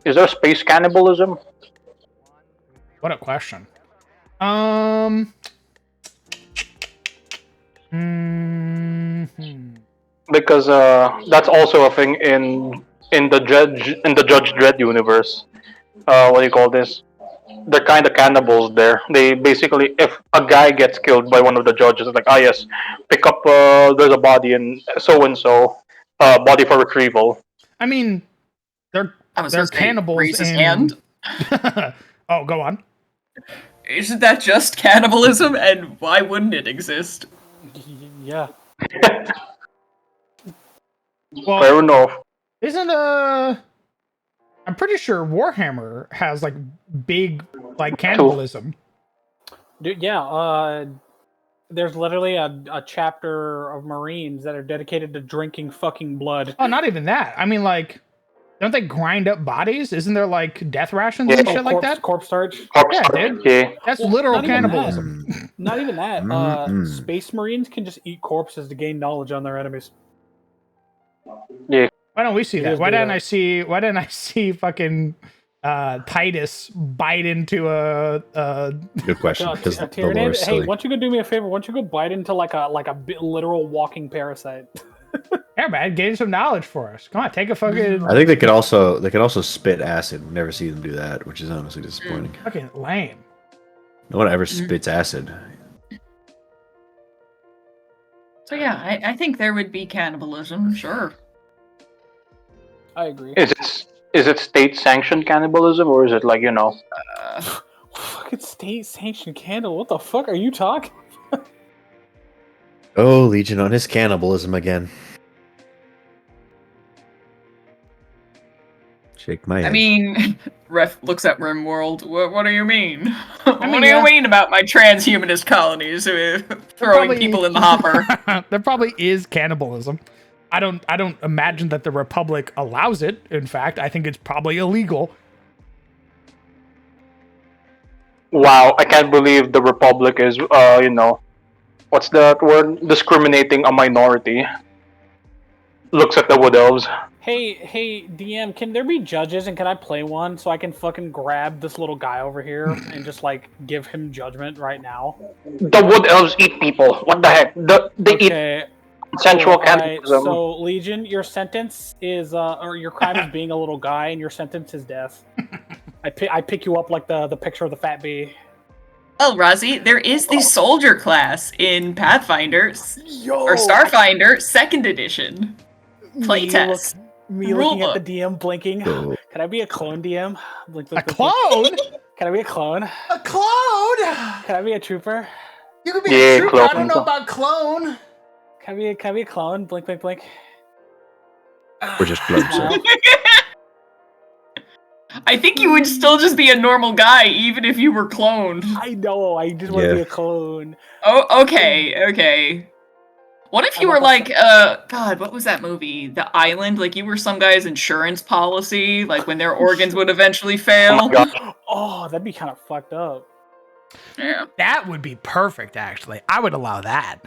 Is there space cannibalism? What a question. Because that's also a thing in the Judge Dredd universe. What do you call this? They're kind of cannibals there. They basically, if a guy gets killed by one of the judges, it's like, ah yes, pick up, there's a body in so-and-so, body for retrieval. I mean, they're cannibals. Raise his hand. Oh, go on. Isn't that just cannibalism? And why wouldn't it exist? Yeah. Well, fair enough. Isn't I'm pretty sure Warhammer has like big like cannibalism. Dude, yeah. There's literally a chapter of Marines that are dedicated to drinking fucking blood. Oh, not even that. I mean, like, don't they grind up bodies? Isn't there like death rations and shit like that? Corpse starch. Yeah, dude. Yeah. That's literal cannibalism. Not even that. Space Marines can just eat corpses to gain knowledge on their enemies. Yeah. Why don't we see that? Why didn't I see fucking Titus bite into a good question. Because the lore is hey, silly. why don't you go do me a favor? Why don't you go bite into like a literal walking parasite? Yeah, man, gain some knowledge for us. Come on, take a fucking. I think they could also spit acid. Never see them do that, which is honestly disappointing. Fucking lame. No one ever spits acid. So yeah, I think there would be cannibalism, sure. I agree. Is it state sanctioned cannibalism, or is it like, you know? Fucking state sanctioned cannibal. What the fuck are you talking? Oh, Legion on his cannibalism again. Shake my head. I mean, Ref looks at RimWorld. What do you mean? What do you mean about my transhumanist colonies throwing people in the hopper? There probably is cannibalism. I don't imagine that the Republic allows it. In fact, I think it's probably illegal. Wow, I can't believe the Republic is, you know, what's that word? Discriminating a minority. looks at the wood elves. Hey, DM, can there be judges and can I play one so I can fucking grab this little guy over here and just like give him judgment right now? The wood elves eat people. What the heck? They eat sensual cannibalism. So Legion, your sentence is or your crime is being a little guy and your sentence is death. I pick you up like the picture of the fat bee. Well, Rozzy, there is the soldier class in Pathfinder or Starfinder 2nd edition. Playtest. Me looking at the DM blinking. Can I be a clone DM? Blink, blink, A blink, clone? blink. Can I be a clone? A clone? Can I be a trooper? You could be a trooper. clone. I don't know about clone. Can I be a clone? Blink, blink, blink. We're just clones. Smile. I think you would still just be a normal guy, even if you were cloned. I know. I just want to Yeah. be a clone. Oh, okay. What if you were like, God, what was that movie? The Island? Like you were some guy's insurance policy, like when their organs would eventually fail. Oh, that'd be kind of fucked up. Yeah. That would be perfect, actually. I would allow that.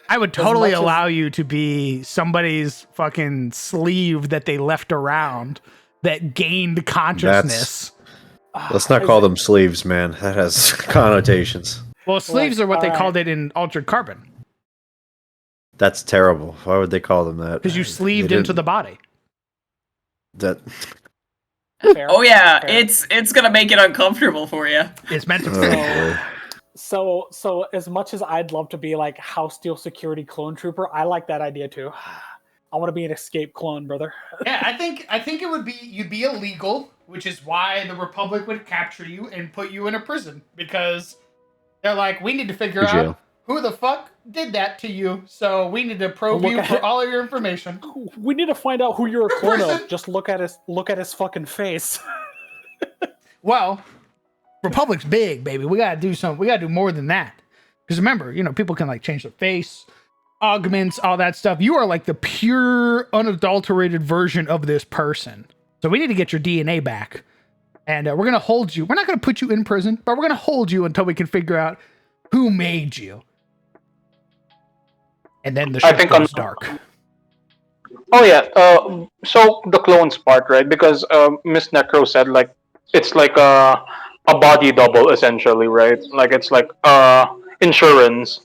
I would totally much as- allow you to be somebody's fucking sleeve that they left around that gained consciousness. Let's not call them sleeves, man. That has connotations. Well, sleeves are what they alright. called it in Altered Carbon. That's terrible. Why would they call them that? Because you They sleeved into didn't- the body. That. Fair. Oh yeah, Fair. it's gonna make it uncomfortable for you. It's meant to Oh, be. boy. So as much as I'd love to be like House Steel Security clone trooper, I like that idea too. I want to be an escape clone, brother. Yeah, I think it would be you'd be illegal, which is why the Republic would capture you and put you in a prison because they're like, we need to figure To out jail. who the fuck did that to you, so we need to probe Look you at for it. all of your information. We need to find out who you're a clone Prison. of. Just look at his fucking face. Well, Republic's big, baby. We gotta do something. We gotta do more than that. Because remember, people can like change their face, augments, all that stuff. You are like the pure, unadulterated version of this person. So we need to get your DNA back. And we're gonna hold you. We're not gonna put you in prison, but we're gonna hold you until we can figure out who made you. And then the I ship think goes on- dark. Oh yeah. So the clones part, right? Because Miss Necro said like it's like a body double essentially, right? Like it's like insurance.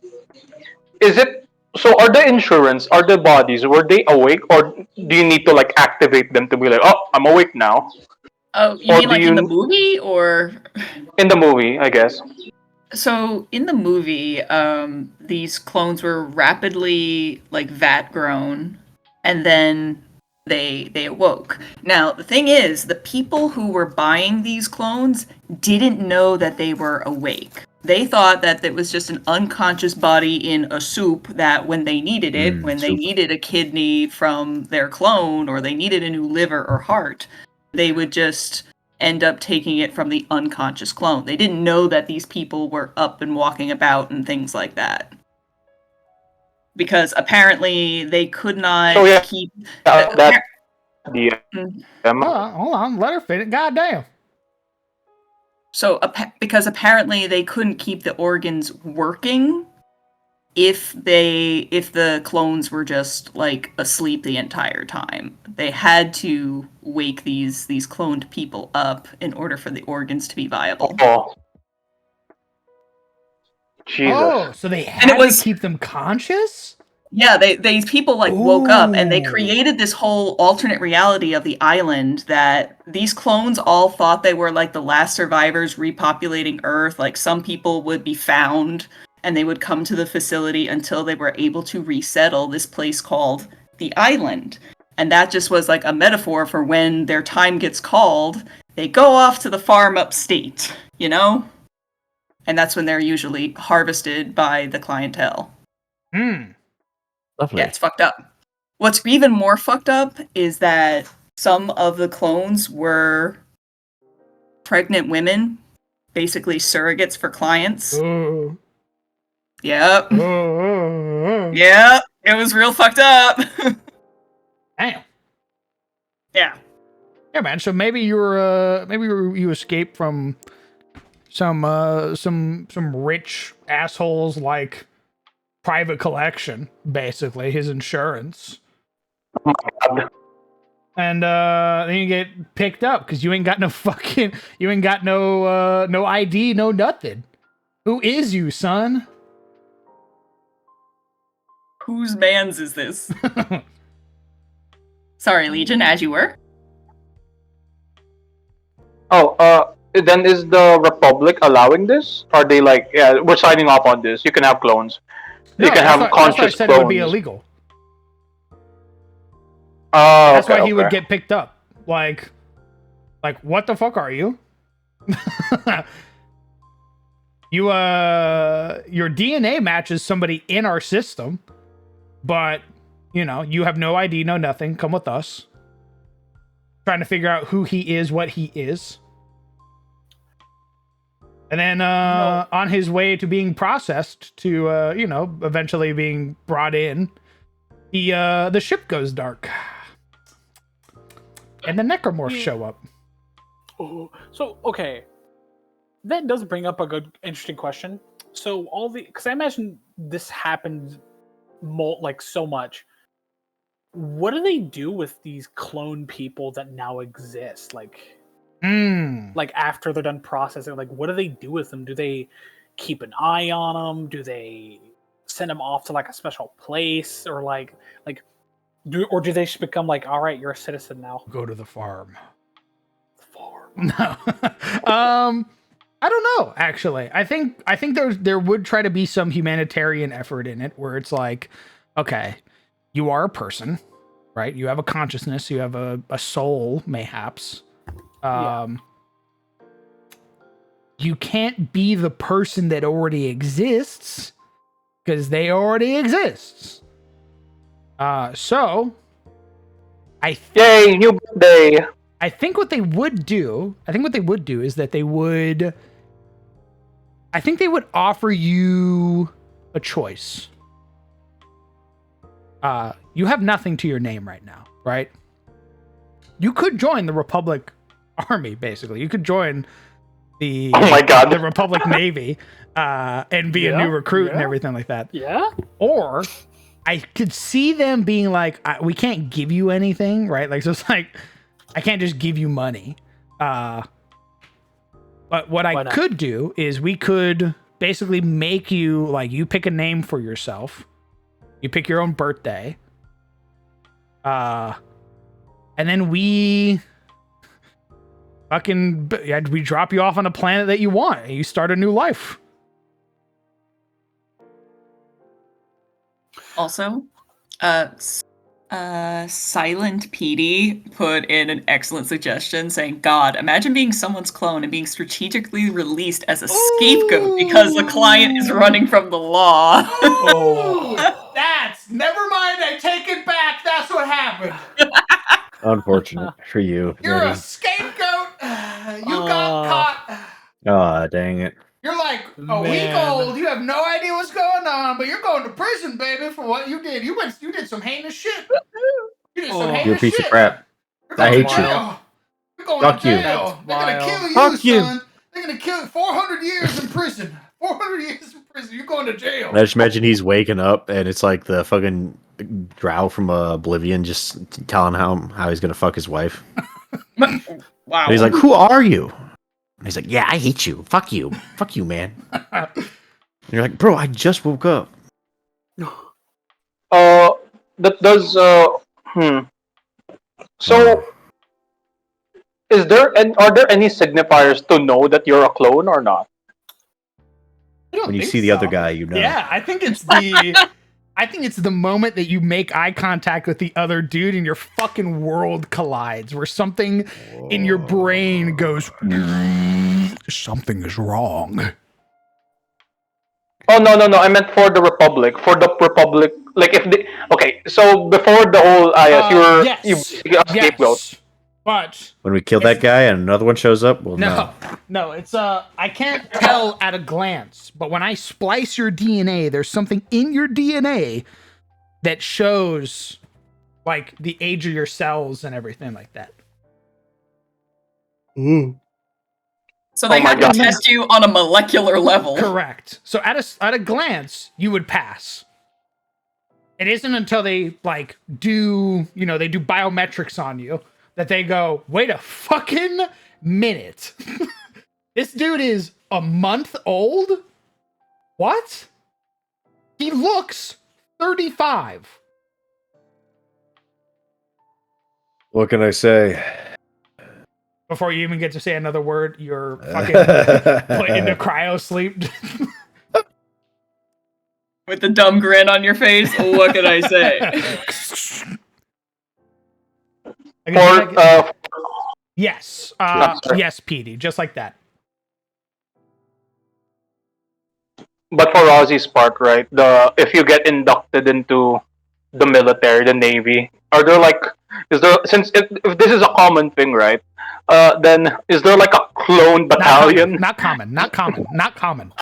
Is it? So are the bodies, were they awake, or do you need to like activate them to be like, oh, I'm awake now? Oh, you Or mean do like in the you- movie or? In the movie, I guess. So in the movie, these clones were rapidly like vat grown, and then they awoke. Now the thing is, the people who were buying these clones didn't know that they were awake. They thought that it was just an unconscious body in a soup that when they needed it, when they soup. needed a kidney from their clone or they needed a new liver or heart, they would just end up taking it from the unconscious clone. They didn't know that these people were up and walking about and things like that. Because apparently they could not So, yeah, keep... That the Hold on. Let her finish. Goddamn. So, because apparently they couldn't keep the organs working if the clones were just like asleep the entire time. They had to wake these cloned people up in order for the organs to be viable. Oh. Jesus. Oh, so they had to keep them conscious? Yeah, these people like woke up and they Ooh. created this whole alternate reality of the island that these clones all thought they were like the last survivors repopulating Earth. Like some people would be found and they would come to the facility until they were able to resettle this place called the island. And that just was like a metaphor for when their time gets called, they go off to the farm upstate, And that's when they're usually harvested by the clientele. Lovely. Yeah, it's fucked up. What's even more fucked up is that some of the clones were pregnant women, basically surrogates for clients. Oh. Yep. Oh. Yep. It was real fucked up. Damn. Yeah. Yeah, man. So maybe you escaped from some rich assholes like private collection, basically his insurance. Oh my God. And then you get picked up because you ain't got no no ID, no nothing. Who is you, son? Whose man's is this? Sorry, Legion, as you were. Oh, then is the Republic allowing this? Are they like, yeah, we're signing off on this. You can have clones. No, You can that's have why- that's why I conscious said clones. it would be illegal. Oh, That's okay, why he would okay. get picked up. Like, what the fuck are you? Your DNA matches somebody in our system, but you know, you have no ID, no nothing. Come with us. Trying to figure out who he is, what he is. And then on his way to being processed to you know, eventually being brought in, the ship goes dark. And the necromorphs show up. Oh, so okay, that does bring up a good, interesting question. So because I imagine this happened, like so much. What do they do with these clone people that now exist? Like after they're done processing, like what do they do with them? Do they keep an eye on them? Do they send them off to like a special place, or do they just become like, all right, you're a citizen now? Go to the farm. No. I don't know, actually. I think there would try to be some humanitarian effort in it where it's like, okay, you are a person, right? You have a consciousness, you have a soul, mayhaps. You can't be the person that already exists because they already exist. So Yay, new birthday. I think what they would do is that they would offer you a choice. You have nothing to your name right now, right? You could join the Republic Army, basically. You could join the the Republic Navy and be a new recruit and everything like that. Yeah. Or I could see them being like, we can't give you anything, right? Like, so it's like, I can't just give you money. But what I could do is we could basically make you, like, you pick a name for yourself. You pick your own birthday. And then we drop you off on a planet that you want and you start a new life. Also, Silent PD put in an excellent suggestion saying, God, imagine being someone's clone and being strategically released as a scapegoat because the client is running from the law. Never mind, I take it back. That's what happened. Unfortunate for you. You're a scapegoat. You got caught. Oh, dang it. You're like a week old. You have no idea what's going on, but you're going to prison, baby, for what you did. You did some heinous shit. You did some heinous shit. You're a piece of crap. I hate you. You're going Fuck to you. jail. They're going to kill you, Fuck you. son. They're going to kill you. 400 years in prison. 400 years in prison. You're going to jail. I just imagine he's waking up and it's like the fucking Drow from Oblivion just telling how he's gonna fuck his wife. Wow. And he's like, "Who are you?" And he's like, "Yeah, I hate you. Fuck you, man." And you're like, "Bro, I just woke up." That does. So, are there any signifiers to know that you're a clone or not? When you see the other guy, you know. Yeah, I think it's the moment that you make eye contact with the other dude and your fucking world collides, where something in your brain goes, something is wrong. Oh no! I meant for the Republic. For the Republic, like if they so before the whole you a scapegoat. But when we kill that guy and another one shows up, well, no, it's I can't tell at a glance, but when I splice your DNA, there's something in your DNA that shows like the age of your cells and everything like that. So they have to test you on a molecular level. Correct. So at a glance, you would pass. It isn't until they like do, they do biometrics on you that they go, wait a fucking minute. This dude is a month old? What? He looks 35. What can I say? Before you even get to say another word, you're fucking put into cryo sleep. With the dumb grin on your face, what can I say? Yes. Yes, Petey, just like that. But for Ozzy's part, right? If you get inducted into the military, the Navy, are there like if this is a common thing, right? Then is there like a clone battalion? Not common.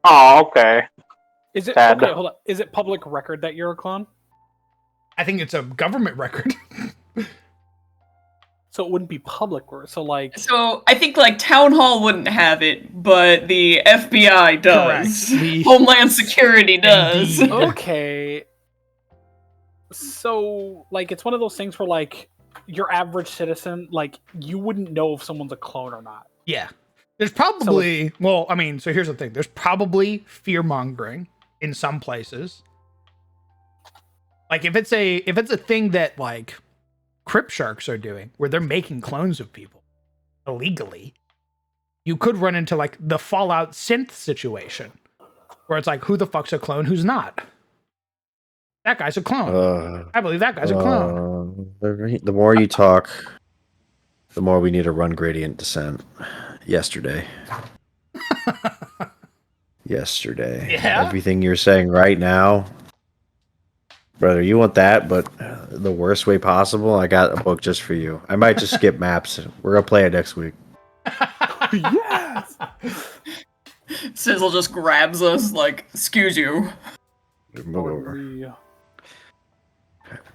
Oh, okay. Is it Sad. okay? Hold on. Is it public record that you're a clone? I think it's a government record. So it wouldn't be public. So I think like Town Hall wouldn't have it, but the FBI does. Homeland Security does. Okay. So like it's one of those things where like your average citizen, like you wouldn't know if someone's a clone or not. Yeah. There's probably so here's the thing. There's probably fear mongering in some places. Like if it's a thing that like Crip Sharks are doing, where they're making clones of people illegally, you could run into like the Fallout synth situation, where it's like, who the fuck's a clone, who's not? That guy's a clone. I believe that guy's a clone. The more you talk, the more we need to run gradient descent. Yesterday. Yeah? Everything you're saying right now, brother, you want that, but the worst way possible, I got a book just for you. I might just skip maps. We're going to play it next week. Yes! Sizzle just grabs us like, excuse you. Move over.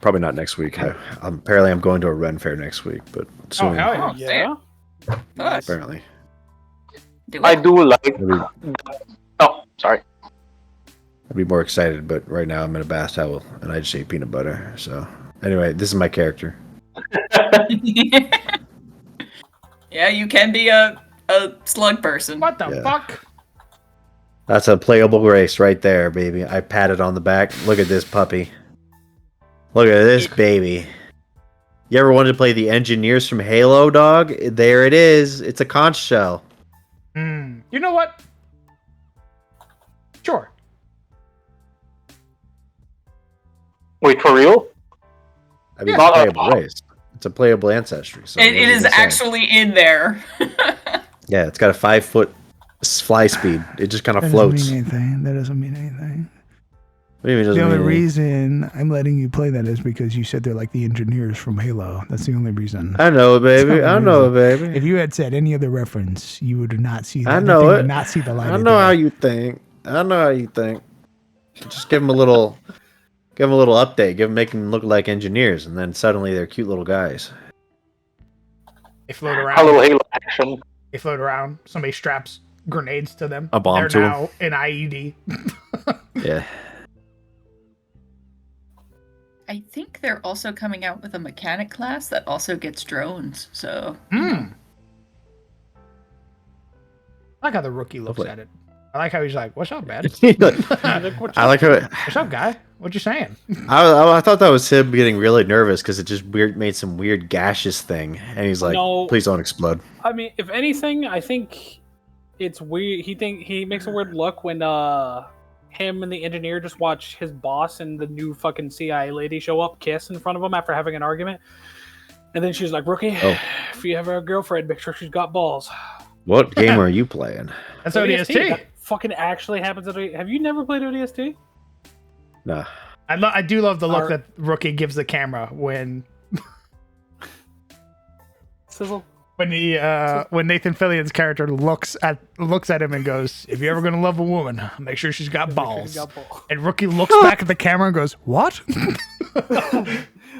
Probably not next week. Apparently I'm going to a Ren Fair next week, but soon. Oh, hell yeah. Nice. Apparently. I do like. Oh, sorry. I'd be more excited, but right now I'm in a bath towel and I just ate peanut butter. So anyway, this is my character. Yeah, you can be a slug person. What the fuck? That's a playable race right there, baby. I pat it on the back. Look at this puppy. Look at this baby. You ever wanted to play the engineers from Halo, dog? There it is. It's a conch shell. You know what? Sure. Wait, for real? I mean, it's a playable race. It's a playable ancestry. So It is actually in there. Yeah, it's got a 5-foot fly speed. It just kind of floats. That doesn't mean anything. What do you mean it doesn't The only mean anything? reason I'm letting you play that is because you said they're like the engineers from Halo. That's the only reason. I know, baby. I know, baby. If you had said any other reference, you would not see that. I know Would it. not see the light. I of know day. how you think. Just give them a little update. Make them look like engineers, and then suddenly they're cute little guys. They float around. Hello, Halo action. They float around. Somebody straps grenades to them. A bomb They're to 'em. now an IED. Yeah. I think they're also coming out with a mechanic class that also gets drones. So I like how the rookie looks Lovely. at it. I like how he's like, "What's up, man? I like how What's up, guy? What you saying?" I thought that was him getting really nervous because it just made some weird gaseous thing, and he's like, No. "Please don't explode." I mean, if anything, I think it's weird. He makes a weird look when him and the engineer just watch his boss and the new fucking CIA lady show up, kiss in front of him after having an argument, and then she's like, "Rookie, if you have a girlfriend, make sure she's got balls." What game are you playing? That's ODST. That fucking actually happens. Have you never played ODST? Nah. I do love the look that Rookie gives the camera when Sizzle. when Nathan Fillion's character looks at him and goes, "If you're ever gonna love a woman, make sure she's got balls." And Rookie looks back at the camera and goes, "What?"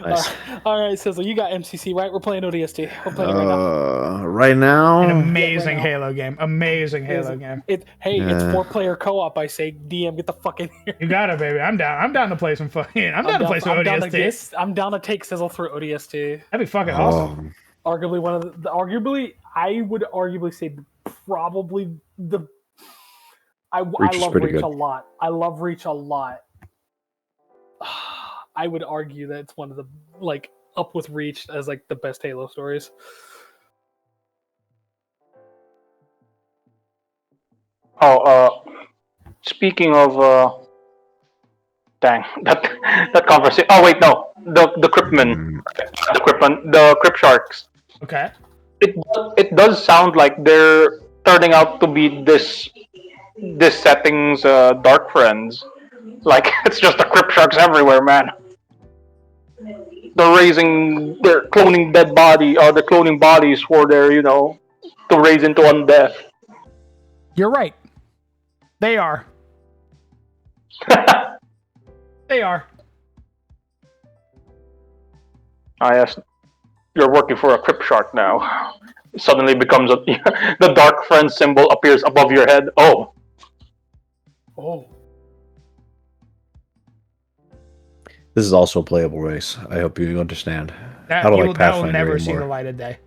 Nice. All right, Sizzle, you got MCC, right? We're playing ODST. We're playing it right now. Right An now, amazing now. Halo game. Amazing Halo game. It's Yeah. 4-player co-op. I say, DM, get the fuck in here. You got it, baby. I'm down. I'm down to play some fucking. I'm down to play some ODST. I'm down to take Sizzle through ODST. That'd be fucking awesome. Arguably one of I would arguably say probably the. I Reach is love pretty Reach good. a lot. I love Reach a lot. I would argue that it's one of the up with Reach as the best Halo stories. Speaking of dang, that conversation. Oh wait, no, the Cryptmen, the Crypt Sharks. Okay. It does sound like they're turning out to be this setting's dark friends. Like it's just the Crypt Sharks everywhere, man. They're cloning dead body, or they're cloning bodies for their, to raise into undeath. You're right. They are. They are. Yes, you're working for a Crypt Shark now. Suddenly becomes the Dark Friend symbol appears above your head. Oh. this is also a playable race. I hope you understand. That I don't will like Pathfinder never see the anymore. light of day.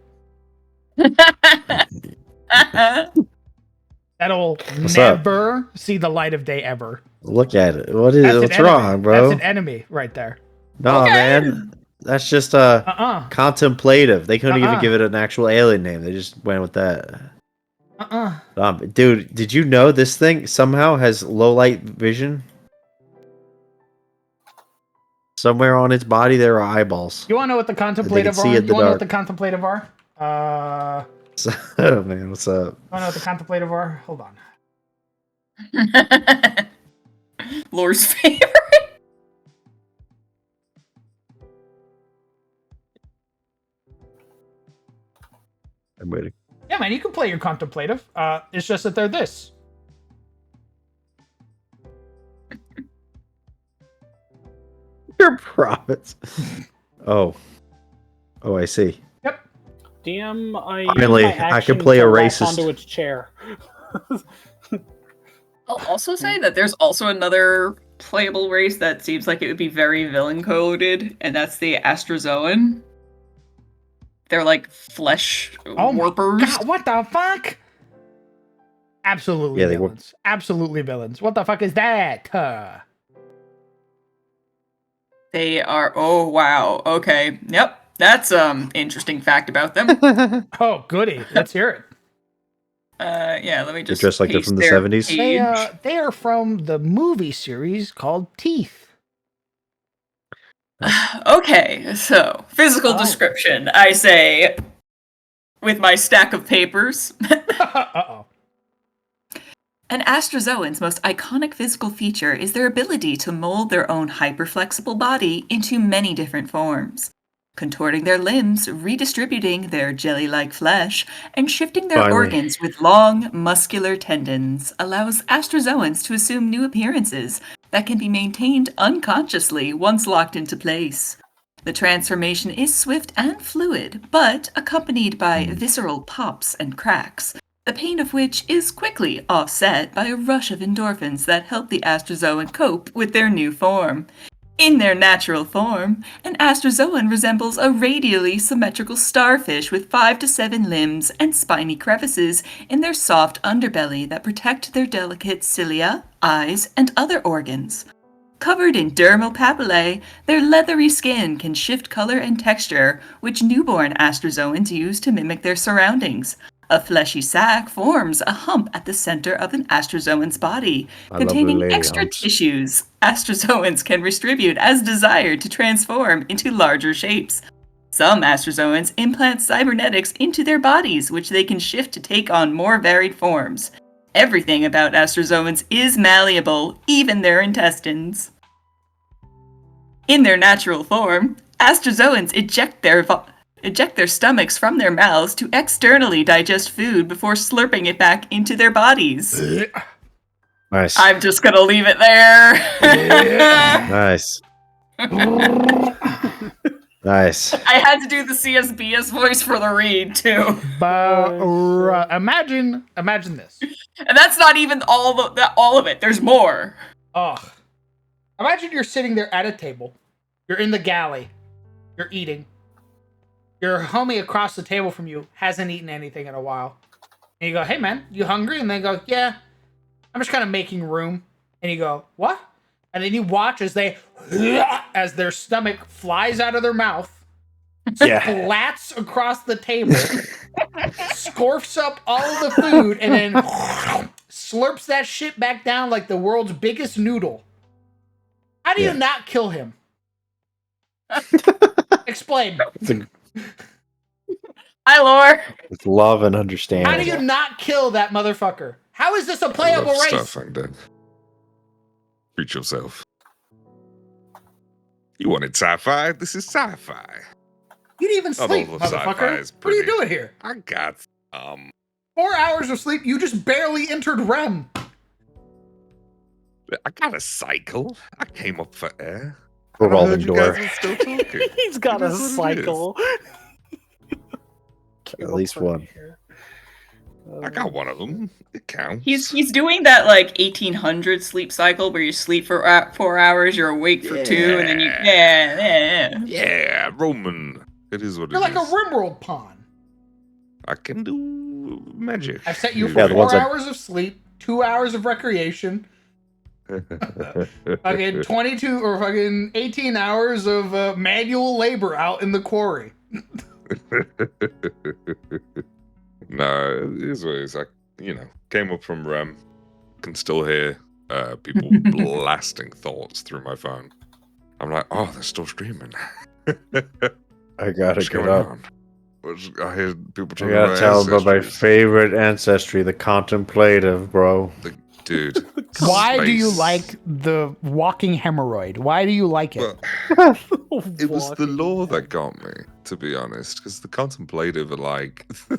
That'll What's up? never see the light of day ever. Look at it. What's enemy. wrong, bro? That's an enemy right there. No, man. That's just contemplative. They couldn't even give it an actual alien name. They just went with that. Dude, did you know this thing somehow has low light vision? Somewhere on its body there are eyeballs. You want to know what the contemplative see are? in the You want to know what dark. the contemplative are? Oh man, what's up? You want to know what the contemplative are? Hold on. Lore's favorite. I'm waiting. Yeah, man, you can play your contemplative. It's just that they're this. Your prophets. Oh, I see. DM, Finally, use my I can action play to a latch racist. onto its chair. I'll also say that there's also another playable race that seems like it would be very villain coded, and that's the Astrozoan. They're like flesh warpers. God, what the fuck? Absolutely Yeah, they villains. Absolutely villains. What the fuck is that? They are. Oh wow. Okay. Yep. That's interesting fact about them. Oh, goody. Let's hear it. Yeah. Let me They're just. dressed like they're paste from the their 70s? page. They are from the movie series called Teeth. Okay, so physical description. I say, with my stack of papers. Uh-oh. An Astrozoan's most iconic physical feature is their ability to mold their own hyperflexible body into many different forms, contorting their limbs, redistributing their jelly-like flesh, and shifting their Finally. organs with long, muscular tendons allows Astrozoans to assume new appearances that can be maintained unconsciously once locked into place. The transformation is swift and fluid, but accompanied by visceral pops and cracks, the pain of which is quickly offset by a rush of endorphins that help the Astrozoan cope with their new form. In their natural form, an Astrozoan resembles a radially symmetrical starfish with 5 to 7 limbs and spiny crevices in their soft underbelly that protect their delicate cilia, eyes, and other organs. Covered in dermal papillae, their leathery skin can shift color and texture, which newborn Astrozoans use to mimic their surroundings. A fleshy sac forms a hump at the center of an Astrozoan's body, I love containing the lady extra humps. tissues Astrozoans can distribute as desired to transform into larger shapes. Some Astrozoans implant cybernetics into their bodies, which they can shift to take on more varied forms. Everything about Astrozoans is malleable, even their intestines. In their natural form, Astrozoans eject their stomachs from their mouths to externally digest food before slurping it back into their bodies. Nice. I'm just gonna leave it there. Nice. Nice. I had to do the CSBS voice for the read too, Imagine this. and that's not even all of it. There's more. Ugh. Imagine you're sitting there at a table. You're in the galley. You're eating. Your homie across the table from you hasn't eaten anything in a while. And you go, hey man, you hungry? And they go, yeah, I'm just kind of making room. And you go, what? And then you watch as as their stomach flies out of their mouth, splats across the table, scorfs up all of the food, and then slurps that shit back down like the world's biggest noodle. How do you not kill him? Explain. Hi, Lore. With love and understanding. How do you not kill that motherfucker? How is this a playable race? Stuff like that. Treat yourself. You wanted sci-fi? This is sci-fi. You didn't even sleep, all of sci-fi motherfucker. is What are you pretty. doing here? I got 4 hours of sleep. You just barely entered REM. I got a cycle. I came up for air. Revolving You door. guys are still talking. He's got It a is what it is. cycle. At least one. I got one of them. It counts. He's doing that like 1800 sleep cycle where you sleep for 4 hours, you're awake for 2, and then you Yeah, Roman. It is what You're it like a is. RimWorld pawn. I can do magic. I've set you Yeah, for the 4 ones that- hours of sleep, 2 hours of recreation, fucking 22 or fucking 18 hours of manual labor out in the quarry. No, it is what it is. I, came up from REM. Can still hear people blasting thoughts through my phone. I'm like, oh, they're still streaming. I gotta What's get going up. on? I hear people I talking gotta about tell them about my ancestries. favorite ancestry, the contemplative, bro. Dude. Why do you space. like the walking hemorrhoid? Why do you like it? Well, it was the lore that got me, to be honest, because the contemplative are like. Do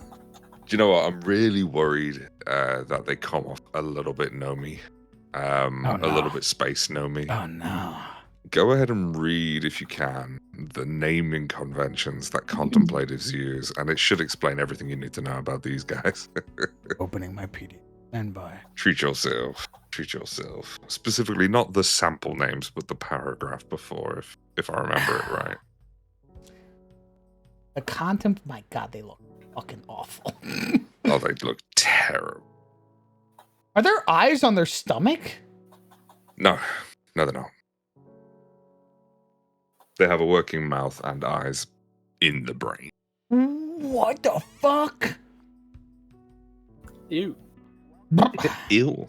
you know what? I'm really worried that they come off a little bit Nomi. A little bit space Nomi. Oh no. Go ahead and read, if you can, the naming conventions that contemplatives use, and it should explain everything you need to know about these guys. Opening my PD. Stand by. Treat yourself. Treat yourself. Specifically, not the sample names, but the paragraph before, if I remember it right. The my god, they look fucking awful. Oh, they look terrible. Are there eyes on their stomach? No, they're not. They have a working mouth and eyes in the brain. What the fuck? Ew. Ew.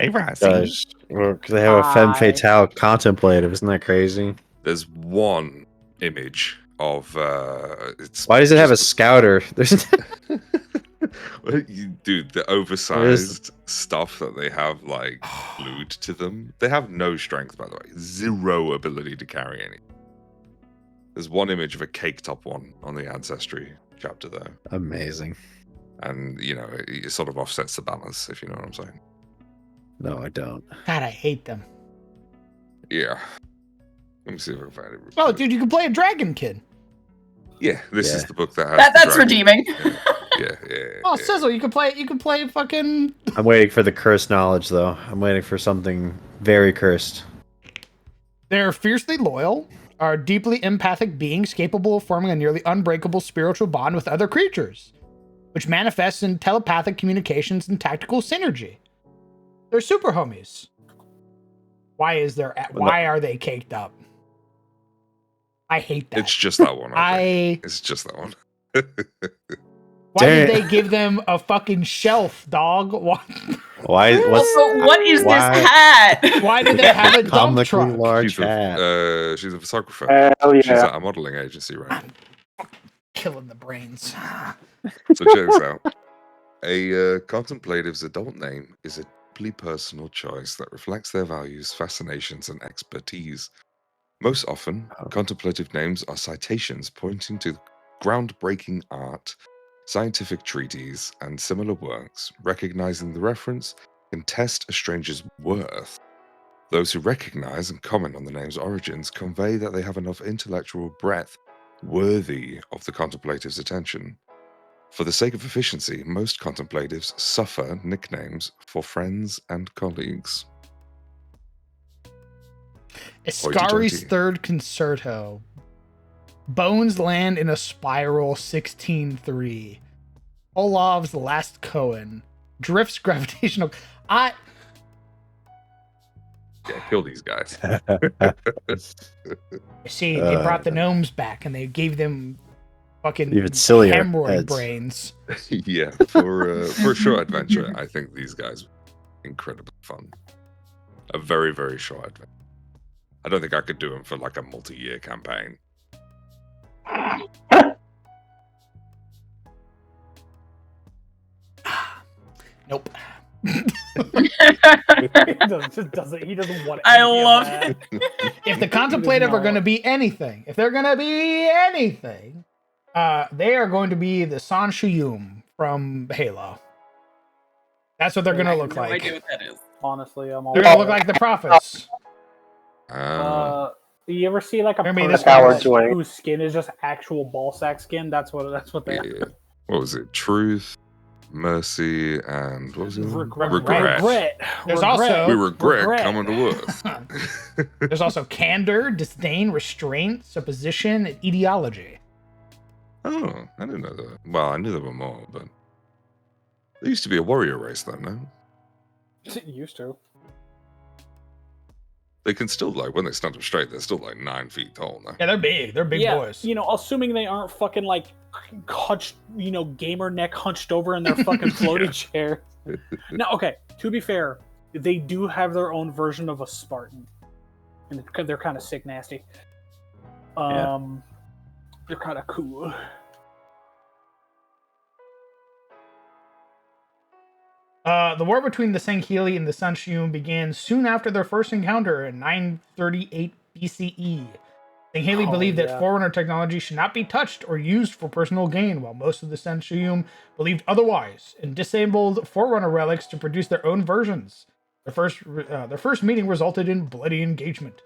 Hey, Raz. Guys, they have a femme fatale contemplative. Isn't that crazy? There's one image of it's Why does it have a scouter? There's dude, the oversized stuff that they have like glued to them. They have no strength, by the way. Zero ability to carry any. There's one image of a cake top one on the ancestry chapter there. amazing. And it sort of offsets the balance, if you know what I'm saying. No, I don't. God, I hate them. Yeah. Let me see if I can find it. Oh, dude, you can play a dragon kid. Yeah, this is Yeah. the book that has that's the dragon. redeeming. Yeah. Oh, Sizzle, you can play fucking. I'm waiting for the cursed knowledge, though. I'm waiting for something very cursed. They're fiercely loyal, are deeply empathic beings capable of forming a nearly unbreakable spiritual bond with other creatures, which manifests in telepathic communications and tactical synergy. They're super homies. Why are they caked up? I hate that. It's just that one. I think. It's just that one. Why did Damn. they give them a fucking shelf, dog? Why? What's Also, what is why- this hat? Why did they have a dump comically truck? large She's hat? she's a photographer. Hell She's yeah. at a modeling agency, right? Killing the brains. So check this out. A contemplative's adult name is a deeply personal choice that reflects their values, fascinations, and expertise. Most often, contemplative names are citations pointing to groundbreaking art, scientific treatises, and similar works. Recognizing the reference can test a stranger's worth Those who recognize and comment on the name's origins convey that they have enough intellectual breadth worthy of the contemplative's attention. For the sake of efficiency, most contemplatives suffer nicknames for friends and colleagues. Ascari's third concerto. Bones land in a spiral 16-3. Olav's last koan. Drift's gravitational. Yeah, kill these guys. See, they brought the gnomes back and they gave them fucking Even sillier hemorrhoid heads. brains. Yeah, for a short adventure, I think these guys are incredibly fun. A very, very short adventure. I don't think I could do them for like a multi-year campaign. Nope. He doesn't want. I any of love that. it. If the contemplative are going to be anything, they are going to be the Sanshiyum from Halo. That's what they're going to look No like. idea what that is. Honestly, I'm all. They're going to look like the prophets. You ever see like a Remember person this Coward's like, Way. whose skin is just actual ballsack skin? That's what they are. Yeah. What was it? Truth, mercy, and what was it? Regret. There's also We regret coming to Earth. there's also candor, disdain, restraint, supposition, and ideology. Oh, I didn't know that. Well, I knew there were more, but there used to be a warrior race, though, no? It used to. They can still, like, when they stand up straight, they're still, like, 9 feet tall, no? Yeah, they're big. They're big boys. You know, assuming they aren't fucking like hunched, gamer neck hunched over in their fucking floaty chair. Now, okay, to be fair, they do have their own version of a Spartan. And they're kind of sick nasty. They're kind of cool. The war between the Sangheili and the Sanshiyum began soon after their first encounter in 938 BCE. Sangheili believed that Forerunner technology should not be touched or used for personal gain, while most of the Sanshiyum believed otherwise and disabled Forerunner relics to produce their own versions. Their first meeting resulted in bloody engagement.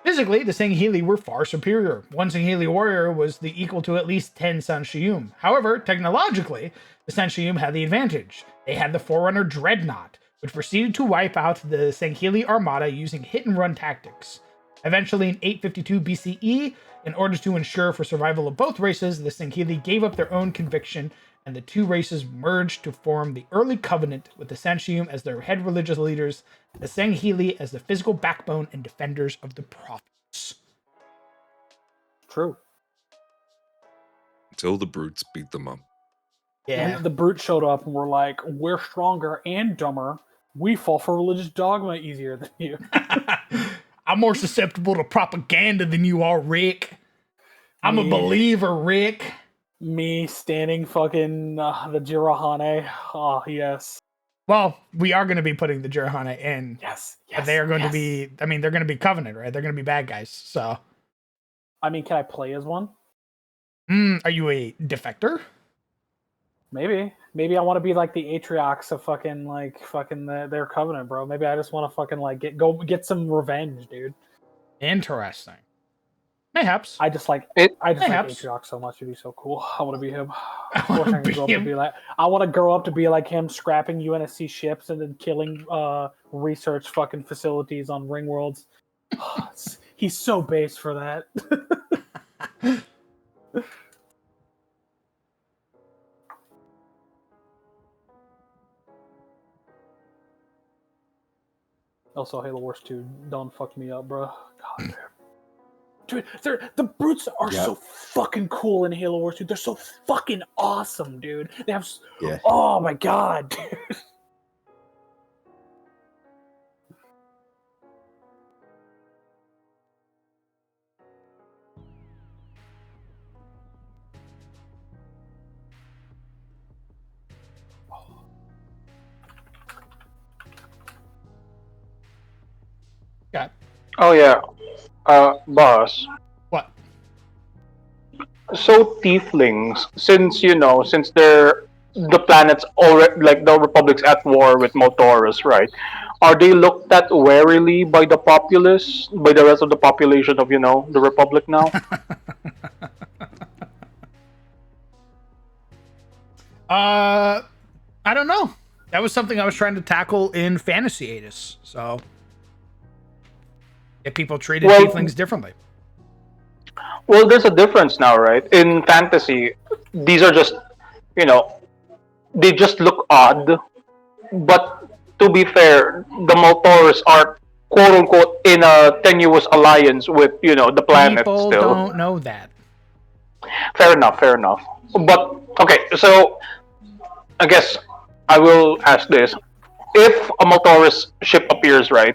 Physically, the Sangheili were far superior. One Sangheili warrior was the equal to at least 10 Sanshiyum. However, technologically, the Sanshiyum had the advantage. They had the Forerunner Dreadnought, which proceeded to wipe out the Sangheili armada using hit-and-run tactics. Eventually, in 852 BCE, in order to ensure for survival of both races, the Sangheili gave up their own conviction, and the two races merged to form the Early Covenant, with the Sanshiyum as their head religious leaders, and the Sangheili as the physical backbone and defenders of the prophets. True. Until the brutes beat them up. Yeah. And the brute showed up and were like, "We're stronger and dumber. We fall for religious dogma easier than you." I'm more susceptible to propaganda than you are, Rick. I'm a believer, Rick. Me standing fucking the Jirahane. Oh, yes. Well, we are going to be putting the Jirahane in. Yes. But they are going to be, they're going to be Covenant, right? They're going to be bad guys, so. I mean, can I play as one? Are you a defector? Maybe I want to be like the Atriox of fucking their Covenant, bro. Maybe I just want to fucking like get some revenge, dude. Interesting. Mayhaps. I just like Atriox so much. It'd be so cool. I want to be him. I want to grow up to be like him, scrapping UNSC ships and then killing research fucking facilities on ring worlds. He's so base for that. Also, Halo Wars 2 don't fuck me up, bro. God damn. Dude, the brutes are so fucking cool in Halo Wars 2. They're so fucking awesome, dude. They have... Yeah. Oh my god, dude. Got. Oh yeah, boss. What? So tieflings, since they're the planet's already like the Republic's at war with Motorus, right? are they looked at warily by the populace, by the rest of the population of the Republic now? I don't know. That was something I was trying to tackle in Fantasy Aegis. So, if people treated tieflings differently. Well, there's a difference now, right? In fantasy, these are just, they just look odd. But to be fair, the Maltors are quote unquote in a tenuous alliance with, the planet People still. don't know that. Fair enough, fair enough. But okay, so I guess I will ask this: if a Maltoris ship appears, right,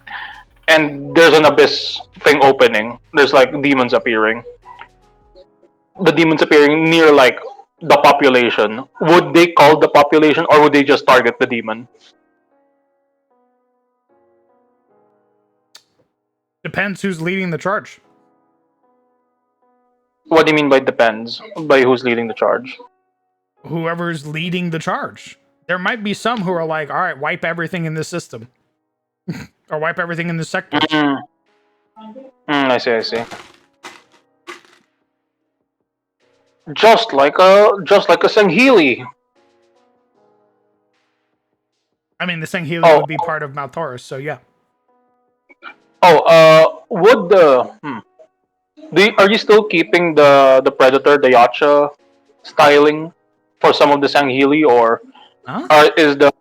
and there's an abyss thing opening, there's like demons appearing. The demons appearing near like the population. Would they call the population, or would they just target the demon? Depends who's leading the charge. What do you mean by depends? By who's leading the charge? Whoever's leading the charge. There might be some who are like, all right, wipe everything in this system. Or wipe everything in this sector. I see. Just like a Sangheili. I mean, the Sangheili would be part of Maltoris, so yeah. Would are you still keeping the Predator, the Yacha styling for some of the Sangheili, or is the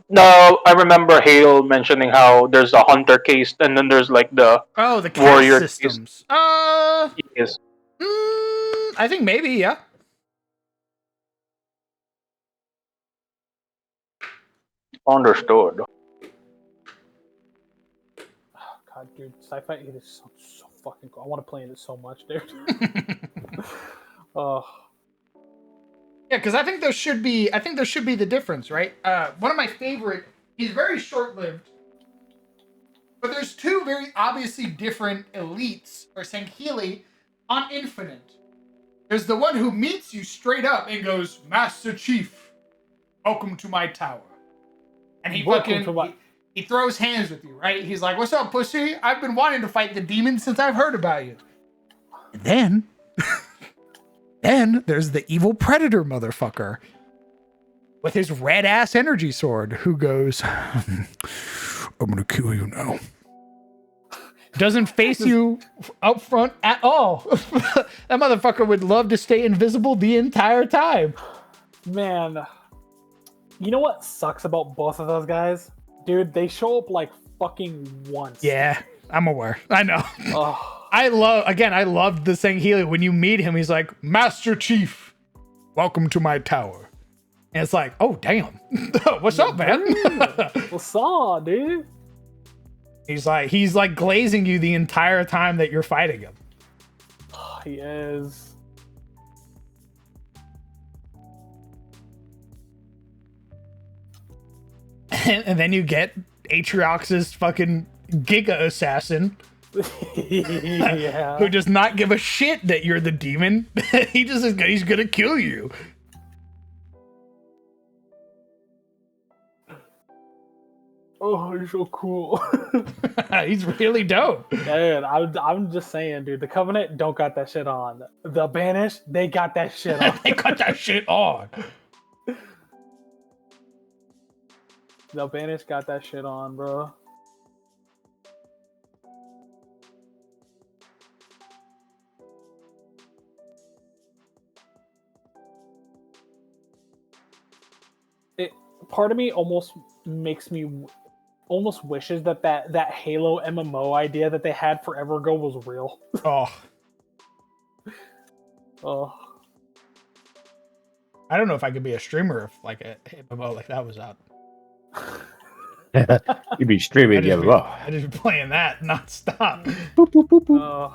no? I remember Hale mentioning how there's a hunter case, and then there's like the the warrior systems. Yes. I think maybe, yeah. Understood. God, dude, Sci-Fi 8 is so fucking cool. I want to play in it so much, dude. Yeah, because I think there should be the difference, right? One of my favorite. He's very short-lived, but there's two very obviously different elites or Sangheili on Infinite. There's the one who meets you straight up and goes, "Master Chief, welcome to my tower," and he he throws hands with you, right? He's like, "What's up, pussy? I've been wanting to fight the demon since I've heard about you." And then there's the evil predator motherfucker with his red ass energy sword who goes, "I'm gonna kill you now." Doesn't face you up front at all. That motherfucker would love to stay invisible the entire time. Man, you know what sucks about both of those guys? Dude, they show up like fucking once. Yeah, I'm aware. I know. Oh. I loved the Sangheili. When you meet him, he's like, "Master Chief, welcome to my tower." And it's like, oh, damn. What's up, man? What's up, dude? He's like glazing you the entire time that you're fighting him. Oh, he is. And then you get Atriox's fucking Giga Assassin. Yeah. Who does not give a shit that you're the demon. He's gonna kill you. Oh, you're so cool. He's really dope. Dude, I'm just saying, dude, the Covenant don't got that shit on. The Banished, they got that shit on. They got that shit on. The Banished got that shit on, bro. Part of me almost wishes that Halo MMO idea that they had forever ago was real. Oh. I don't know if I could be a streamer if like a MMO like that was out. You'd be streaming the MMO. I'd just be playing that nonstop. Boop, boop, boop, boop.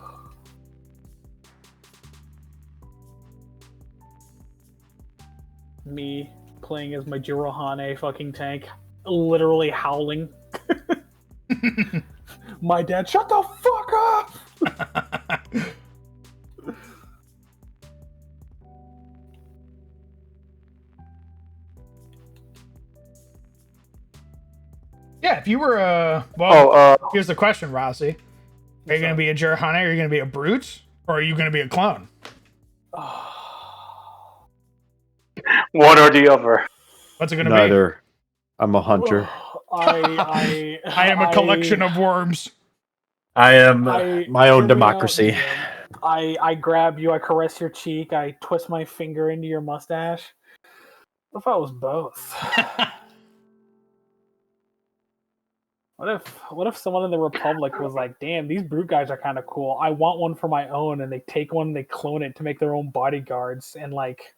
Me playing as my Jirohane fucking tank, literally howling. My dad, shut the fuck up! Yeah, if you were well, Oh, here's the question, Rossi. Are you going to be a Jirahane? Are you going to be a brute? Or are you going to be a clone? one or the other. What's it going to be? Neither. I'm a hunter. I am a collection of worms. I am my own hear me out, democracy. man. I grab you, I caress your cheek, I twist my finger into your mustache. What if I was both? What if someone in the Republic was like, damn, these brute guys are kind of cool. I want one for my own, and they take one and they clone it to make their own bodyguards, and like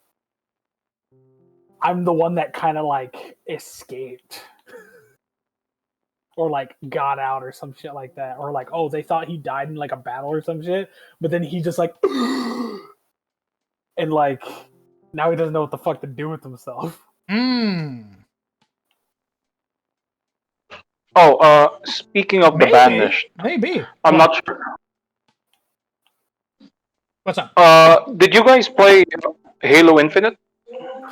I'm the one that kind of like escaped. Or like got out or some shit like that. Or like, oh, they thought he died in like a battle or some shit, but then he just like and like now he doesn't know what the fuck to do with himself. Oh, speaking of the banished, maybe. I'm not sure. What's up? Did you guys play Halo Infinite?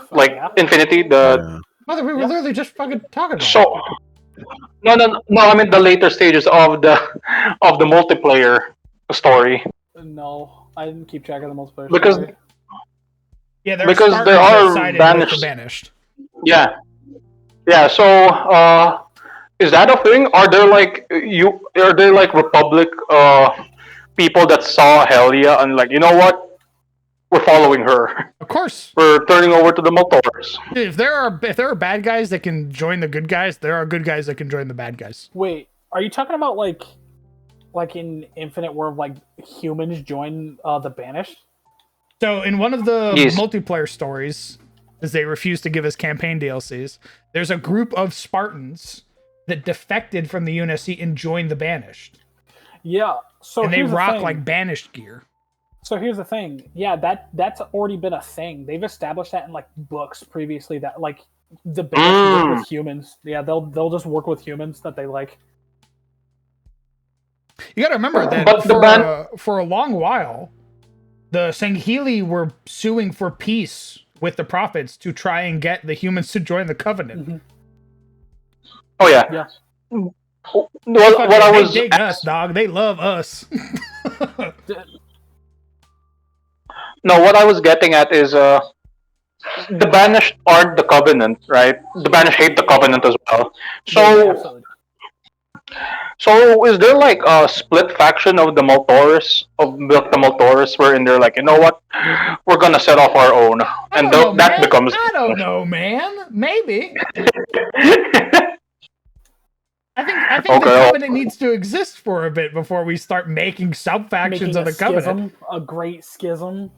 Like Infinity, the Mother, we were literally just fucking talking about so. No. I mean the later stages of the multiplayer story. No, I didn't keep track of the multiplayer Because story. Yeah, there because are there are sided with banished. the banished. Yeah. So, is that a thing? Are there like Republic people that saw Helia and like, you know what? We're following her. Of course. We're turning over to the Motors. Dude, if there are bad guys that can join the good guys, there are good guys that can join the bad guys. Wait, are you talking about like in Infinite where like humans join the banished? So in one of the Yes. multiplayer stories, as they refuse to give us campaign DLCs, there's a group of Spartans that defected from the UNSC and joined the banished. Yeah. So and they here's the rock thing. like banished gear. So here's the thing. Yeah, that's already been a thing. They've established that in like books previously that like the banished work with humans. Yeah, they'll just work with humans that they like. You got to remember that for a long while, the Sangheili were suing for peace with the prophets to try and get the humans to join the Covenant. Mm-hmm. Oh yeah. Yeah. They dig us, dog. They love us. No, what I was getting at is the banished aren't the Covenant, right? The banished hate the Covenant as well. So is there like a split faction of the Maltores, wherein they're like, you know what, we're gonna set off our own, and that becomes. I don't know, man. Maybe. I think the Covenant needs to exist for a bit before we start making sub-factions of the Covenant. A great schism.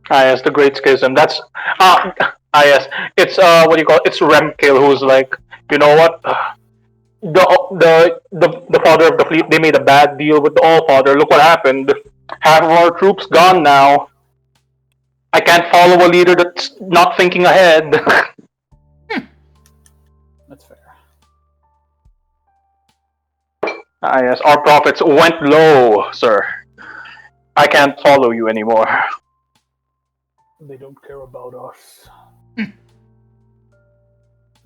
Yes, the Great Schism. That's yes. It's what do you call it? It's Remkill who's like, you know what? The father of the fleet. They made a bad deal with the All-Father. Look what happened. Half of our troops gone now. I can't follow a leader that's not thinking ahead. That's fair. Yes, our profits went low, sir. I can't follow you anymore. They don't care about us.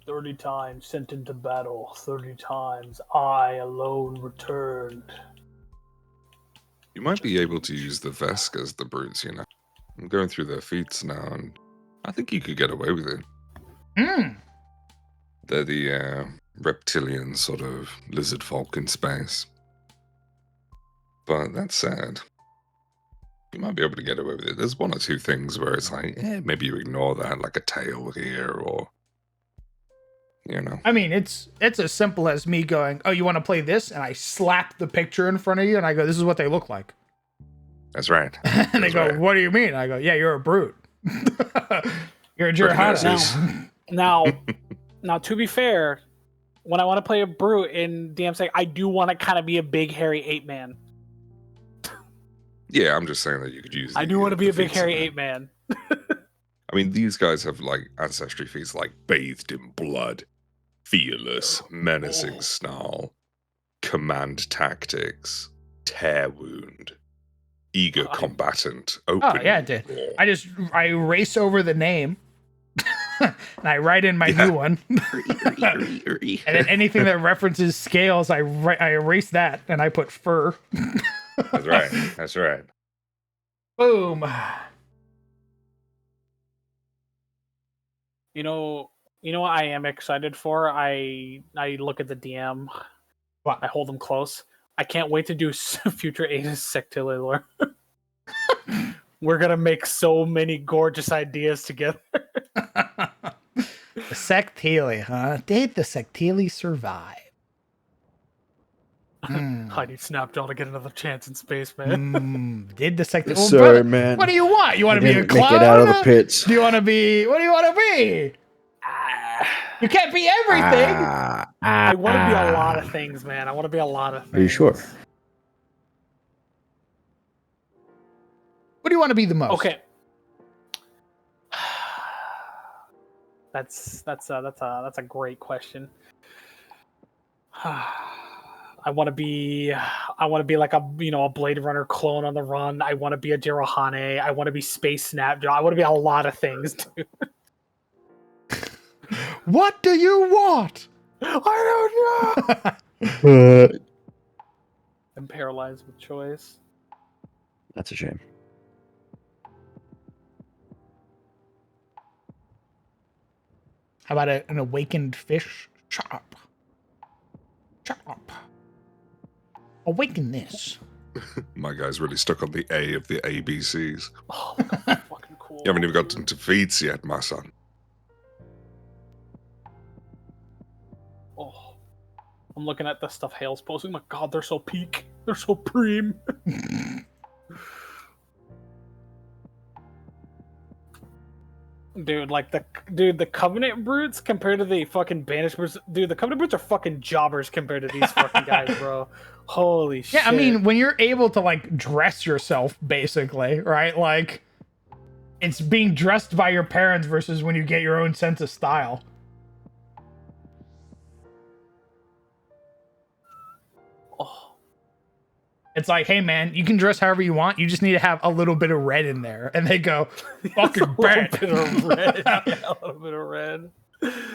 30 times sent into battle, 30 times I alone returned. You might be able to use the Vesk as the brutes, you know. I'm going through their feats now, and I think you could get away with it. They're the reptilian sort of lizard folk in space. But that's sad. You might be able to get away with it. There's one or two things where it's like, maybe you ignore that, like a tail here, or you know. I mean, it's as simple as me going, "Oh, you want to play this?" and I slap the picture in front of you, and I go, "This is what they look like." That's right. And they go, "What do you mean?" I go, "Yeah, you're a brute. You're a Jirahane." Now, to be fair, when I want to play a brute in DMC, I do want to kind of be a big hairy ape man. Yeah, I'm just saying that you could use. I do want to be a big hairy ape man. I mean, these guys have like ancestry feats like bathed in blood, fearless, menacing snarl, command tactics, tear wound, eager combatant, open. Oh yeah, it did. I race over the name. and I write in my new one. And then anything that references scales, I erase that and I put fur. That's right. That's right. Boom. You know what I am excited for? I look at the DM. What? I hold them close. I can't wait to do future Aegis Sectilior. We're gonna make so many gorgeous ideas together. The Sectili, huh? Did the Sectili survive? I need Snapjaw to get another chance in space, man. Did the Sectili? Yes, sir, man. What do you want? You want to be a Didn't clone? make it out of the pits. Do you want to be? What do you want to be? You can't be everything. I want to be a lot of things, man. I want to be a lot of things. Are you sure? What do you want to be the most? Okay. That's a great question. I want to be like a Blade Runner clone on the run. I want to be a Jirahane. I want to be Space Snapjaw. I want to be a lot of things, dude. What do you want? I don't know. I'm paralyzed with choice. That's a shame. How about an awakened fish? Chop. Chop. Awaken this. My guy's really stuck on the A of the ABCs. Oh, that's fucking cool. You haven't even gotten to feeds yet, my son. Oh, I'm looking at the stuff Hale's posting. My God, they're so peak. They're so preem. Dude, like the Covenant brutes compared to the fucking Banished brutes. Dude, the Covenant brutes are fucking jobbers compared to these fucking guys, bro. Holy shit. Yeah, I mean, when you're able to like dress yourself, basically, right? Like, it's being dressed by your parents versus when you get your own sense of style. Oh. It's like, hey man, you can dress however you want. You just need to have a little bit of red in there. And they go, fucking bet. A little bit of red. Yeah, a little bit of red.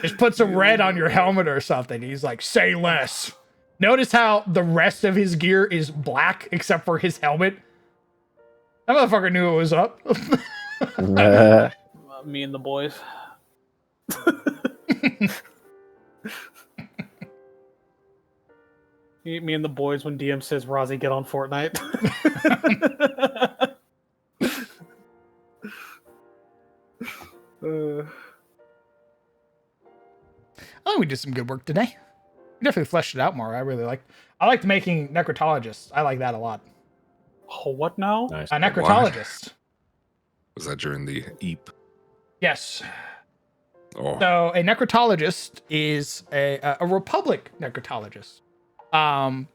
Just put some red on your helmet or something. He's like, say less. Notice how the rest of his gear is black except for his helmet. That motherfucker knew it was up. Me and the boys. Me and the boys when DM says, Rozzy, get on Fortnite. I think we did some good work today. We definitely fleshed it out more. I liked making necrologists. I like that a lot. Oh, what now? Nice. A necrologist. Was that during the EAP? Yes. Oh. So a necrotologist is a Republic necrotologist.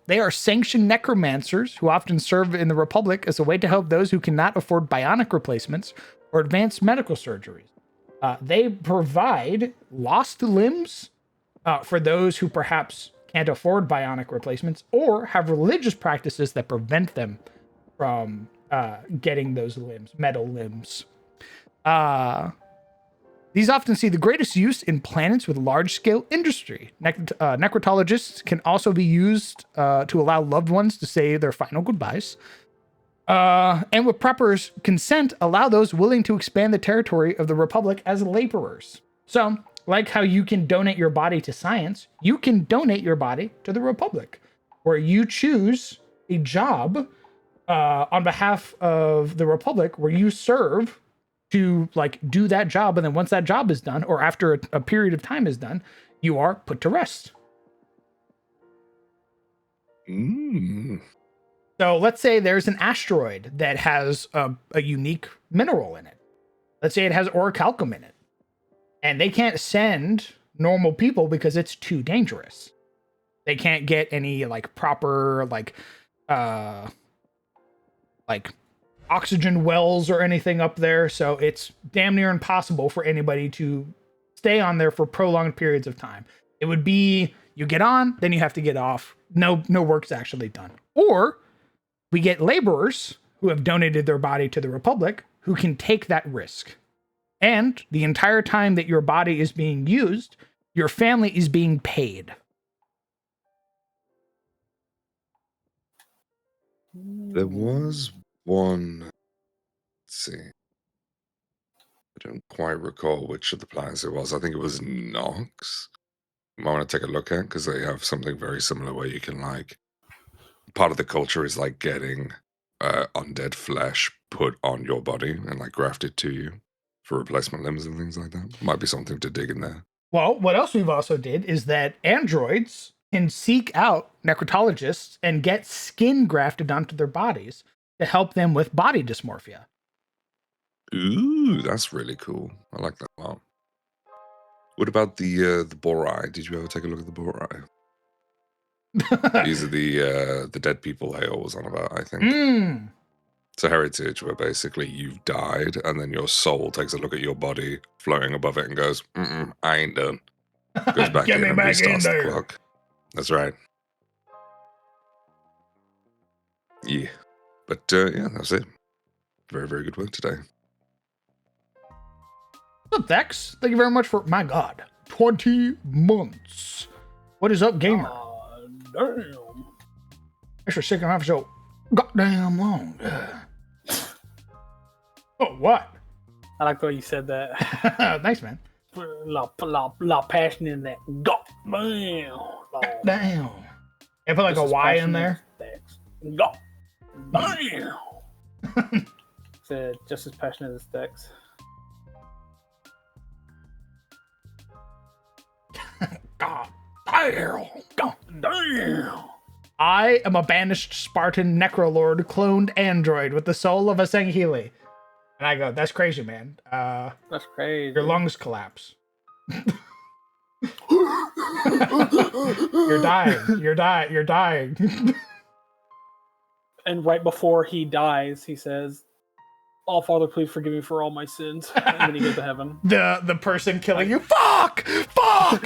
They are sanctioned necromancers who often serve in the Republic as a way to help those who cannot afford bionic replacements or advanced medical surgeries. They provide lost limbs for those who perhaps can't afford bionic replacements or have religious practices that prevent them from getting those limbs, metal limbs. These often see the greatest use in planets with large-scale industry. Necrotologists can also be used to allow loved ones to say their final goodbyes. And with proper consent, allow those willing to expand the territory of the Republic as laborers. So, like how you can donate your body to science, you can donate your body to the Republic, where you choose a job on behalf of the Republic where you serve to like do that job, and then once that job is done, or after a period of time is done, you are put to rest. So let's say there's an asteroid that has a unique mineral in it. Let's say it has orichalcum in it, and they can't send normal people because it's too dangerous. They can't get any like proper like oxygen wells or anything up there, so it's damn near impossible for anybody to stay on there for prolonged periods of time. It would be you get on, then you have to get off. No work's actually done. Or we get laborers who have donated their body to the Republic who can take that risk And the entire time that your body is being used, your family is being paid. There was one. Let's see. I don't quite recall which of the planets it was. I think it was Nox. I want to take a look at because they have something very similar where you can like. Part of the culture is like getting undead flesh put on your body and like grafted to you for replacement limbs and things like that. Might be something to dig in there. Well, what else we've also did is that androids can seek out necrotologists and get skin grafted onto their bodies to help them with body dysmorphia. Ooh, that's really cool. I like that a lot. What about the Borai? Did you ever take a look at the Borai? These are the dead people Hale was on about, I think. It's a heritage where basically you've died and then your soul takes a look at your body floating above it and goes, I ain't done. Goes back Get in me and back in restarts the there. clock. That's right. Yeah. But yeah, that's it. Very, very good work today. What's up, Dex? Thank you very much for, my God, 20 months. What is up, gamer? Damn. Thanks for sticking around for so goddamn long. Oh, what? I like the way you said that. Thanks, man. La passion in that. Goddamn. Damn. I put like a Y in there. Goddamn. Said just as passionate as Dex. God damn. God damn. I am a banished Spartan necrolord cloned android with the soul of a Sangheili. And I go, that's crazy, man. That's crazy. Your lungs collapse. You're dying. You're dying. And right before he dies, he says, "Oh, Father, please forgive me for all my sins." And then he goes to heaven. The person killing you. Fuck! Fuck!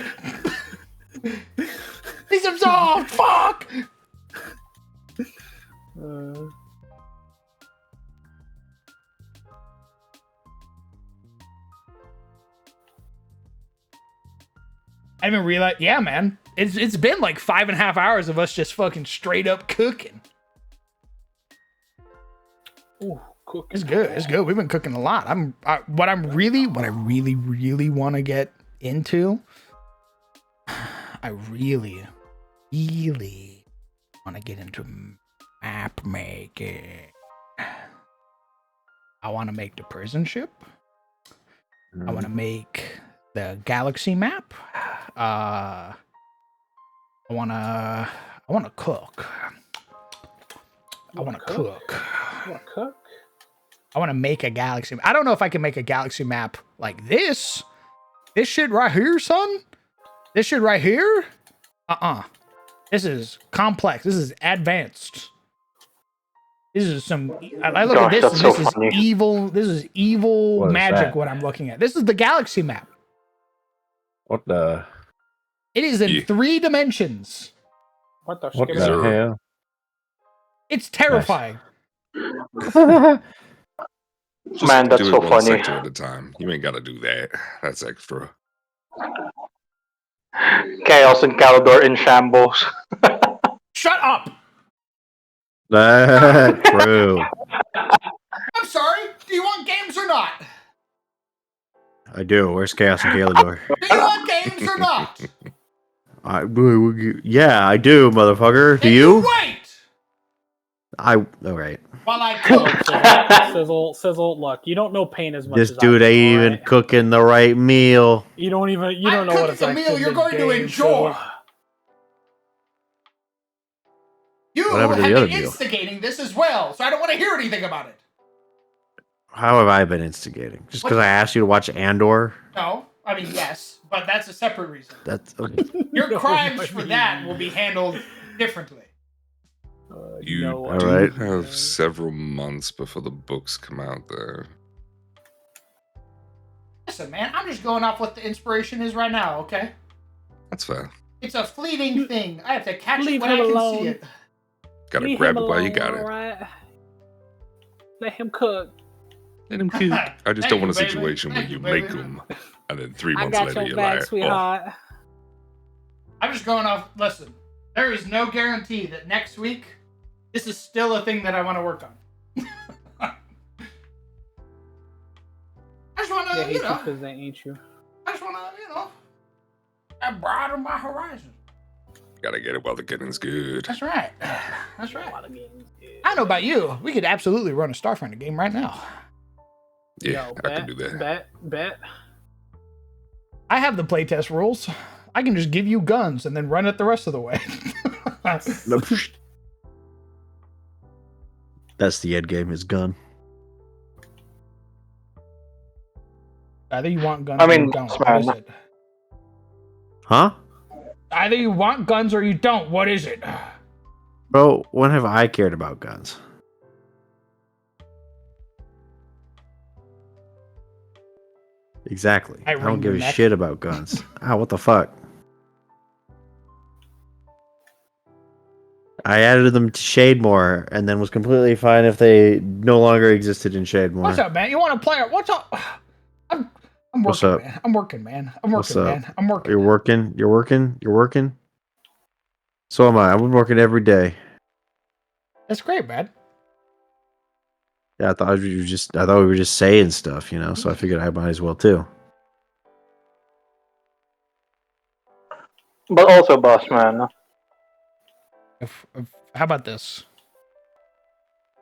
He's absolved! Fuck! I didn't realize. Yeah, man. It's been like 5.5 hours of us just fucking straight up cooking. Ooh, cooking. It's good. It's good. We've been cooking a lot. What I really want to get into. I really want to get into map making. I want to make the prison ship. I want to make the galaxy map. I want to cook. I want to cook. You want to cook? I want to make a galaxy. I don't know if I can make a galaxy map like this. This shit right here, son. This shit right here. This is complex. This is advanced. This is some. I look at this. That's And so this funny. is evil. This is evil What is magic. that? What I'm looking at. This is the galaxy map. What the It is in Yeah. 3 dimensions. What the what shit? the hell? It's terrifying. Just Man, that's do it so one funny. sector at a time. You ain't got to do that. That's extra. Chaos and Calador in shambles. Shut up. That's true. I'm sorry. Do you want games or not? I do. Where's Chaos and Kalador? Do you want games or not? Yeah, I do, motherfucker. Do Then you? Wait. All right. While I cook. Sizzle, look, you don't know pain as much This as dude I do, ain't even alright? cooking the right meal. You don't know I'm what it's cooking like. a meal you're going to enjoy. You What happened to have the other been meal? instigating this as well, so I don't want to hear anything about it. How have I been instigating? Just because I asked you to watch Andor? No, I mean yes, but that's a separate reason. That's okay. Your No, crimes I for mean- that will be handled differently. You know do what? Alright. have several months before the books come out there. Listen, man, I'm just going off what the inspiration is right now, okay? That's fair. It's a fleeting thing. I have to catch it Leave when I him can alone. see it. Gotta Leave grab him it while you alone, got it. alright? Let him cook. Let him cook. I just Thank don't want a you, baby. situation where Thank you you, make baby. them and then 3 I months got later your you're back, like, oh, sweetheart. I'm just going off. Listen, there is no guarantee that next week this is still a thing that I want to work on. I just want They to, hate you you know, because they ain't you. I just want to, you know, broaden my horizon. gotta get it while the getting's good. That's right. That's right. I don't know about you. We could absolutely run a Starfinder game right now. Yeah, Yo, I can do that. Bet. I have the playtest rules. I can just give you guns and then run it the rest of the way. Nope. That's the end game. Is gun. Either you want guns I or mean, you don't. it's What is fine. it? Huh? Either you want guns or you don't. What is it? Bro, when have I cared about guns? Exactly. I ring don't give your a neck. shit about guns. What the fuck? I added them to Shademore and then was completely fine if they no longer existed in Shademore. What's up, man? You want to play? What's up? I'm What's working, up? man. I'm working, man. I'm What's working, up? man. I'm working. You're working. You're working. You're working. So am I. I'm working every day. That's great, man. Yeah, I thought we were just saying stuff, you know. So I figured I might as well too. But also, boss man. How about this?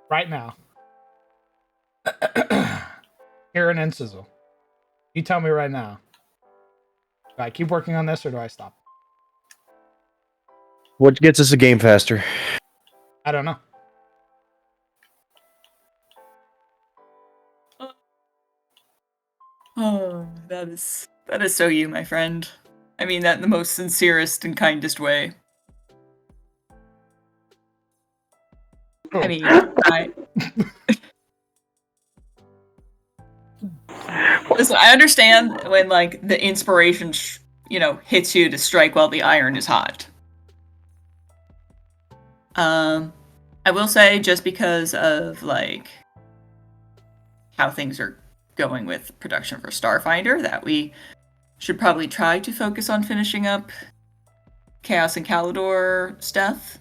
Right now. Aaron and Sizzle. You tell me right now. Do I keep working on this or do I stop? What gets us a game faster? I don't know. Oh, that is so you, my friend. I mean that in the most sincerest and kindest way. I mean, listen, I understand when like the inspiration, hits you to strike while the iron is hot. I will say, just because of like how things are going with production for Starfinder, that we should probably try to focus on finishing up Chaos and Calidor stuff.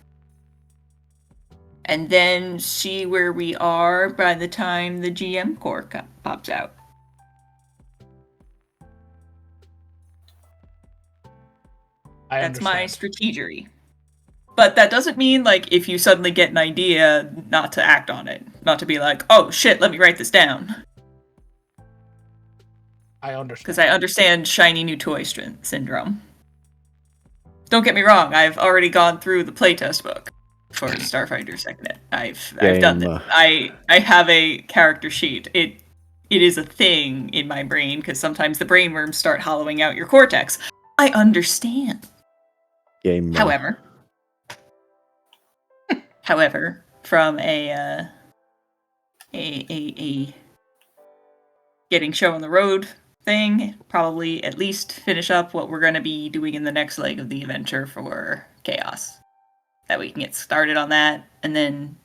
And then see where we are by the time the GM core pops out. That's my strategery. But that doesn't mean, like, if you suddenly get an idea, not to act on it. Not to be like, oh shit, let me write this down. I understand. Because I understand shiny new toy syndrome. Don't get me wrong, I've already gone through the playtest book for Starfinder Second. I've done it. I have a character sheet. It is a thing in my brain, because sometimes the brainworms start hollowing out your cortex. I understand. However, from a getting show on the road thing, probably at least finish up what we're going to be doing in the next leg of the adventure for Chaos. That we can get started on that, and then,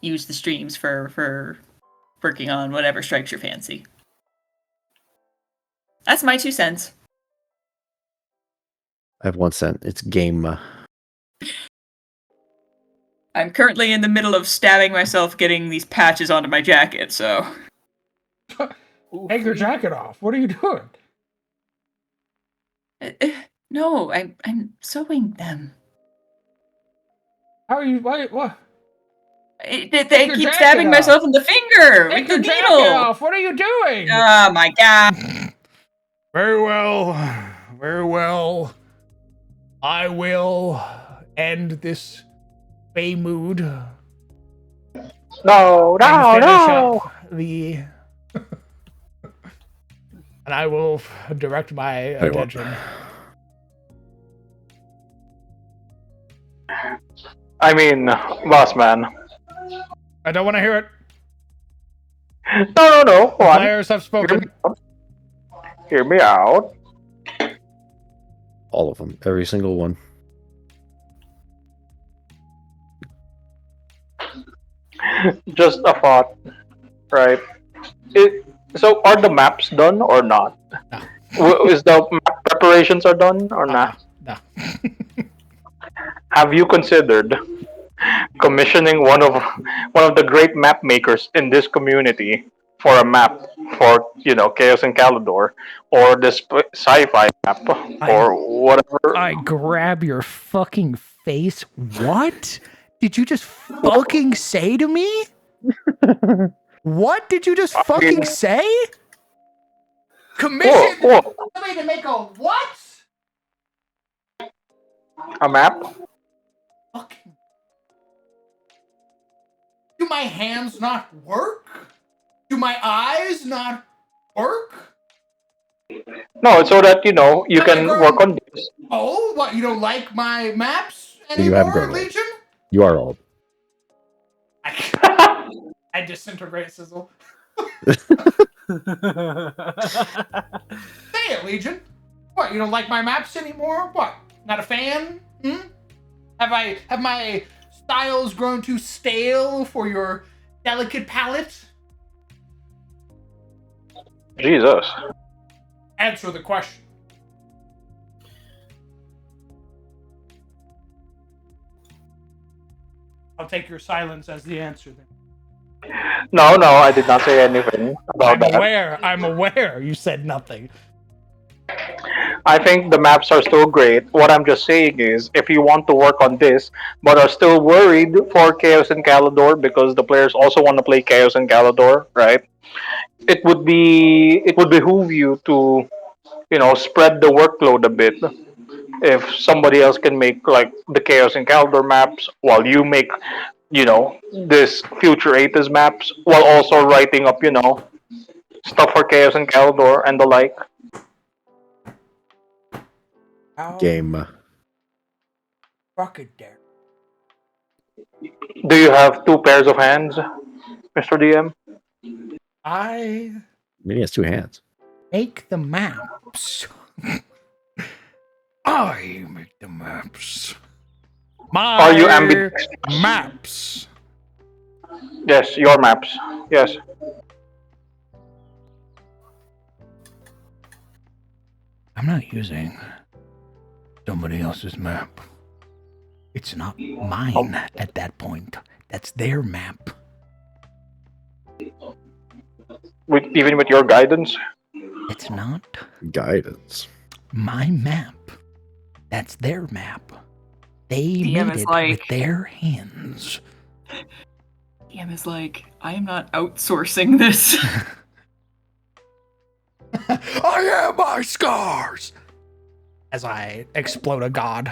use the streams for working on whatever strikes your fancy. That's my 2 cents. I have 1 cent. It's game. I'm currently in the middle of stabbing myself getting these patches onto my jacket, so... Take your jacket off. What are you doing? No, I'm sewing them. How are you? What? They keep stabbing myself in the finger with the needle. Off. What are you doing? Oh my god. Very well. Very well. I will end this Bay mood. No. And I will direct my attention. I mean, boss man. I don't want to hear it. No. The players have spoken. Hear me out. All of them. Every single one. Just a thought, right? So are the maps done or not? Is the map preparations are done or not? No. Have you considered commissioning one of the great map makers in this community for a map for Chaos and Calidor, or this sci-fi map, or whatever? I grab your fucking face. What did you just fucking say to me? What did you just fucking say? Commission Whoa. somebody to make a what? A map? Fucking. Do my hands not work? Do my eyes not work? No, it's so that you can work on this. Oh, what? You don't like my maps You anymore, haven't grown old. Legion? You are old. I disintegrate, Sizzle. Say it, Legion. What? You don't like my maps anymore? What? Not a fan? Have my styles grown too stale for your delicate palate? Jesus. Answer the question. I'll take your silence as the answer then. No, I did not say anything about that. I'm aware you said nothing. I think the maps are still great. What I'm just saying is, if you want to work on this, but are still worried for Chaos and Calidor because the players also want to play Chaos and Calidor, right? It would behoove you to, spread the workload a bit. If somebody else can make like the Chaos and Calidor maps, while you make, this future Aethys maps, while also writing up, stuff for Chaos and Calidor and the like. Game. Rocket dare. Do you have 2 pairs of hands, Mr. DM? I mean, he has 2 hands. make the maps. I make the maps. My Are you ambidextrous? maps. Yes, your maps. Yes. I'm not using somebody else's map. It's not mine at that point. That's their map. Even with your guidance? It's not Guidance. my map. That's their map. They DM made is it like- with their hands. DM is like, I am not outsourcing this. I am my scars. As I explode a god.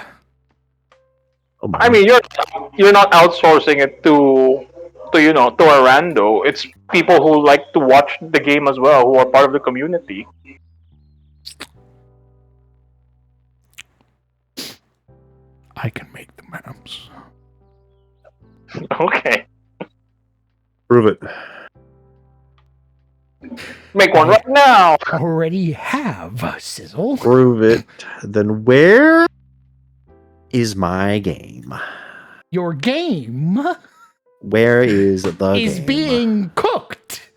Oh my. I mean, you're not outsourcing it to a rando. It's people who like to watch the game as well, who are part of the community. I can make the maps. Okay. Prove it. Make one right now. Already have, Sizzle. Prove it. Then where is my game? Your game Where is the is game? being cooked.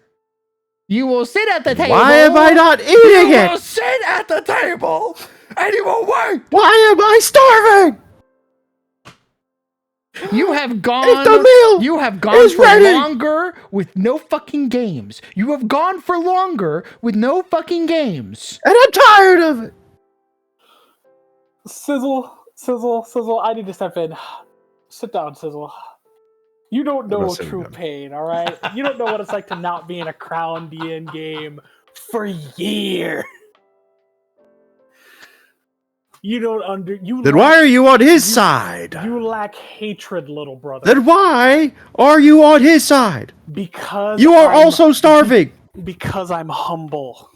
You will sit at the table. Why am I not eating You it? will sit at the table and you will wait. Why am I starving? You have gone. If the meal You have gone is for ready. longer with no fucking games. You have gone for longer with no fucking games. And I'm tired of it. Sizzle, I need to step in. Sit down, Sizzle. You don't I'm not know sitting true down. pain, alright? You don't know what it's like to not be in a Crown DN game for years. You don't Then why are you on his side? You lack hatred, little brother. Then why are you on his side? Because You are I'm- also starving. Because I'm humble.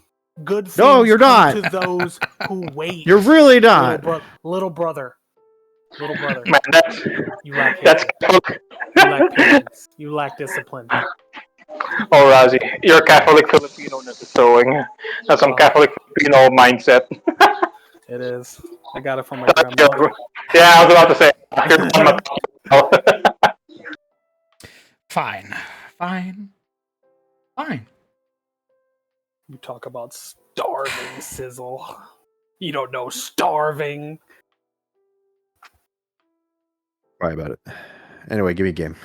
Good things No, you're come not. to those who wait. You're really not. Little brother. Man, You lack that's hatred. You lack patience. You lack discipline. Oh, Razi, your Catholic Filipino-ness is showing. That's some Catholic Filipino mindset. It is. I got it from my grandma. Yeah, I was about to say. Fine. You talk about starving, Sizzle. You don't know starving. Sorry about it. Anyway, give me a game.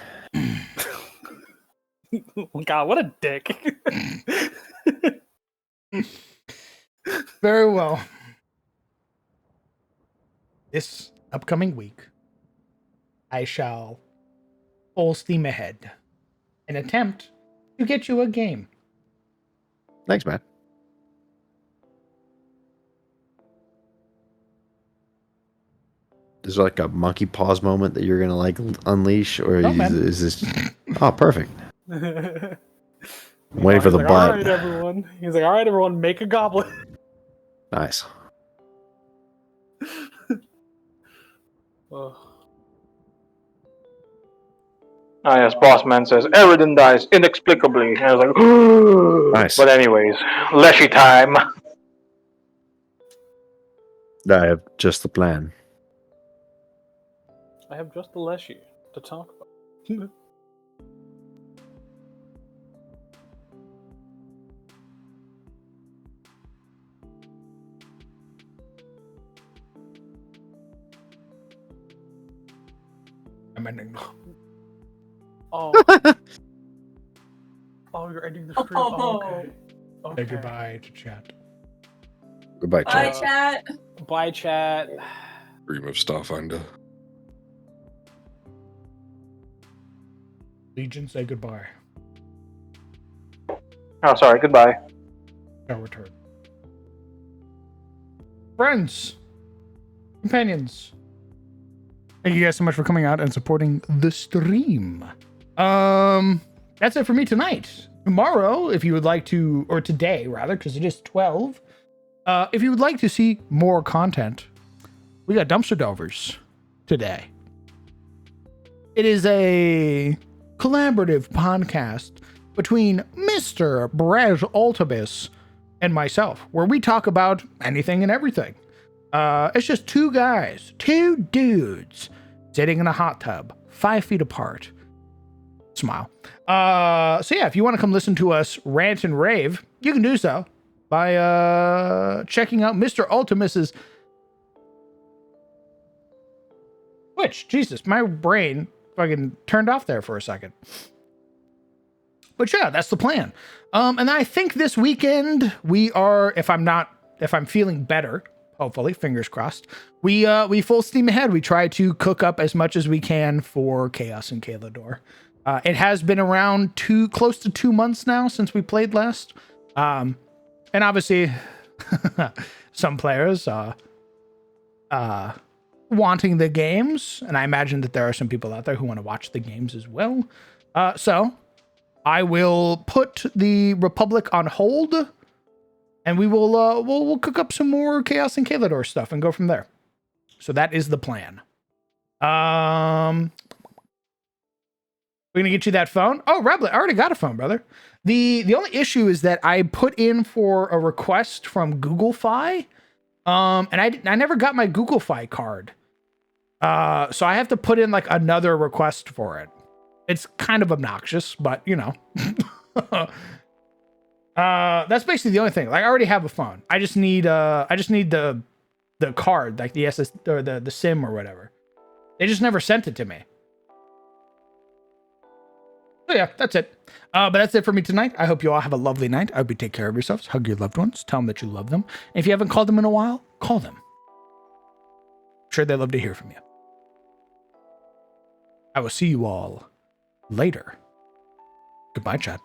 God, what a dick. Very well. This upcoming week, I shall full steam ahead and attempt to get you a game. Thanks, man. Is there like a monkey paws moment that you're gonna like unleash, or is this? Oh, perfect. I'm waiting for the butt. All right, everyone. He's like, all right, everyone, make a goblin. Nice. Yes, boss man says Eridan dies inexplicably. And I was like, Nice. But anyways, Leshy time. I have just the plan. I have just the Leshy to talk about. I'm ending. Oh. Oh, you're ending the stream. Oh, okay. Say goodbye to chat. Goodbye, Bye, chat. chat. Bye, chat. Dream of Starfinder. Legion, say goodbye. Oh, sorry. Goodbye. Shall return. Friends, companions, thank you guys so much for coming out and supporting the stream. That's it for me tonight. Tomorrow, if you would like to, or today rather, because it is 12. If you would like to see more content, we got Dumpster Delvers today. It is a collaborative podcast between Mr. Brez Ultibus and myself, where we talk about anything and everything. It's just two dudes, sitting in a hot tub, 5 feet apart. Smile. So yeah, if you want to come listen to us rant and rave, you can do so by checking out Mr. Ultimus's Twitch. Jesus, my brain fucking turned off there for a second. But yeah, that's the plan. And I think this weekend we are, if I'm feeling better, hopefully, fingers crossed, we full steam ahead. We try to cook up as much as we can for Chaos and Calador. It has been around close to 2 months now since we played last. And obviously, some players wanting the games, and I imagine that there are some people out there who want to watch the games as well. So I will put the Republic on hold, and we will we'll cook up some more Chaos and Calador stuff and go from there. So that is the plan. We're gonna get you that phone. Oh, Rablet, I already got a phone, brother. The only issue is that I put in for a request from Google Fi, and I never got my Google Fi card. So I have to put in like another request for it. It's kind of obnoxious, but you know. That's basically the only thing. Like I already have a phone. I just need the card, like the SS or the SIM or whatever. They just never sent it to me. So yeah, that's it. But that's it for me tonight. I hope you all have a lovely night. I hope you take care of yourselves. Hug your loved ones. Tell them that you love them. And if you haven't called them in a while, call them. I'm sure they'd love to hear from you. I will see you all later. Goodbye, chat.